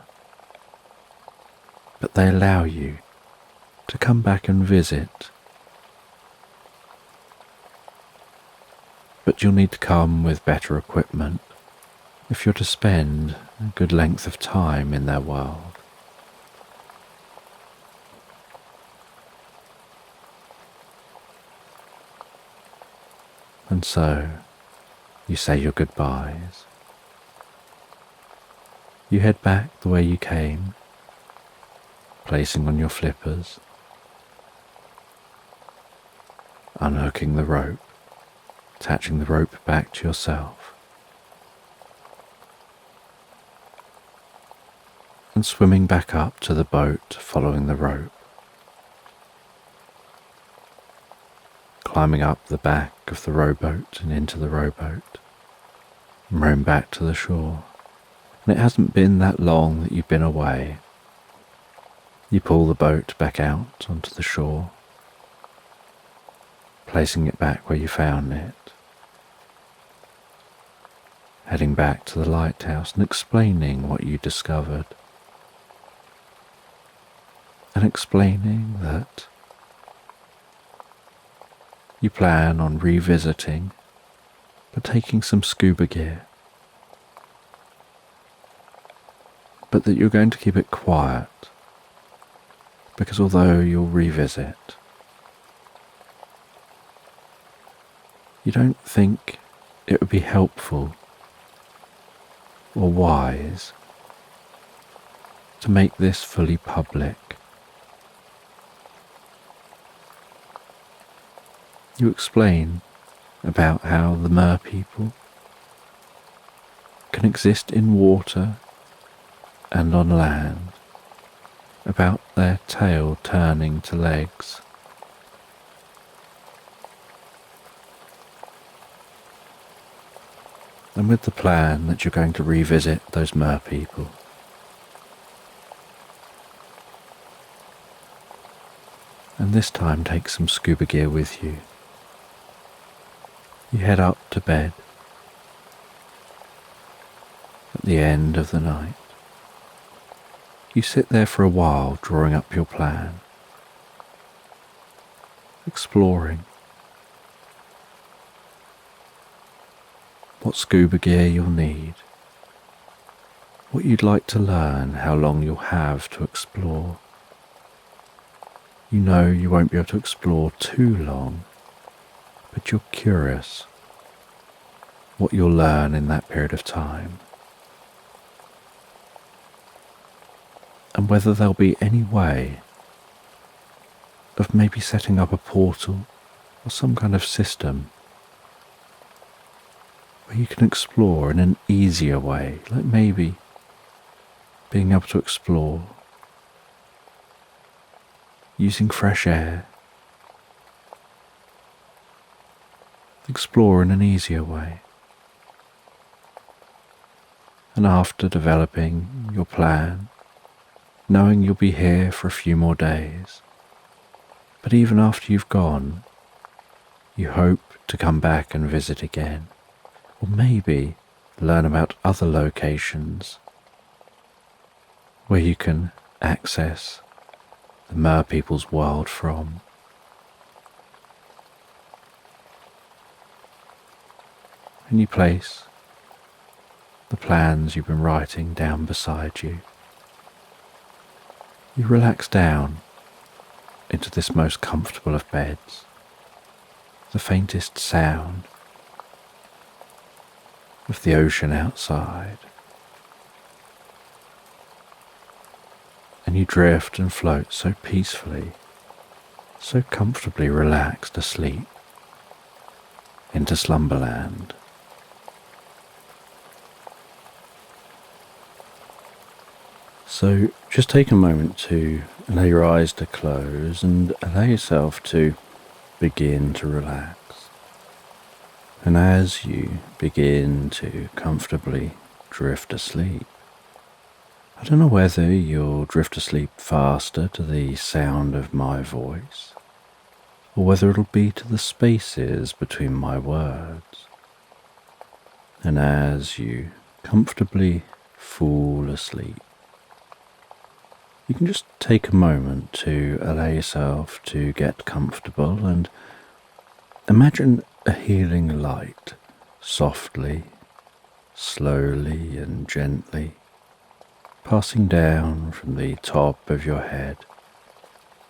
A: but they allow you to come back and visit. But you'll need to come with better equipment if you're to spend a good length of time in their world. And so, you say your goodbyes. You head back the way you came, placing on your flippers, unhooking the rope, attaching the rope back to yourself, and swimming back up to the boat following the rope, climbing up the back of the rowboat and into the rowboat, and rowing back to the shore. And it hasn't been that long that you've been away. You pull the boat back out onto the shore, placing it back where you found it, heading back to the lighthouse and explaining what you discovered, and explaining that you plan on revisiting, but taking some scuba gear, but that you're going to keep it quiet, because although you'll revisit, you don't think it would be helpful or wise to make this fully public. You explain about how the mer people can exist in water and on land, about their tail turning to legs, and with the plan that you're going to revisit those mer people. And this time take some scuba gear with you. You head up to bed at the end of the night. You sit there for a while drawing up your plan, exploring what scuba gear you'll need, what you'd like to learn, how long you'll have to explore. You know you won't be able to explore too long, but you're curious what you'll learn in that period of time, and whether there'll be any way of maybe setting up a portal or some kind of system where you can explore in an easier way, like maybe being able to explore using fresh air, explore in an easier way. And after developing your plan, knowing you'll be here for a few more days, but even after you've gone, you hope to come back and visit again, or maybe learn about other locations where you can access the merpeople's world from. And you place the plans you've been writing down beside you. You relax down into this most comfortable of beds. The faintest sound of the ocean outside. And you drift and float so peacefully, so comfortably relaxed asleep into Slumberland. So just take a moment to allow your eyes to close and allow yourself to begin to relax. And as you begin to comfortably drift asleep, I don't know whether you'll drift asleep faster to the sound of my voice, or whether it'll be to the spaces between my words. And as you comfortably fall asleep, you can just take a moment to allow yourself to get comfortable and imagine a healing light softly, slowly and gently passing down from the top of your head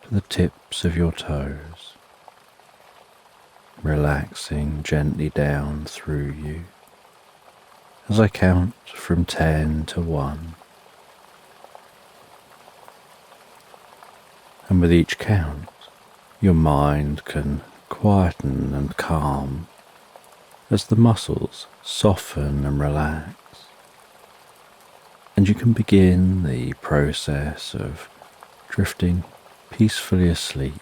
A: to the tips of your toes, relaxing gently down through you as I count from 10 to 1. And with each count, your mind can quieten and calm as the muscles soften and relax. And you can begin the process of drifting peacefully asleep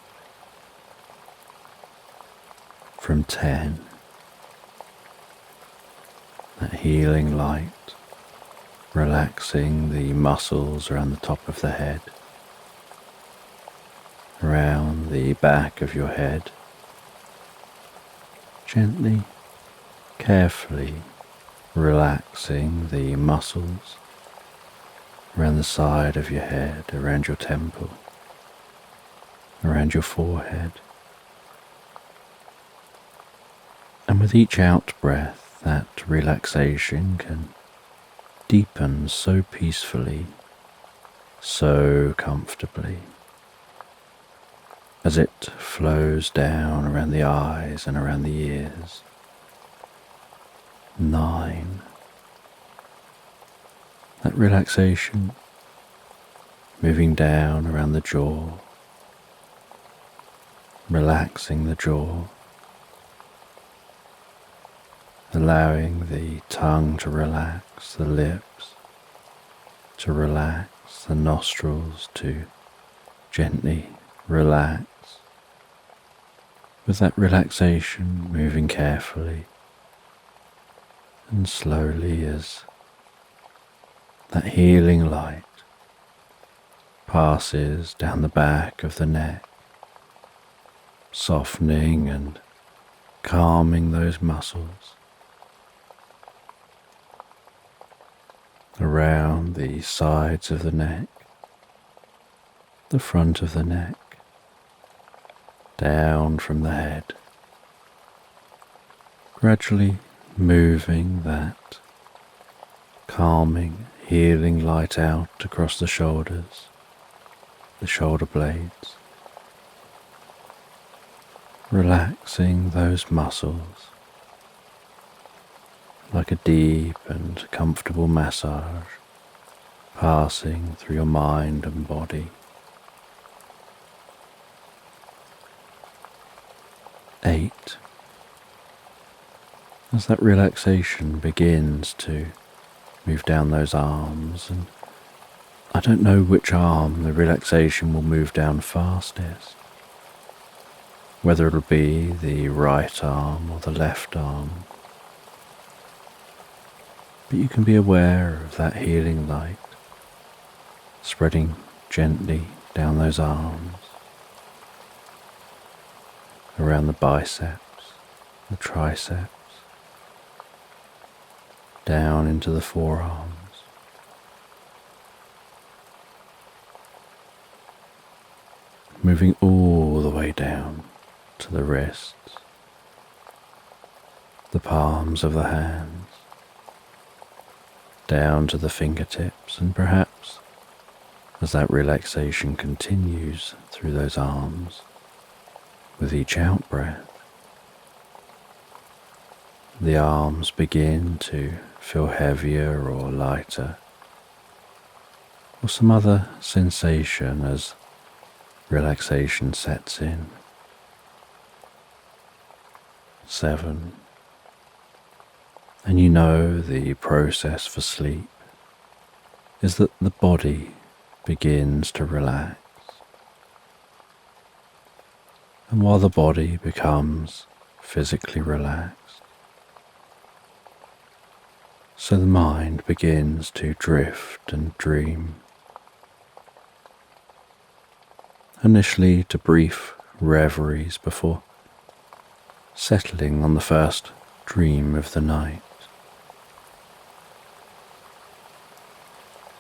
A: from 10. That healing light, relaxing the muscles around the top of the head, around the back of your head, gently, carefully relaxing the muscles around the side of your head, around your temple, around your forehead. And with each out breath, that relaxation can deepen so peacefully, so comfortably, as it flows down around the eyes and around the ears. 9. That relaxation moving down around the jaw, relaxing the jaw, allowing the tongue to relax, the lips to relax, the nostrils to gently relax. With that relaxation moving carefully and slowly as that healing light passes down the back of the neck, softening and calming those muscles, around the sides of the neck, the front of the neck, down from the head, gradually moving that calming, healing light out across the shoulders, the shoulder blades, relaxing those muscles like a deep and comfortable massage passing through your mind and body. 8. As that relaxation begins to move down those arms, and I don't know which arm the relaxation will move down fastest, whether it'll be the right arm or the left arm, but you can be aware of that healing light spreading gently down those arms, around the biceps, the triceps, down into the forearms, moving all the way down to the wrists, the palms of the hands, down to the fingertips, and perhaps as that relaxation continues through those arms, with each out-breath, the arms begin to feel heavier or lighter, or some other sensation as relaxation sets in. 7. And you know the process for sleep is that the body begins to relax. And while the body becomes physically relaxed, so the mind begins to drift and dream. Initially to brief reveries before settling on the first dream of the night.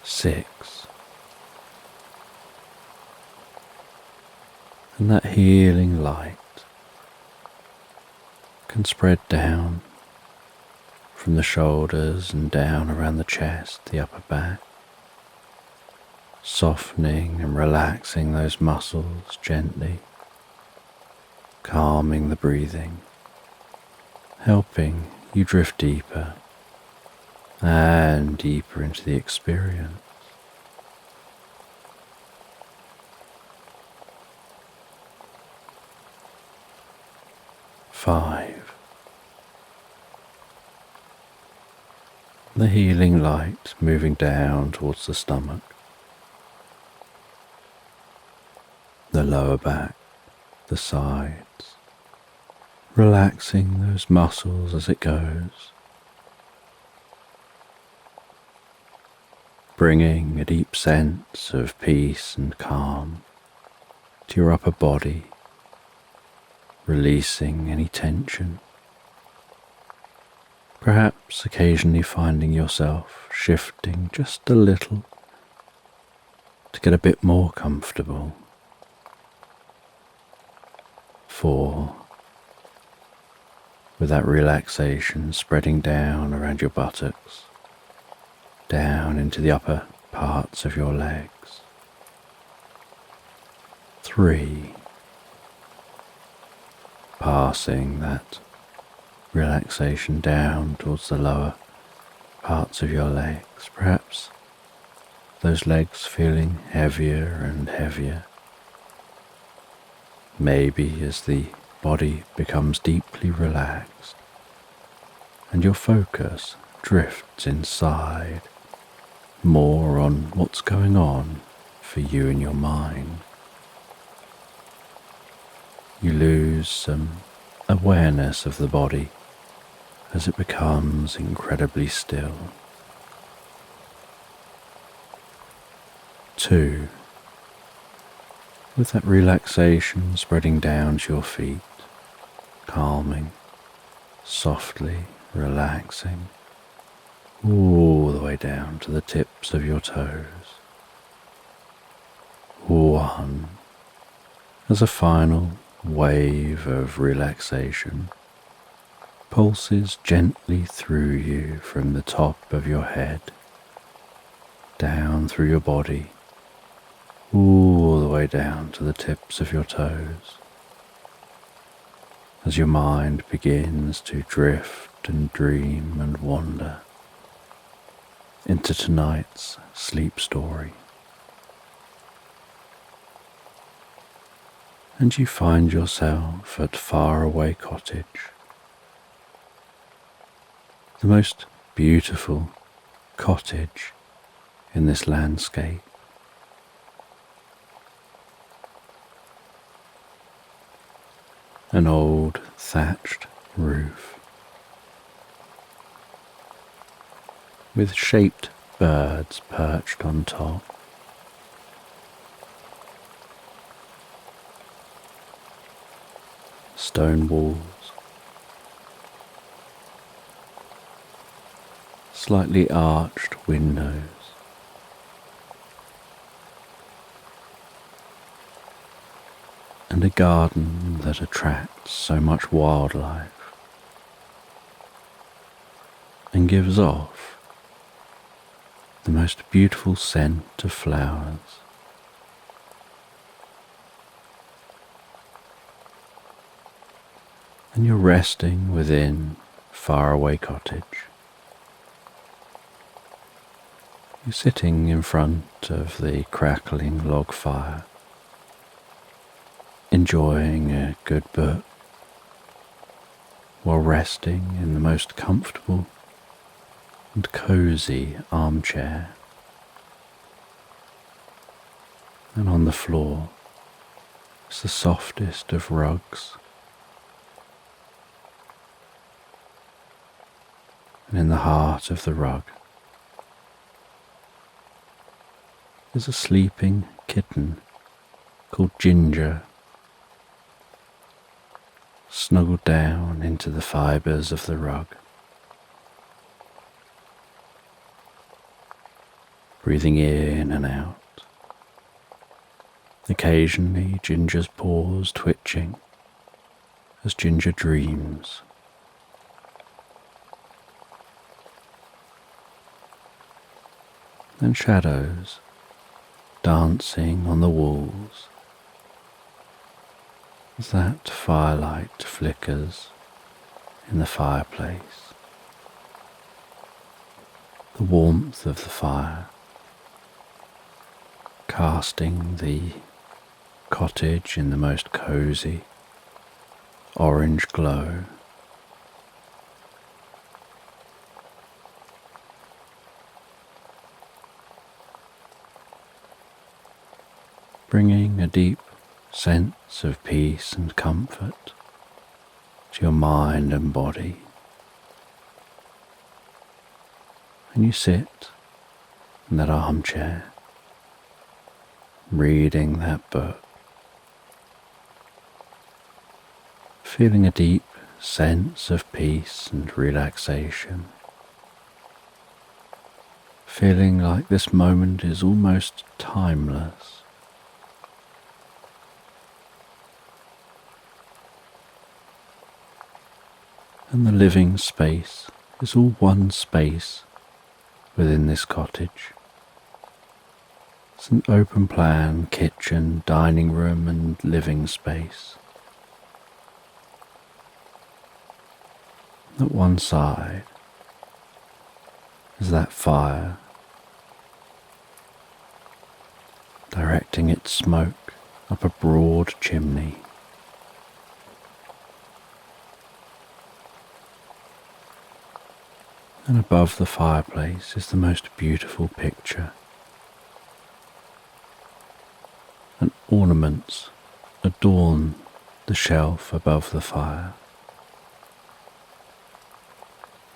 A: 6. And that healing light can spread down from the shoulders and down around the chest, the upper back, softening and relaxing those muscles gently, calming the breathing, helping you drift deeper and deeper into the experience. 5. The healing light moving down towards the stomach, the lower back, the sides, relaxing those muscles as it goes, bringing a deep sense of peace and calm to your upper body, releasing any tension, perhaps occasionally finding yourself shifting just a little to get a bit more comfortable. 4. With that relaxation spreading down around your buttocks, down into the upper parts of your legs. 3. Passing that relaxation down towards the lower parts of your legs, perhaps those legs feeling heavier and heavier. Maybe as the body becomes deeply relaxed and your focus drifts inside, more on what's going on for you in your mind. You lose some awareness of the body as it becomes incredibly still. 2. With that relaxation spreading down to your feet, calming, softly relaxing, all the way down to the tips of your toes. 1. As a final wave of relaxation pulses gently through you from the top of your head, down through your body, all the way down to the tips of your toes, as your mind begins to drift and dream and wander into tonight's sleep story. And you find yourself at Faraway Cottage, the most beautiful cottage in this landscape. An old thatched roof with shaped birds perched on top. Stone walls, slightly arched windows, and a garden that attracts so much wildlife and gives off the most beautiful scent of flowers. And you're resting within a faraway cottage. You're sitting in front of the crackling log fire, enjoying a good book while resting in the most comfortable and cosy armchair. And on the floor is the softest of rugs. And in the heart of the rug is a sleeping kitten called Ginger, snuggled down into the fibres of the rug, breathing in and out. Occasionally Ginger's paws twitching as Ginger dreams. And shadows dancing on the walls as that firelight flickers in the fireplace. The warmth of the fire casting the cottage in the most cosy orange glow. Bringing a deep sense of peace and comfort to your mind and body. And you sit in that armchair, reading that book, feeling a deep sense of peace and relaxation, feeling like this moment is almost timeless. And the living space is all one space within this cottage. It's an open plan kitchen, dining room and living space. At one side is that fire, directing its smoke up a broad chimney. And above the fireplace is the most beautiful picture. And ornaments adorn the shelf above the fire.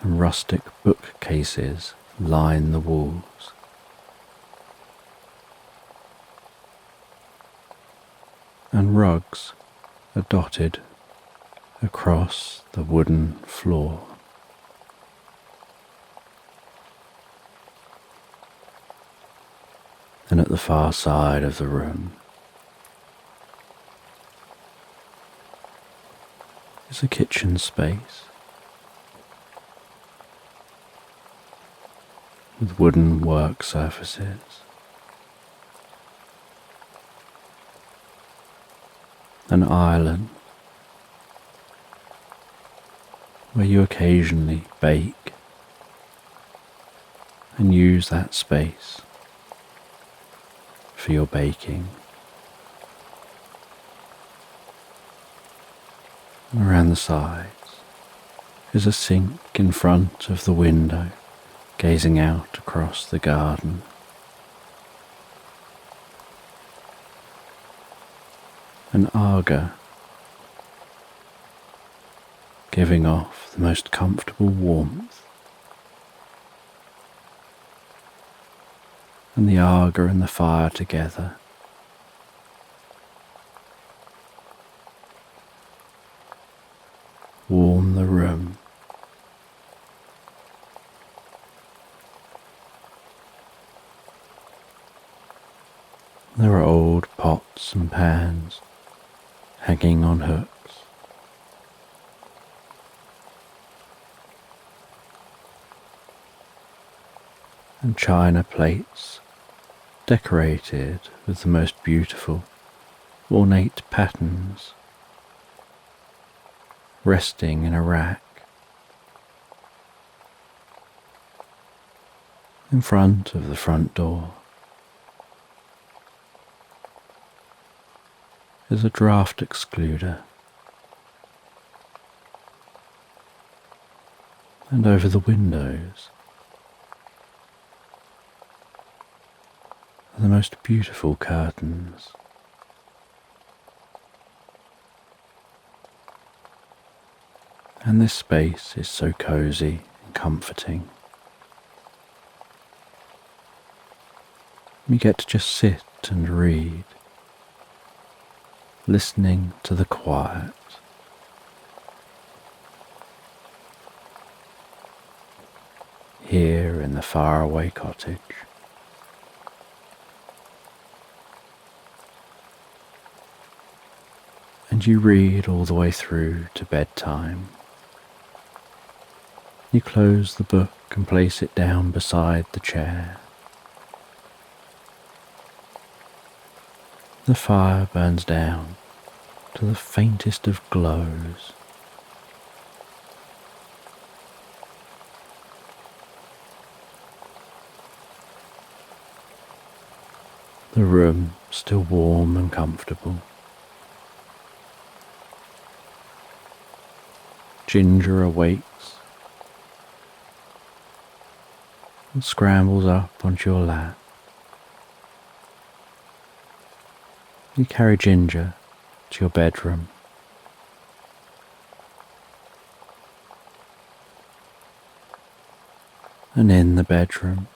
A: And rustic bookcases line the walls. And rugs are dotted across the wooden floor. And at the far side of the room is a kitchen space with wooden work surfaces, an island where you occasionally bake and use that space for your baking. And around the sides is a sink in front of the window, gazing out across the garden. An Aga giving off the most comfortable warmth. And the Aga and the fire together warm the room There are old pots and pans hanging on hooks, and china plates decorated with the most beautiful, ornate patterns, resting in a rack in front of the front door. Is a draft excluder, and over the windows are the most beautiful curtains. And this space is so cozy and comforting. You get to just sit and read, listening to the quiet. Here in the faraway cottage. And you read all the way through to bedtime. You close the book and place it down beside the chair. The fire burns down to the faintest of glows. The room still warm and comfortable. Ginger awakes and scrambles up onto your lap. You carry Ginger to your bedroom. And in the bedroom,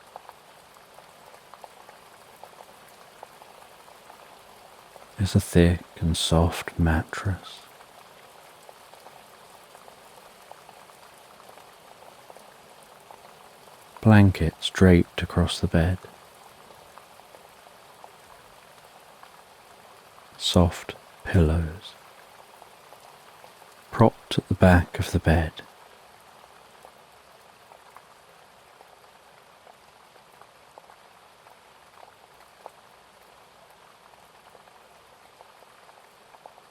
A: is a thick and soft mattress. Blankets draped across the bed. Soft pillows propped at the back of the bed.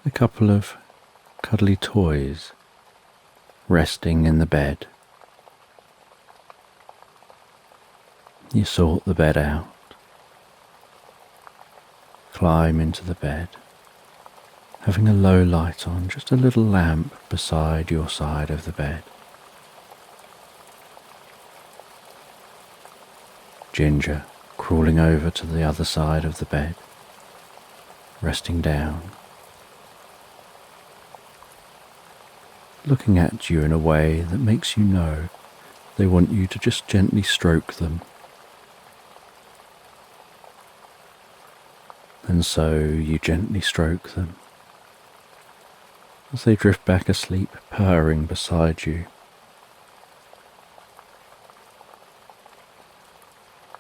A: A couple of cuddly toys resting in the bed. You sort the bed out, climb into the bed, having a low light on, just a little lamp beside your side of the bed. Ginger crawling over to the other side of the bed, resting down, looking at you in a way that makes you know they want you to just gently stroke them. And so you gently stroke them as they drift back asleep, purring beside you,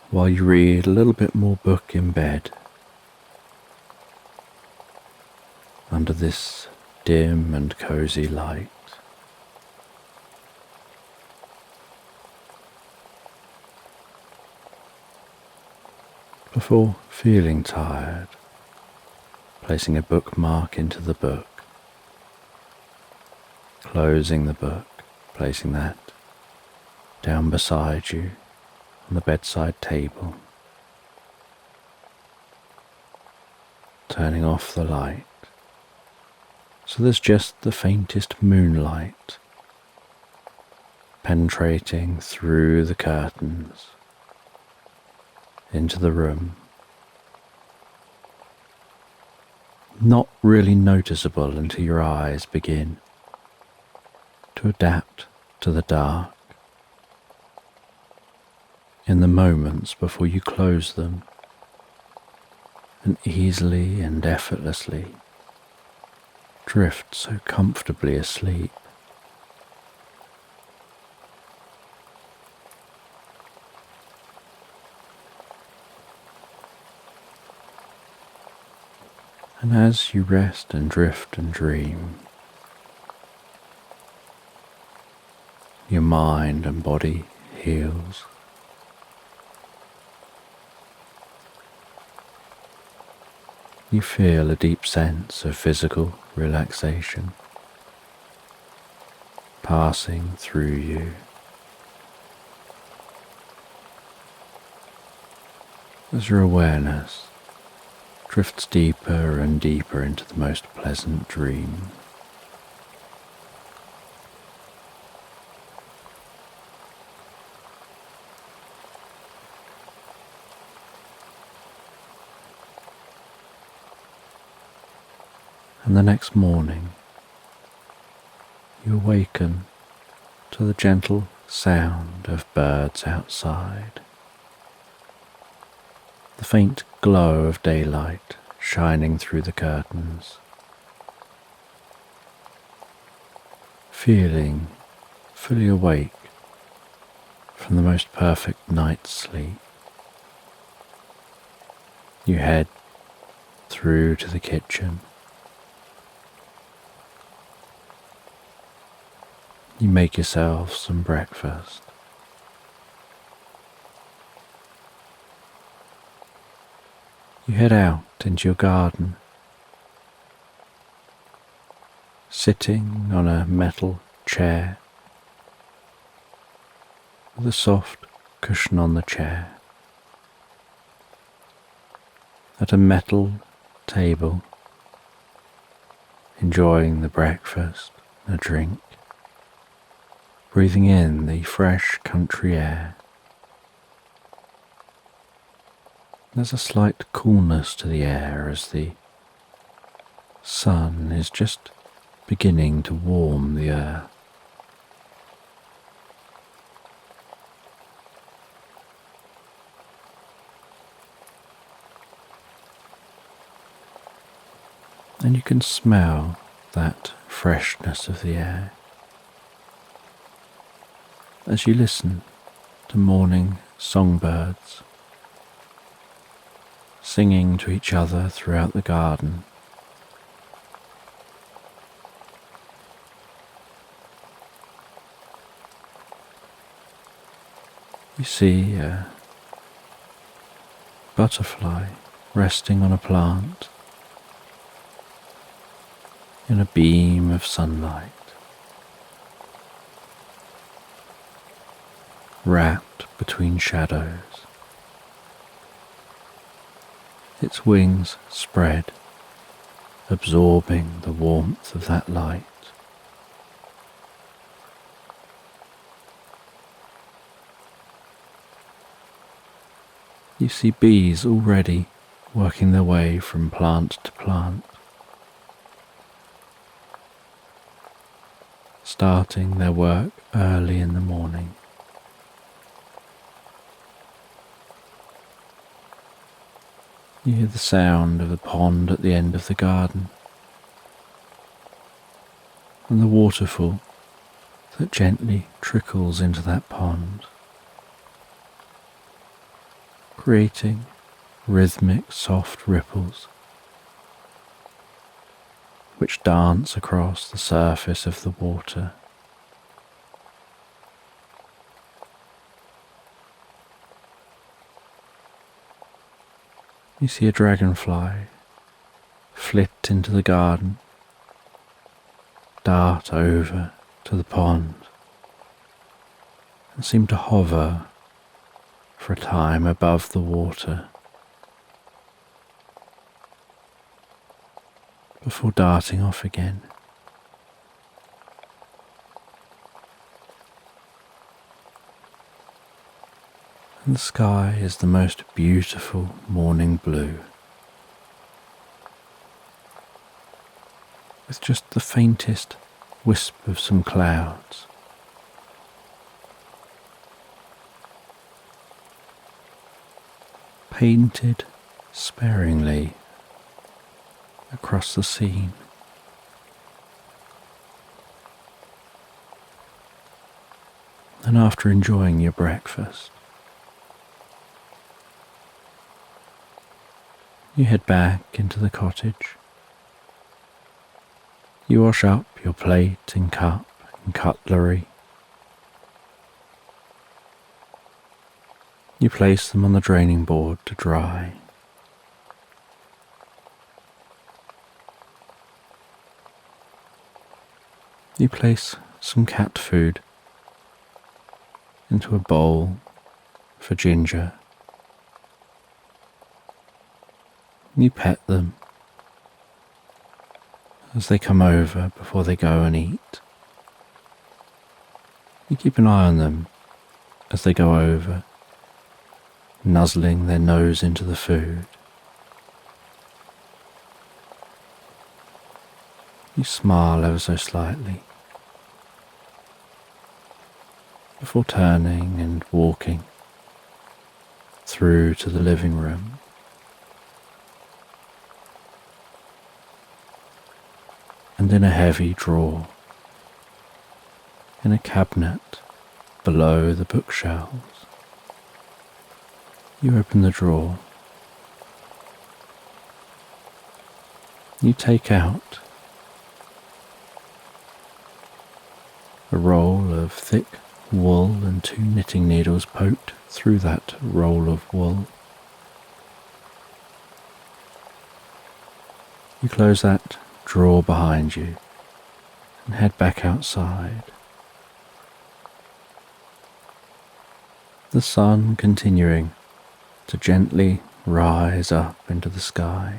A: while you read a little bit more book in bed under this dim and cozy light. Before feeling tired, placing a bookmark into the book, closing the book, placing that down beside you on the bedside table, turning off the light so there's just the faintest moonlight penetrating through the curtains into the room. Not really noticeable until your eyes begin to adapt to the dark. In the moments before you close them, and easily and effortlessly drift so comfortably asleep. And as you rest and drift and dream, your mind and body heals. You feel a deep sense of physical relaxation passing through you. As your awareness drifts deeper and deeper into the most pleasant dream. And the next morning, you awaken to the gentle sound of birds outside, the faint glow of daylight shining through the curtains, feeling fully awake from the most perfect night's sleep. You head through to the kitchen. You make yourself some breakfast. You head out into your garden, sitting on a metal chair with a soft cushion on the chair. At a metal table, enjoying the breakfast and a drink, breathing in the fresh country air. There's a slight coolness to the air as the sun is just beginning to warm the earth. And you can smell that freshness of the air as you listen to morning songbirds singing to each other throughout the garden. You see a butterfly resting on a plant in a beam of sunlight, wrapped between shadows. Its wings spread, absorbing the warmth of that light. You see bees already working their way from plant to plant, starting their work early in the morning. You hear the sound of the pond at the end of the garden and the waterfall that gently trickles into that pond, creating rhythmic soft ripples which dance across the surface of the water. You see a dragonfly flit into the garden, dart over to the pond, and seem to hover for a time above the water before darting off again. And the sky is the most beautiful morning blue, with just the faintest wisp of some clouds. Painted sparingly across the scene. And after enjoying your breakfast, you head back into the cottage You wash up your plate and cup and cutlery. You place them on the draining board to dry. You place some cat food into a bowl for Ginger. You pet them as they come over before they go and eat. You keep an eye on them as they go over, nuzzling their nose into the food. You smile ever so slightly before turning and walking through to the living room. And in a heavy drawer, in a cabinet below the bookshelves, you open the drawer. You take out a roll of thick wool and 2 knitting needles poked through that roll of wool. You close that drawer behind you and head back outside. The sun continuing to gently rise up into the sky.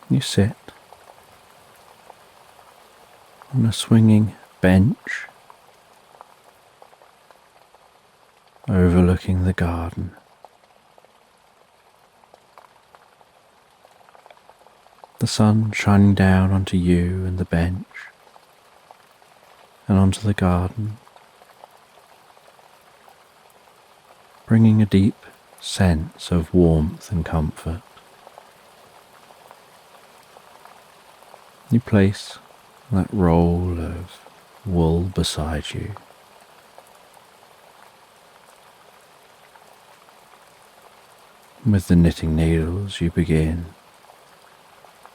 A: You sit on a swinging bench overlooking the garden. The sun shining down onto you and the bench and onto the garden, bringing a deep sense of warmth and comfort. You place that roll of wool beside you. With the knitting needles, you begin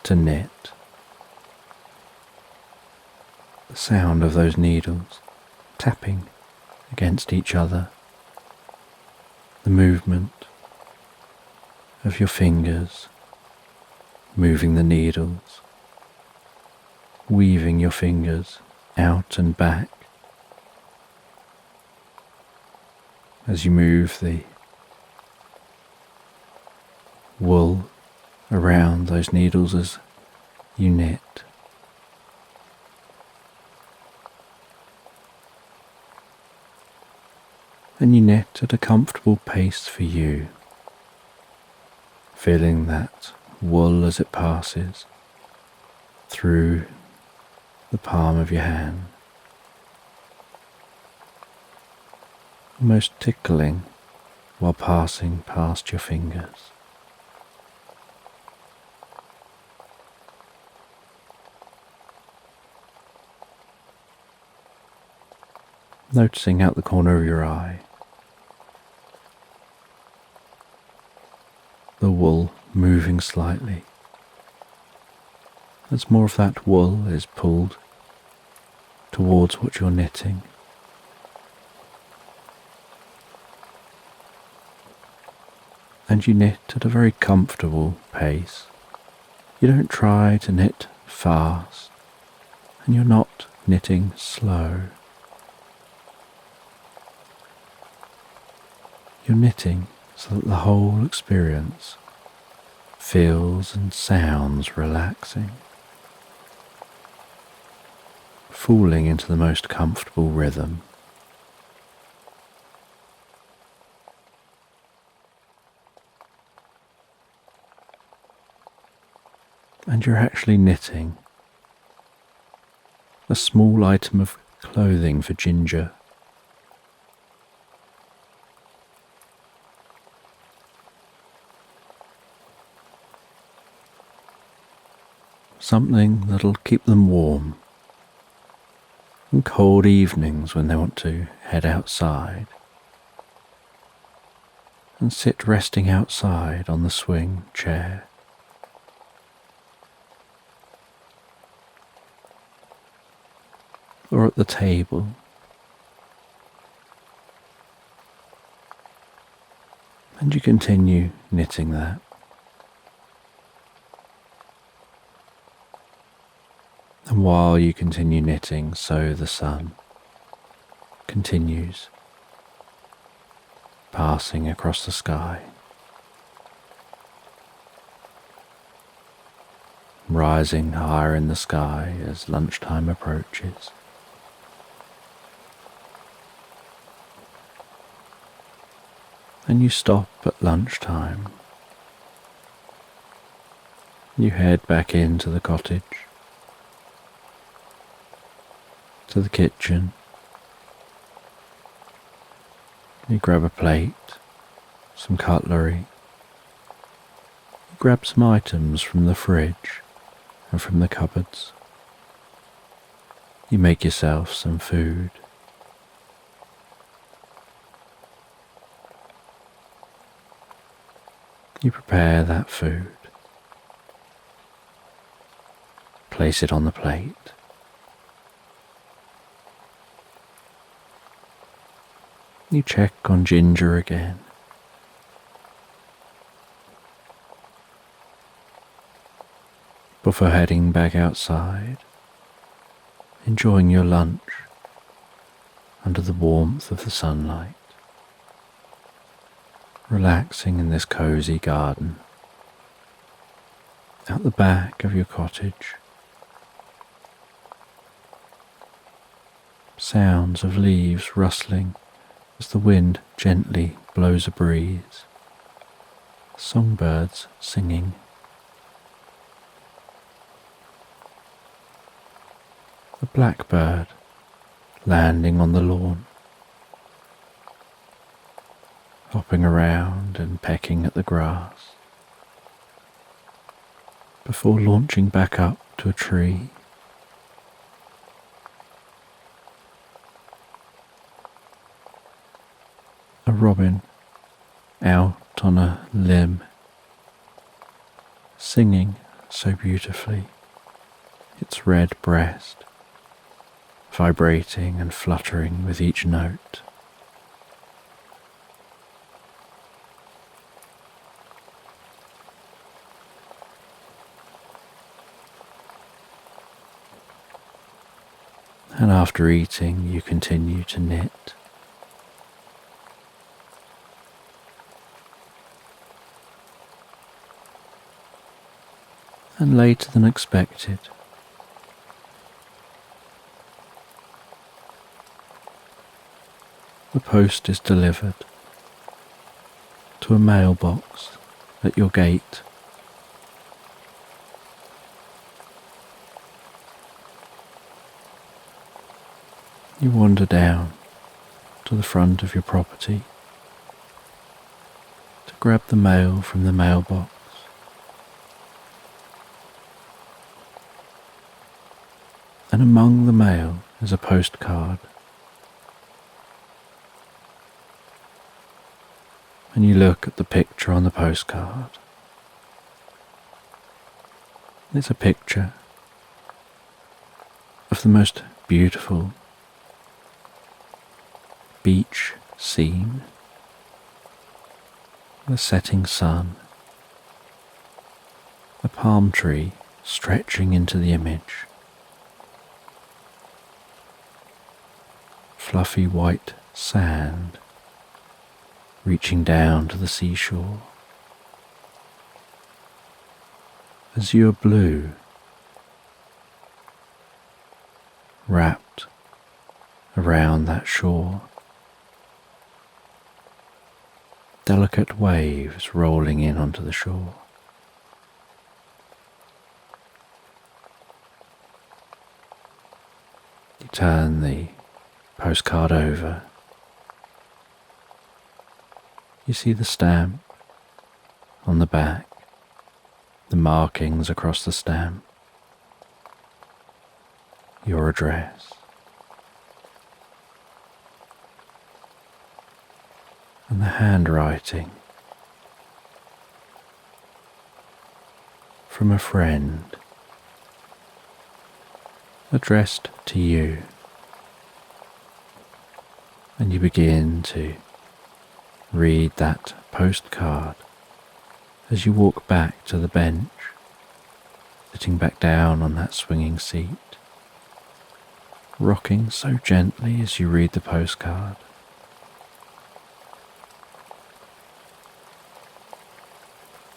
A: to knit. The sound of those needles tapping against each other, the movement of your fingers moving the needles, weaving your fingers out and back as you move the wool around those needles as you knit. And you knit at a comfortable pace for you, feeling that wool as it passes through the palm of your hand, almost tickling while passing past your fingers. Noticing out the corner of your eye the wool moving slightly as more of that wool is pulled towards what you're knitting. And you knit at a very comfortable pace. You don't try to knit fast, and you're not knitting slow. You're knitting so that the whole experience feels and sounds relaxing, falling into the most comfortable rhythm. And you're actually knitting a small item of clothing for Ginger. Something that'll keep them warm on cold evenings when they want to head outside. and sit resting outside on the swing chair. Or at the table. And you continue knitting that. And while you continue knitting, so the sun continues passing across the sky, rising higher in the sky as lunchtime approaches. And you stop at lunchtime. You head back into the cottage, to the kitchen. You grab a plate, some cutlery. You grab some items from the fridge and from the cupboards. You make yourself some food. You prepare that food. Place it on the plate. You check on Ginger again. Before heading back outside, enjoying your lunch under the warmth of the sunlight, relaxing in this cozy garden out the back of your cottage. Sounds of leaves rustling as the wind gently blows a breeze. Songbirds singing. A blackbird landing on the lawn, hopping around and pecking at the grass before launching back up to a tree. A robin out on a limb, singing so beautifully, its red breast vibrating and fluttering with each note. And after eating, you continue to knit. And later than expected, the post is delivered to a mailbox at your gate. You wander down to the front of your property to grab the mail from the mailbox. And among the mail is a postcard. And you look at the picture on the postcard. It's a picture of the most beautiful beach scene, the setting sun, a palm tree stretching into the image, fluffy white sand reaching down to the seashore, azure blue wrapped around that shore, delicate waves rolling in onto the shore. You turn the postcard over. You see the stamp on the back, the markings across the stamp, your address. And the handwriting from a friend addressed to you, and you begin to read that postcard as you walk back to the bench, sitting back down on that swinging seat, rocking so gently as you read the postcard.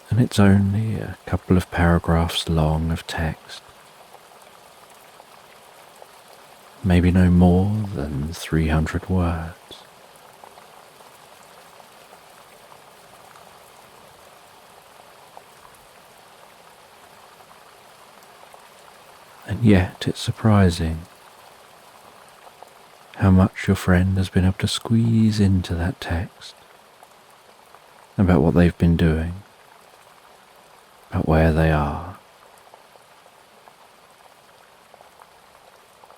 A: And it's only a couple of paragraphs long of text, maybe no more than 300 words. And yet it's surprising how much your friend has been able to squeeze into that text about what they've been doing, about where they are,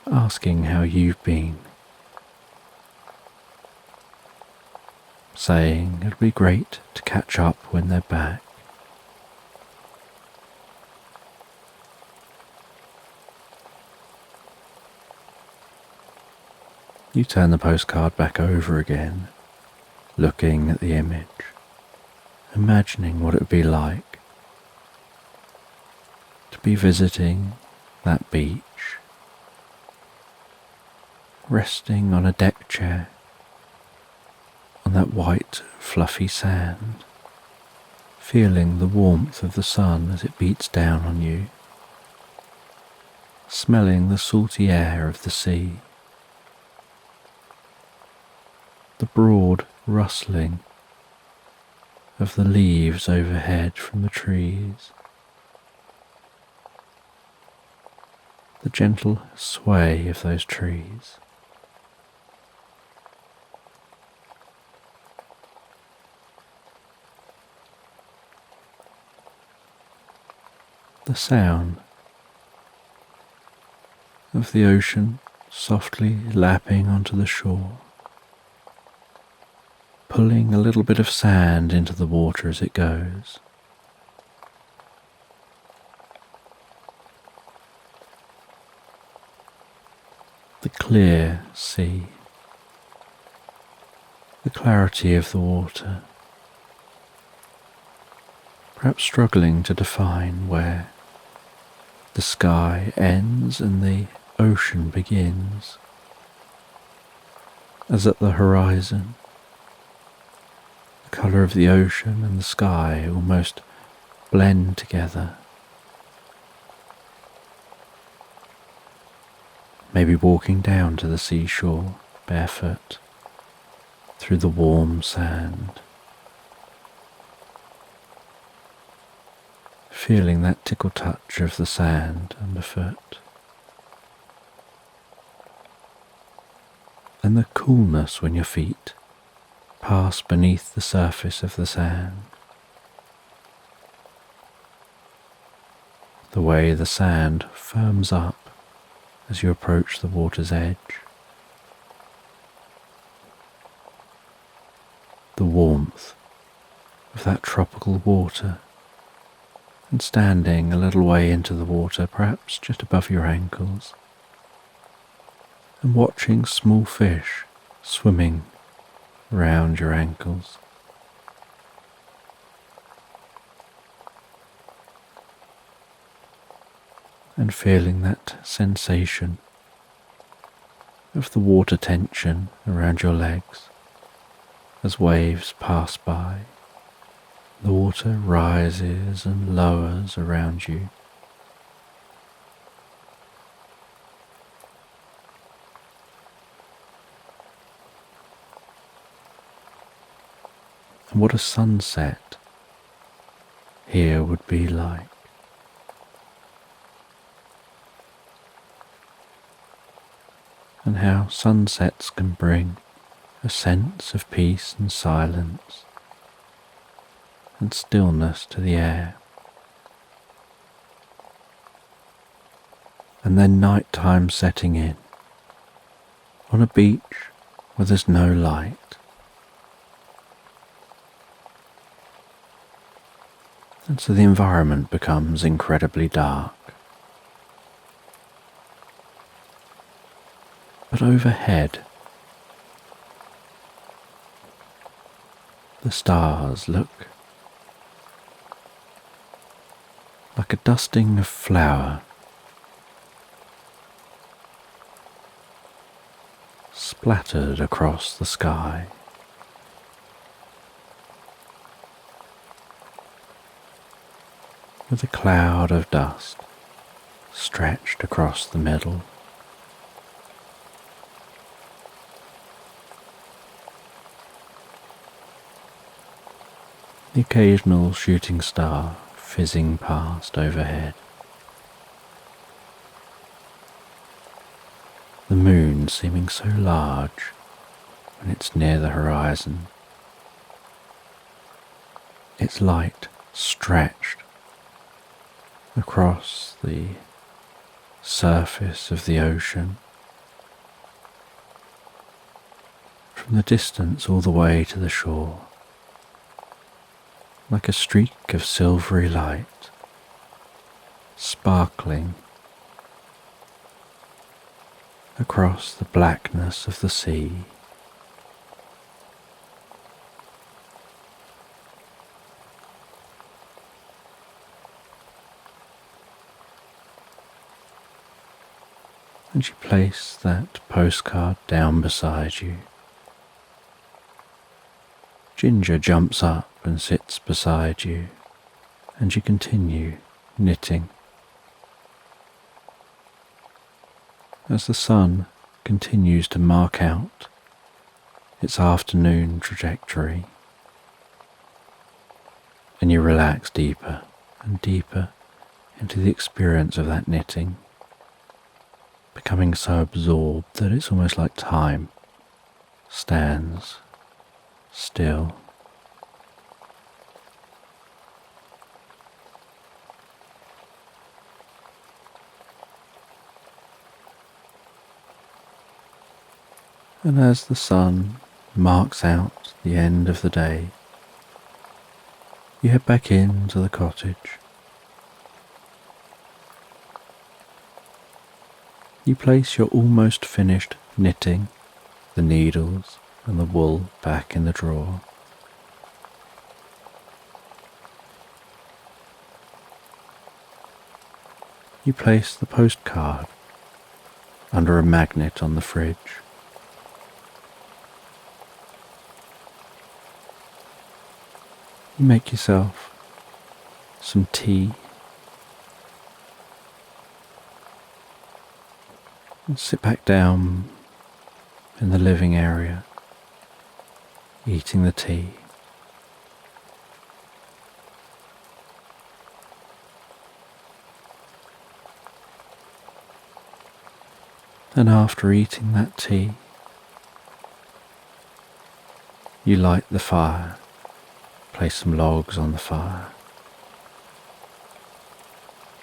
A: asking how you've been, saying it'll be great to catch up when they're back. You turn the postcard back over again, looking at the image, imagining what it would be like to be visiting that beach, resting on a deck chair on that white, fluffy sand, feeling the warmth of the sun as it beats down on you, smelling the salty air of the sea, the broad rustling of the leaves overhead from the trees, the gentle sway of those trees. The sound of the ocean softly lapping onto the shore, pulling a little bit of sand into the water as it goes. The clear sea, the clarity of the water, perhaps struggling to define where the sky ends and the ocean begins, as at the horizon, the colour of the ocean and the sky almost blend together. Maybe walking down to the seashore barefoot through the warm sand, feeling that tickle touch of the sand underfoot, and the coolness when your feet pass beneath the surface of the sand, the way the sand firms up as you approach the water's edge, the warmth of that tropical water, and standing a little way into the water, perhaps just above your ankles, and watching small fish swimming around your ankles. And feeling that sensation of the water tension around your legs as waves pass by. The water rises and lowers around you. And what a sunset here would be like. And how sunsets can bring a sense of peace and silence and stillness to the air. And then nighttime setting in on a beach where there's no light. and so the environment becomes incredibly dark. But overhead, the stars look like a dusting of flour splattered across the sky. With a cloud of dust stretched across the middle. The occasional shooting star fizzing past overhead. The moon seeming so large when it's near the horizon. Its light stretched across the surface of the ocean, from the distance all the way to the shore, like a streak of silvery light, sparkling across the blackness of the sea. And you place that postcard down beside you. Ginger jumps up and sits beside you, and you continue knitting. As the sun continues to mark out its afternoon trajectory, and you relax deeper and deeper into the experience of that knitting, becoming so absorbed that it's almost like time stands still. And as the sun marks out the end of the day, you head back into the cottage. You place your almost finished knitting, the needles and the wool back in the drawer. You place the postcard under a magnet on the fridge. You make yourself some tea and sit back down in the living area, eating the tea. And after eating that tea, you light the fire, place some logs on the fire.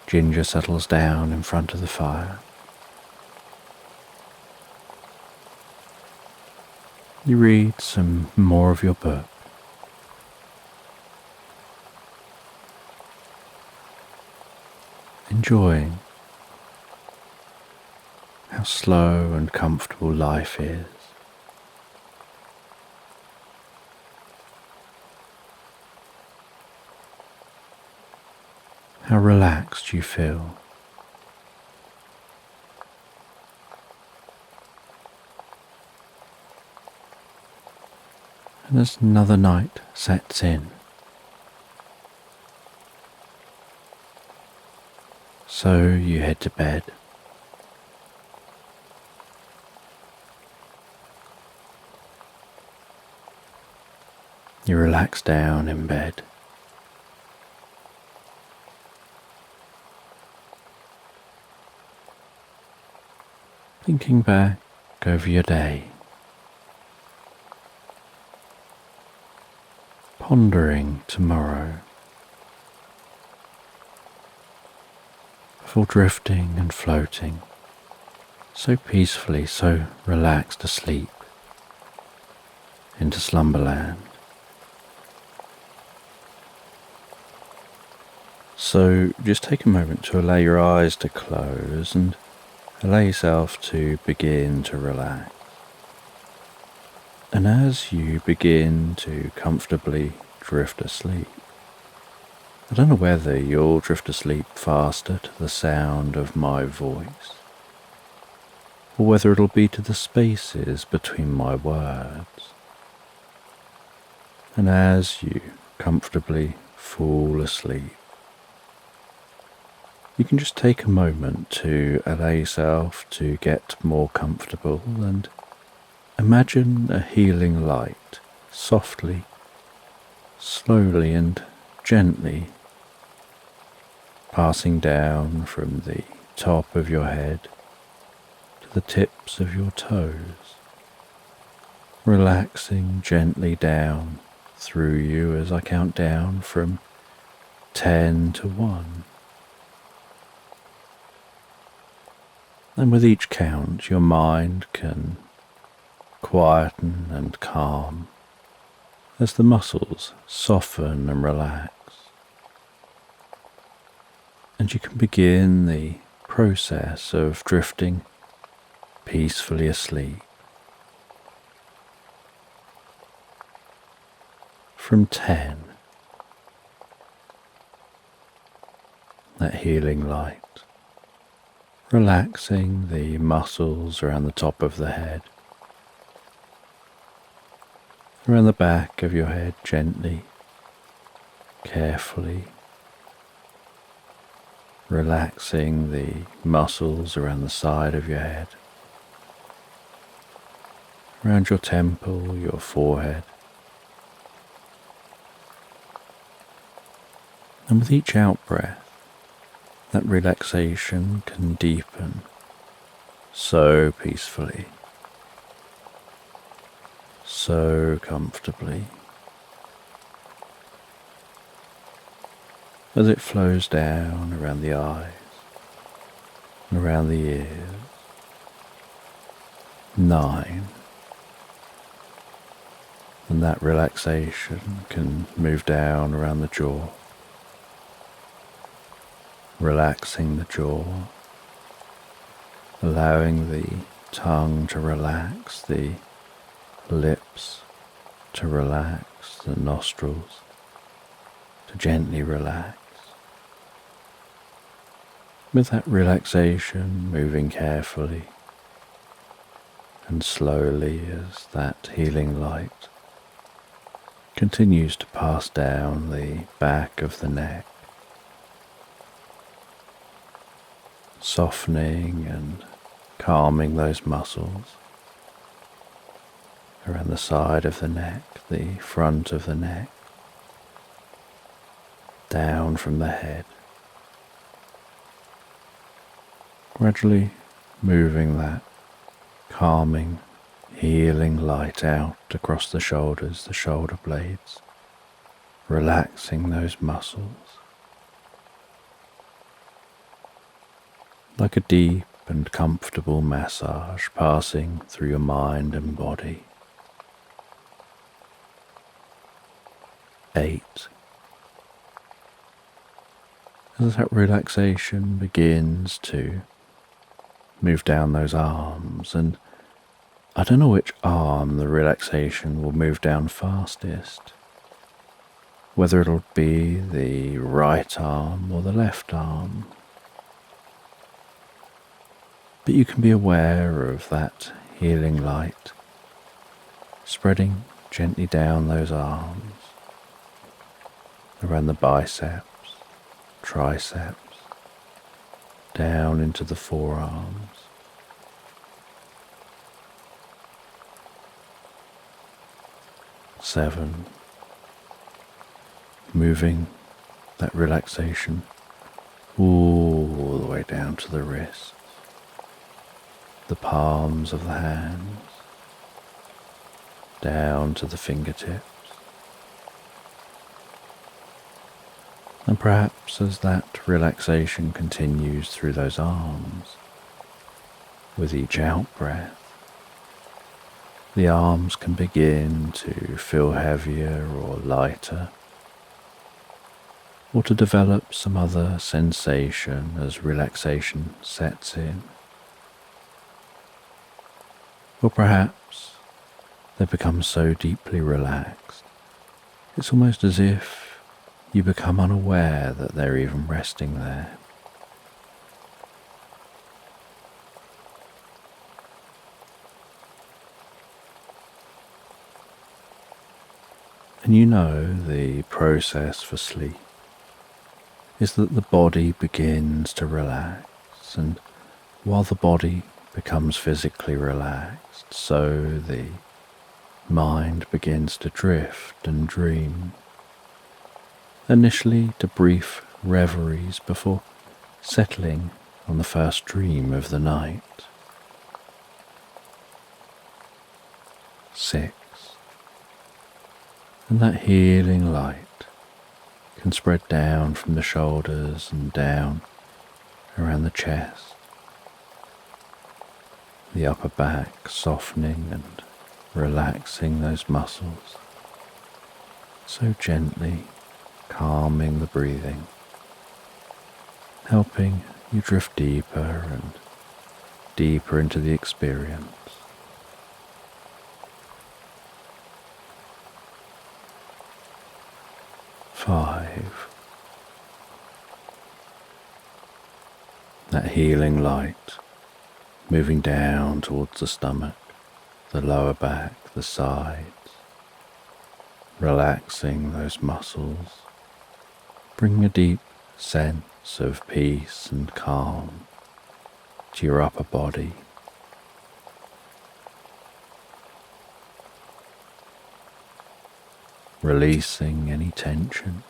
A: Ginger settles down in front of the fire. You read some more of your book. Enjoying how slow and comfortable life is. How relaxed you feel. And as another night sets in, so you head to bed. You relax down in bed. Thinking back over your day. Pondering tomorrow. Before drifting and floating, so peacefully, so relaxed asleep, into Slumberland. So just take a moment to allow your eyes to close and allow yourself to begin to relax. And as you begin to comfortably drift asleep, I don't know whether you'll drift asleep faster to the sound of my voice, or whether it'll be to the spaces between my words. And as you comfortably fall asleep, you can just take a moment to allow yourself to get more comfortable and imagine a healing light softly, slowly and gently passing down from the top of your head to the tips of your toes, relaxing gently down through you as I count down from 10 to 1. And with each count, your mind can quieten and calm as the muscles soften and relax. And you can begin the process of drifting peacefully asleep. From 10, that healing light, relaxing the muscles around the top of the head, around the back of your head gently, carefully, relaxing the muscles around the side of your head, around your temple, your forehead. And with each out-breath, that relaxation can deepen so peacefully, so comfortably, as it flows down around the eyes and around the ears. 9. And that relaxation can move down around the jaw, relaxing the jaw, allowing the tongue to relax, the lips to relax, the nostrils to gently relax. With that relaxation moving carefully and slowly as that healing light continues to pass down the back of the neck, softening and calming those muscles around the side of the neck, the front of the neck, down from the head, gradually moving that calming, healing light out across the shoulders, the shoulder blades, relaxing those muscles. Like a deep and comfortable massage passing through your mind and body. 8. As that relaxation begins to move down those arms, and I don't know which arm the relaxation will move down fastest, whether it'll be the right arm or the left arm. But you can be aware of that healing light spreading gently down those arms, around the biceps, triceps, down into the forearms. Seven, moving that relaxation all the way down to the wrists, the palms of the hands, down to the fingertips. And perhaps as that relaxation continues through those arms, with each out-breath, the arms can begin to feel heavier or lighter, or to develop some other sensation as relaxation sets in. Or perhaps they become so deeply relaxed, it's almost as if you become unaware that they're even resting there. And you know the process for sleep is that the body begins to relax, and while the body becomes physically relaxed, so the mind begins to drift and dream, initially to brief reveries before settling on the first dream of the night. 6. And that healing light can spread down from the shoulders and down around the chest, the upper back softening and relaxing those muscles, so gently calming the breathing, helping you drift deeper and deeper into the experience. 5. That healing light moving down towards the stomach, the lower back, the sides, relaxing those muscles, bringing a deep sense of peace and calm to your upper body. Releasing any tension,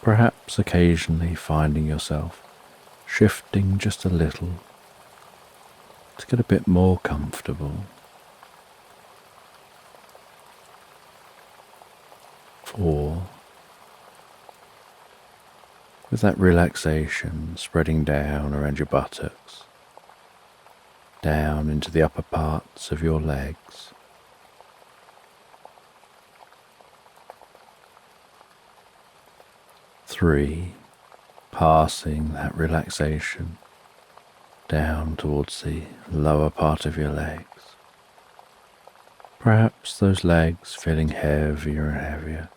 A: perhaps occasionally finding yourself shifting just a little to get a bit more comfortable. 4. With that relaxation spreading down around your buttocks, down into the upper parts of your legs. 3. Passing that relaxation down towards the lower part of your legs. Perhaps those legs feeling heavier and heavier.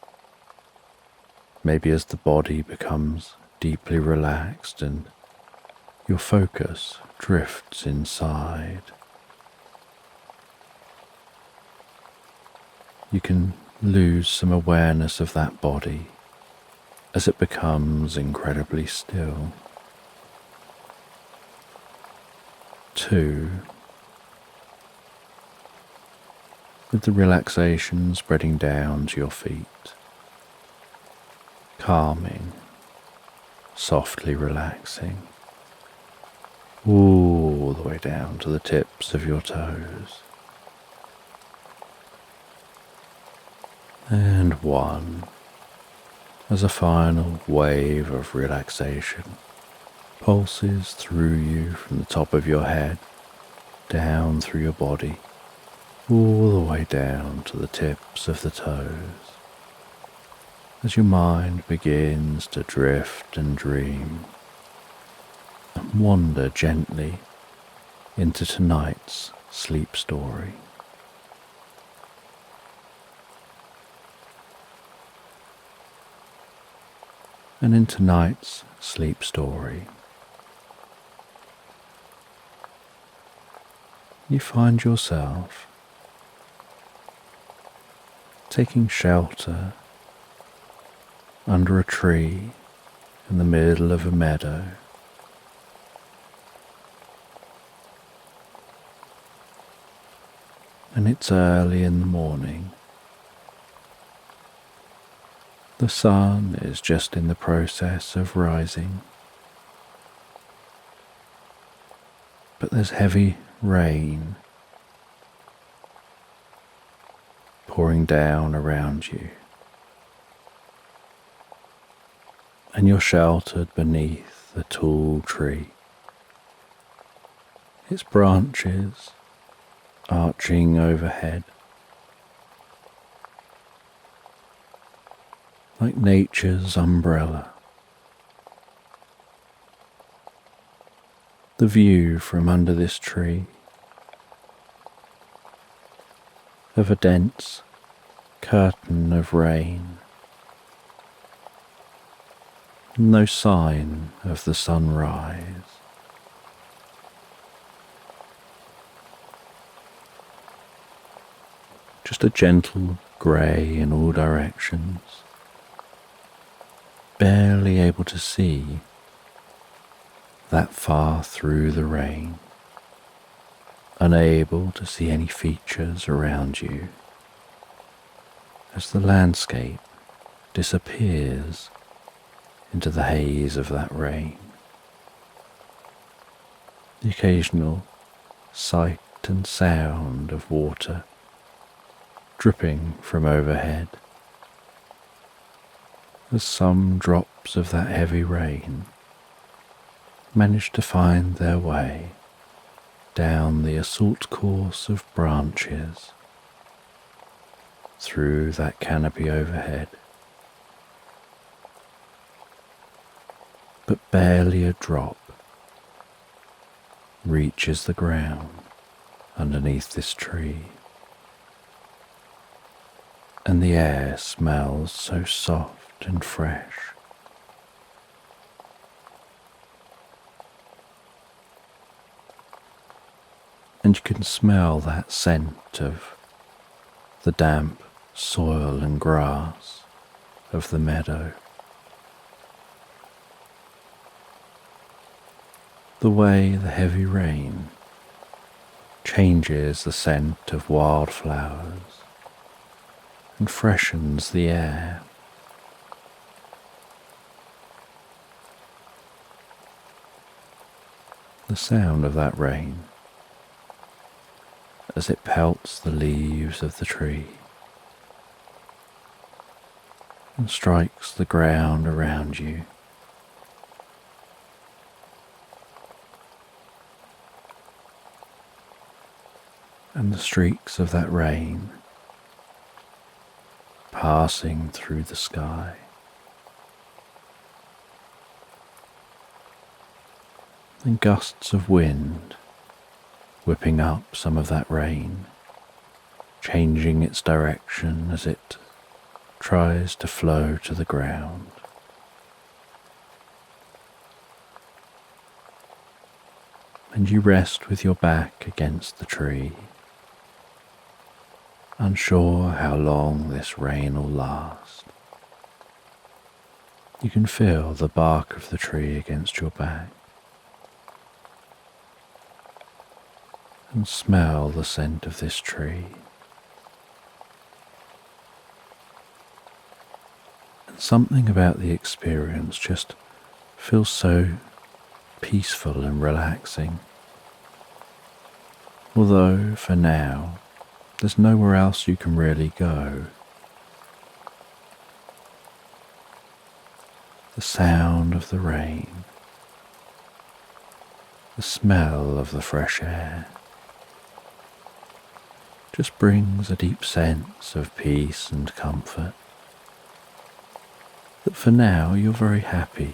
A: Maybe as the body becomes deeply relaxed and your focus drifts inside. You can lose some awareness of that body as it becomes incredibly still. 2. With the relaxation spreading down to your feet, calming, softly relaxing, all the way down to the tips of your toes. And 1. As a final wave of relaxation pulses through you from the top of your head, down through your body, all the way down to the tips of the toes, as your mind begins to drift and dream, and wander gently into tonight's sleep story. And in tonight's sleep story, you find yourself taking shelter under a tree in the middle of a meadow. And it's early in the morning. The sun is just in the process of rising, but there's heavy rain pouring down around you, and you're sheltered beneath a tall tree, its branches arching overhead. like nature's umbrella. The view from under this tree of a dense curtain of rain, no sign of the sunrise. Just a gentle grey in all directions, barely able to see that far through the rain, unable to see any features around you as the landscape disappears into the haze of that rain. The occasional sight and sound of water dripping from overhead as some drops of that heavy rain manage to find their way down the assault course of branches through that canopy overhead. But barely a drop reaches the ground underneath this tree, and the air smells so soft and fresh. And you can smell that scent of the damp soil and grass of the meadow. The way the heavy rain changes the scent of wildflowers and freshens the air. The sound of that rain as it pelts the leaves of the tree and strikes the ground around you. And the streaks of that rain passing through the sky. And gusts of wind whipping up some of that rain, changing its direction as it tries to flow to the ground. And you rest with your back against the tree, unsure how long this rain will last. You can feel the bark of the tree against your back and smell the scent of this tree. And something about the experience just feels so peaceful and relaxing. Although for now, there's nowhere else you can really go. The sound of the rain, the smell of the fresh air, just brings a deep sense of peace and comfort. That for now you're very happy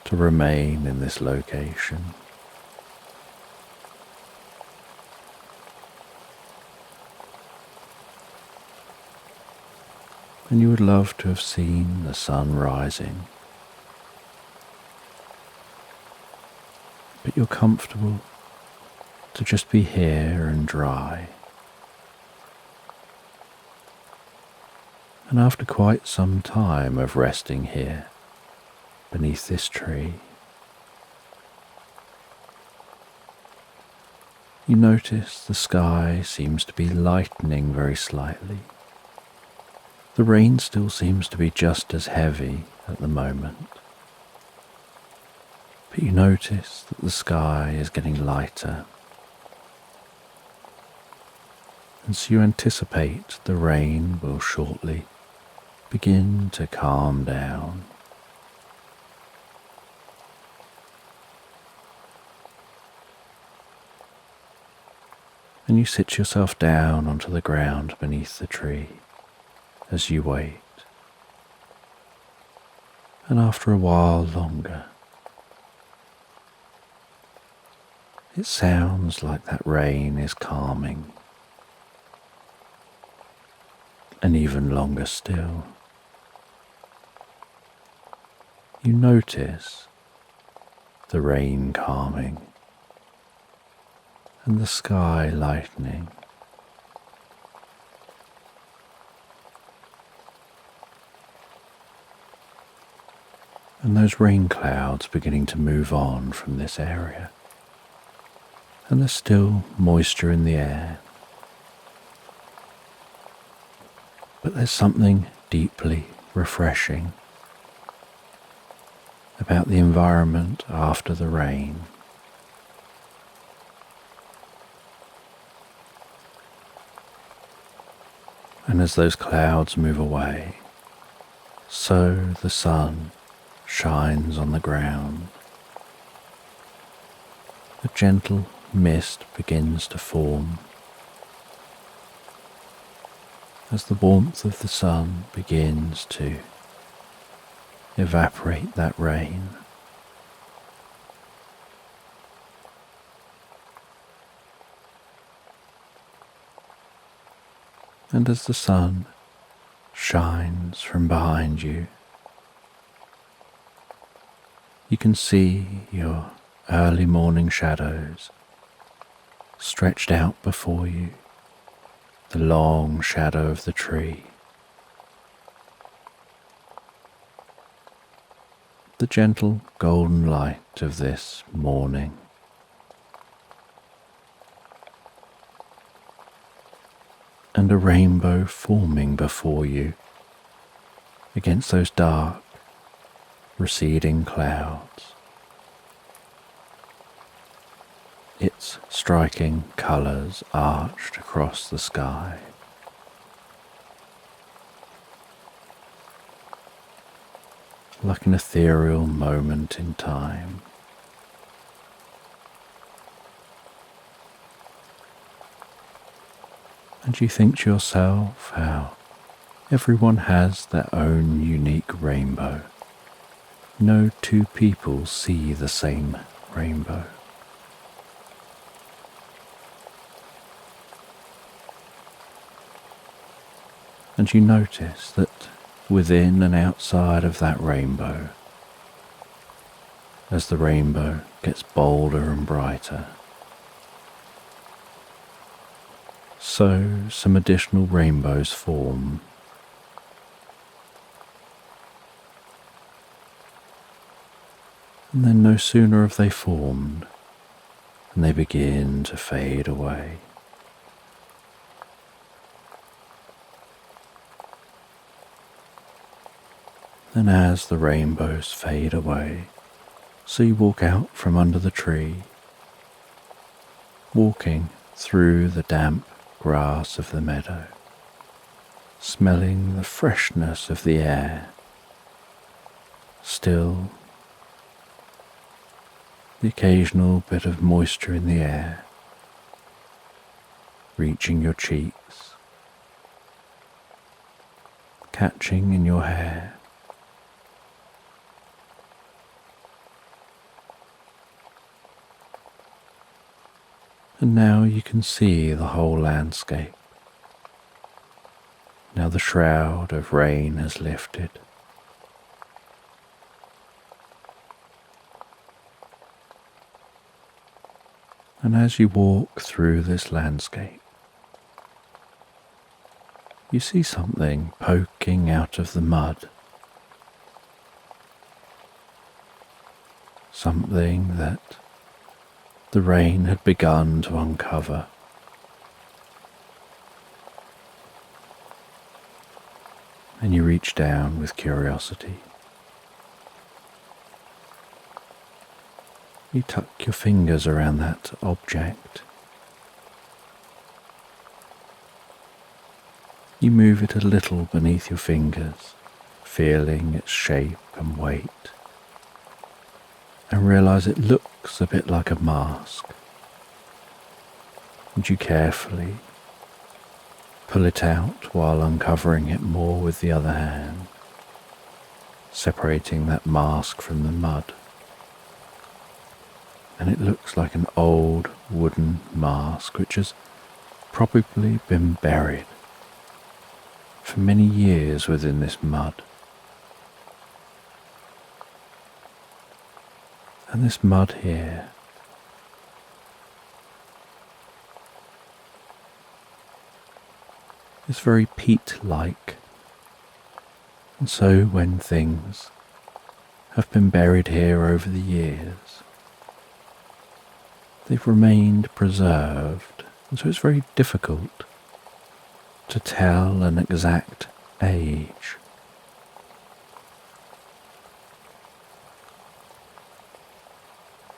A: to remain in this location. And you would love to have seen the sun rising, but you're comfortable to just be here and dry. And after quite some time of resting here beneath this tree, you notice the sky seems to be lightening very slightly. The rain still seems to be just as heavy at the moment, but you notice that the sky is getting lighter. And so you anticipate the rain will shortly begin to calm down. And you sit yourself down onto the ground beneath the tree as you wait. And after a while longer, it sounds like that rain is calming. And even longer still, you notice the rain calming and the sky lightening. And those rain clouds beginning to move on from this area. And there's still moisture in the air. But there's something deeply refreshing about the environment after the rain. And as those clouds move away, so the sun shines on the ground. A gentle mist begins to form as the warmth of the sun begins to evaporate that rain. And as the sun shines from behind you, you can see your early morning shadows stretched out before you, the long shadow of the tree, the gentle golden light of this morning. And a rainbow forming before you against those dark, receding clouds. Its striking colours arched across the sky. Like an ethereal moment in time. And you think to yourself how everyone has their own unique rainbow. No two people see the same rainbow. And you notice that within and outside of that rainbow, as the rainbow gets bolder and brighter, so some additional rainbows form. And then no sooner have they formed than they begin to fade away. And as the rainbows fade away, so you walk out from under the tree, walking through the damp grass of the meadow, smelling the freshness of the air, still the occasional bit of moisture in the air, reaching your cheeks, catching in your hair. And now you can see the whole landscape. Now the shroud of rain has lifted. And as you walk through this landscape, you see something poking out of the mud. Something that the rain had begun to uncover. And you reach down with curiosity. You tuck your fingers around that object. You move it a little beneath your fingers, feeling its shape and weight, and realize it looks a bit like a mask. And you carefully pull it out while uncovering it more with the other hand. separating that mask from the mud. And it looks like an old wooden mask which has probably been buried for many years within this mud. And this mud here is very peat-like. And so when things have been buried here over the years, they've remained preserved, and so it's very difficult to tell an exact age.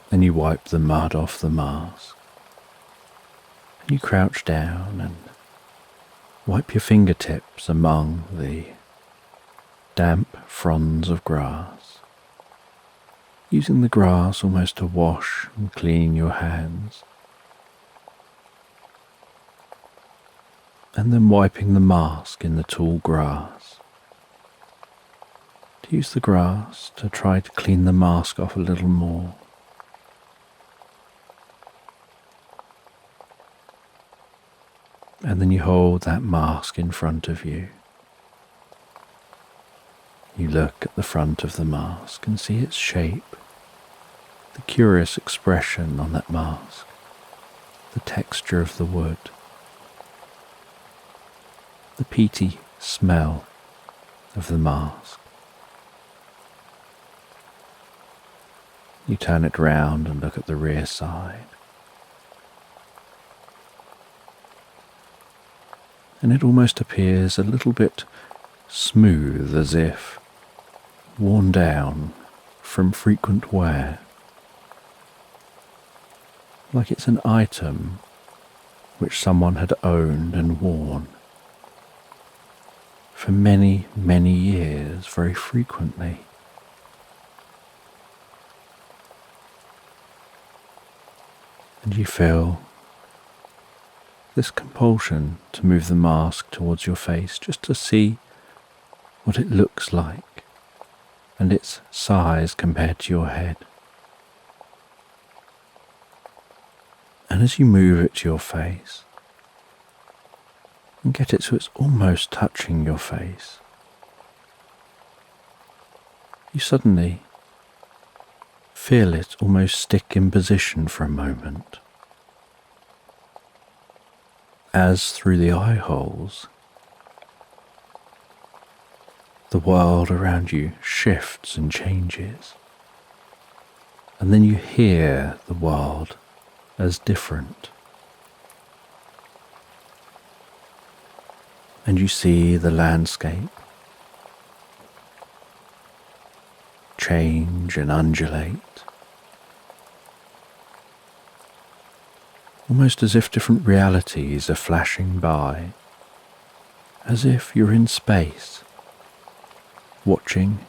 A: Then you wipe the mud off the mask, and you crouch down and wipe your fingertips among the damp fronds of grass, using the grass almost to wash and clean your hands, and then wiping the mask in the tall grass, to use the grass to try to clean the mask off a little more. And then you hold that mask in front of you. You look at the front of the mask and see its shape, the curious expression on that mask, the texture of the wood, the peaty smell of the mask. You turn it round and look at the rear side. And it almost appears a little bit smooth, as if worn down from frequent wear, like it's an item which someone had owned and worn for many, many years, very frequently. And you feel this compulsion to move the mask towards your face just to see what it looks like and its size compared to your head. And as you move it to your face and get it so it's almost touching your face, you suddenly feel it almost stick in position for a moment, as through the eye holes the world around you shifts and changes, and then you hear the world as different, and you see the landscape change and undulate, almost as if different realities are flashing by, as if you're in space, watching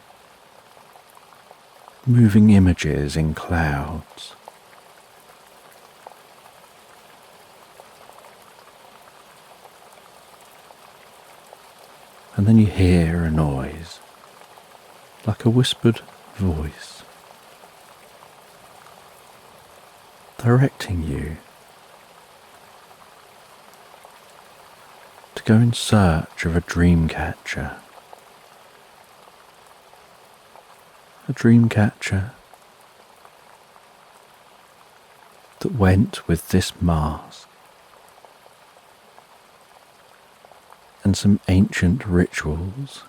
A: moving images in clouds. And then you hear a noise, like a whispered voice, directing you to go in search of a dream catcher. A dream catcher that went with this mask and some ancient rituals,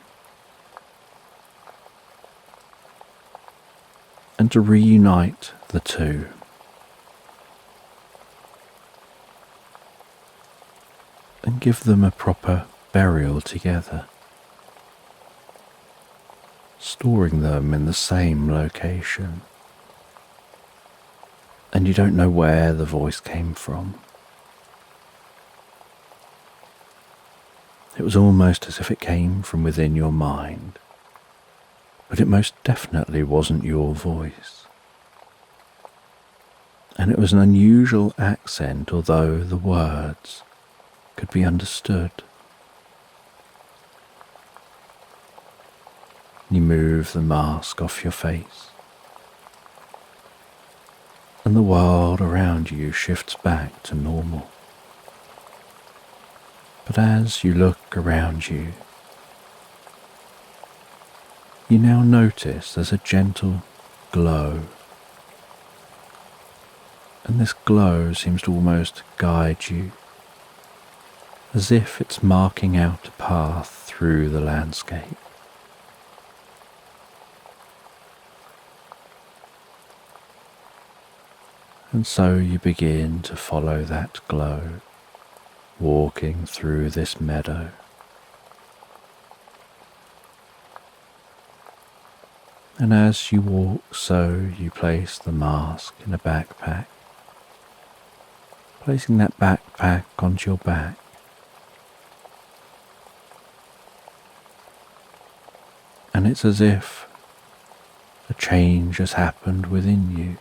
A: and to reunite the two. And give them a proper burial together, storing them in the same location. And you don't know where the voice came from. It was almost as if it came from within your mind, but it most definitely wasn't your voice. And it was an unusual accent, although the words could be understood. You move the mask off your face, and the world around you shifts back to normal. But as you look around you, you now notice there's a gentle glow, and this glow seems to almost guide you, as if it's marking out a path through the landscape. And so you begin to follow that glow, walking through this meadow. And as you walk, so you place the mask in a backpack, placing that backpack onto your back. And it's as if a change has happened within you.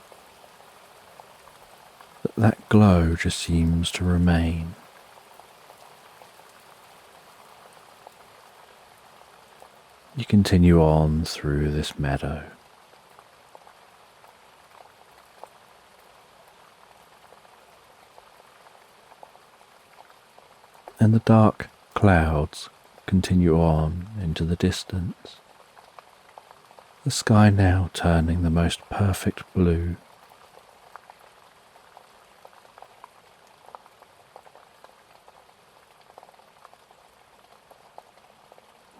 A: That glow just seems to remain. You continue on through this meadow. And the dark clouds continue on into the distance. The sky now turning the most perfect blue.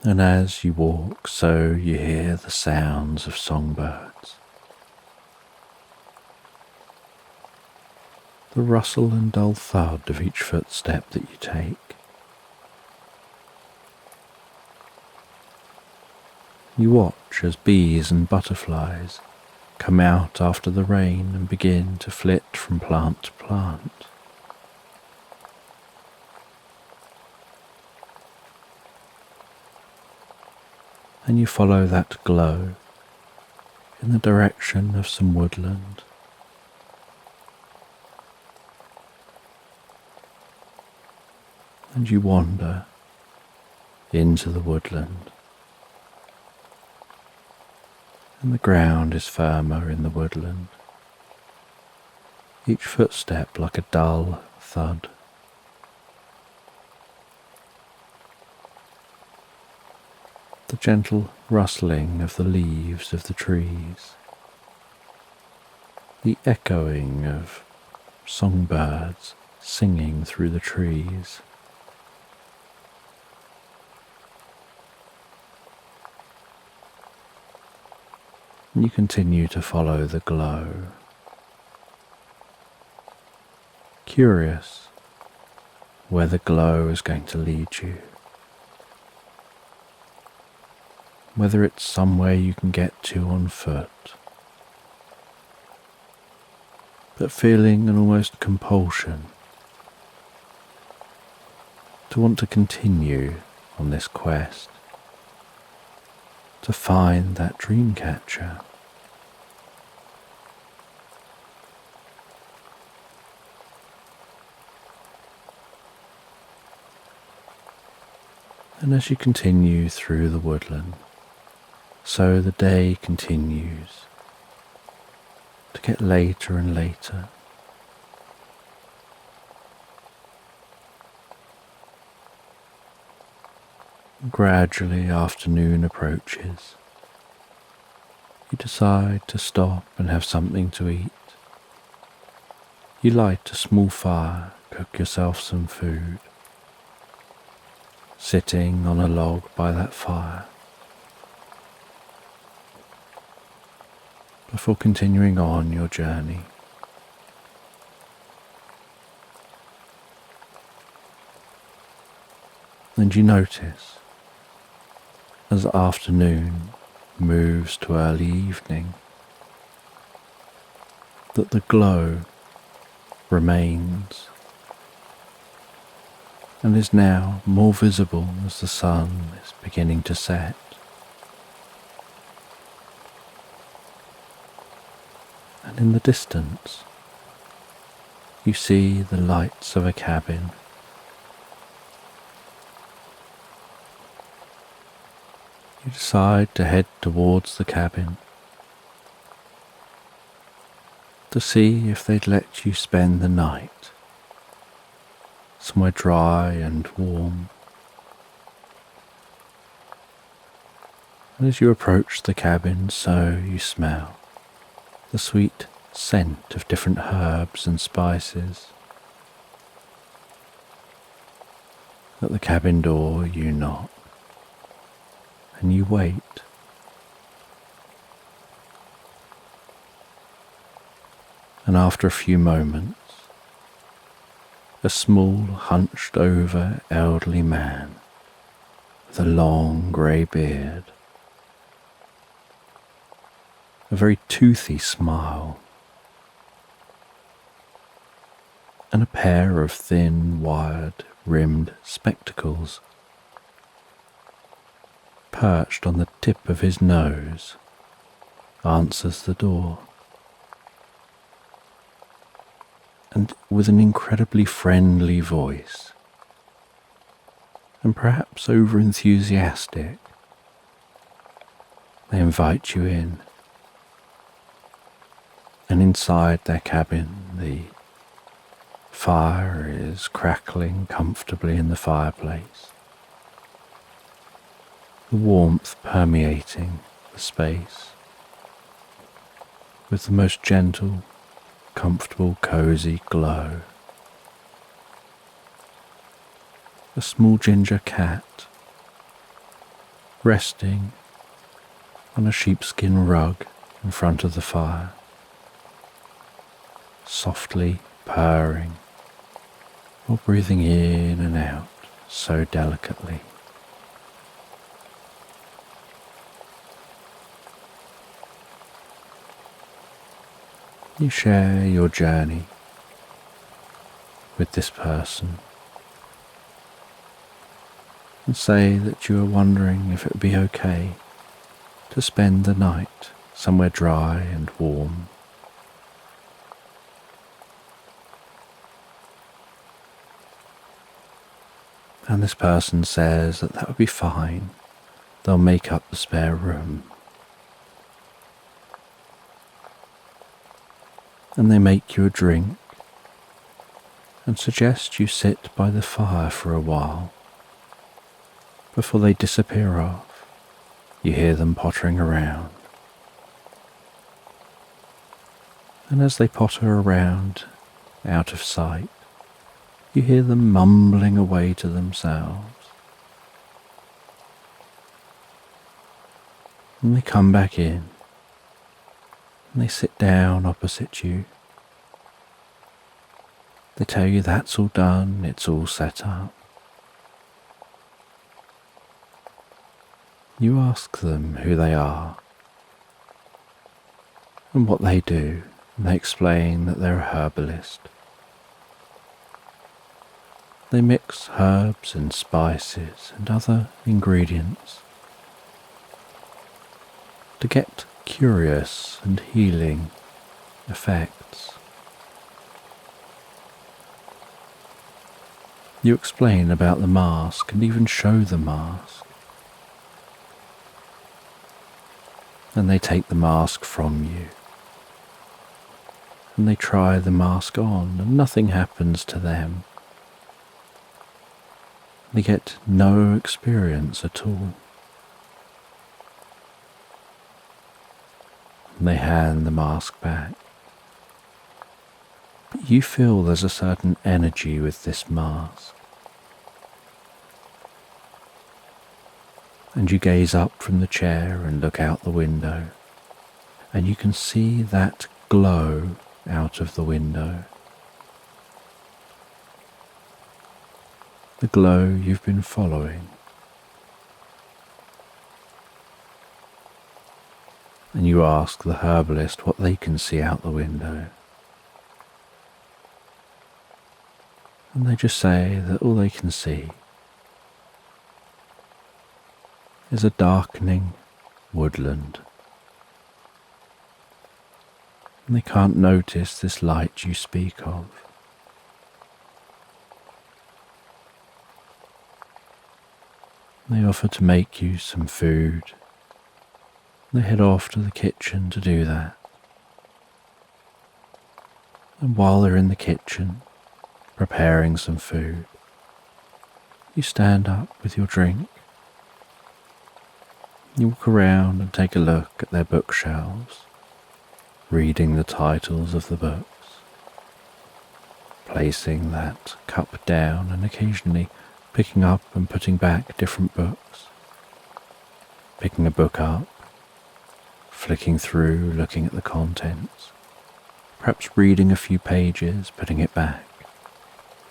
A: And as you walk, so you hear the sounds of songbirds. The rustle and dull thud of each footstep that you take. You watch as bees and butterflies come out after the rain and begin to flit from plant to plant. And you follow that glow in the direction of some woodland. And you wander into the woodland. And the ground is firmer in the woodland, each footstep like a dull thud. The gentle rustling of the leaves of the trees, the echoing of songbirds singing through the trees. And you continue to follow the glow, curious where the glow is going to lead you. Whether it's somewhere you can get to on foot, but feeling an almost compulsion to want to continue on this quest, to find that dream catcher. And as you continue through the woodland, so the day continues to get later and later. Gradually, afternoon approaches. You decide to stop and have something to eat. You light a small fire, cook yourself some food. Sitting on a log by that fire, before continuing on your journey. And you notice, as afternoon moves to early evening, that the glow remains and is now more visible as the sun is beginning to set. And in the distance, you see the lights of a cabin. You decide to head towards the cabin to see if they'd let you spend the night somewhere dry and warm. And as you approach the cabin, so you smell the sweet scent of different herbs and spices. At the cabin door you knock, and you wait. And after a few moments, a small, hunched-over elderly man with a long grey beard, a very toothy smile, and a pair of thin, wide-rimmed spectacles perched on the tip of his nose, answers the door. And with an incredibly friendly voice, and perhaps over-enthusiastic, they invite you in. And inside their cabin, the fire is crackling comfortably in the fireplace, the warmth permeating the space with the most gentle, comfortable, cozy glow. A small ginger cat resting on a sheepskin rug in front of the fire, softly purring or breathing in and out so delicately. You share your journey with this person and say that you are wondering if it would be okay to spend the night somewhere dry and warm. And this person says that that would be fine. They'll make up the spare room. And they make you a drink and suggest you sit by the fire for a while. Before they disappear off, you hear them pottering around. And as they potter around, out of sight, you hear them mumbling away to themselves. And they come back in, and they sit down opposite you. They tell you that's all done, it's all set up. You ask them who they are and what they do, and they explain that they're a herbalist. They mix herbs and spices and other ingredients to get curious and healing effects. You explain about the mask and even show the mask. And they take the mask from you. And they try the mask on and nothing happens to them. They get no experience at all. And they hand the mask back. But you feel there's a certain energy with this mask. And you gaze up from the chair and look out the window, and you can see that glow out of the window. The glow you've been following. And you ask the herbalist what they can see out the window. And they just say that all they can see is a darkening woodland. And they can't notice this light you speak of. They offer to make you some food. They head off to the kitchen to do that. And while they're in the kitchen, preparing some food, you stand up with your drink. You walk around and take a look at their bookshelves, reading the titles of the books, placing that cup down and occasionally picking up and putting back different books, picking a book up, flicking through, looking at the contents, perhaps reading a few pages, putting it back,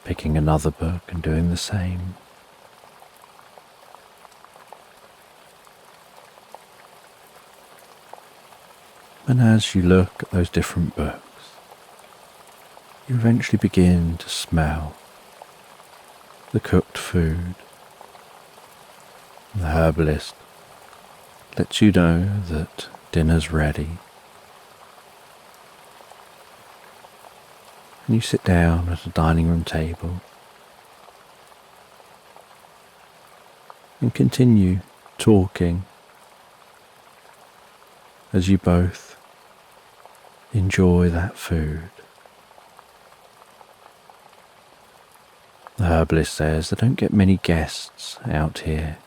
A: picking another book and doing the same. And as you look at those different books, you eventually begin to smell the cooked food. The herbalist lets you know that dinner's ready. And you sit down at a dining room table and continue talking as you both enjoy that food. The herbalist says they don't get many guests out here.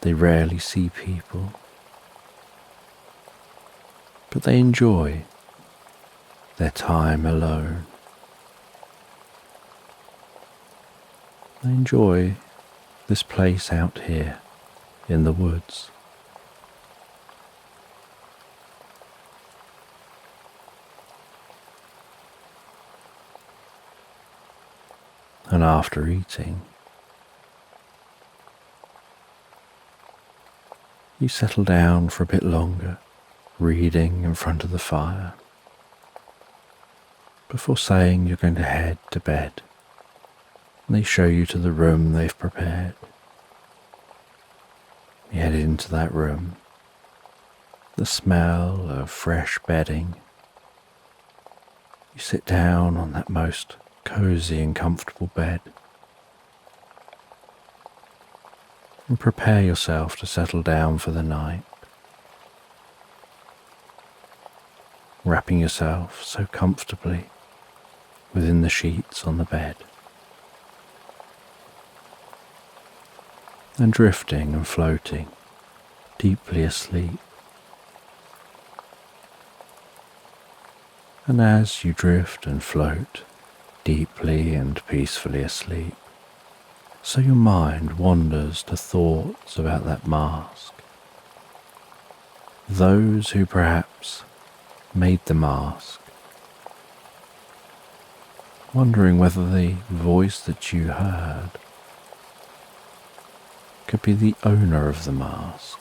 A: They rarely see people. But they enjoy their time alone. They enjoy this place out here in the woods. And after eating, you settle down for a bit longer, reading in front of the fire, before saying you're going to head to bed. And they show you to the room they've prepared. You head into that room, the smell of fresh bedding. You sit down on that most cozy and comfortable bed and prepare yourself to settle down for the night, wrapping yourself so comfortably within the sheets on the bed and drifting and floating deeply asleep. And as you drift and float deeply and peacefully asleep, so your mind wanders to thoughts about that mask, those who perhaps made the mask, wondering whether the voice that you heard could be the owner of the mask.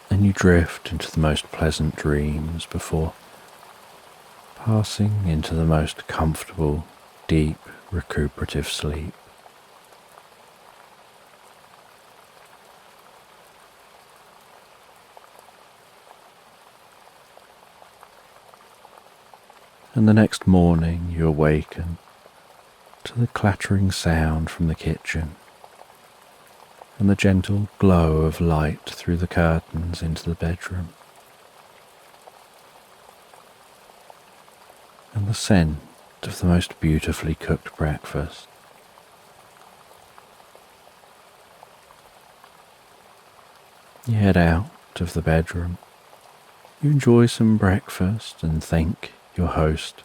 A: And you drift into the most pleasant dreams before passing into the most comfortable, deep, recuperative sleep. And the next morning you awaken to the clattering sound from the kitchen and the gentle glow of light through the curtains into the bedroom, and the scent of the most beautifully cooked breakfast. You head out of the bedroom, you enjoy some breakfast and thank your host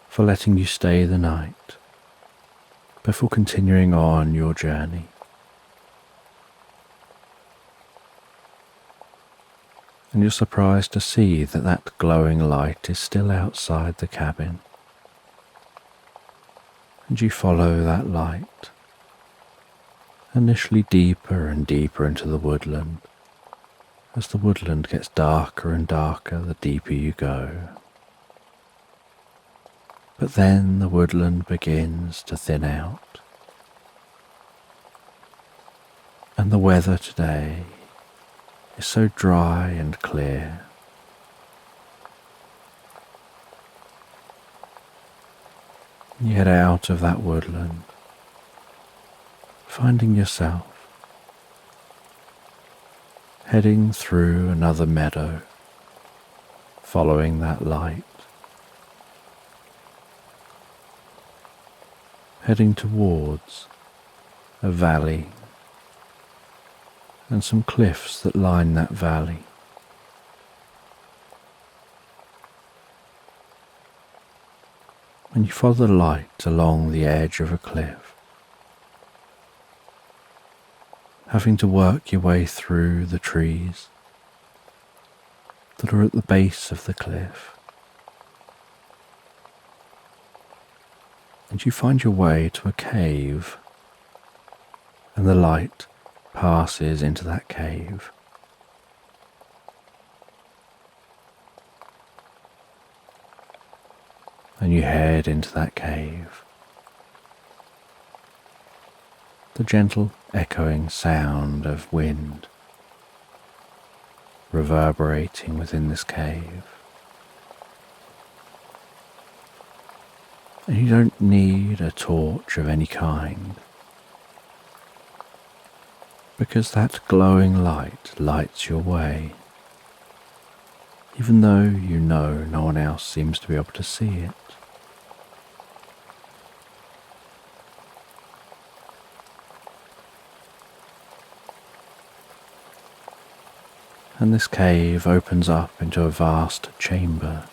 A: for letting you stay the night before continuing on your journey. And you're surprised to see that that glowing light is still outside the cabin. And you follow that light, initially deeper and deeper into the woodland. As the woodland gets darker and darker, the deeper you go. But then the woodland begins to thin out. And the weather today is so dry and clear. You head out of that woodland, finding yourself heading through another meadow, following that light, heading towards a valley and some cliffs that line that valley. And you follow the light along the edge of a cliff, having to work your way through the trees that are at the base of the cliff. And you find your way to a cave, and the light passes into that cave. And you head into that cave. The gentle echoing sound of wind reverberating within this cave. And you don't need a torch of any kind, because that glowing light lights your way, even though you know no one else seems to be able to see it. And this cave opens up into a vast chamber,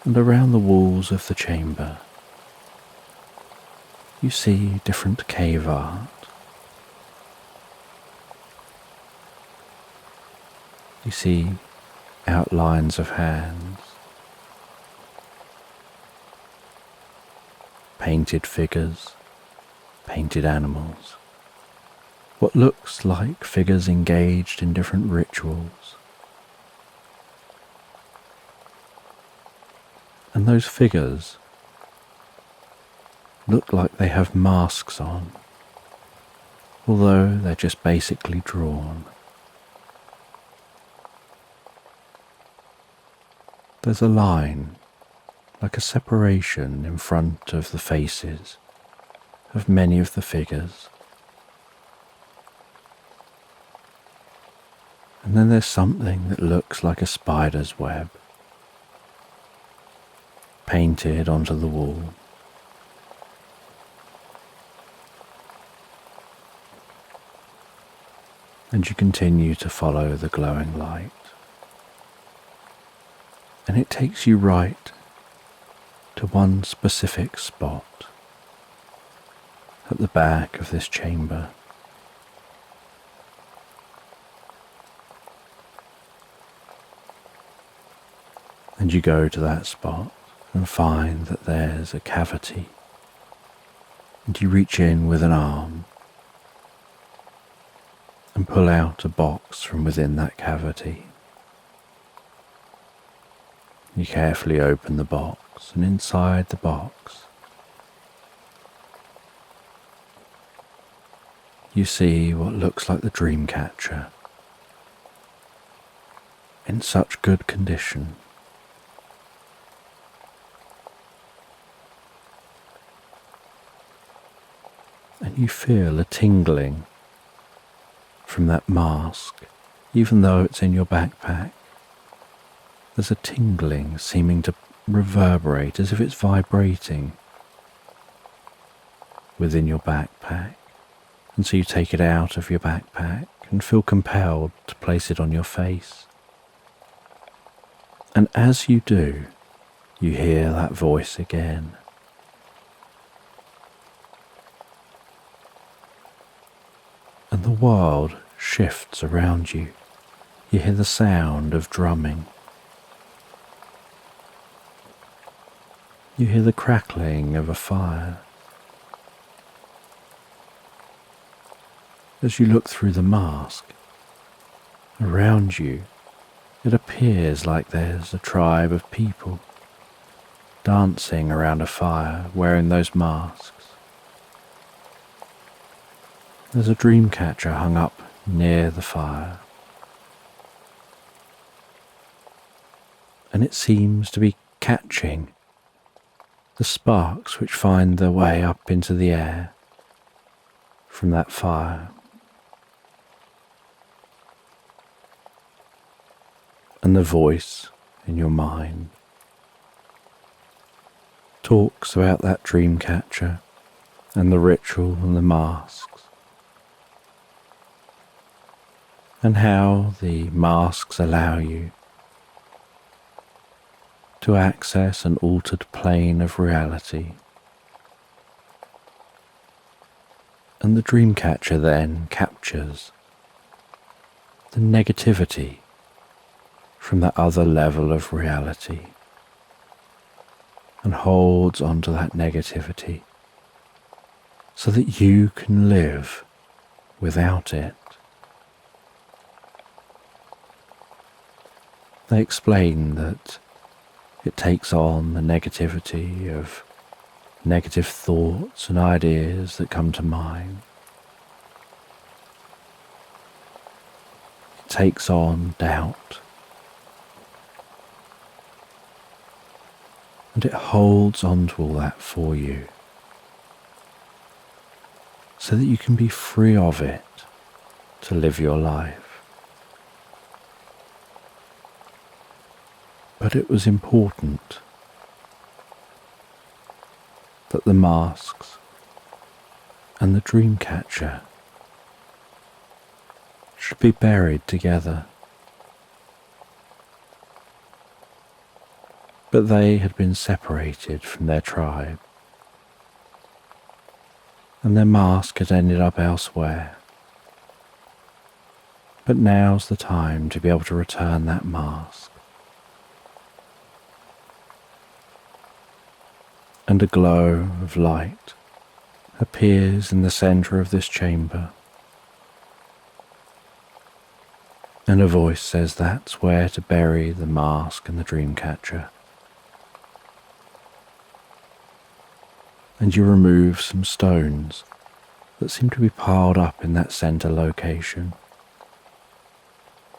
A: and around the walls of the chamber you see different cave art. You see outlines of hands, painted figures, painted animals, what looks like figures engaged in different rituals. And those figures look like they have masks on, although they're just basically drawn. There's a line, like a separation in front of the faces of many of the figures. And then there's something that looks like a spider's web painted onto the wall. And you continue to follow the glowing light. And it takes you right to one specific spot at the back of this chamber. And you go to that spot and find that there's a cavity. And you reach in with an arm and pull out a box from within that cavity. You carefully open the box, and inside the box you see what looks like the dream catcher in such good condition. And you feel a tingling from that mask, even though it's in your backpack. There's a tingling seeming to reverberate as if it's vibrating within your backpack. And so you take it out of your backpack and feel compelled to place it on your face. And as you do, you hear that voice again. And the world shifts around you. You hear the sound of drumming. You hear the crackling of a fire. As you look through the mask, around you, it appears like there's a tribe of people dancing around a fire wearing those masks. There's a dream catcher hung up near the fire, and it seems to be catching the sparks which find their way up into the air from that fire, and the voice in your mind talks about that dream catcher and the ritual and the masks, and how the masks allow you to access an altered plane of reality. And the dream catcher then captures the negativity from that other level of reality and holds onto that negativity so that you can live without it. They explain that it takes on the negativity of negative thoughts and ideas that come to mind. It takes on doubt. And it holds on to all that for you so that you can be free of it to live your life. But it was important that the masks and the dream catcher should be buried together. But they had been separated from their tribe, and their mask had ended up elsewhere. But now's the time to be able to return that mask. And a glow of light appears in the center of this chamber. And a voice says that's where to bury the mask and the dream catcher. And you remove some stones that seem to be piled up in that center location.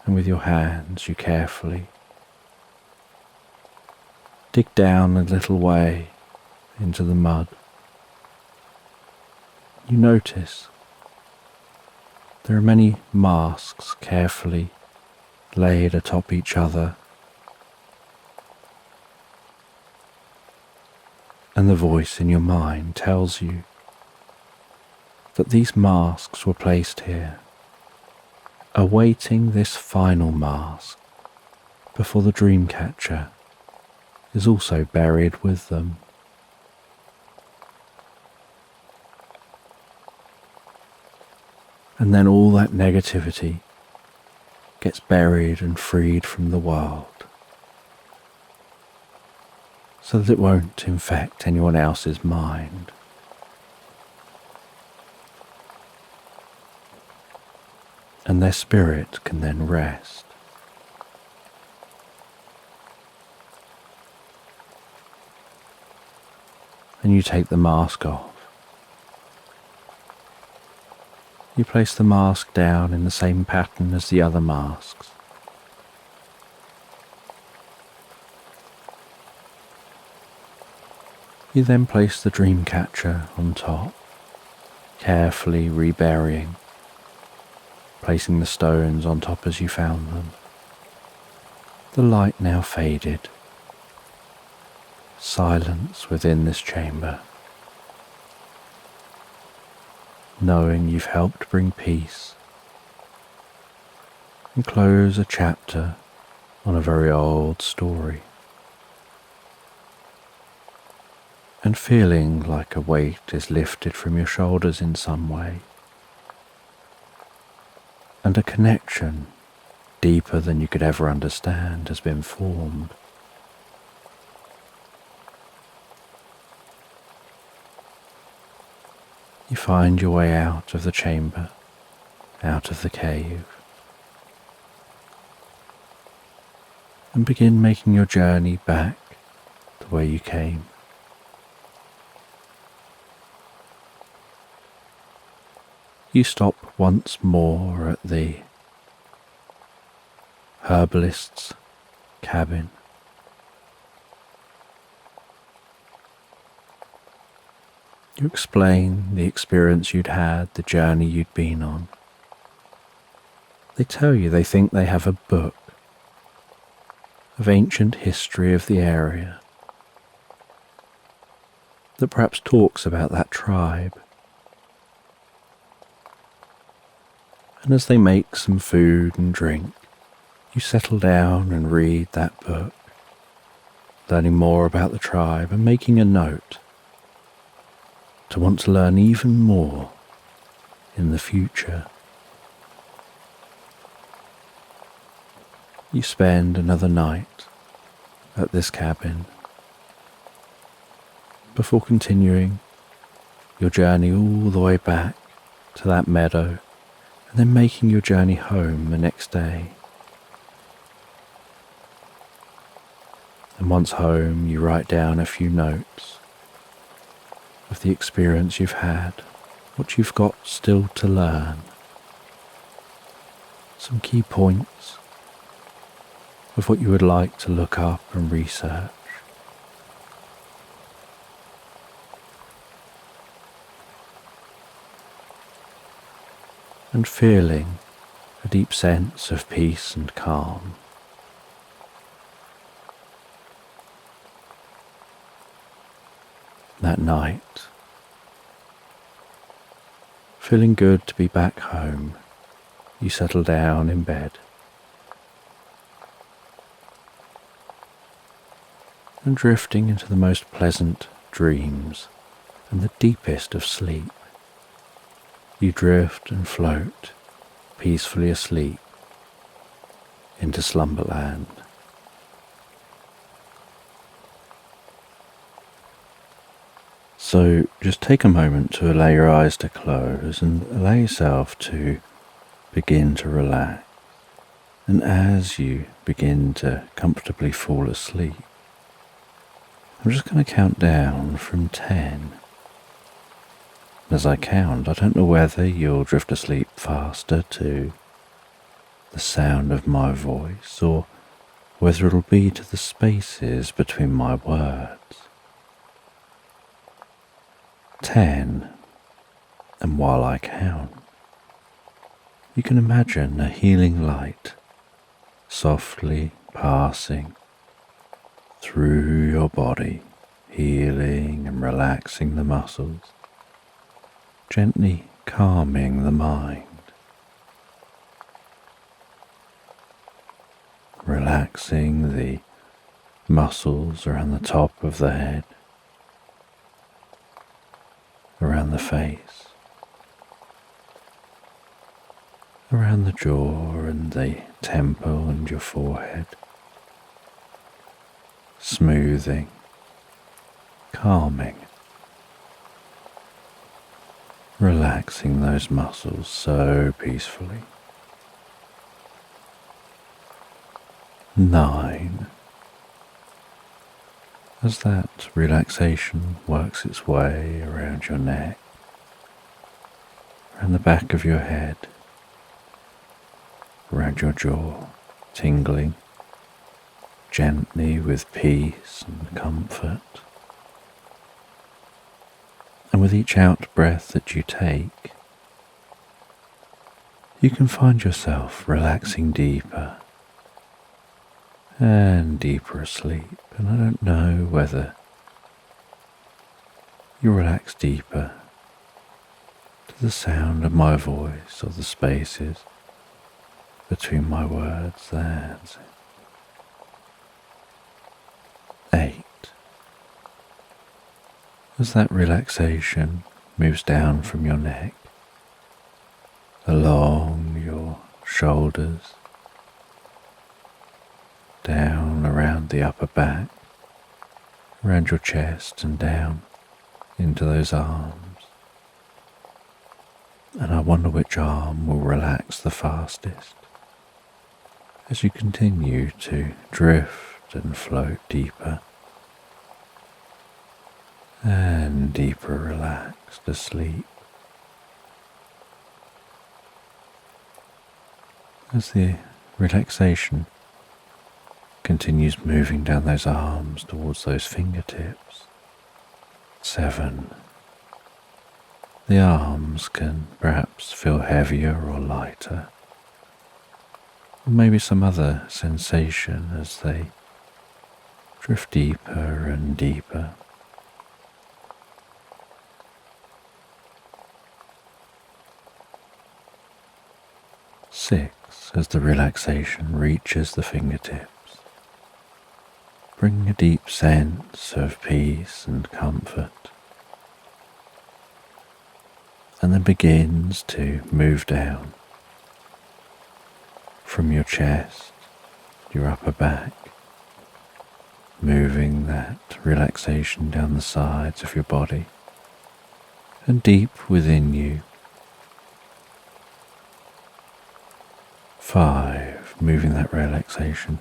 A: And with your hands you carefully dig down a little way into the mud. You notice there are many masks carefully laid atop each other, and the voice in your mind tells you that these masks were placed here, awaiting this final mask before the dream catcher is also buried with them. And then all that negativity gets buried and freed from the world so that it won't infect anyone else's mind. And their spirit can then rest. And you take the mask off. You place the mask down in the same pattern as the other masks. You then place the dream catcher on top, carefully reburying, placing the stones on top as you found them. The light now faded. Silence within this chamber. Knowing you've helped bring peace and close a chapter on a very old story. And feeling like a weight is lifted from your shoulders in some way, and a connection deeper than you could ever understand has been formed. You find your way out of the chamber, out of the cave, and begin making your journey back to where you came. You stop once more at the herbalist's cabin. You explain the experience you'd had, the journey you'd been on. They tell you they think they have a book of ancient history of the area that perhaps talks about that tribe. And as they make some food and drink, you settle down and read that book, learning more about the tribe and making a note to want to learn even more in the future. You spend another night at this cabin before continuing your journey all the way back to that meadow and then making your journey home the next day. And once home, you write down a few notes of the experience you've had, what you've got still to learn, some key points of what you would like to look up and research. And feeling a deep sense of peace and calm. That night, feeling good to be back home, you settle down in bed and drifting into the most pleasant dreams and the deepest of sleep. You drift and float peacefully asleep into Slumberland. So just take a moment to allow your eyes to close and allow yourself to begin to relax. And as you begin to comfortably fall asleep, I'm just going to count down from 10. As I count, I don't know whether you'll drift asleep faster to the sound of my voice or whether it'll be to the spaces between my words. 10, and while I count, you can imagine a healing light softly passing through your body, healing and relaxing the muscles, gently calming the mind, relaxing the muscles around the top of the head, around the face, around the jaw and the temple and your forehead, smoothing, calming, relaxing those muscles so peacefully. 9. As that relaxation works its way around your neck, around the back of your head, around your jaw, tingling gently with peace and comfort. And with each out breath that you take, you can find yourself relaxing deeper and deeper asleep. And I don't know whether you relax deeper to the sound of my voice or the spaces between my words. That's it. 8. As that relaxation moves down from your neck, along your shoulders, down around the upper back, around your chest and down into those arms. And I wonder which arm will relax the fastest as you continue to drift and float deeper and deeper relaxed asleep. As the relaxation continues moving down those arms towards those fingertips. 7. The arms can perhaps feel heavier or lighter, or maybe some other sensation as they drift deeper and deeper. Six, as the relaxation reaches the fingertips, bring a deep sense of peace and comfort, and then begins to move down from your chest, your upper back, moving that relaxation down the sides of your body and deep within you. 5, moving that relaxation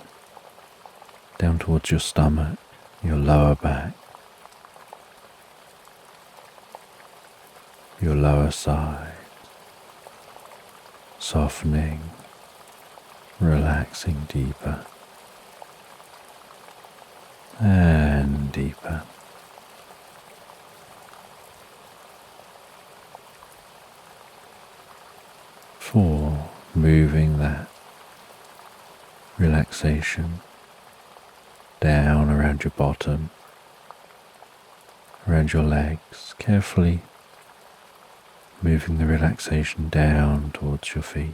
A: down towards your stomach, your lower back, your lower side, softening, relaxing deeper and deeper. 4, moving that relaxation down around your bottom, around your legs, carefully moving the relaxation down towards your feet.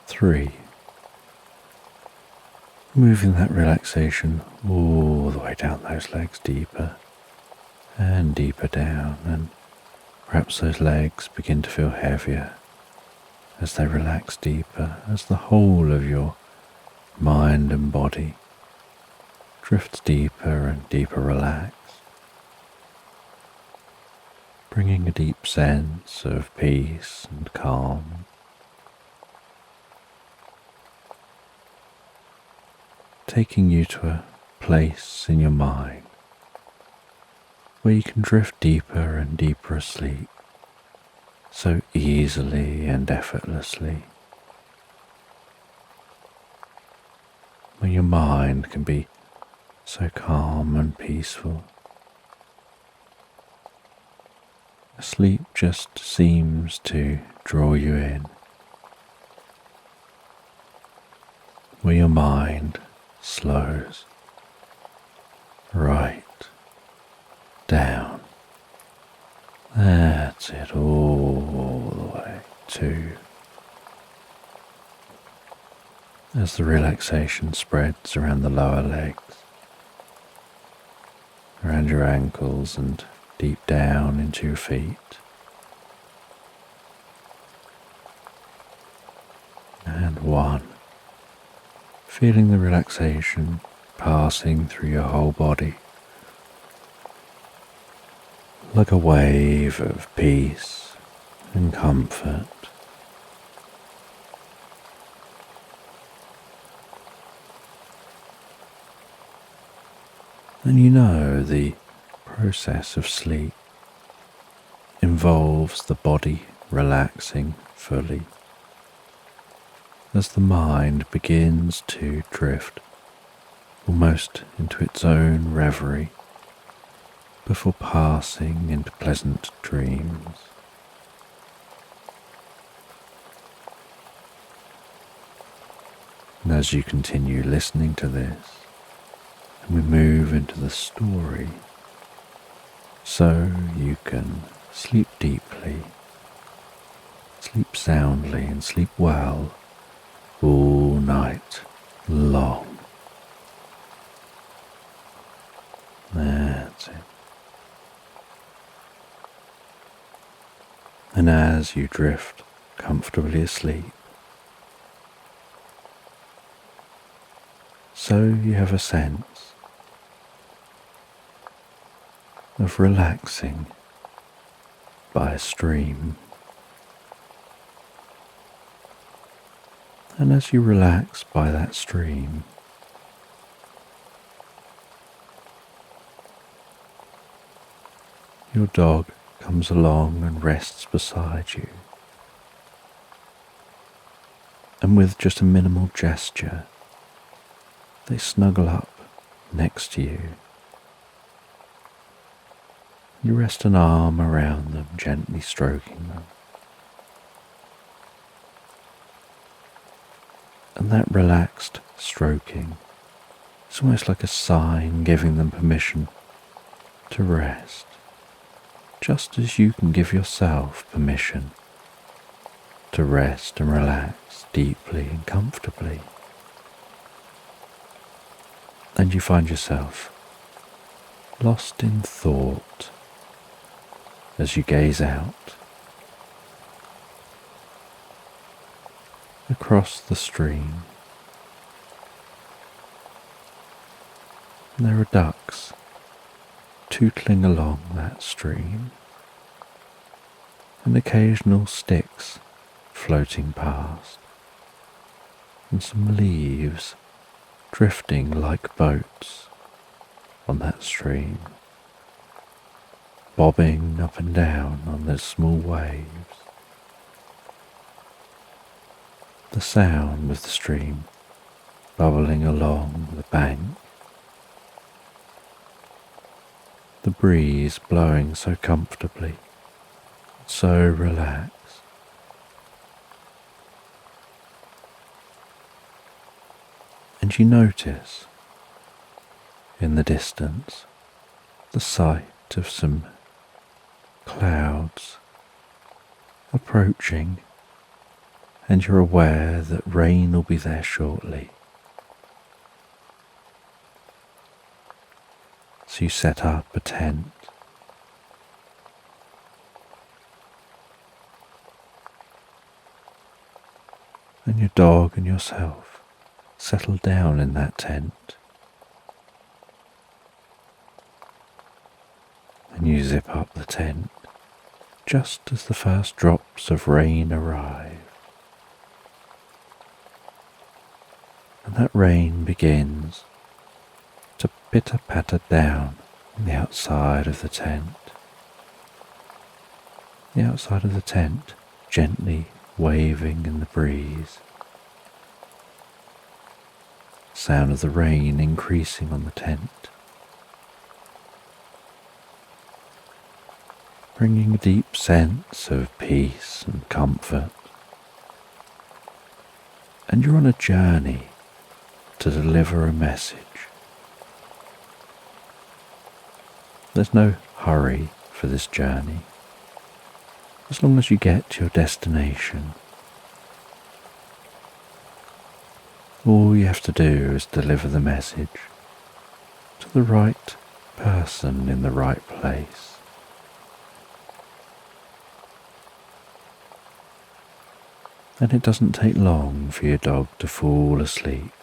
A: 3, moving that relaxation all the way down those legs, deeper and deeper down, and perhaps those legs begin to feel heavier as they relax deeper, as the whole of your mind and body drifts deeper and deeper relaxed, bringing a deep sense of peace and calm. Taking you to a place in your mind where you can drift deeper and deeper asleep so easily and effortlessly, where your mind can be so calm and peaceful. Sleep just seems to draw you in, where your mind slows right down. That's it, all the way to, as the relaxation spreads around the lower legs, around your ankles and deep down into your feet. And 1, feeling the relaxation passing through your whole body like a wave of peace and comfort. And you know the process of sleep involves the body relaxing fully as the mind begins to drift almost into its own reverie before passing into pleasant dreams. And as you continue listening to this, and we move into the story, so you can sleep deeply, sleep soundly, and sleep well all night long. That's it. And as you drift comfortably asleep, so you have a sense of relaxing by a stream. And as you relax by that stream, your dog comes along and rests beside you. And with just a minimal gesture, They snuggle up next to you. You rest an arm around them, gently stroking them. And that relaxed stroking is almost like a sign giving them permission to rest, just as you can give yourself permission to rest and relax deeply and comfortably. And you find yourself lost in thought as you gaze out across the stream. And there are ducks tootling along that stream, and occasional sticks floating past, and some leaves drifting like boats on that stream, bobbing up and down on the small waves. The sound of the stream bubbling along the bank, the breeze blowing so comfortably, so relaxed. And you notice in the distance the sight of some clouds approaching, and you're aware that rain will be there shortly. So you set up a tent. And your dog and yourself settle down in that tent. And you zip up the tent just as the first drops of rain arrive. And that rain begins to pitter-patter down on the outside of the tent. The outside of the tent gently waving in the breeze. Sound of the rain increasing on the tent, bringing a deep sense of peace and comfort. And you're on a journey to deliver a message. There's no hurry for this journey. As long as you get to your destination, all you have to do is deliver the message to the right person in the right place. And it doesn't take long for your dog to fall asleep,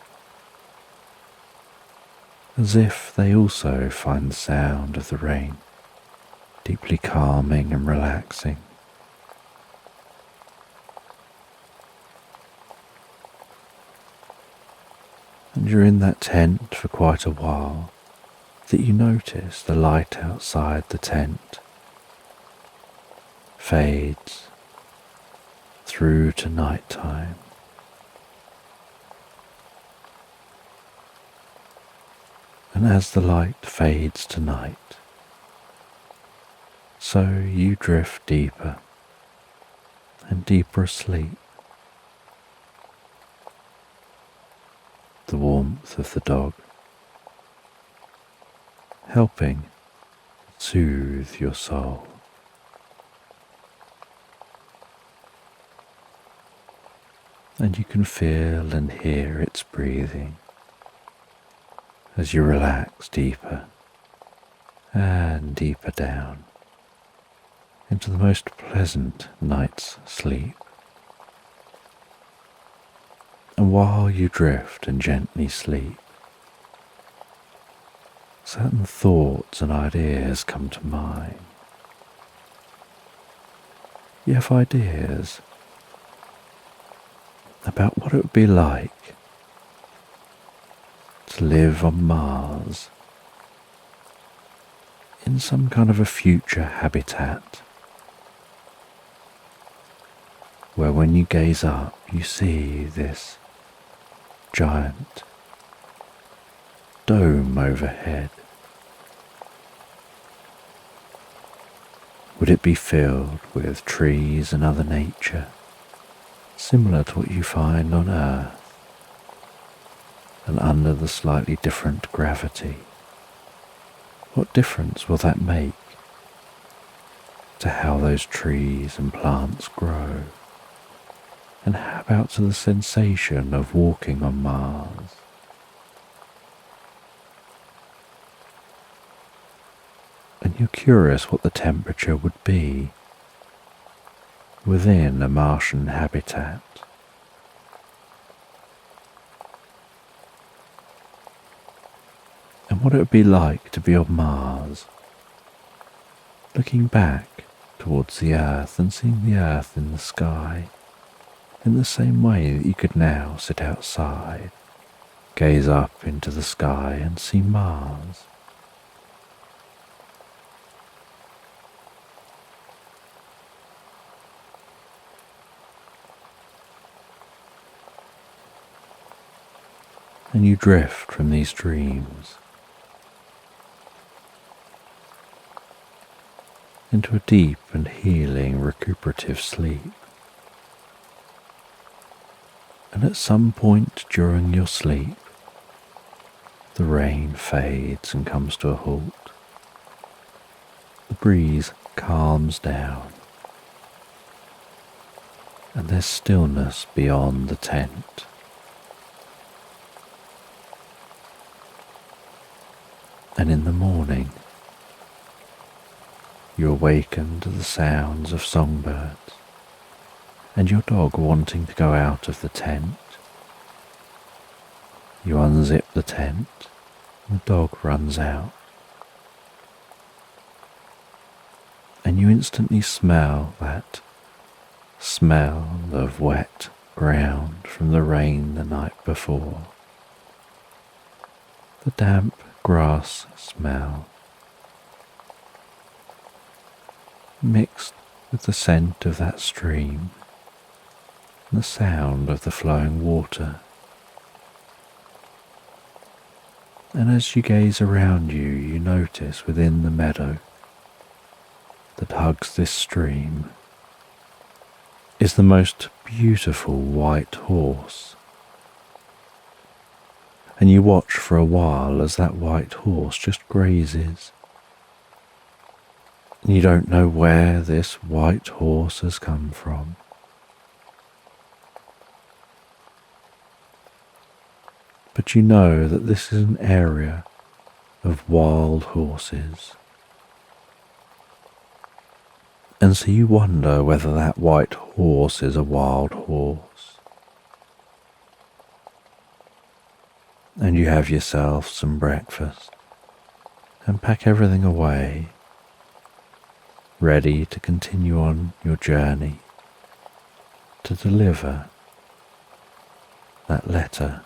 A: as if they also find the sound of the rain deeply calming and relaxing. And you're in that tent for quite a while that you notice the light outside the tent fades through to night time. And as the light fades to night, so you drift deeper and deeper asleep. The warmth of the dog helping soothe your soul. And you can feel and hear its breathing as you relax deeper and deeper down into the most pleasant night's sleep. And while you drift and gently sleep, certain thoughts and ideas come to mind. You have ideas about what it would be like to live on Mars in some kind of a future habitat where when you gaze up you see this giant dome overhead? Would it be filled with trees and other nature, similar to what you find on Earth, and under the slightly different gravity? What difference will that make to how those trees and plants grow? And how about to the sensation of walking on Mars? And you're curious what the temperature would be within a Martian habitat. And what it would be like to be on Mars, looking back towards the Earth and seeing the Earth in the sky, in the same way that you could now sit outside, gaze up into the sky and see Mars. And you drift from these dreams into a deep and healing recuperative sleep. And at some point during your sleep, the rain fades and comes to a halt. The breeze calms down, and there's stillness beyond the tent. And in the morning, you awaken to the sounds of songbirds and your dog wanting to go out of the tent. You unzip the tent and the dog runs out. And you instantly smell that smell of wet ground from the rain the night before. The damp grass smell, mixed with the scent of that stream and the sound of the flowing water. And as you gaze around you, you notice within the meadow that hugs this stream is the most beautiful white horse. And you watch for a while as that white horse just grazes. And you don't know where this white horse has come from. But you know that this is an area of wild horses. And so you wonder whether that white horse is a wild horse. And you have yourself some breakfast and pack everything away, ready to continue on your journey to deliver that letter.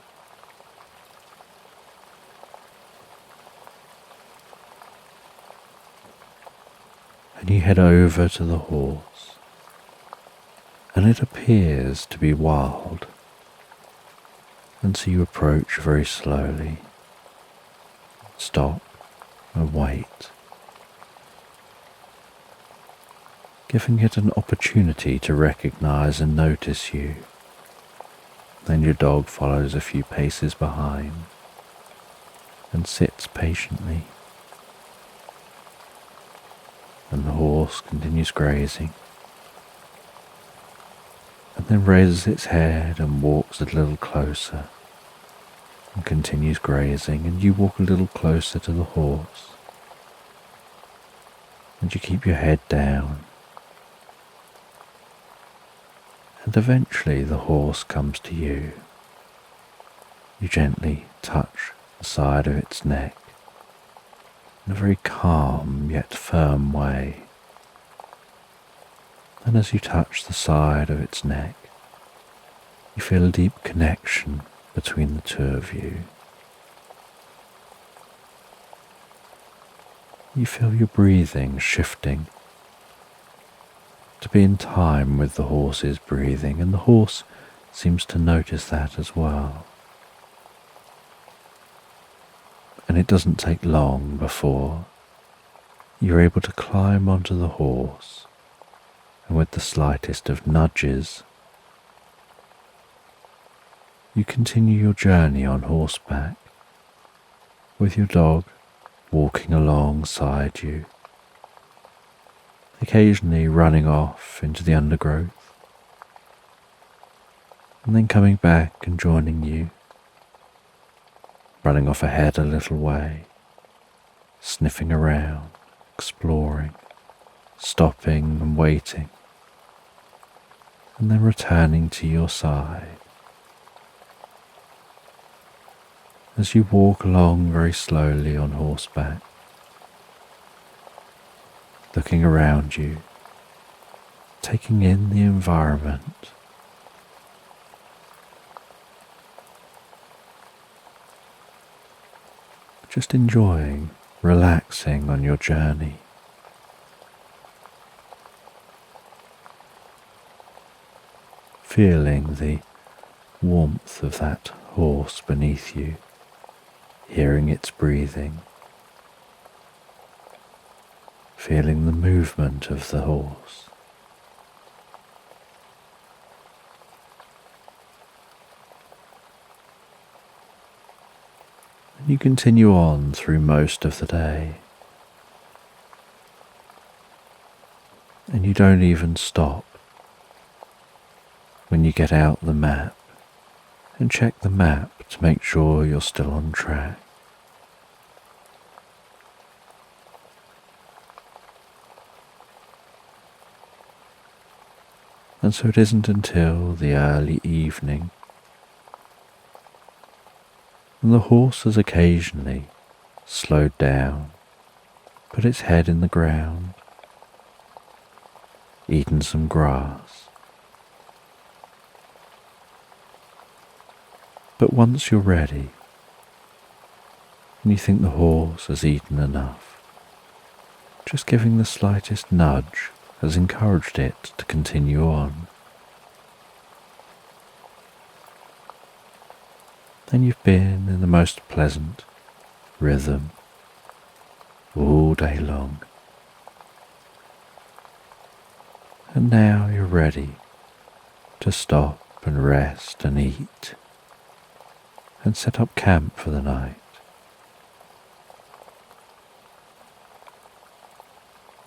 A: And you head over to the horse, and it appears to be wild. And so you approach very slowly, stop and wait, giving it an opportunity to recognize and notice you. Then your dog follows a few paces behind and sits patiently. And the horse continues grazing, and then raises its head and walks a little closer and continues grazing, and you walk a little closer to the horse and you keep your head down, and eventually the horse comes to you. You gently touch the side of its neck in a very calm yet firm way. And as you touch the side of its neck, you feel a deep connection between the two of you. You feel your breathing shifting to be in time with the horse's breathing, and the horse seems to notice that as well. and it doesn't take long before you're able to climb onto the horse, and with the slightest of nudges, you continue your journey on horseback, with your dog walking alongside you, occasionally running off into the undergrowth, and then coming back and joining you, running off ahead a little way, sniffing around, exploring, stopping and waiting, and then returning to your side. As you walk along very slowly on horseback, looking around you, taking in the environment, just enjoying, relaxing on your journey. Feeling the warmth of that horse beneath you, hearing its breathing, feeling the movement of the horse. And you continue on through most of the day, and you don't even stop when you get out the map and check the map to make sure you're still on track. And so it isn't until the early evening, and the horse has occasionally slowed down, put its head in the ground, eaten some grass. But once you're ready, and you think the horse has eaten enough, just giving the slightest nudge has encouraged it to continue on. Then you've been in the most pleasant rhythm all day long. And now you're ready to stop and rest and eat and set up camp for the night.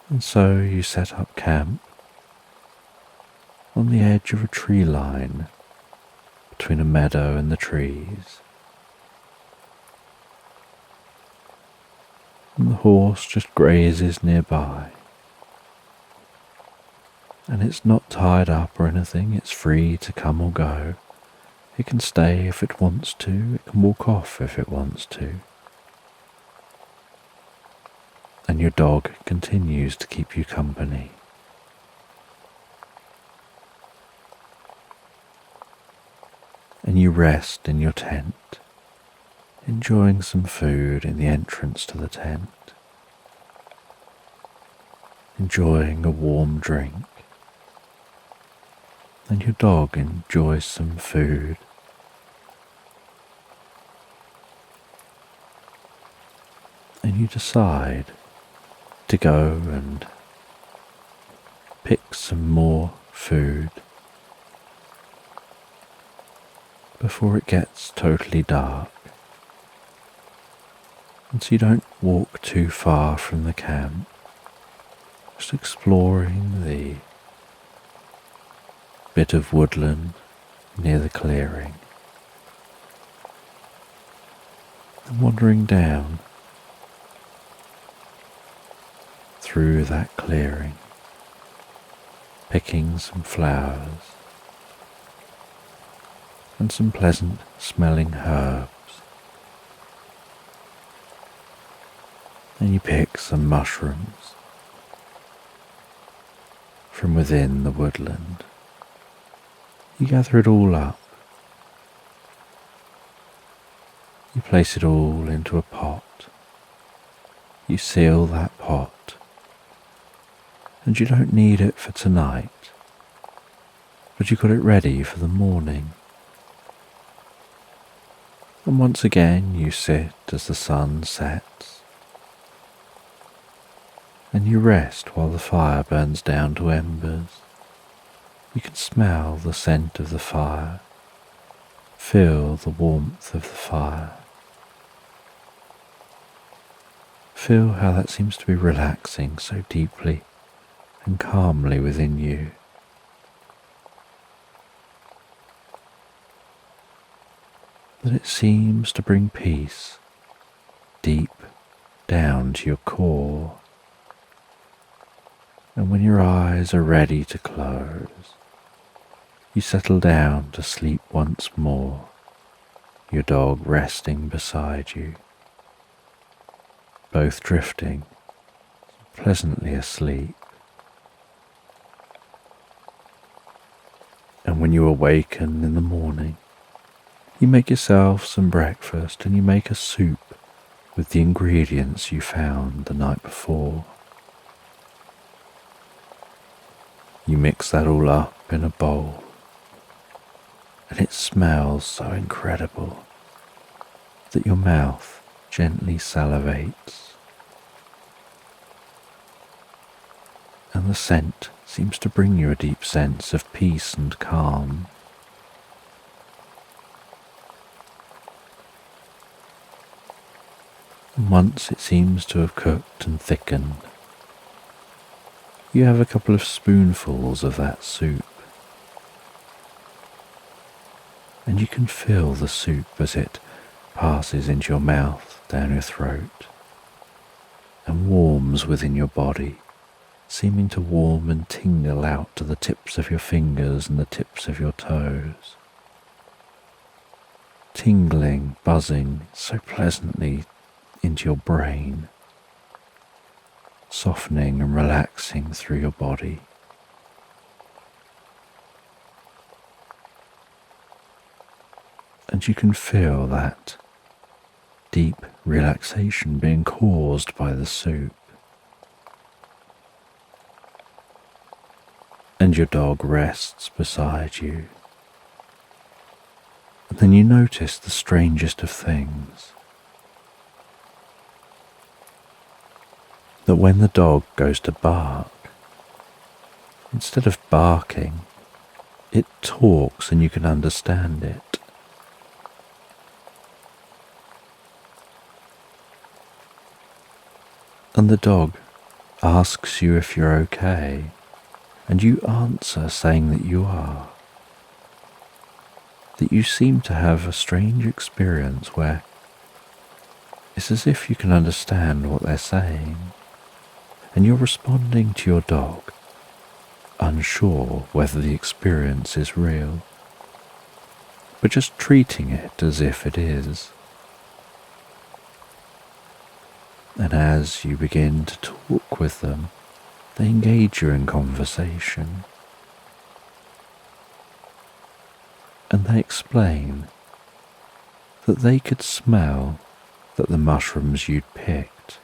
A: And so you set up camp on the edge of a tree line between a meadow and the trees. And the horse just grazes nearby. And it's not tied up or anything, it's free to come or go. It can stay if it wants to, it can walk off if it wants to. And your dog continues to keep you company. And you rest in your tent, enjoying some food in the entrance to the tent, enjoying a warm drink, and your dog enjoys some food. And you decide to go and pick some more food before it gets totally dark, and so you don't walk too far from the camp, just exploring the bit of woodland near the clearing, and wandering down through that clearing, picking some flowers and some pleasant smelling herbs. And you pick some mushrooms from within the woodland. You gather it all up. You place it all into a pot. You seal that pot. And you don't need it for tonight, but you got it ready for the morning. And once again you sit as the sun sets, and you rest while the fire burns down to embers. You can smell the scent of the fire, feel the warmth of the fire. Feel how that seems to be relaxing so deeply and calmly within you. That it seems to bring peace deep down to your core. And when your eyes are ready to close, you settle down to sleep once more, your dog resting beside you, both drifting pleasantly asleep. And when you awaken in the morning, you make yourself some breakfast and you make a soup with the ingredients you found the night before. You mix that all up in a bowl, and it smells so incredible that your mouth gently salivates, and the scent seems to bring you a deep sense of peace and calm. And once it seems to have cooked and thickened, you have a couple of spoonfuls of that soup, and you can feel the soup as it passes into your mouth, down your throat, and warms within your body, seeming to warm and tingle out to the tips of your fingers and the tips of your toes. Tingling, buzzing so pleasantly into your brain, softening and relaxing through your body. And you can feel that deep relaxation being caused by the soup. And your dog rests beside you. And then you notice the strangest of things. That when the dog goes to bark, instead of barking, it talks and you can understand it. And the dog asks you if you're okay, and you answer saying that you are. That you seem to have a strange experience where it's as if you can understand what they're saying, and you're responding to your dog, unsure whether the experience is real, but just treating it as if it is. And as you begin to talk with them, they engage you in conversation. And they explain that they could smell that the mushrooms you'd picked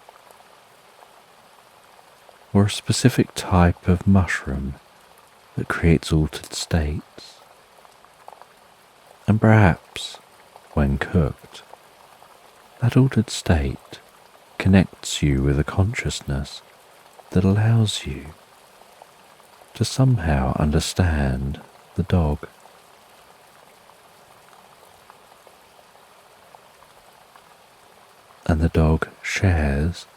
A: were a specific type of mushroom that creates altered states. And perhaps, when cooked, that altered state connects you with a consciousness that allows you to somehow understand the dog. And the dog shares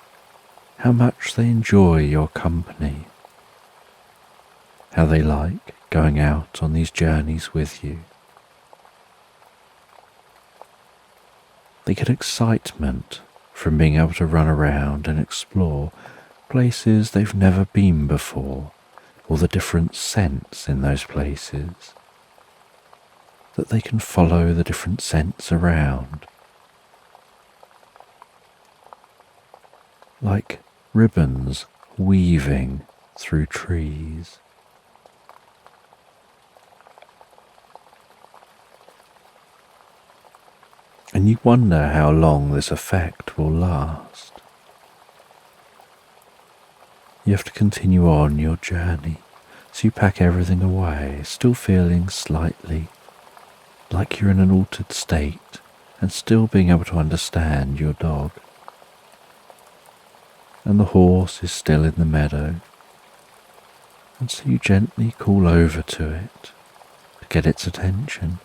A: how much they enjoy your company, how they like going out on these journeys with you. They get excitement from being able to run around and explore places they've never been before, or the different scents in those places, that they can follow the different scents around, like ribbons weaving through trees. And you wonder how long this effect will last. You have to continue on your journey, so you pack everything away, still feeling slightly like you're in an altered state and still being able to understand your dog. And the horse is still in the meadow, and so you gently call over to it to get its attention,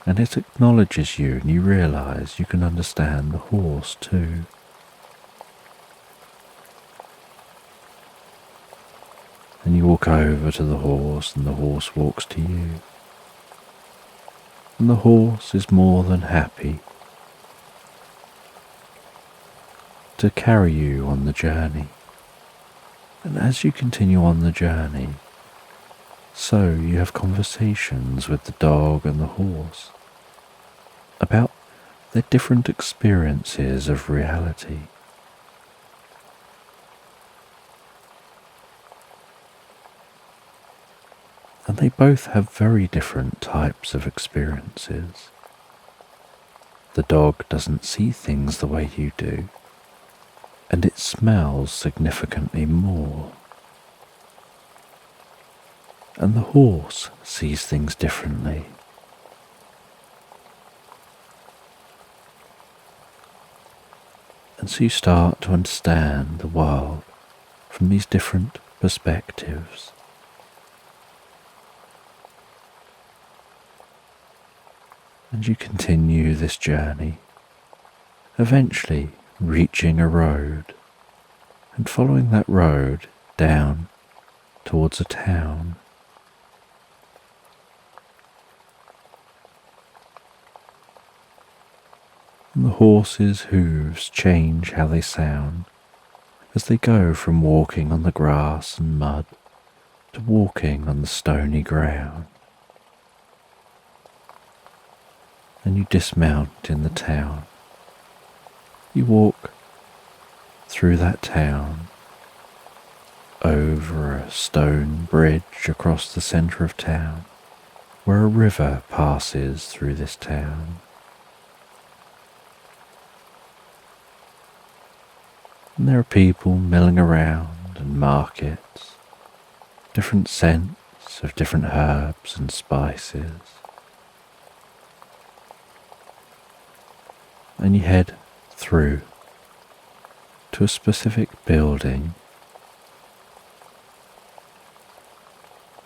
A: and it acknowledges you, and you realize you can understand the horse too. And you walk over to the horse, and the horse walks to you. And the horse is more than happy to carry you on the journey. And as you continue on the journey, so you have conversations with the dog and the horse about their different experiences of reality. And they both have very different types of experiences. The dog doesn't see things the way you do, and it smells significantly more. And the horse sees things differently. And so you start to understand the world from these different perspectives. And you continue this journey, eventually reaching a road, and following that road down towards a town. And the horses' hooves change how they sound as they go from walking on the grass and mud to walking on the stony ground. And you dismount in the town. You walk through that town, over a stone bridge across the centre of town, where a river passes through this town. And there are people milling around and markets, different scents of different herbs and spices. And you head through to a specific building.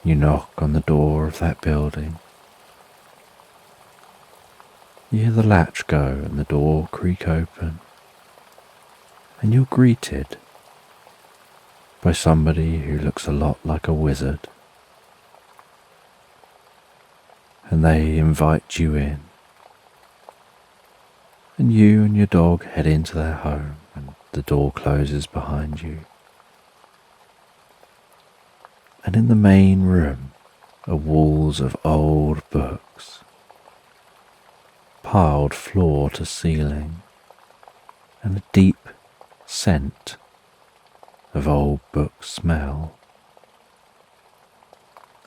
A: You knock on the door of that building. You hear the latch go and the door creak open, and you're greeted by somebody who looks a lot like a wizard, and they invite you in. And you and your dog head into their home, and the door closes behind you. And in the main room are walls of old books, piled floor to ceiling, and a deep scent of old book smell,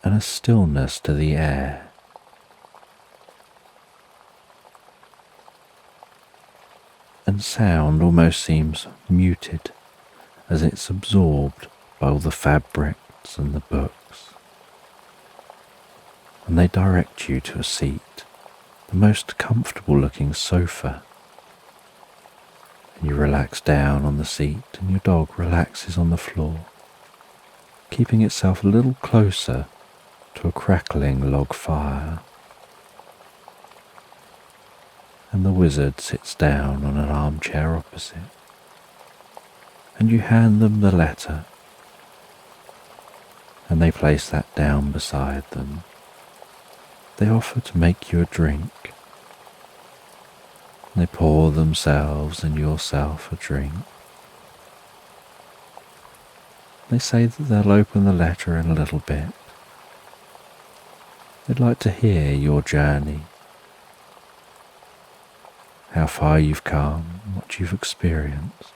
A: and a stillness to the air. And sound almost seems muted as it's absorbed by all the fabrics and the books. And they direct you to a seat, the most comfortable looking sofa. And you relax down on the seat, and your dog relaxes on the floor, keeping itself a little closer to a crackling log fire. And the wizard sits down on an armchair opposite, and you hand them the letter, and they place that down beside them. They offer to make you a drink. They pour themselves and yourself a drink. They say that they'll open the letter in a little bit. They'd like to hear your journey, how far you've come, what you've experienced.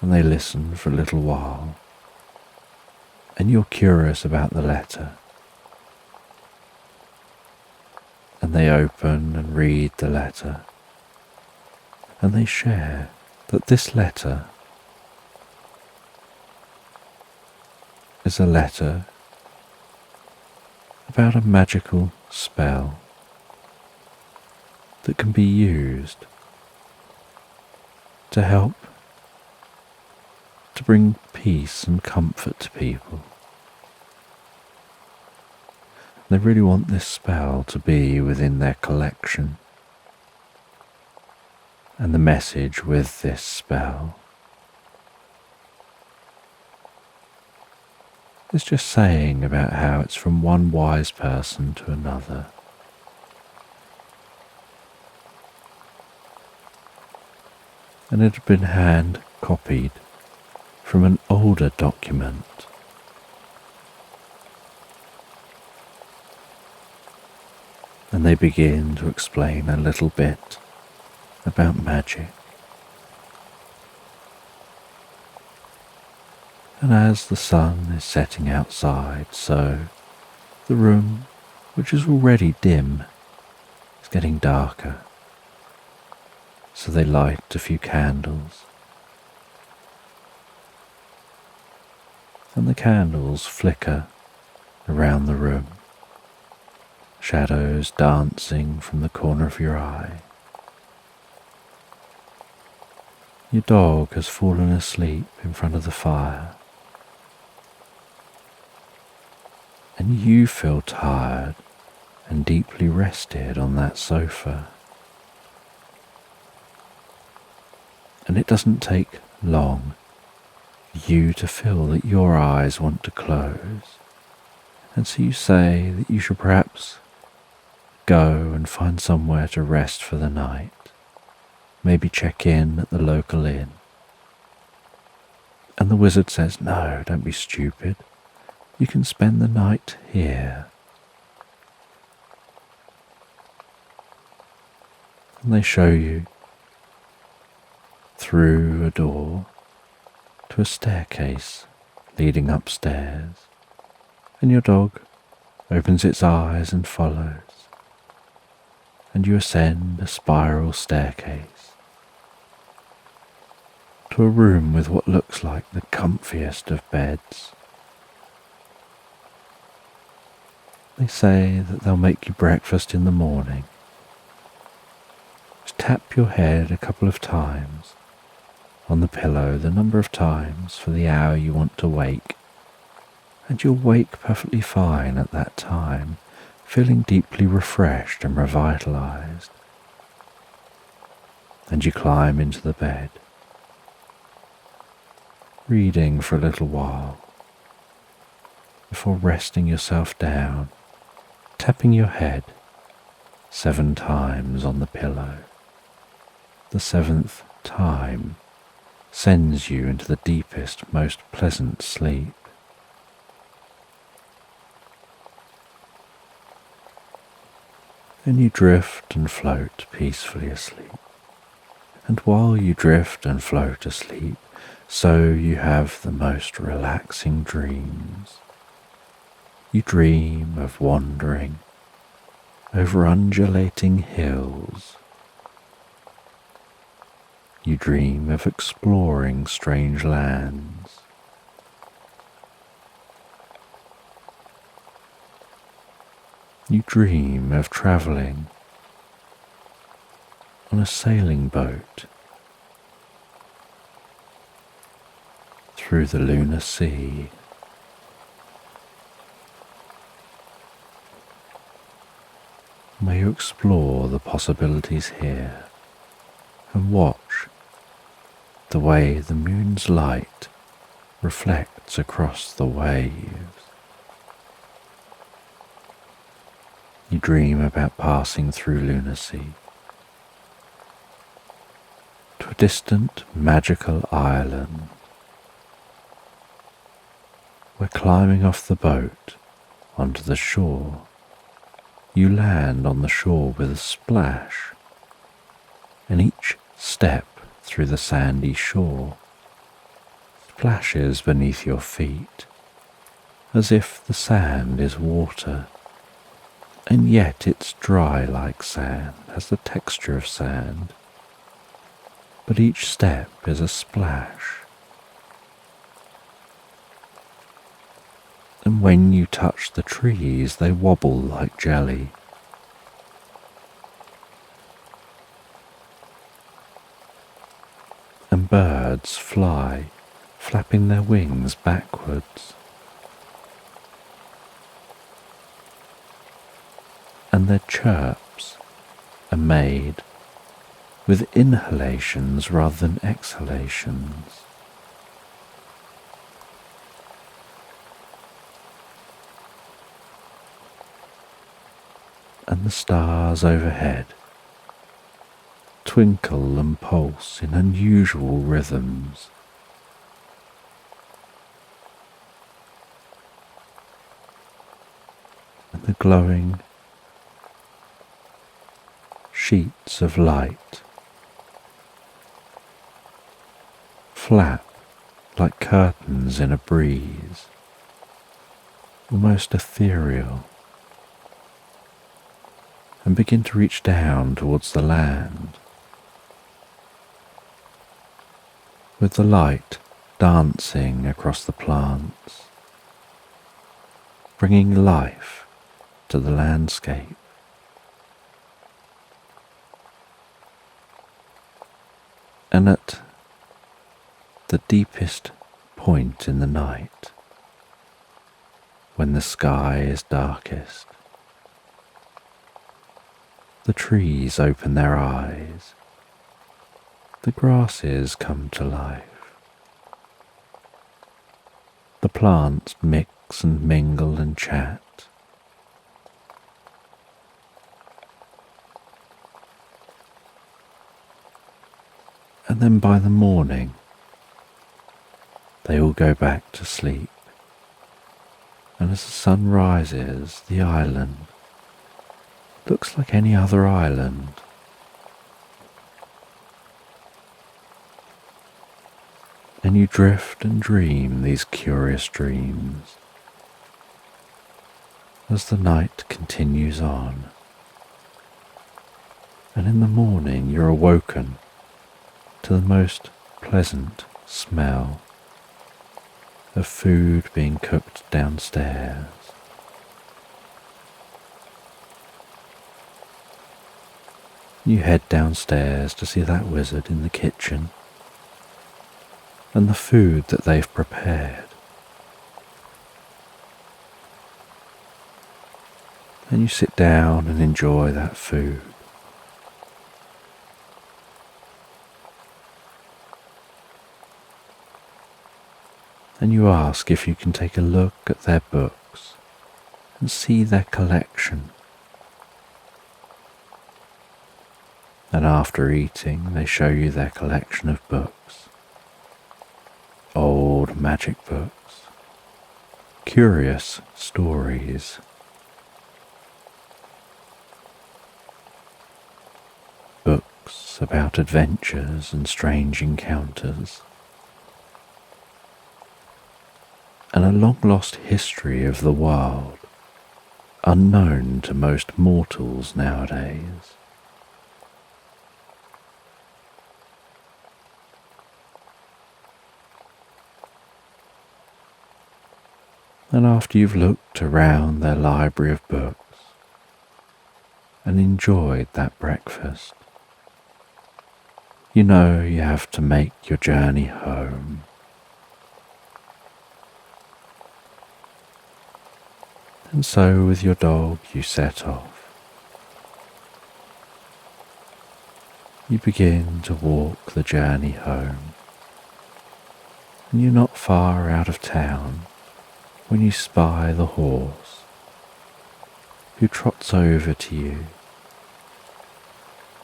A: And they listen for a little while, and you're curious about the letter. And they open and read the letter, and they share that this letter is a letter about a magical spell that can be used to help to bring peace and comfort to people. They really want this spell to be within their collection. And the message with this spell is just saying about how it's from one wise person to another. And it had been hand copied from an older document. And they begin to explain a little bit about magic. And as the sun is setting outside, so the room, which is already dim, is getting darker. So they light a few candles. And the candles flicker around the room, shadows dancing from the corner of your eye. Your dog has fallen asleep in front of the fire, and you feel tired and deeply rested on that sofa. And it doesn't take long for you to feel that your eyes want to close, and so you say that you should perhaps go and find somewhere to rest for the night, maybe check in at the local inn. And the wizard says, no, don't be stupid. You can spend the night here. And they show you through a door to a staircase leading upstairs, and your dog opens its eyes and follows, and you ascend a spiral staircase to a room with what looks like the comfiest of beds. They say that they'll make you breakfast in the morning. Just tap your head a couple of times on the pillow, the number of times for the hour you want to wake, and you'll wake perfectly fine at that time, feeling deeply refreshed and revitalized. And you climb into the bed, reading for a little while before resting yourself down, tapping your head 7 times on the pillow. The 7th time sends you into the deepest, most pleasant sleep. Then you drift and float peacefully asleep. And while you drift and float asleep, so you have the most relaxing dreams. You dream of wandering over undulating hills. You dream of exploring strange lands. You dream of travelling on a sailing boat through the lunar sea. May you explore the possibilities here and watch the way the moon's light reflects across the waves. You dream about passing through lunacy to a distant magical island where, climbing off the boat onto the shore, you land on the shore with a splash, and each step through the sandy shore splashes beneath your feet as if the sand is water, and yet it's dry like sand, has the texture of sand, but each step is a splash. And when you touch the trees, they wobble like jelly. birds fly, flapping their wings backwards. And their chirps are made with inhalations rather than exhalations. And the stars overhead twinkle and pulse in unusual rhythms. And the glowing sheets of light flap like curtains in a breeze, almost ethereal, and begin to reach down towards the land, with the light dancing across the plants, bringing life to the landscape. And at the deepest point in the night, when the sky is darkest, the trees open their eyes, the grasses come to life, the plants mix and mingle and chat. And then by the morning, they all go back to sleep, and as the sun rises, the island looks like any other island. And you drift and dream these curious dreams as the night continues on. And in the morning you're awoken to the most pleasant smell of food being cooked downstairs. You head downstairs to see that wizard in the kitchen and the food that they've prepared. And you sit down and enjoy that food. And you ask if you can take a look at their books and see their collection. And after eating, they show you their collection of books. Old magic books, curious stories, books about adventures and strange encounters, and a long-lost history of the wild, unknown to most mortals nowadays. And after you've looked around their library of books and enjoyed that breakfast, you know you have to make your journey home. And so with your dog you set off. You begin to walk the journey home, and you're not far out of town when you spy the horse, who trots over to you.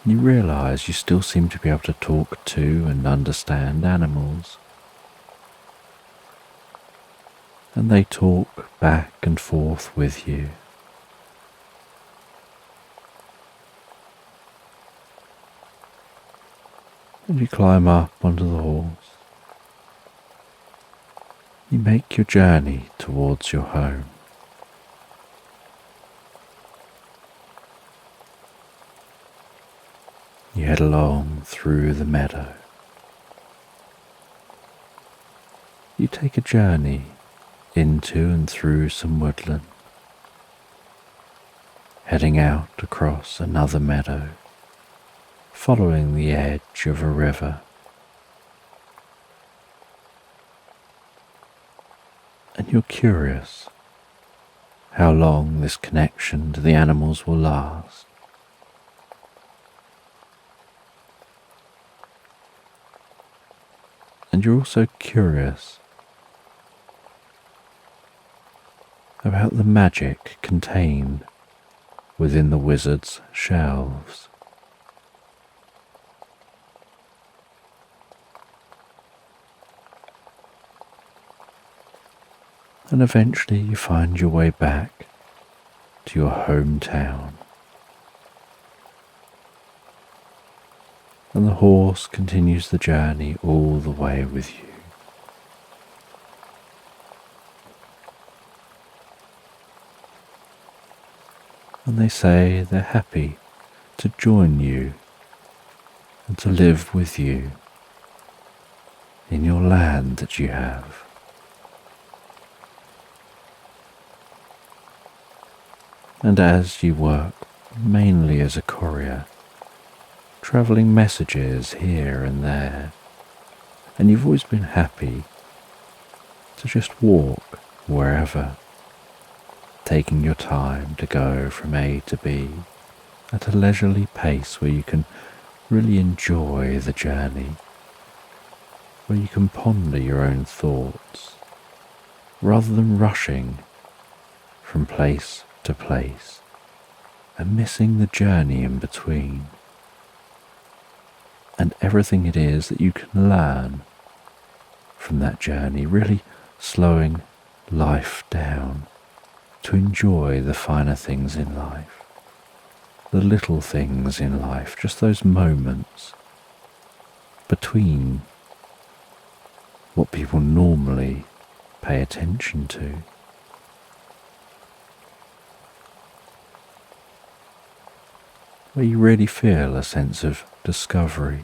A: You realize you still seem to be able to talk to and understand animals, and they talk back and forth with you. And you climb up onto the horse. You make your journey towards your home. You head along through the meadow. You take a journey into and through some woodland, heading out across another meadow, following the edge of a river. And you're curious how long this connection to the animals will last. And you're also curious about the magic contained within the wizard's shelves. And eventually you find your way back to your hometown. And the horse continues the journey all the way with you. And they say they're happy to join you and to live with you in your land that you have. And as you work mainly as a courier, travelling messages here and there, and you've always been happy to just walk wherever, taking your time to go from A to B at a leisurely pace where you can really enjoy the journey, where you can ponder your own thoughts rather than rushing from place to place and missing the journey in between and everything it is that you can learn from that journey, really slowing life down to enjoy the finer things in life, the little things in life, just those moments between what people normally pay attention to. Where you really feel a sense of discovery,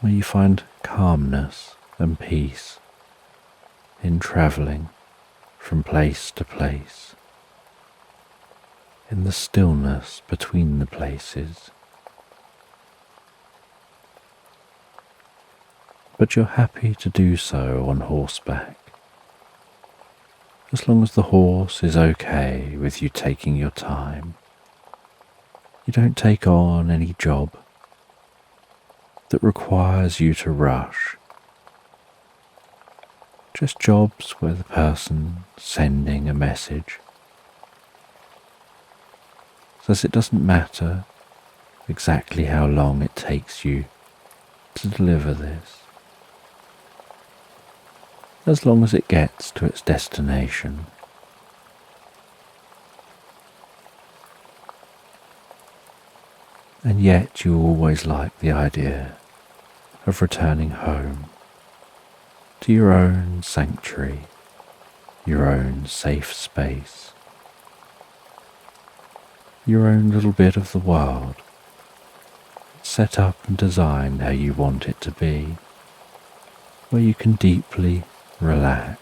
A: where you find calmness and peace in travelling from place to place, in the stillness between the places. But you're happy to do so on horseback, as long as the horse is okay with you taking your time. You don't take on any job that requires you to rush. Just jobs where the person sending a message says it doesn't matter exactly how long it takes you to deliver this, as long as it gets to its destination. And yet you always like the idea of returning home to your own sanctuary, your own safe space, your own little bit of the world, set up and designed how you want it to be, where you can deeply relax.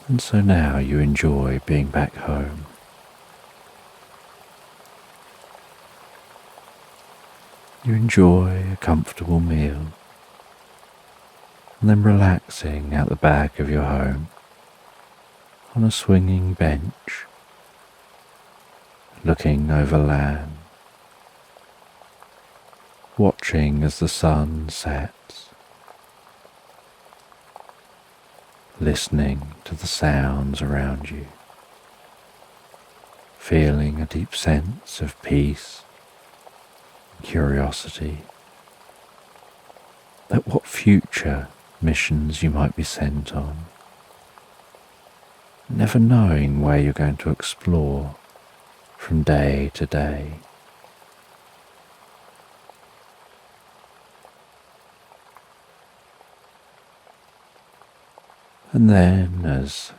A: And so now you enjoy being back home. You enjoy a comfortable meal and then relaxing at the back of your home on a swinging bench, looking over land, watching as the sun sets, listening to the sounds around you, feeling a deep sense of peace and curiosity at what future missions you might be sent on, never knowing where you're going to explore from day to day. And then as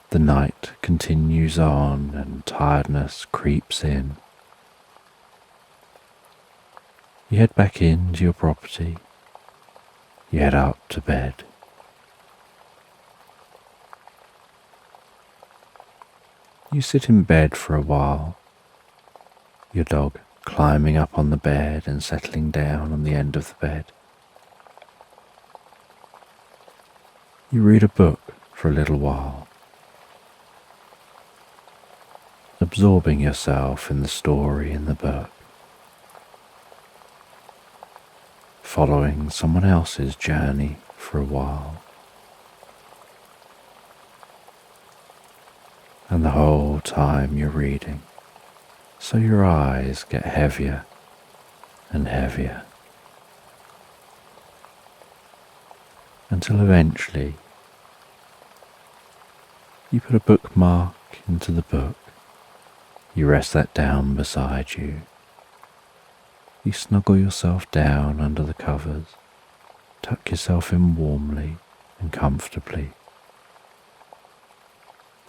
A: the night continues on and tiredness creeps in, you head back into your property, you head up to bed. You sit in bed for a while, your dog climbing up on the bed and settling down on the end of the bed. You read a book for a little while, absorbing yourself in the story in the book, following someone else's journey for a while. And the whole time you're reading, so your eyes get heavier and heavier, until eventually you put a bookmark into the book. You rest that down beside you. You snuggle yourself down under the covers, tuck yourself in warmly and comfortably,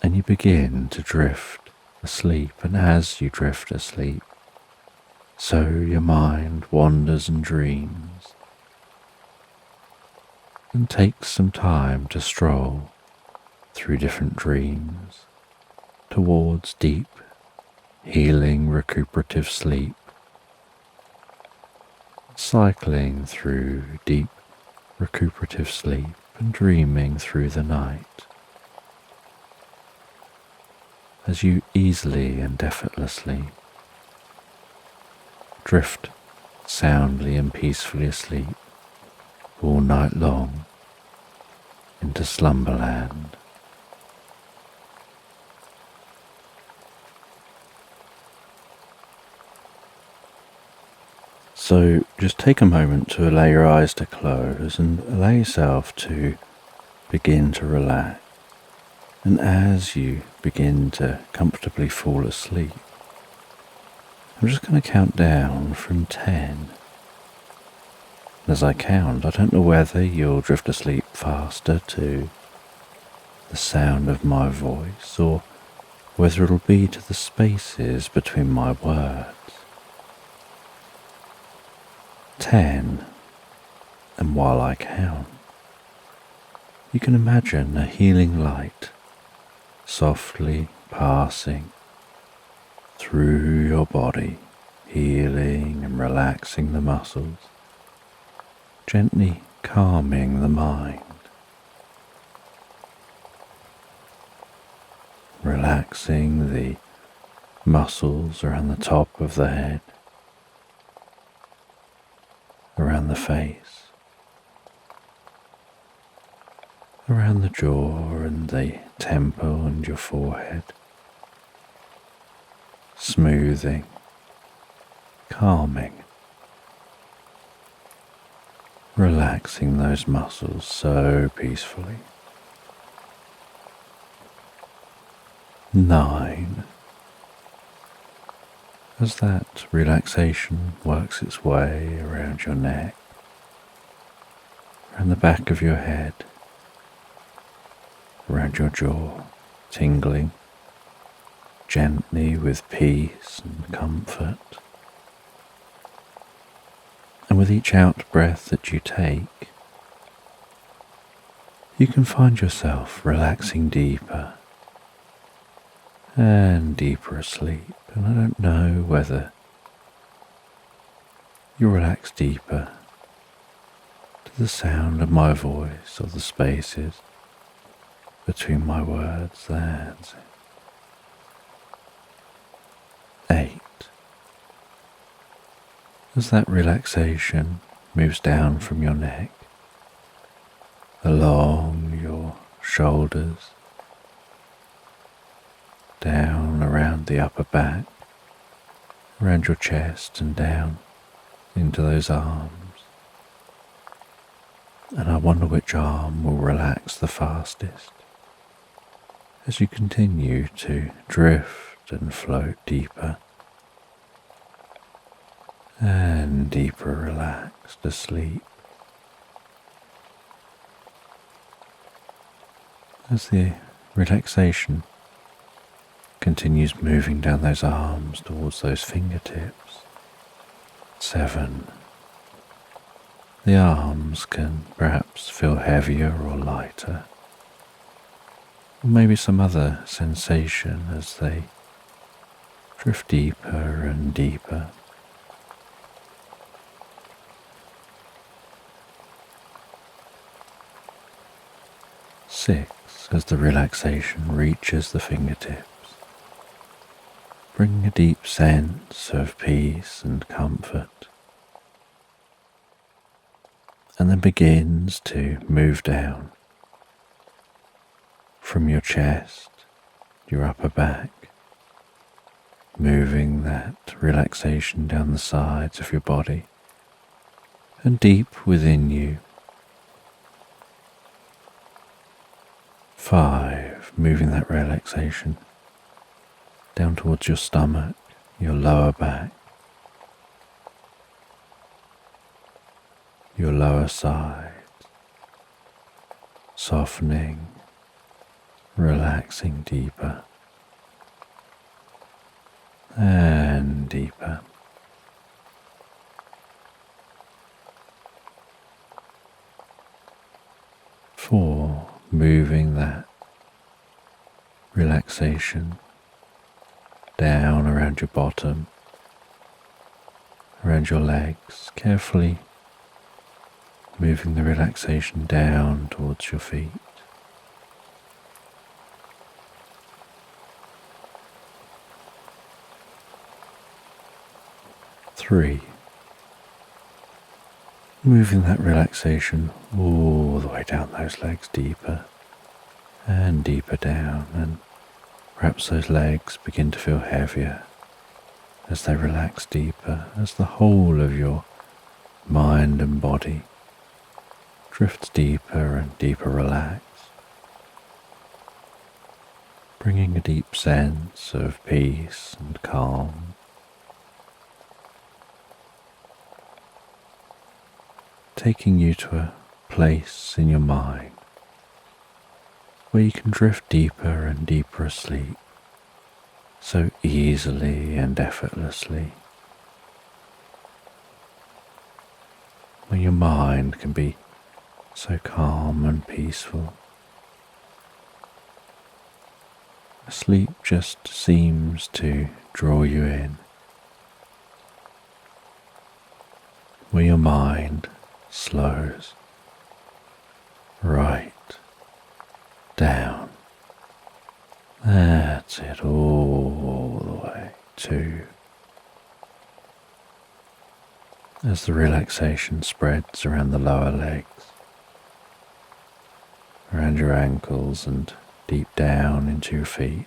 A: and you begin to drift asleep. And as you drift asleep, so your mind wanders and dreams, and takes some time to stroll through different dreams towards deep, healing, recuperative sleep, cycling through deep, recuperative sleep and dreaming through the night, as you easily and effortlessly drift soundly and peacefully asleep all night long into Slumberland. So just take a moment to allow your eyes to close and allow yourself to begin to relax. And as you begin to comfortably fall asleep, I'm just going to count down from 10. As I count, I don't know whether you'll drift asleep faster to the sound of my voice or whether it'll be to the spaces between my words. 10, and while I count, you can imagine a healing light softly passing through your body, healing and relaxing the muscles, gently calming the mind, relaxing the muscles around the top of the head, around the face, around the jaw and the temple and your forehead, smoothing, calming, relaxing those muscles so peacefully. 9. As that relaxation works its way around your neck, around the back of your head, around your jaw, tingling gently with peace and comfort. And with each out breath that you take, you can find yourself relaxing deeper and deeper asleep. And I don't know whether you relax deeper to the sound of my voice or the spaces between my words. That's it. 8. As that relaxation moves down from your neck, along your shoulders, down around the upper back, around your chest and down into those arms. And I wonder which arm will relax the fastest as you continue to drift and float deeper and deeper relaxed asleep. As the relaxation continues moving down those arms towards those fingertips. 7. The arms can perhaps feel heavier or lighter, or maybe some other sensation as they Drift deeper and deeper. 6 as the relaxation reaches the fingertips. Bring a deep sense of peace and comfort, and then begins to move down from your chest, your upper back, moving that relaxation down the sides of your body and deep within you. 5, moving that relaxation down towards your stomach, your lower back, your lower side, softening, relaxing deeper and deeper. 4, moving that relaxation down around your bottom, around your legs, carefully moving the relaxation down towards your feet. 3, moving that relaxation all the way down those legs, deeper and deeper down, and perhaps those legs begin to feel heavier as they relax deeper, as the whole of your mind and body drifts deeper and deeper relaxed, bringing a deep sense of peace and calm. Taking you to a place in your mind where you can drift deeper and deeper asleep so easily and effortlessly, where your mind can be so calm and peaceful. Sleep just seems to draw you in, where your mind slows right down. That's it, all the way to, as the relaxation spreads around the lower legs, around your ankles and deep down into your feet.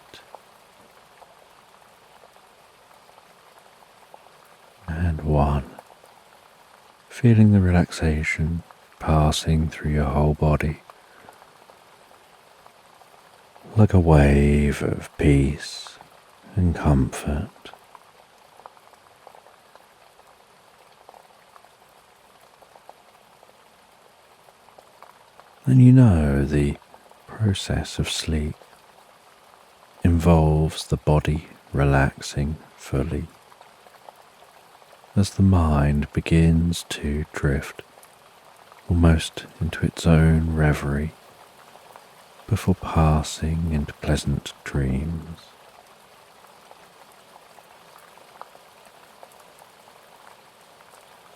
A: And 1, feeling the relaxation passing through your whole body like a wave of peace and comfort. And you know the process of sleep involves the body relaxing fully as the mind begins to drift almost into its own reverie before passing into pleasant dreams.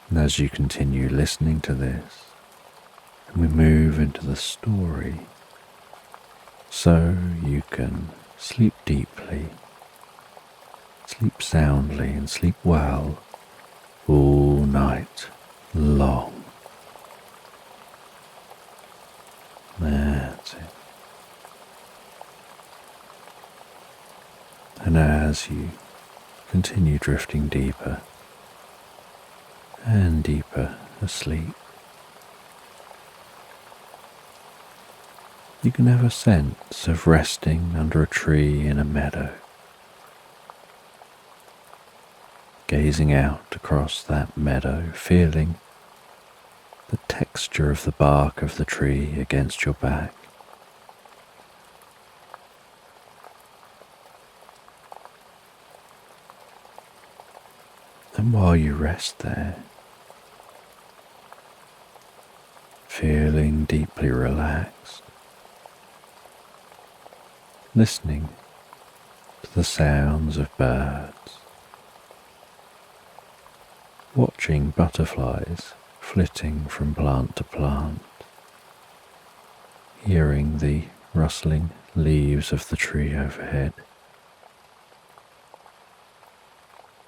A: And as you continue listening to this, and we move into the story, so you can sleep deeply, sleep soundly, and sleep well all night long. That's it. And as you continue drifting deeper and deeper asleep, you can have a sense of resting under a tree in a meadow, gazing out across that meadow, feeling the texture of the bark of the tree against your back. And while you rest there, feeling deeply relaxed, listening to the sounds of birds, watching butterflies flitting from plant to plant, hearing the rustling leaves of the tree overhead,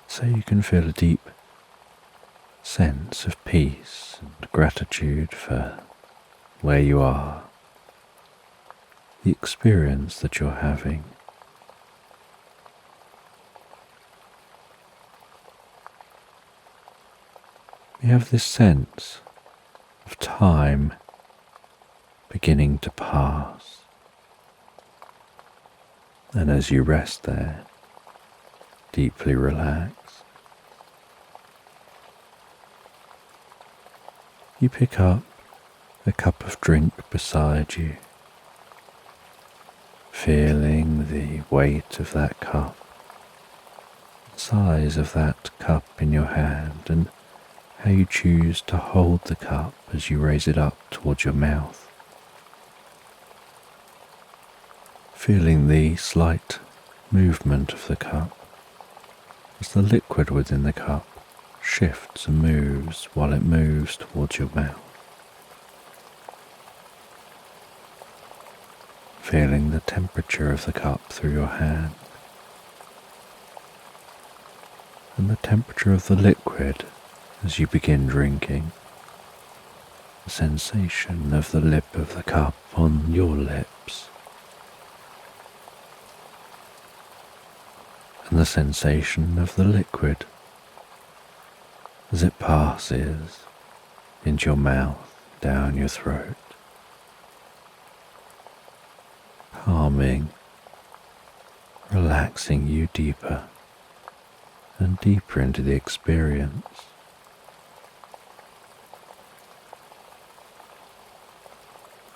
A: so you can feel a deep sense of peace and gratitude for where you are, the experience that you're having. You have this sense of time beginning to pass, and as you rest there, deeply relaxed, you pick up a cup of drink beside you, feeling the weight of that cup, the size of that cup in your hand, and how you choose to hold the cup as you raise it up towards your mouth. Feeling the slight movement of the cup as the liquid within the cup shifts and moves while it moves towards your mouth. Feeling the temperature of the cup through your hand and the temperature of the liquid as you begin drinking, the sensation of the lip of the cup on your lips, and the sensation of the liquid as it passes into your mouth, down your throat, calming, relaxing you deeper and deeper into the experience.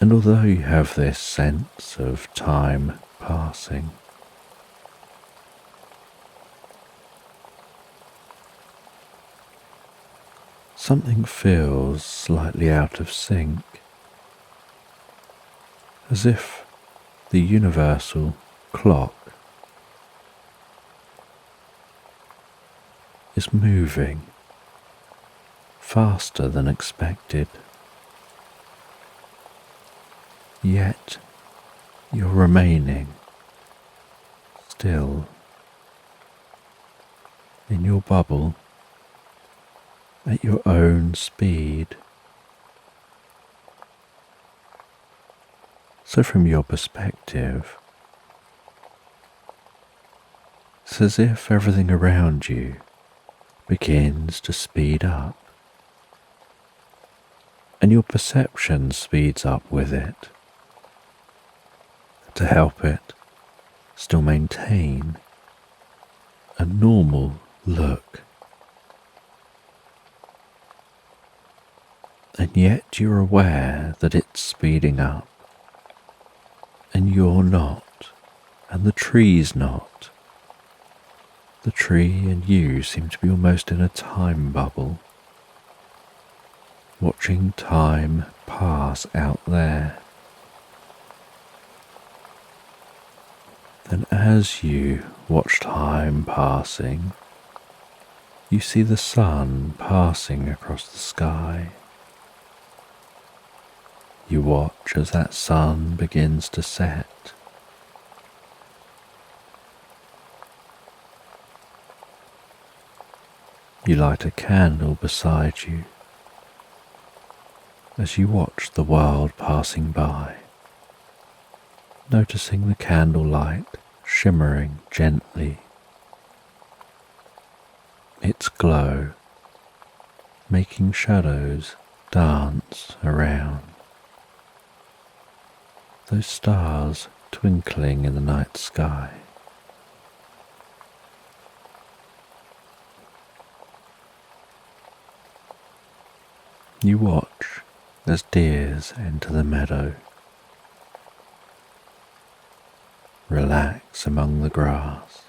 A: And although you have this sense of time passing, something feels slightly out of sync, as if the universal clock is moving faster than expected. Yet you're remaining still in your bubble at your own speed. So from your perspective, it's as if everything around you begins to speed up, and your perception speeds up with it, to help it still maintain a normal look. And yet you're aware that it's speeding up, and you're not, and the tree's not. The tree and you seem to be almost in a time bubble, watching time pass out there. Then as you watch time passing, you see the sun passing across the sky. You watch as that sun begins to set. You light a candle beside you as you watch the world passing by, noticing the candlelight shimmering gently, its glow making shadows dance around, those stars twinkling in the night sky. You watch as deers enter the meadow, relax among the grass,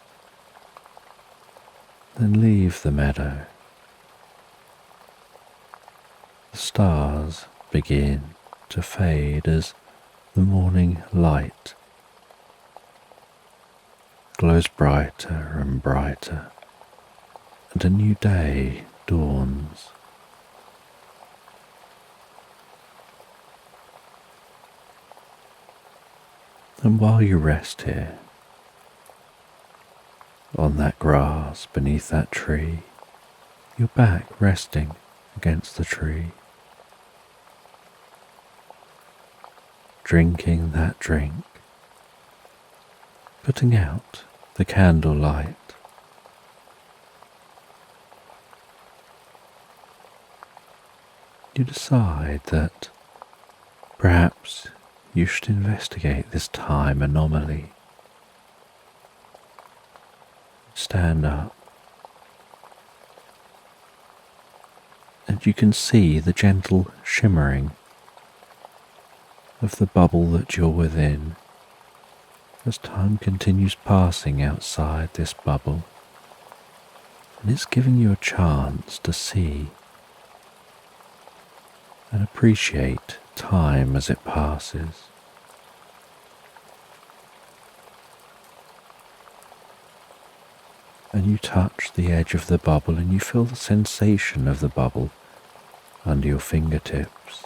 A: then leave the meadow. The stars begin to fade as the morning light glows brighter and brighter, and a new day dawns. And while you rest here, on that grass beneath that tree, your back resting against the tree, drinking that drink, putting out the candle light, you decide that perhaps you should investigate this time anomaly. Stand up, and you can see the gentle shimmering of the bubble that you're within as time continues passing outside this bubble, and it's giving you a chance to see and appreciate time as it passes. And you touch the edge of the bubble and you feel the sensation of the bubble under your fingertips.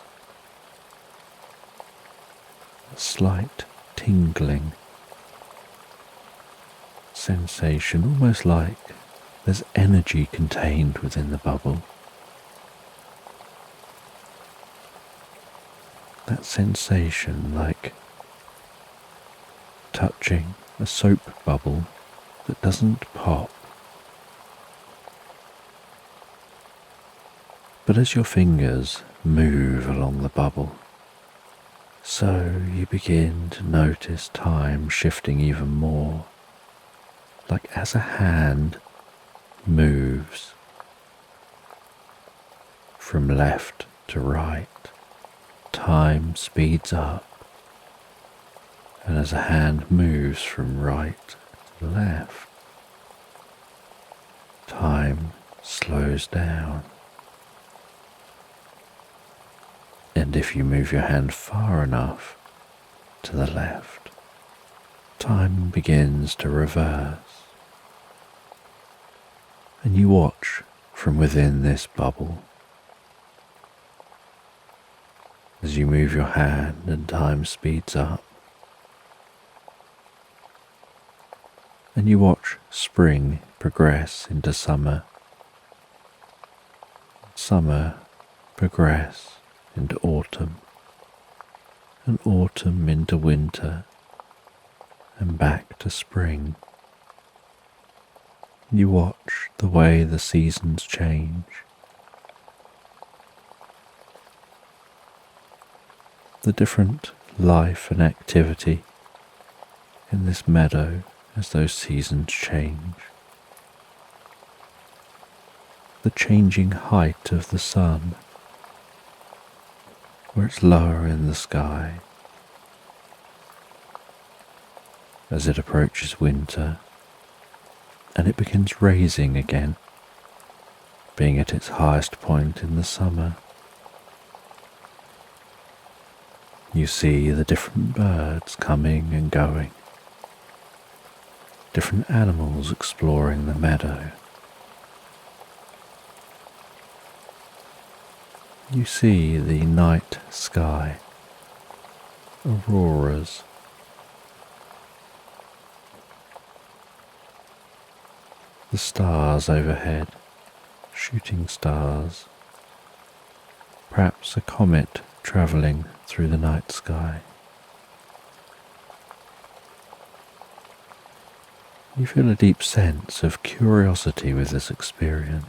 A: A slight tingling sensation, almost like there's energy contained within the bubble. That sensation like touching a soap bubble that doesn't pop. But as your fingers move along the bubble, so you begin to notice time shifting even more, like as a hand moves from left to right, time speeds up, and as a hand moves from right to left, time slows down. And if you move your hand far enough to the left, time begins to reverse. And you watch from within this bubble as you move your hand and time speeds up. And you watch spring progress into summer, summer progress into autumn, and autumn into winter, and back to spring. You watch the way the seasons change. The different life and activity in this meadow as those seasons change. The changing height of the sun, where it's lower in the sky as it approaches winter, and it begins raising again, being at its highest point in the summer. You see the different birds coming and going, different animals exploring the meadow. You see the night sky, auroras, the stars overhead, shooting stars, perhaps a comet travelling through the night sky. You feel a deep sense of curiosity with this experience.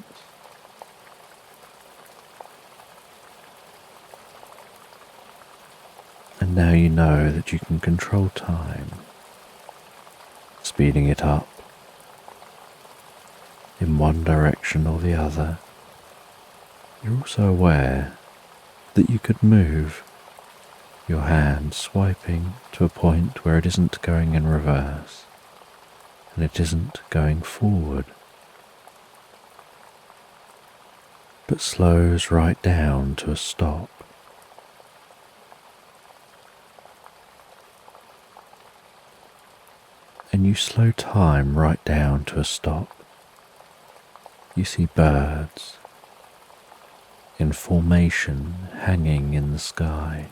A: And now you know that you can control time, speeding it up in one direction or the other. You're also aware that you could move your hand swiping to a point where it isn't going in reverse and it isn't going forward, but slows right down to a stop. And you you slow time right down to a stop, you see birds in formation hanging in the sky,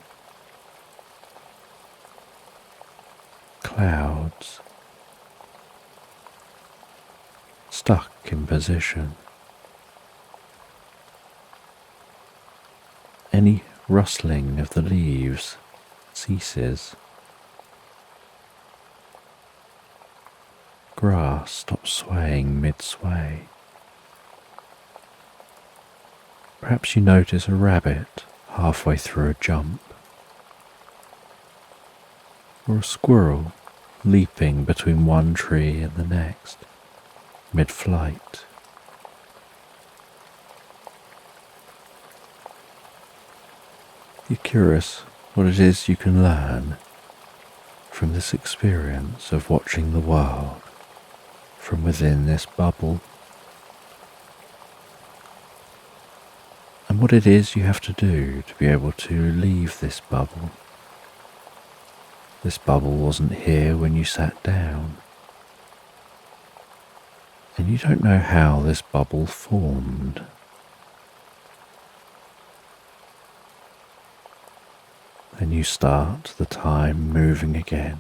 A: clouds stuck in position. Any rustling of the leaves ceases. Grass stops swaying mid-sway. Perhaps you notice a rabbit halfway through a jump, or a squirrel leaping between one tree and the next, mid-flight. You're curious what it is you can learn from this experience of watching the world from within this bubble, and what it is you have to do to be able to leave this bubble. This bubble wasn't here when you sat down, and you don't know how this bubble formed. Then you start the time moving again,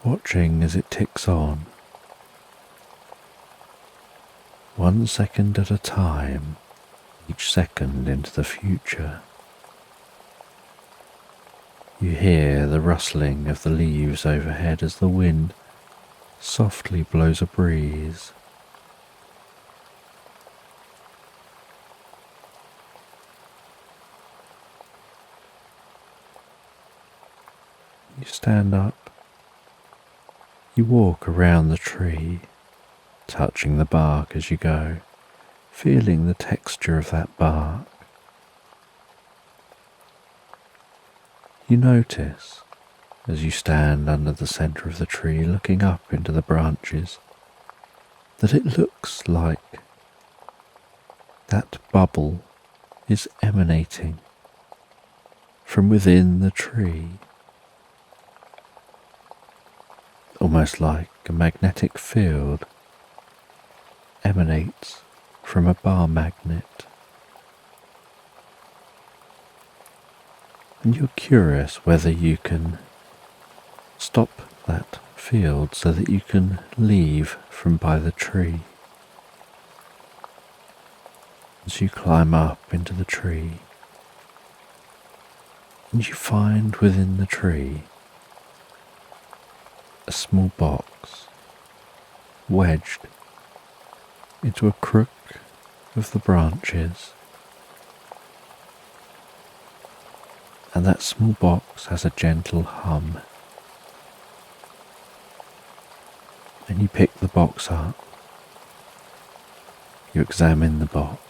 A: watching as it ticks on, 1 second at a time, each second into the future. You hear the rustling of the leaves overhead as the wind softly blows a breeze. You stand up, you walk around the tree, touching the bark as you go, feeling the texture of that bark. You notice, as you stand under the centre of the tree looking up into the branches, that it looks like that bubble is emanating from within the tree, almost like a magnetic field emanates from a bar magnet. And you're curious whether you can stop that field so that you can leave from by the tree. As you climb up into the tree, and you find within the tree a small box wedged into a crook of the branches, and that small box has a gentle hum. And you pick the box up, you examine the box,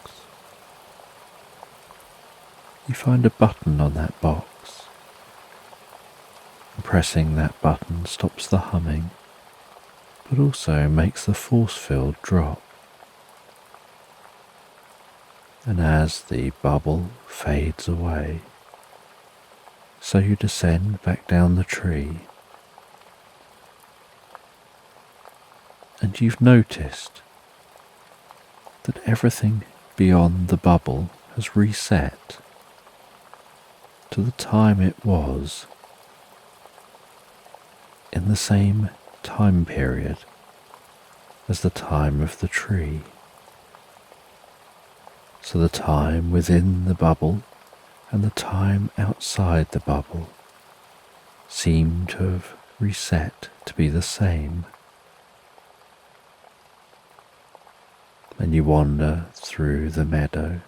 A: you find a button on that box. Pressing that button stops the humming, but also makes the force field drop. And as the bubble fades away, so you descend back down the tree, and you've noticed that everything beyond the bubble has reset to the time it was in the same time period as the time of the tree. So the time within the bubble and the time outside the bubble seem to have reset to be the same. And you wander through the meadow,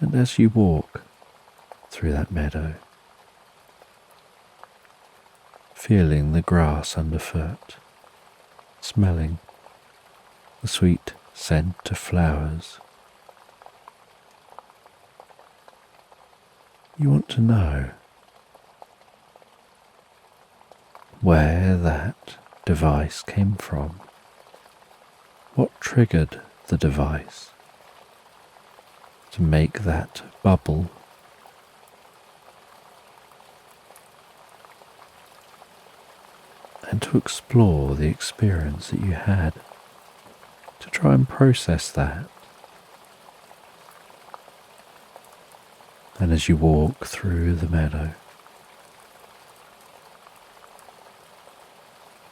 A: and as you walk through that meadow, feeling the grass underfoot, smelling the sweet scent of flowers, you want to know where that device came from. What triggered the device to make that bubble and to explore the experience that you had, to try and process that. And as you walk through the meadow,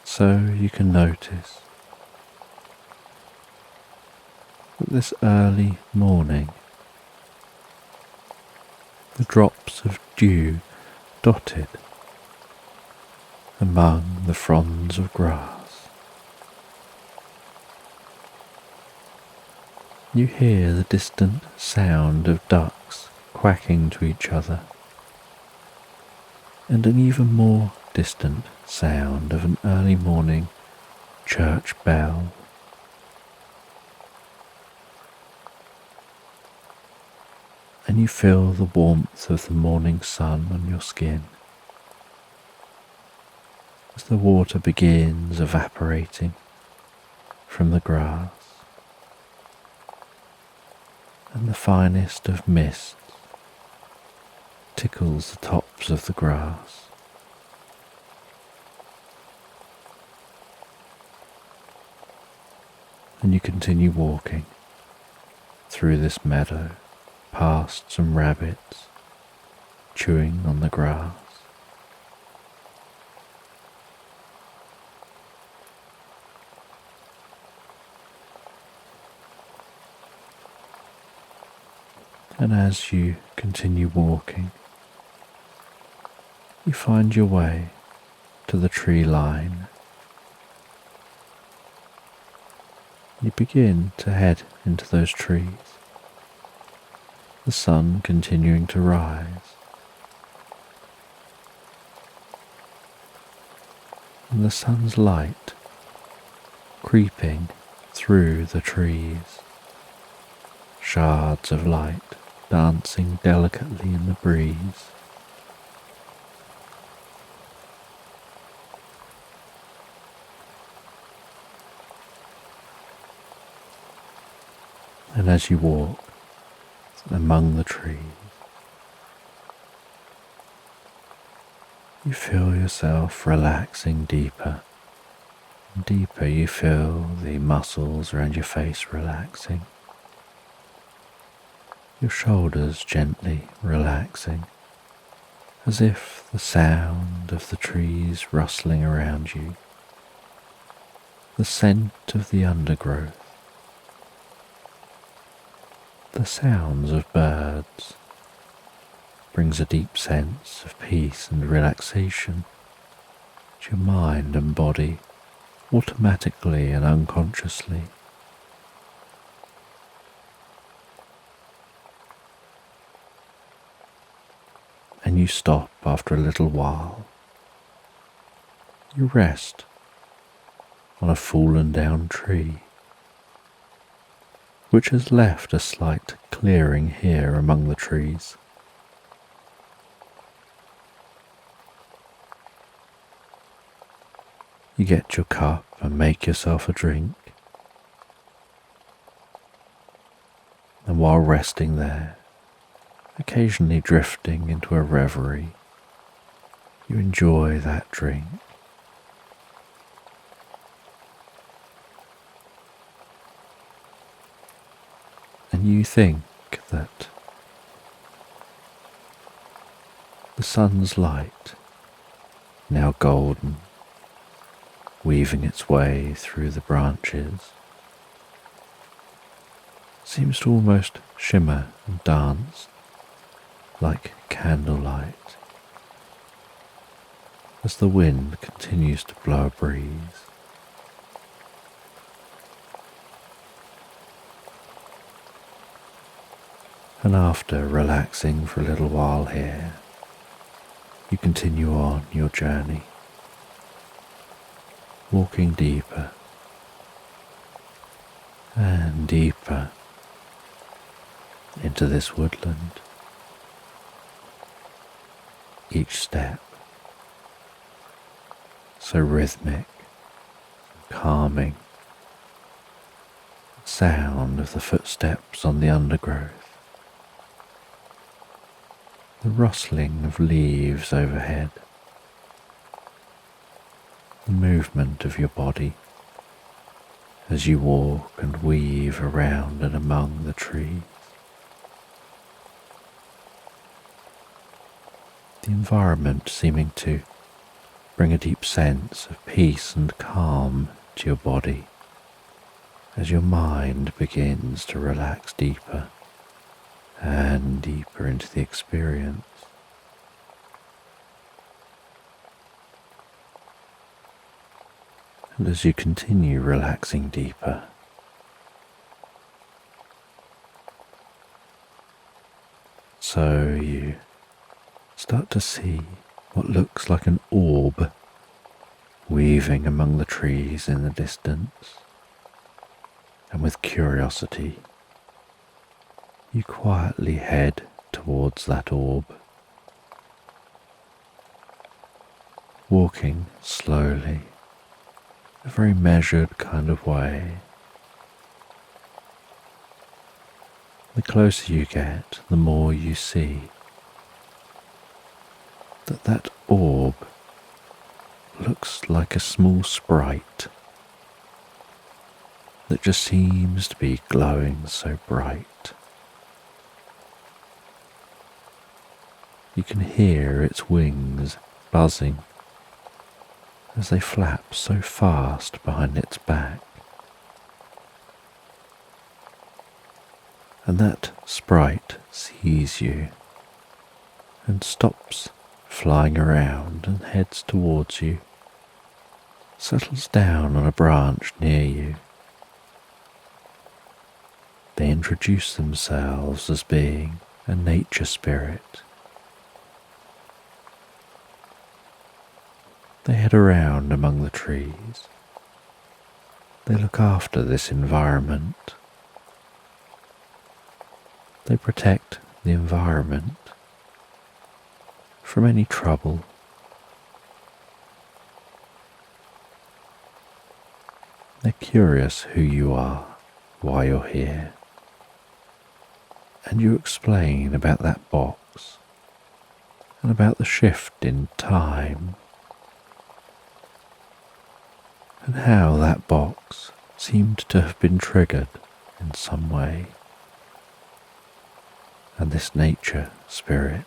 A: so you can notice that this early morning, the drops of dew dotted among the fronds of grass. You hear the distant sound of ducks quacking to each other, and an even more distant sound of an early morning church bell. And you feel the warmth of the morning sun on your skin as the water begins evaporating from the grass, and the finest of mists tickles the tops of the grass. And you continue walking through this meadow, past some rabbits chewing on the grass. And as you continue walking, you find your way to the tree line. You begin to head into those trees, the sun continuing to rise, and the sun's light creeping through the trees, shards of light dancing delicately in the breeze. And as you walk among the trees, you feel yourself relaxing deeper and deeper. You feel the muscles around your face relaxing, your shoulders gently relaxing, as if the sound of the trees rustling around you, the scent of the undergrowth, the sounds of birds brings a deep sense of peace and relaxation to your mind and body, automatically and unconsciously. And you stop after a little while. You rest on a fallen down tree, which has left a slight clearing here among the trees. You get your cup and make yourself a drink, and while resting there, occasionally drifting into a reverie, you enjoy that drink. And you think that the sun's light, now golden, weaving its way through the branches, seems to almost shimmer and dance like candlelight as the wind continues to blow a breeze. And after relaxing for a little while here, you continue on your journey, walking deeper and deeper into this woodland. Each step so rhythmic, calming, the sound of the footsteps on the undergrowth, the rustling of leaves overhead, the movement of your body as you walk and weave around and among the trees. The environment seeming to bring a deep sense of peace and calm to your body as your mind begins to relax deeper and deeper into the experience. And as you continue relaxing deeper, so you start to see what looks like an orb weaving among the trees in the distance. And with curiosity, you quietly head towards that orb, walking slowly, a very measured kind of way. The closer you get, the more you see that orb looks like a small sprite that just seems to be glowing so bright. You can hear its wings buzzing as they flap so fast behind its back. And that sprite sees you and stops flying around and heads towards you, settles down on a branch near you. They introduce themselves as being a nature spirit. They head around among the trees. They look after this environment. They protect the environment from any trouble. They're curious who you are, why you're here, and you explain about that box and about the shift in time and how that box seemed to have been triggered in some way. And this nature spirit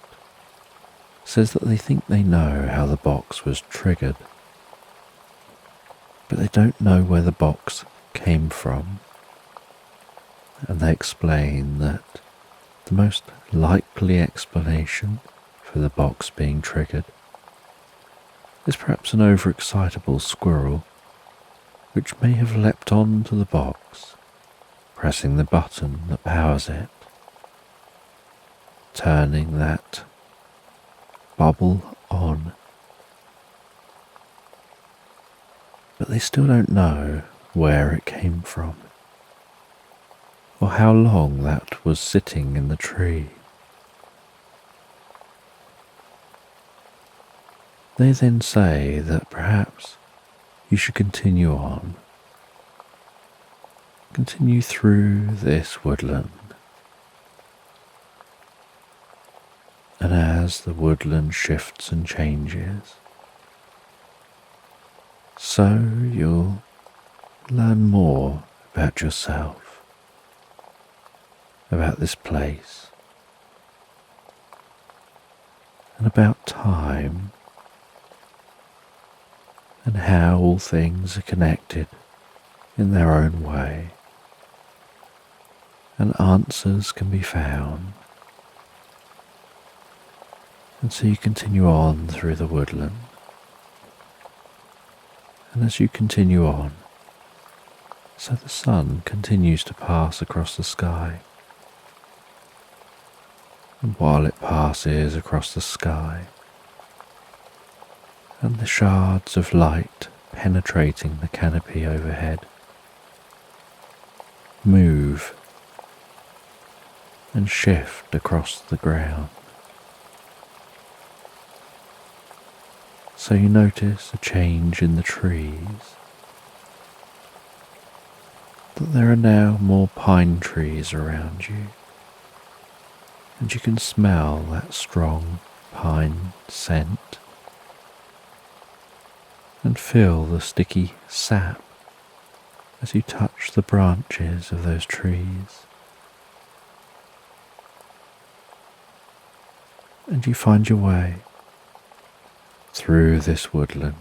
A: says that they think they know how the box was triggered, but they don't know where the box came from. And they explain that the most likely explanation for the box being triggered is perhaps an overexcitable squirrel which may have leapt onto the box, pressing the button that powers it, turning that bubble on. But they still don't know where it came from, or how long that was sitting in the tree. They then say that perhaps you should continue on, continue through this woodland, and as the woodland shifts and changes, so you'll learn more about yourself, about this place, and about time, and how all things are connected in their own way, and answers can be found. And so you continue on through the woodland, and as you continue on, so the sun continues to pass across the sky, and while it passes across the sky, and the shards of light penetrating the canopy overhead move and shift across the ground. So you notice a change in the trees, that there are now more pine trees around you, and you can smell that strong pine scent. and feel the sticky sap as you touch the branches of those trees. And you find your way through this woodland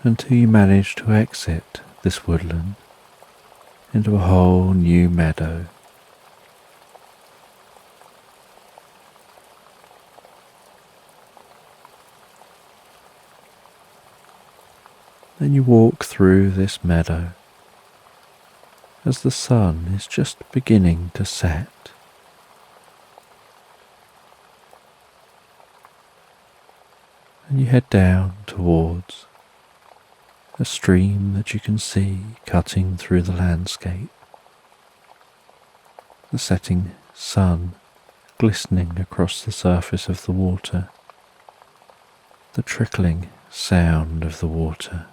A: until you manage to exit this woodland into a whole new meadow. Then you walk through this meadow as the sun is just beginning to set. And you head down towards a stream that you can see cutting through the landscape. The setting sun glistening across the surface of the water. The trickling sound of the water.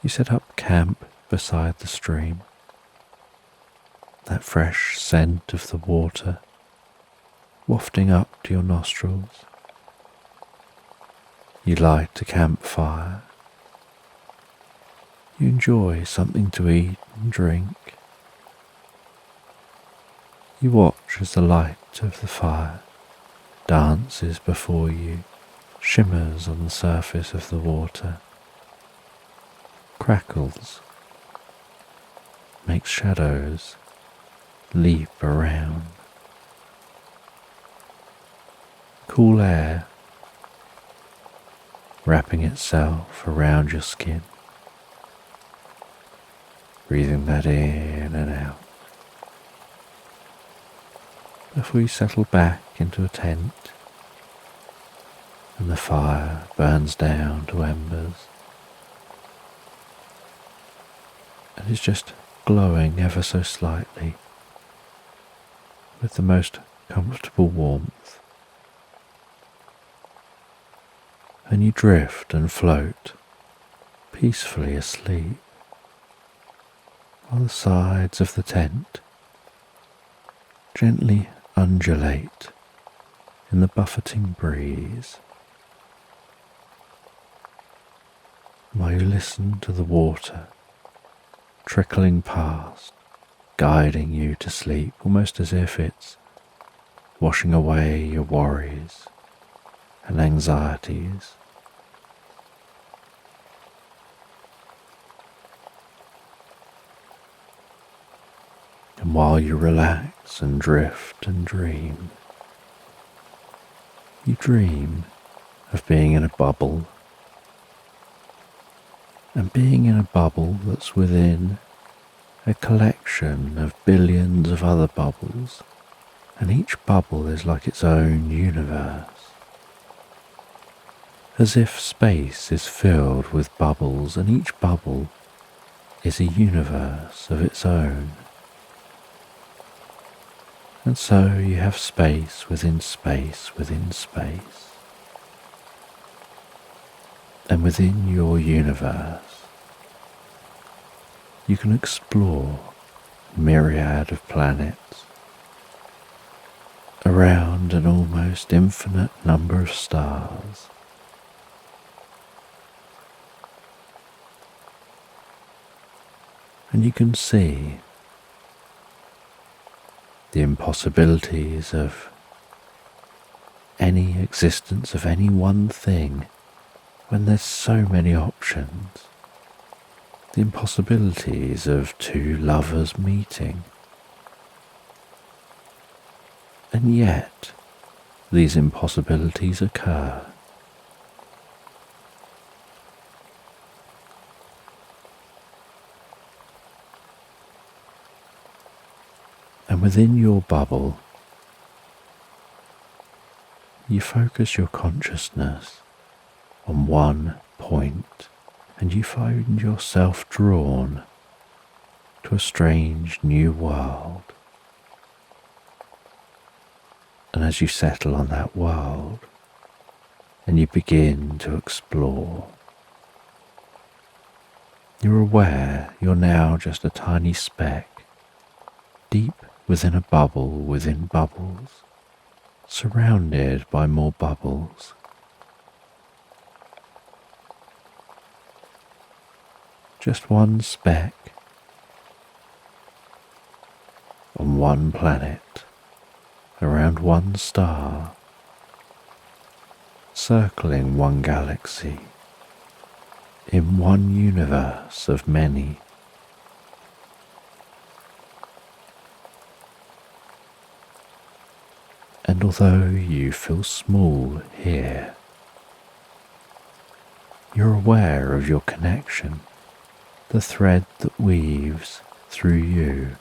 A: You set up camp beside the stream. That fresh scent of the water wafting up to your nostrils. You light a campfire. You enjoy something to eat and drink. You watch as the light of the fire dances before you, shimmers on the surface of the water, crackles, makes shadows leap around. Cool air wrapping itself around your skin, breathing that in and out before you settle back into a tent and the fire burns down to embers and is just glowing ever so slightly with the most comfortable warmth. And you drift and float peacefully asleep while the sides of the tent gently undulate in the buffeting breeze, while you listen to the water trickling past, guiding you to sleep, almost as if it's washing away your worries and anxieties. And while you relax and drift and dream, you dream of being in a bubble, and being in a bubble that's within a collection of billions of other bubbles, and each bubble is like its own universe, as if space is filled with bubbles, and each bubble is a universe of its own. And so you have space within space within space. And within your universe, you can explore a myriad of planets around an almost infinite number of stars. And you can see the impossibilities of any existence of any one thing when there's so many options. The impossibilities of two lovers meeting. And yet, these impossibilities occur. And within your bubble, you focus your consciousness on one point, and you find yourself drawn to a strange new world. And as you settle on that world, and you begin to explore, you're aware you're now just a tiny speck, deep within a bubble within bubbles, surrounded by more bubbles. Just one speck on one planet, around one star, circling one galaxy, in one universe of many. And although you feel small here, you're aware of your connection, the thread that weaves through you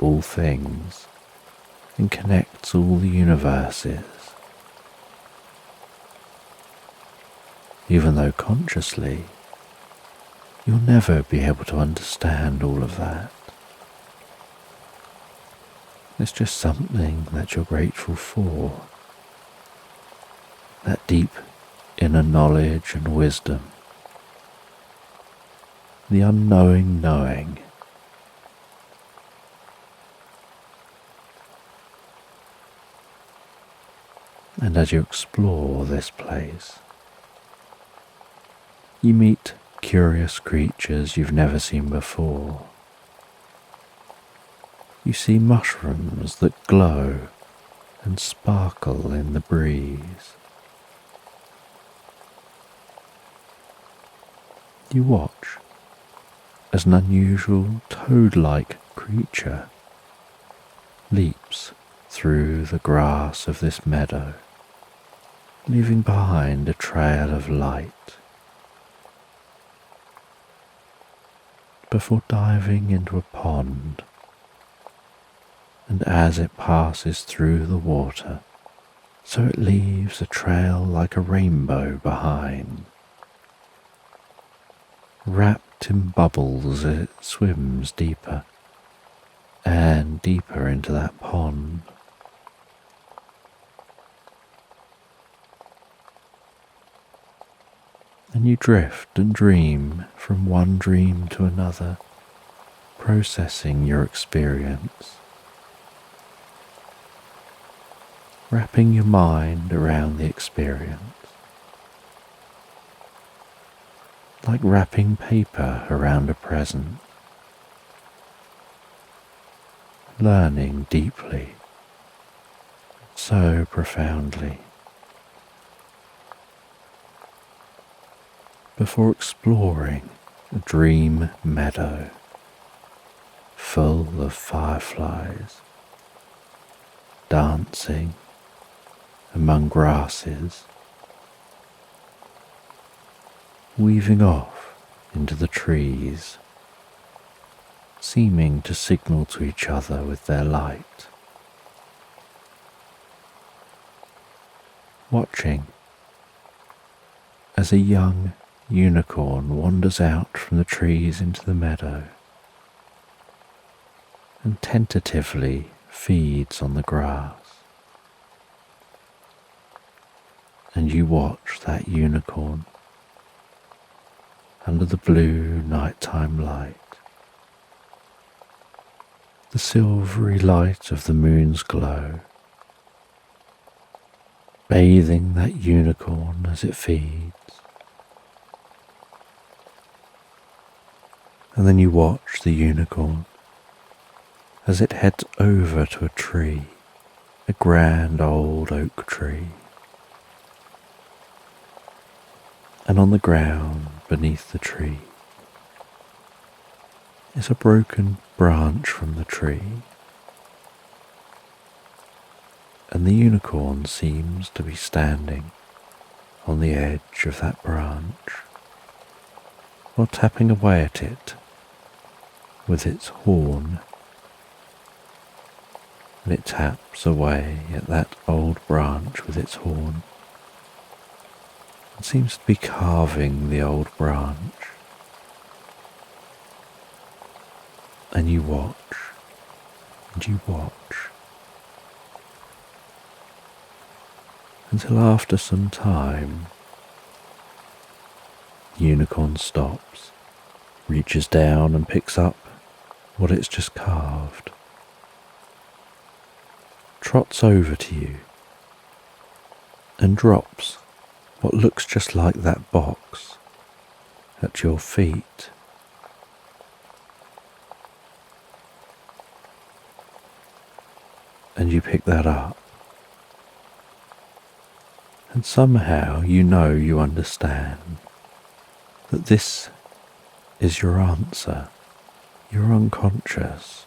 A: all things and connects all the universes. Even though consciously, you'll never be able to understand all of that. It's just something that you're grateful for. That deep inner knowledge and wisdom. The unknowing knowing. And as you explore this place, you meet curious creatures you've never seen before. You see mushrooms that glow and sparkle in the breeze. You watch as an unusual toad-like creature leaps through the grass of this meadow, leaving behind a trail of light, before diving into a pond. And as it passes through the water, so it leaves a trail like a rainbow behind. Wrapped in bubbles, it swims deeper and deeper into that pond. And you drift and dream from one dream to another, processing your experience, wrapping your mind around the experience, like wrapping paper around a present, learning deeply, so profoundly, before exploring a dream meadow full of fireflies dancing among grasses, weaving off into the trees, seeming to signal to each other with their light. Watching as a young unicorn wanders out from the trees into the meadow and tentatively feeds on the grass. And you watch that unicorn under the blue nighttime light, the silvery light of the moon's glow, bathing that unicorn as it feeds. And then you watch the unicorn as it heads over to a tree, a grand old oak tree. And on the ground beneath the tree is a broken branch from the tree, and the unicorn seems to be standing on the edge of that branch, while tapping away at it with its horn. And it taps away at that old branch with its horn, and seems to be carving the old branch. And you watch, and you watch, until after some time, the unicorn stops, reaches down and picks up what it's just carved, trots over to you and drops what looks just like that box at your feet. And you pick that up. And somehow you understand that this is your answer. Your unconscious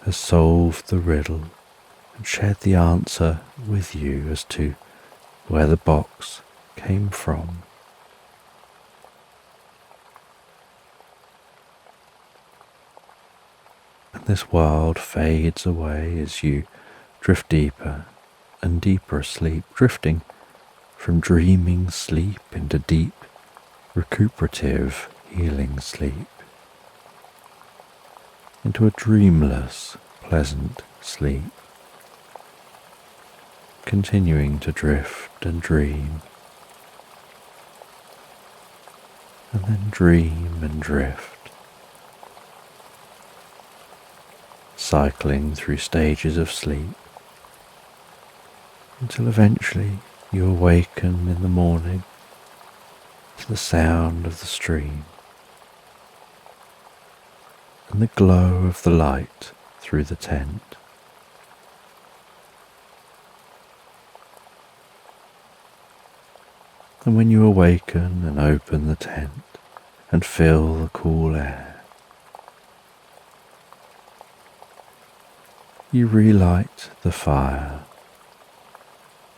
A: has solved the riddle and shared the answer with you as to where the box came from. And this world fades away as you drift deeper and deeper asleep, drifting from dreaming sleep into deep, recuperative, healing sleep, into a dreamless, pleasant sleep, continuing to drift and dream, and then dream and drift, cycling through stages of sleep, until eventually you awaken in the morning to the sound of the stream and the glow of the light through the tent. And when you awaken and open the tent and feel the cool air, you relight the fire.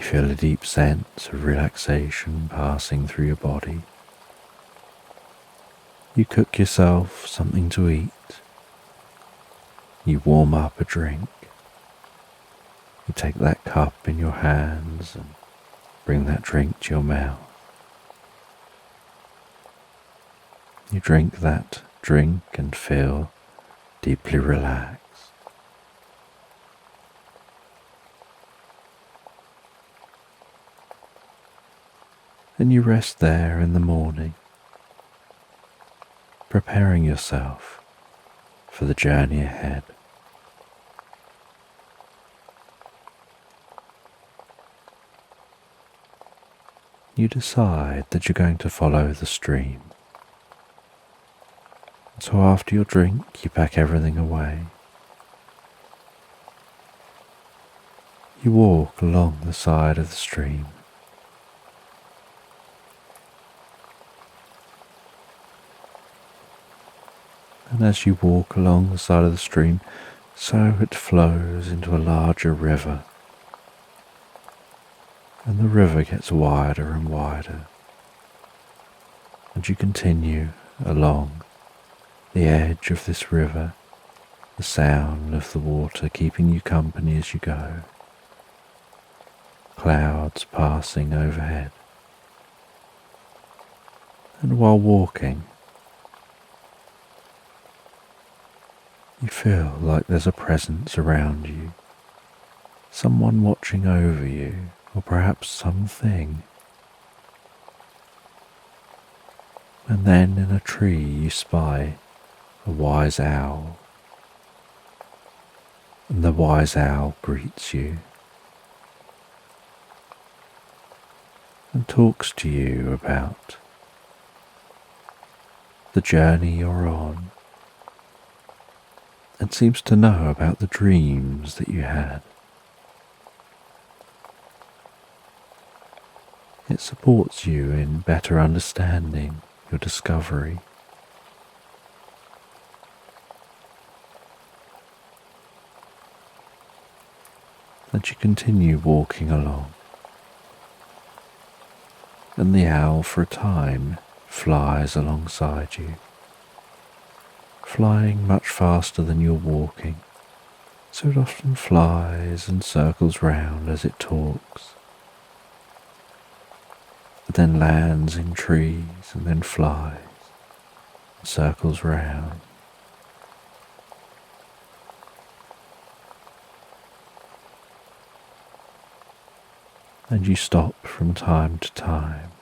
A: You feel a deep sense of relaxation passing through your body. You cook yourself something to eat. You warm up a drink. You take that cup in your hands and bring that drink to your mouth. You drink that drink and feel deeply relaxed. And you rest there in the morning, preparing yourself for the journey ahead. You decide that you're going to follow the stream. So after your drink, you pack everything away. You walk along the side of the stream. And as you walk along the side of the stream, so it flows into a larger river. And the river gets wider and wider. And you continue along the edge of this river, the sound of the water keeping you company as you go. Clouds passing overhead. And while walking, you feel like there's a presence around you, someone watching over you, or perhaps something. And then in a tree you spy a wise owl, and the wise owl greets you and talks to you about the journey you're on, and seems to know about the dreams that you had. It supports you in better understanding your discovery. And you continue walking along, and the owl for a time flies alongside you, flying much faster than you're walking, so it often flies and circles round as it talks. It then lands in trees and then flies and circles round. And you stop from time to time.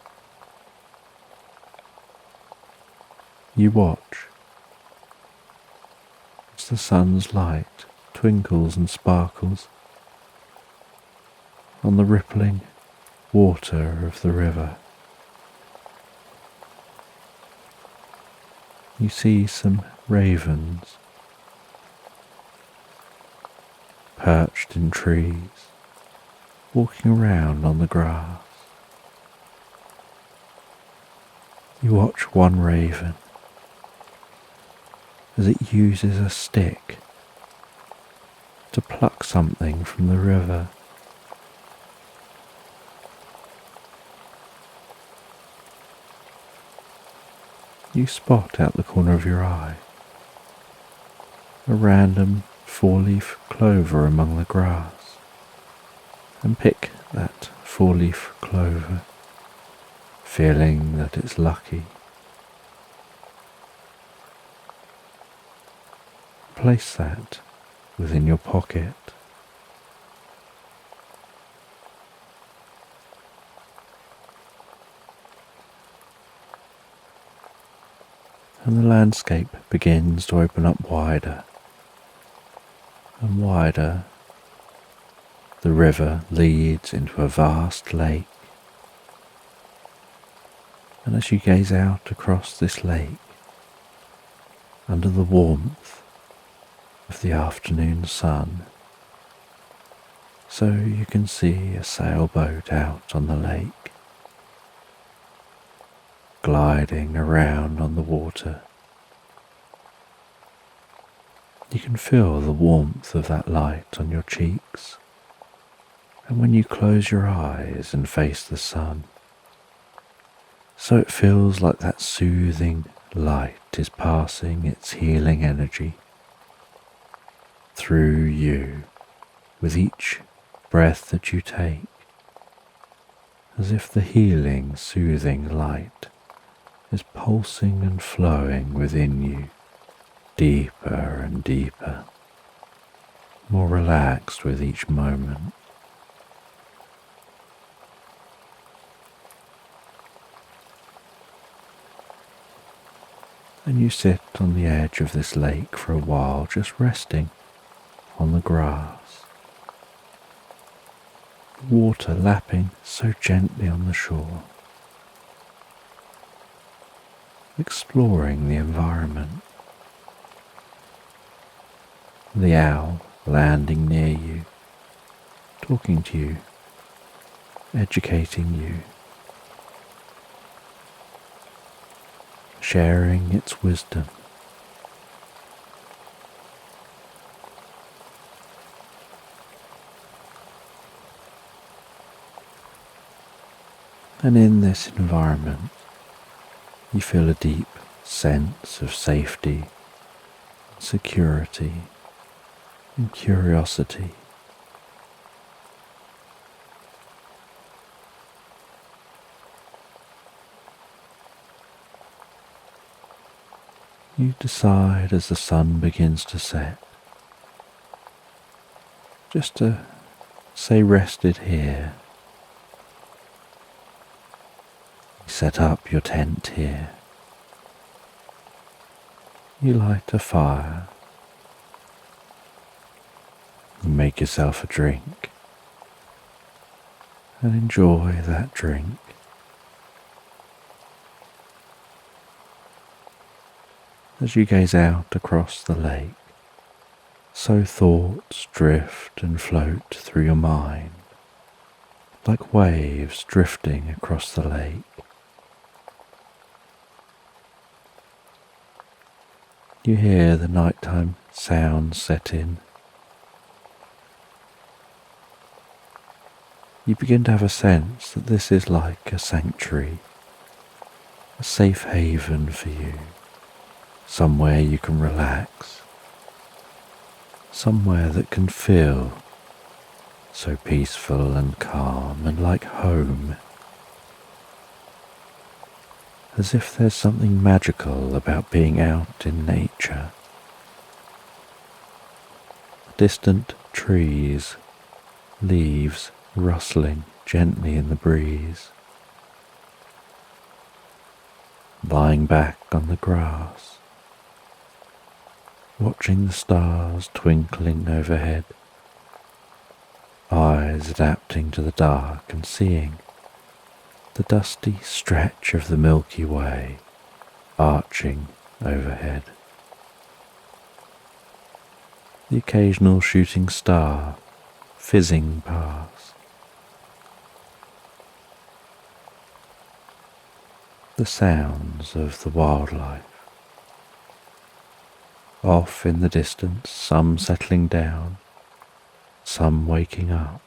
A: You watch as the sun's light twinkles and sparkles on the rippling water of the river. You see some ravens perched in trees, walking around on the grass. You watch one raven as it uses a stick to pluck something from the river. You spot out the corner of your eye a random four-leaf clover among the grass and pick that four-leaf clover, feeling that it's lucky. Place that within your pocket. And the landscape begins to open up wider and wider. The river leads into a vast lake, and as you gaze out across this lake, under the warmth of the afternoon sun, so you can see a sailboat out on the lake, gliding around on the water. You can feel the warmth of that light on your cheeks, and when you close your eyes and face the sun, so it feels like that soothing light is passing its healing energy through you with each breath that you take, as if the healing, soothing light is pulsing and flowing within you, deeper and deeper, more relaxed with each moment. And you sit on the edge of this lake for a while, just resting on the grass, the water lapping so gently on the shore, exploring the environment. The owl landing near you, talking to you, educating you, sharing its wisdom. And in this environment, you feel a deep sense of safety, security, and curiosity. You decide as the sun begins to set, just to stay rested here. You set up your tent here. You light a fire. You make yourself a drink and enjoy that drink. As you gaze out across the lake, so thoughts drift and float through your mind, like waves drifting across the lake. You hear the nighttime sounds set in. You begin to have a sense that this is like a sanctuary, a safe haven for you. Somewhere you can relax, somewhere that can feel so peaceful and calm and like home, as if there's something magical about being out in nature. Distant trees, leaves rustling gently in the breeze, lying back on the grass, watching the stars twinkling overhead, eyes adapting to the dark and seeing the dusty stretch of the Milky Way arching overhead. The occasional shooting star fizzing past. The sounds of the wildlife. Off in the distance, some settling down, some waking up.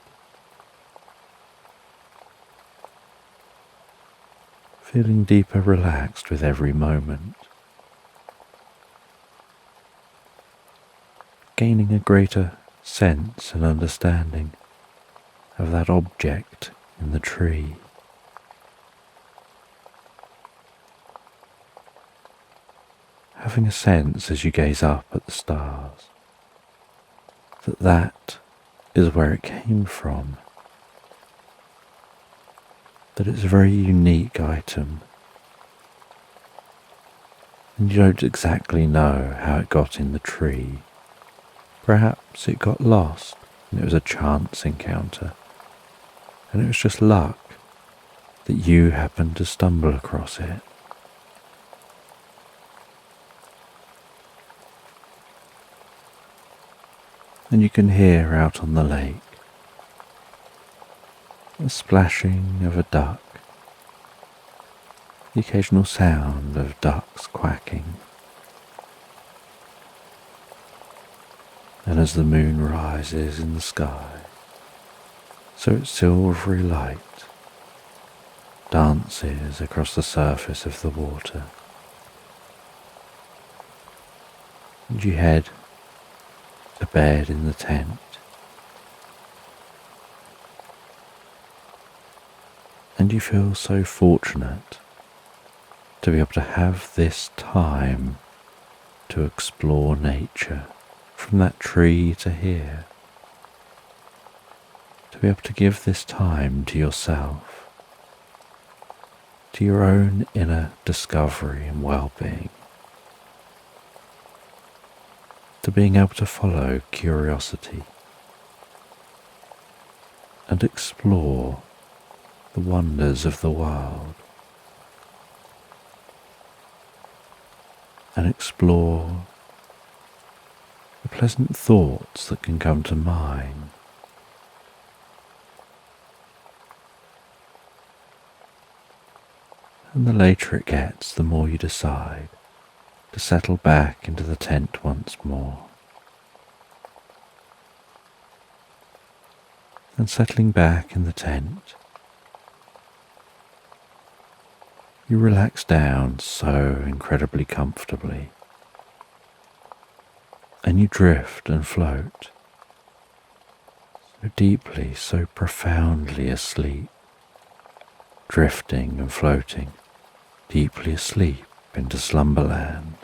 A: Feeling deeper relaxed with every moment. Gaining a greater sense and understanding of that object in the tree. Having a sense as you gaze up at the stars that that is where it came from, that it's a very unique item, and you don't exactly know how it got in the tree. Perhaps it got lost and it was a chance encounter, and it was just luck that you happened to stumble across it. And you can hear out on the lake the splashing of a duck, the occasional sound of ducks quacking. And as the moon rises in the sky, so its silvery light dances across the surface of the water, and you head to bed in the tent, and you feel so fortunate to be able to have this time to explore nature, from that tree to here, to be able to give this time to yourself, to your own inner discovery and well-being, to being able to follow curiosity and explore the wonders of the world, and explore the pleasant thoughts that can come to mind. And the later it gets, the more you decide to settle back into the tent once more. And settling back in the tent, you relax down so incredibly comfortably, and you drift and float so deeply, so profoundly asleep, drifting and floating deeply asleep into Slumberland.